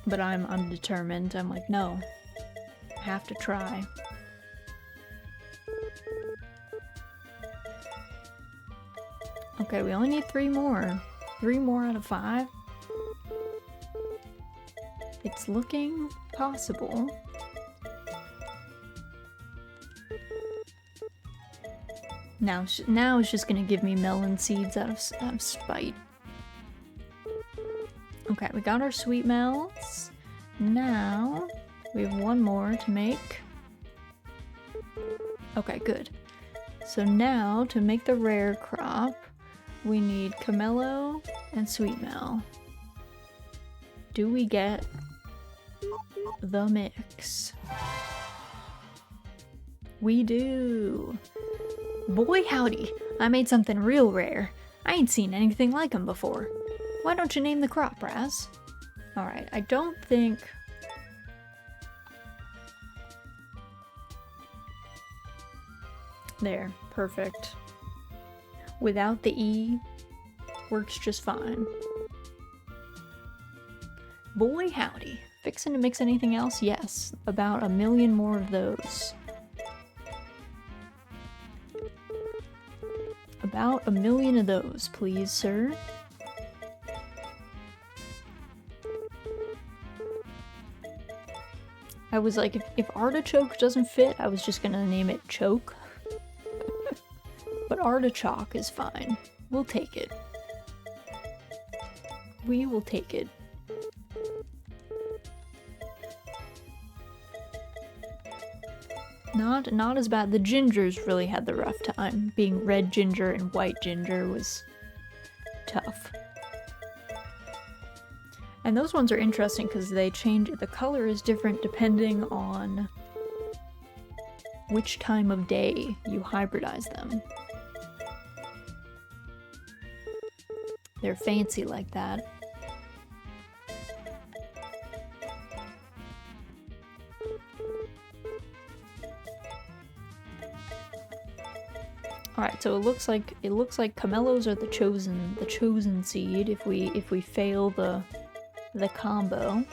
But I'm determined. I'm like, no. I have to try. Okay, we only need 3 more. 3 more out of 5. It's looking possible. Now it's just gonna give me melon seeds out of spite. Okay, we got our sweet melts. Now we have 1 more to make. Okay, good. So now to make the rare crop, we need Camello and Sweet Mel. Do we get the mix? We do. Boy howdy, I made something real rare. I ain't seen anything like 'em before. Why don't you name the crop, Raz? Alright, I don't think... There, perfect. Without the E, works just fine. Boy howdy. Fixin' to mix anything else? Yes. About 1 million more of those. About 1 million of those, please, sir. I was like, if artichoke doesn't fit, I was just gonna name it choke. But artichoke is fine. We'll take it. We will take it. Not as bad. The gingers really had the rough time. Being red ginger and white ginger was tough. And those ones are interesting because they change, the color is different depending on which time of day you hybridize them. They're fancy like that. Alright, so it looks like camellos are the chosen seed if we fail the combo.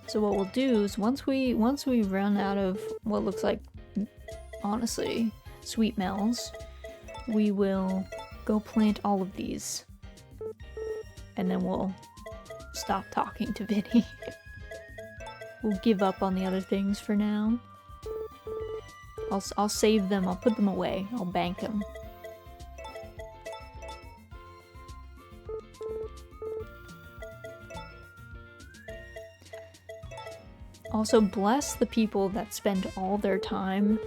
So what we'll do is once we run out of what looks like, honestly, sweet melons, we will go plant all of these. And then we'll stop talking to Vinny. We'll give up on the other things for now. I'll save them, I'll put them away, I'll bank them. Also, bless the people that spend all their time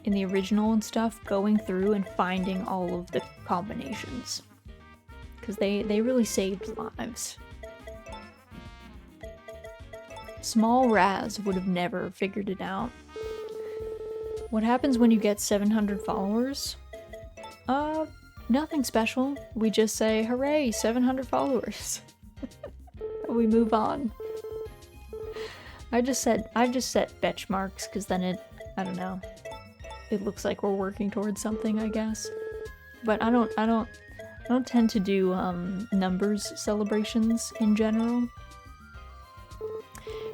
in the original and stuff going through and finding all of the combinations. Because they really saved lives. Small Raz would have never figured it out. What happens when you get 700 followers? Nothing special. We just say, hooray, 700 followers. We move on. I just set benchmarks because then I don't know. It looks like we're working towards something, I guess. But I don't tend to do numbers celebrations in general.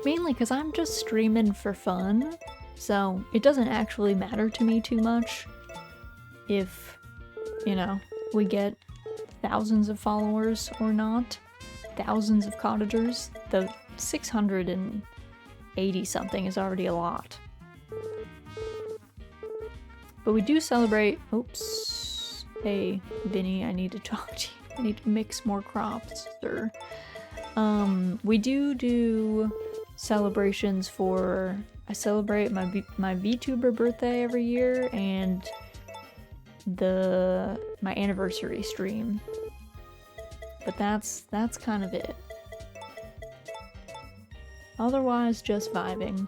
Mainly because I'm just streaming for fun, so it doesn't actually matter to me too much if, you know, we get thousands of followers or not. Thousands of cottagers. The 680 something is already a lot. But we do celebrate... Oops. Hey, Vinny, I need to talk to you. I need to mix more crops, sir. We do celebrations for... I celebrate my VTuber birthday every year and my anniversary stream. But that's kind of it. Otherwise, just vibing.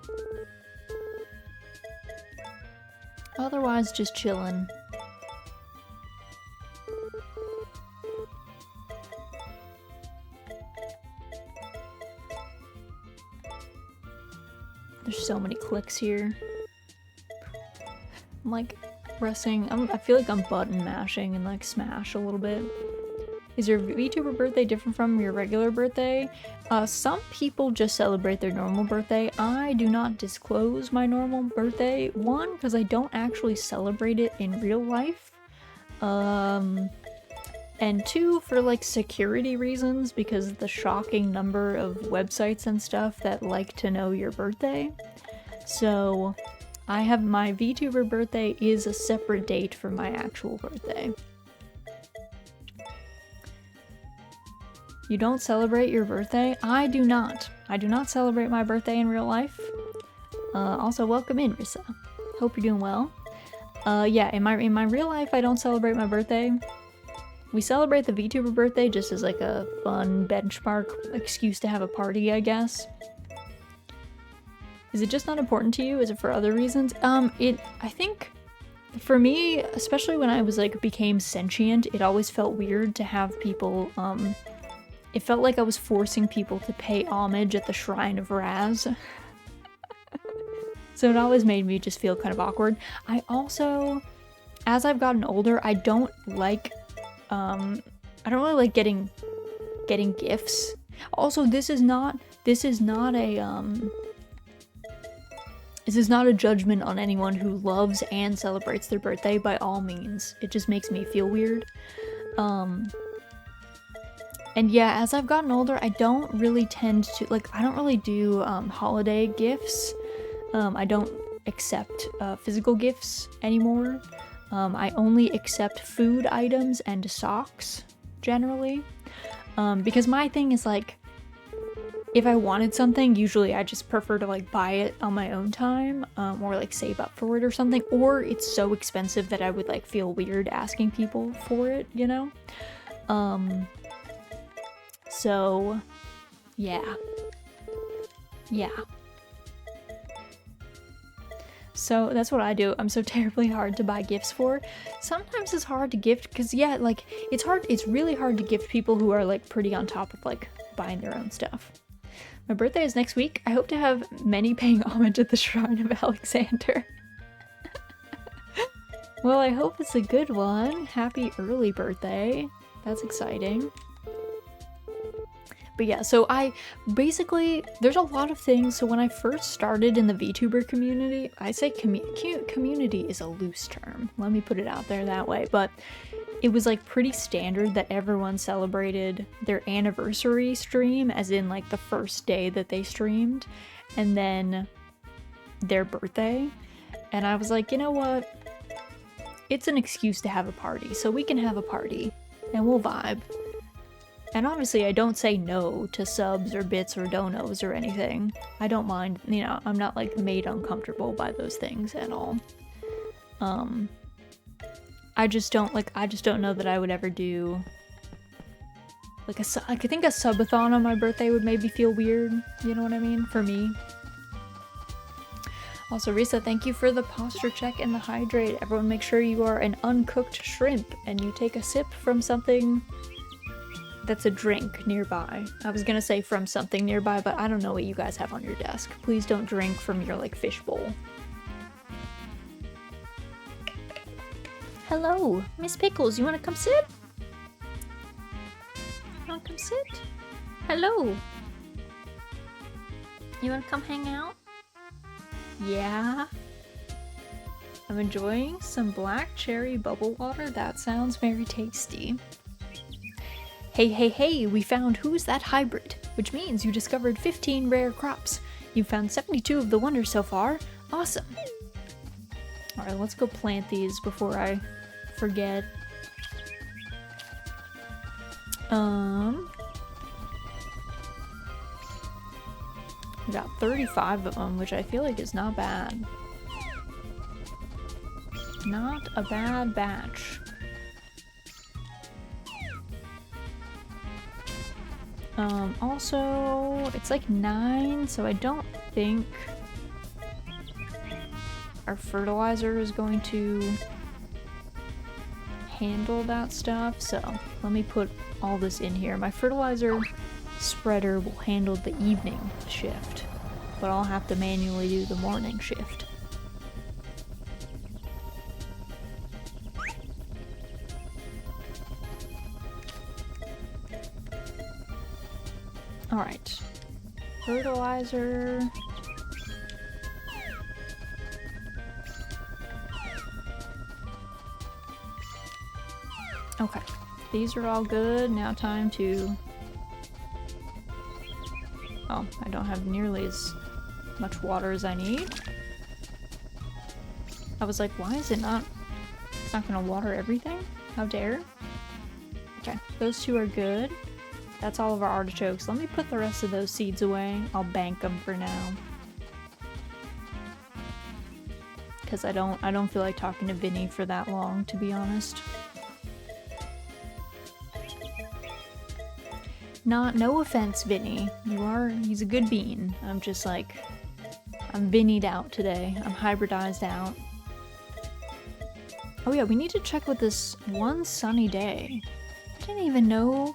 Otherwise, just chilling. There's so many clicks here. I'm like pressing, I feel like I'm button mashing and like smash a little bit. Is your VTuber birthday different from your regular birthday? Some people just celebrate their normal birthday. I do not disclose my normal birthday. One, because I don't actually celebrate it in real life. And two, for like security reasons, because the shocking number of websites and stuff that like to know your birthday. So I have my VTuber birthday is a separate date from my actual birthday. You don't celebrate your birthday? I do not. I do not celebrate my birthday in real life. Also, welcome in, Rissa. Hope you're doing well. Yeah, in my real life, I don't celebrate my birthday. We celebrate the VTuber birthday just as like a fun benchmark excuse to have a party, I guess. Is it just not important to you? Is it for other reasons? I think for me, especially when I was like became sentient, it always felt weird to have people, it felt like I was forcing people to pay homage at the shrine of Raz. So it always made me just feel kind of awkward. I also, as I've gotten older, I don't really like getting gifts. Also, this is not a judgment on anyone who loves and celebrates their birthday, by all means. It just makes me feel weird. And yeah, as I've gotten older, I don't really tend to, like, I don't really do holiday gifts. I don't accept physical gifts anymore. I only accept food items and socks, generally. Because my thing is, like, if I wanted something, usually I just prefer to, like, buy it on my own time, or, like, save up for it or something. Or it's so expensive that I would, like, feel weird asking people for it, you know? So, yeah. Yeah. So that's what I do. I'm so terribly hard to buy gifts for. Sometimes it's hard to gift because, yeah, like, it's really hard to gift people who are, like, pretty on top of, like, buying their own stuff. My birthday is next week. I hope to have many paying homage at the Shrine of Alexander. Well, I hope it's a good one. Happy early birthday. That's exciting. But yeah, so there's a lot of things. So when I first started in the VTuber community, I say community is a loose term. Let me put it out there that way. But it was like pretty standard that everyone celebrated their anniversary stream, as in like the first day that they streamed, and then their birthday. And I was like, you know what? It's an excuse to have a party, so we can have a party and we'll vibe. And obviously I don't say no to subs or bits or donos or anything. I don't mind, you know, I'm not like made uncomfortable by those things at all. I just don't know that I would ever do like I think a subathon on my birthday would maybe feel weird, you know what I mean, for me. Also, Risa, thank you for the posture check and the hydrate. Everyone make sure you are an uncooked shrimp and you take a sip from something that's a drink nearby. I was gonna say from something nearby, but I don't know what you guys have on your desk. Please don't drink from your, like, fish bowl. Hello, Miss Pickles, you wanna come sit? You wanna come sit? Hello. You wanna come hang out? Yeah. I'm enjoying some black cherry bubble water. That sounds very tasty. Hey, we found Who's That Hybrid, which means you discovered 15 rare crops. You found 72 of the wonders so far. Awesome. Alright, let's go plant these before I forget. We got 35 of them, which I feel like is not bad. Not a bad batch. Also, it's like 9, so I don't think our fertilizer is going to handle that stuff, so let me put all this in here. My fertilizer spreader will handle the evening shift, but I'll have to manually do the morning shift. fertilizer. Okay, these are all good. Now time to... Oh, I don't have nearly as much water as I need. I was like, why is it not... It's not gonna water everything? How dare? Okay, those two are good. That's all of our artichokes. Let me put the rest of those seeds away. I'll bank them for now. Because I don't feel like talking to Vinny for that long, to be honest. No offense, Vinny. He's a good bean. I'm just like, I'm Vinny'd out today. I'm hybridized out. Oh yeah, we need to check with this one sunny day. I didn't even know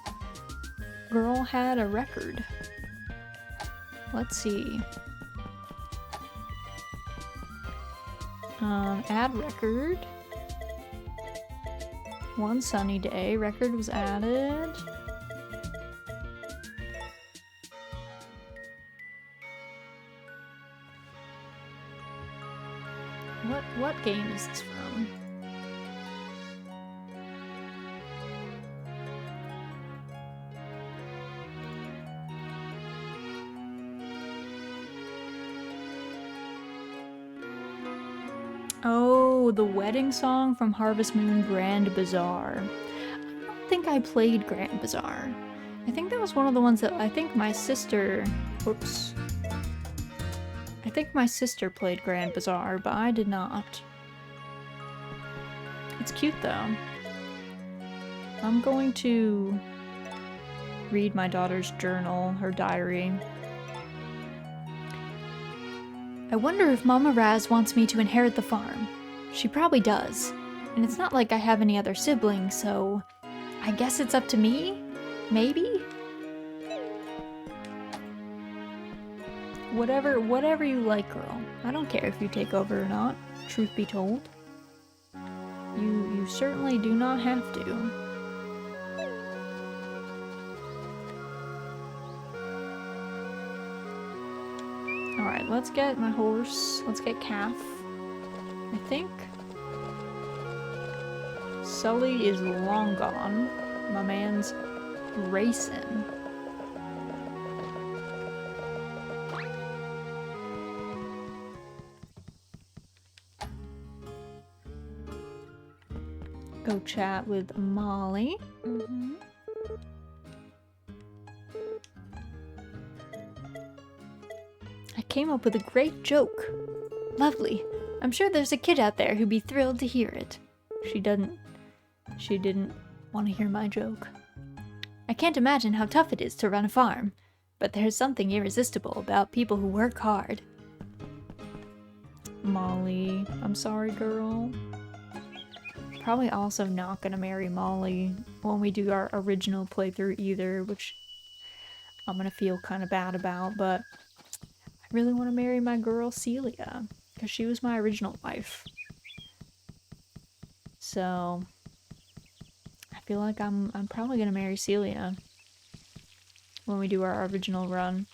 girl had a record. Let's see. Add record. One sunny day. Record was added. What game is this from? Oh, the wedding song from Harvest Moon Grand Bazaar. I don't think I played Grand Bazaar. I think that was one of the ones that I think my sister... Whoops. I think my sister played Grand Bazaar, but I did not. It's cute though. I'm going to read my daughter's journal, her diary. I wonder if Mama Raz wants me to inherit the farm. She probably does. And it's not like I have any other siblings, so I guess it's up to me? Maybe? Whatever you like, girl. I don't care if you take over or not, truth be told. You certainly do not have to. Alright, let's get my horse. Let's get Calf. I think Sully is long gone. My man's racing. Go chat with Molly. I came up with a great joke. Lovely. I'm sure there's a kid out there who'd be thrilled to hear it. She didn't want to hear my joke. I can't imagine how tough it is to run a farm, but there's something irresistible about people who work hard. Molly, I'm sorry, girl. Probably also not gonna marry Molly when we do our original playthrough either, which I'm gonna feel kind of bad about, but I really want to marry my girl Celia, because she was my original wife. So I feel like I'm probably gonna marry Celia when we do our original run.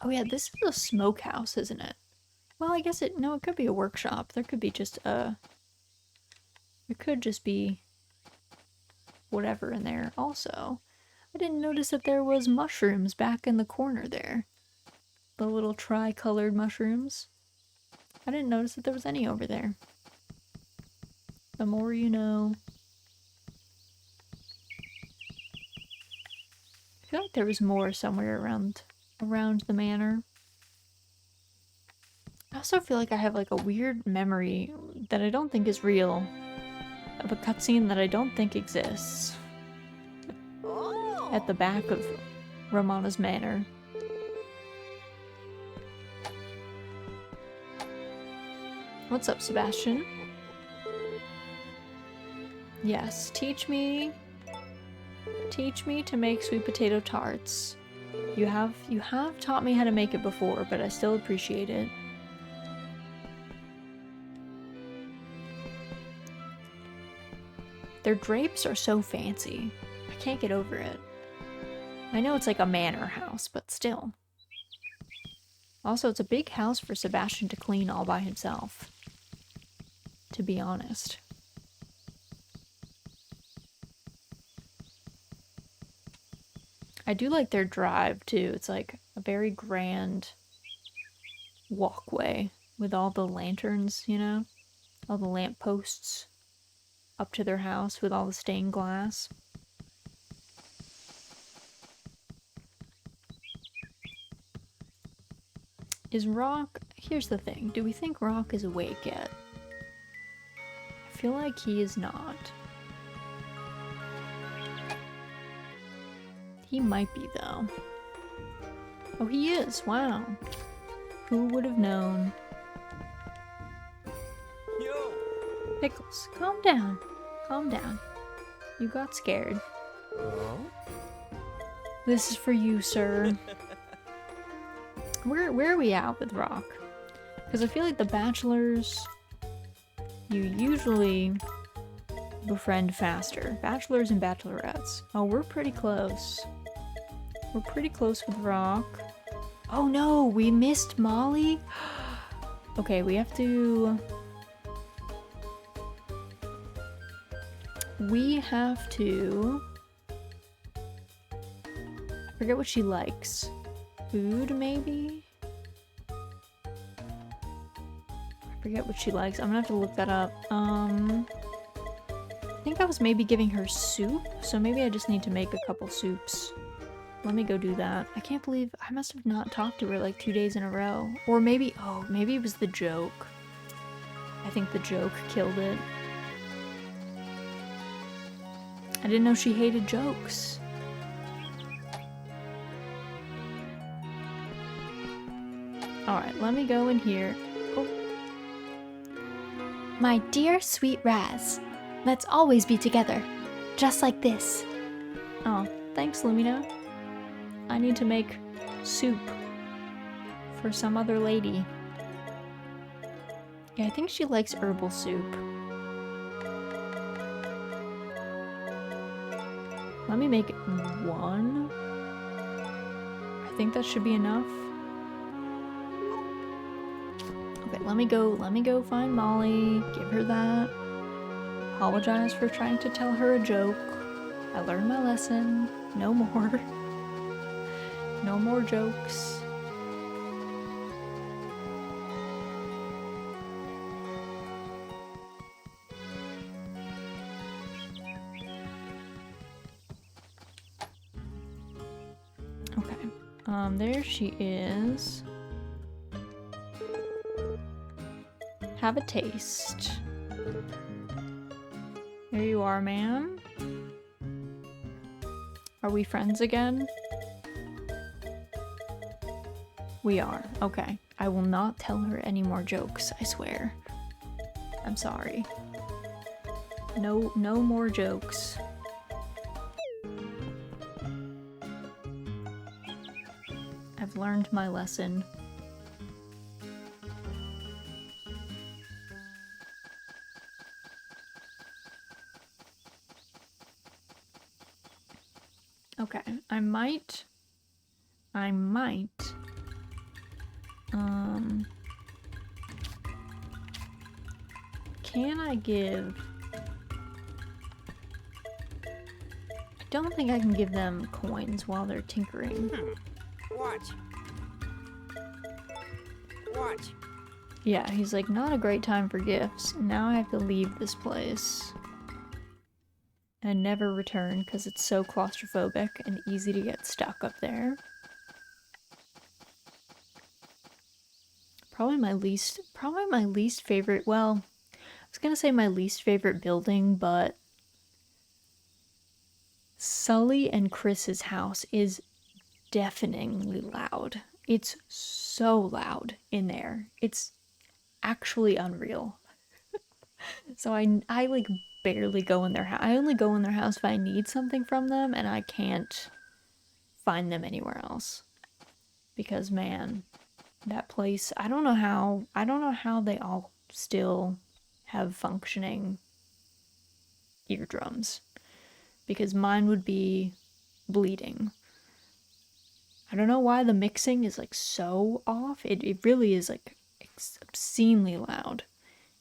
Oh yeah, this is a smokehouse, isn't it? Well, I guess it could be a workshop. There could be just a... It could just be whatever in there. Also, I didn't notice that there was mushrooms back in the corner there. The little tri-colored mushrooms. I didn't notice that there was any over there. The more you know. I feel like there was more somewhere around the manor. I also feel like I have like a weird memory that I don't think is real. Of a cutscene that I don't think exists. At the back of Romana's manor. What's up, Sebastian? Yes, teach me to make sweet potato tarts. You have taught me how to make it before, but I still appreciate it. Their drapes are so fancy. I can't get over it. I know it's like a manor house, but still. Also, it's a big house for Sebastian to clean all by himself, to be honest. I do like their drive, too. It's like a very grand walkway with all the lanterns, you know? All the lampposts up to their house with all the stained glass. Is Rock... Here's the thing. Do we think Rock is awake yet? I feel like he is not. He might be, though. Oh, he is. Wow. Who would have known?
Yo.
Pickles, calm down. Calm down. You got scared. This is for you, sir. Where are we at with Rock? Because I feel like the bachelors, you usually befriend faster. Bachelors and bachelorettes. Oh, we're pretty close. We're pretty close with Rock. Oh no, we missed Molly. Okay, we have to... I forget what she likes. Food, maybe? I forget what she likes. I'm gonna have to look that up. I think I was maybe giving her soup, so maybe I just need to make a couple soups. Let me go do that. I can't believe I must have not talked to her like 2 days in a row. Or maybe, oh, maybe it was the joke. I think the joke killed it. I didn't know she hated jokes. Alright, let me go in here. Oh.
My dear sweet Raz, let's always be together, just like this.
Oh, thanks, Lumina. I need to make soup for some other lady. Yeah, I think she likes herbal soup. Let me make one. I think that should be enough. Okay, let me go find Molly, give her that. Apologize for trying to tell her a joke. I learned my lesson. No more. No more jokes. Okay. There she is. Have a taste. There you are, ma'am. Are we friends again? We are. Okay. I will not tell her any more jokes, I swear. I'm sorry. No more jokes. I've learned my lesson. Okay, I might, can I give, I don't think I can give them coins while they're tinkering.
Watch. Watch.
Yeah, he's like, not a great time for gifts. Now I have to leave this place. And never return because it's so claustrophobic and easy to get stuck up there. Probably my least favorite, well, I was gonna say my least favorite building, but Sully and Chris's house is deafeningly loud. It's so loud in there. It's actually unreal. So I like barely go in their house. I only go in their house if I need something from them and I can't find them anywhere else. Because man, that place, I don't know how they all still have functioning eardrums. Because mine would be bleeding. I don't know why the mixing is like so off. It really is like obscenely loud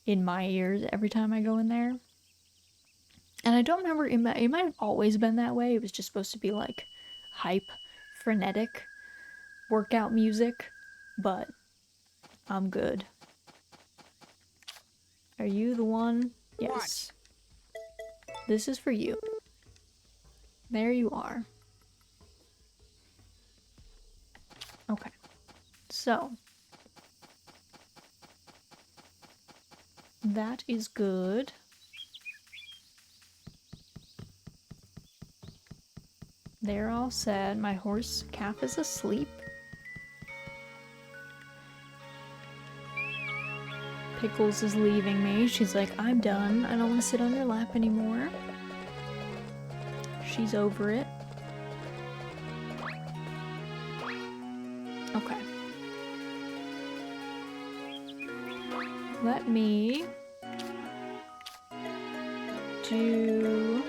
in my ears every time I go in there. And I don't remember, it might have always been that way. It was just supposed to be like hype, frenetic workout music, but I'm good. Are you the one? Yes. This is for you. There you are. Okay. So. That is good. They're all set. My horse calf is asleep. Pickles is leaving me. She's like, I'm done. I don't want to sit on your lap anymore. She's over it. Okay. Let me do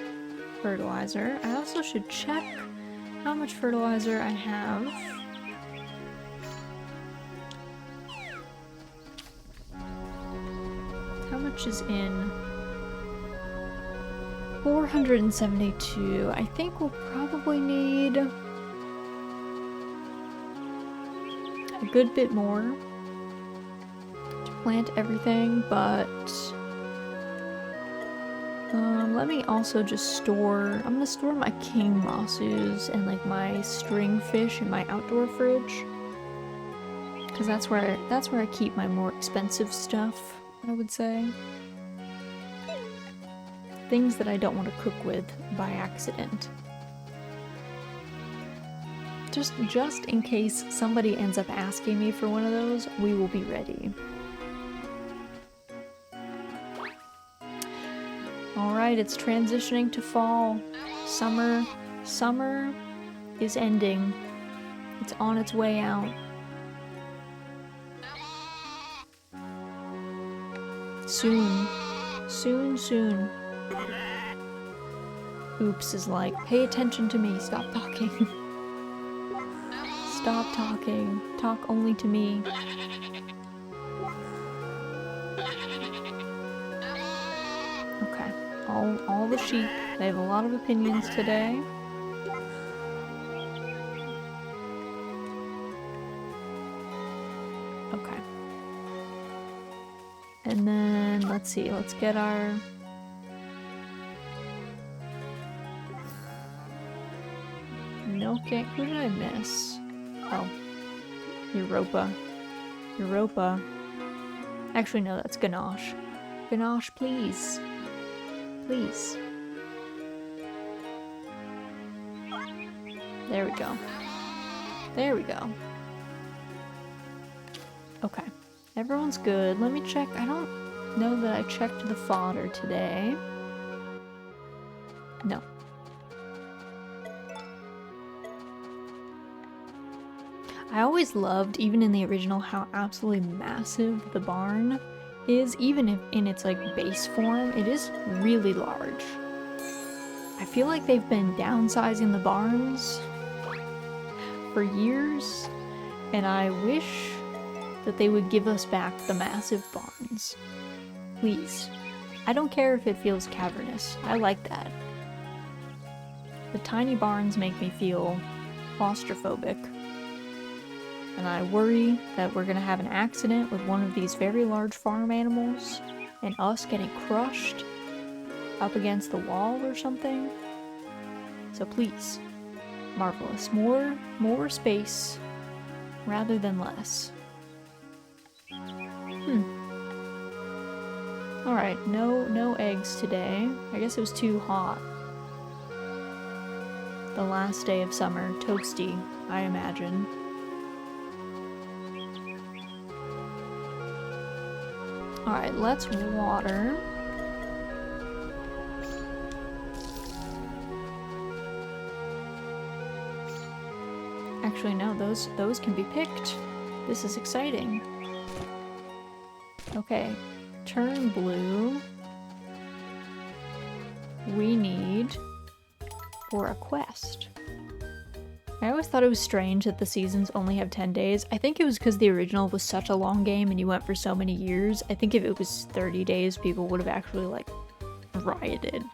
fertilizer. I also should check how much fertilizer I have. How much is in? 472. I think we'll probably need a good bit more to plant everything, but let me also just store, I'm gonna store my king mosses and like my string fish in my outdoor fridge, because that's where I keep my more expensive stuff, I would say. Things that I don't want to cook with by accident. Just in case somebody ends up asking me for one of those, we will be ready. Alright, it's transitioning to fall. Summer is ending. It's on its way out. Soon. Soon. Oops is like, pay attention to me, stop talking. Stop talking. Talk only to me. Okay. All the sheep, they have a lot of opinions today. Okay. And then, let's see, let's get our... milking. Who did I miss? Oh. Europa. Actually, no, that's Ganache. Ganache, please. Please. There we go. There we go. Okay. Everyone's good. Let me check. I don't know that I checked the fodder today. No. I always loved, even in the original, how absolutely massive the barn is. Even if in its like base form, it is really large. I feel like they've been downsizing the barns for years, and I wish that they would give us back the massive barns. Please. I don't care if it feels cavernous. I like that. The tiny barns make me feel claustrophobic. And I worry that we're gonna have an accident with one of these very large farm animals and us getting crushed up against the wall or something. So please, Marvelous, more space rather than less. Alright, no eggs today. I guess it was too hot. The last day of summer, toasty, I imagine. Alright, let's water. Actually, no, those can be picked. This is exciting. Okay, turn blue. We need for a quest. I always thought it was strange that the seasons only have 10 days. I think it was because the original was such a long game and you went for so many years. I think if it was 30 days, people would have actually, like, rioted.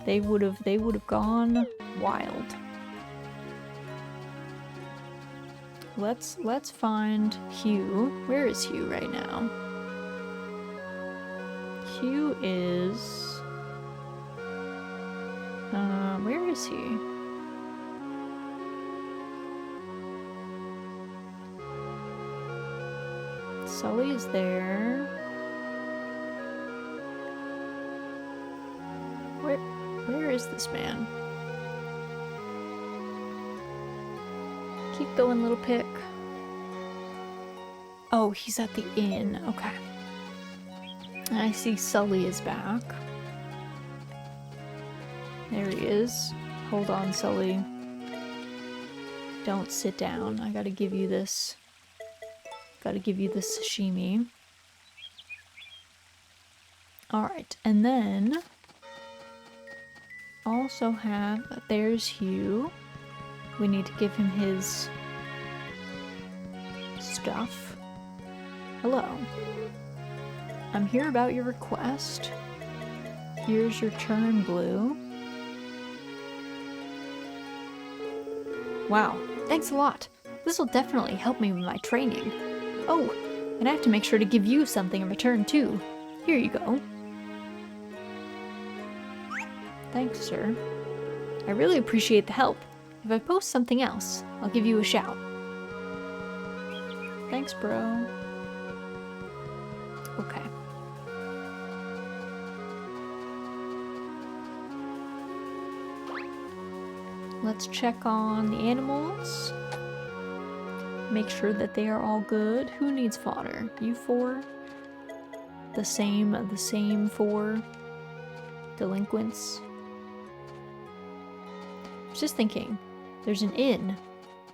They would have gone wild. Let's find Hugh. Where is Hugh right now? Hugh is... where is he? Sully is there. Where is this man? Keep going, little pick. Oh, he's at the inn. Okay. I see Sully is back. There he is. Hold on, Sully. Don't sit down. I gotta give you this. Gotta give you the sashimi. Alright, and then also have, there's Hugh. We need to give him his stuff. Hello. I'm here about your request. Here's your turn blue. Wow, thanks a lot. This will definitely help me with my training. Oh, and I have to make sure to give you something in return too. Here you go. Thanks, sir. I really appreciate the help. If I post something else, I'll give you a shout. Thanks, bro. Okay. Let's check on the animals. Make sure that they are all good. Who needs fodder? You four? The same four delinquents. I was just thinking, there's an inn,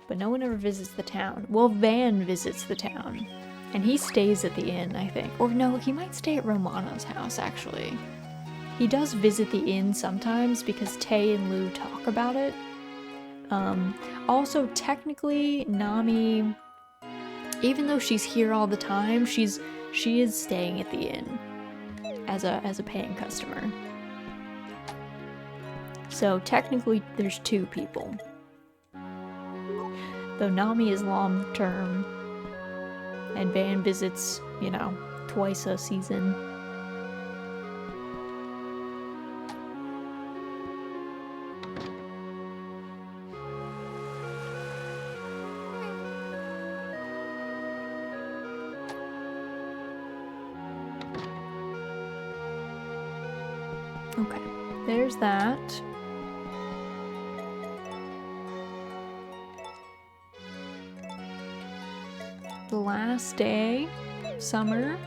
but no one ever visits the town. Well, Van visits the town, and he stays at the inn, I think. Or no, he might stay at Romana's house, actually. He does visit the inn sometimes because Tay and Lou talk about it. Also, technically, Nami, even though she's here all the time, she is staying at the inn as a paying customer. So technically, there's two people. Though Nami is long term, and Van visits, you know, twice a season. Okay, there's that. The last day, summer.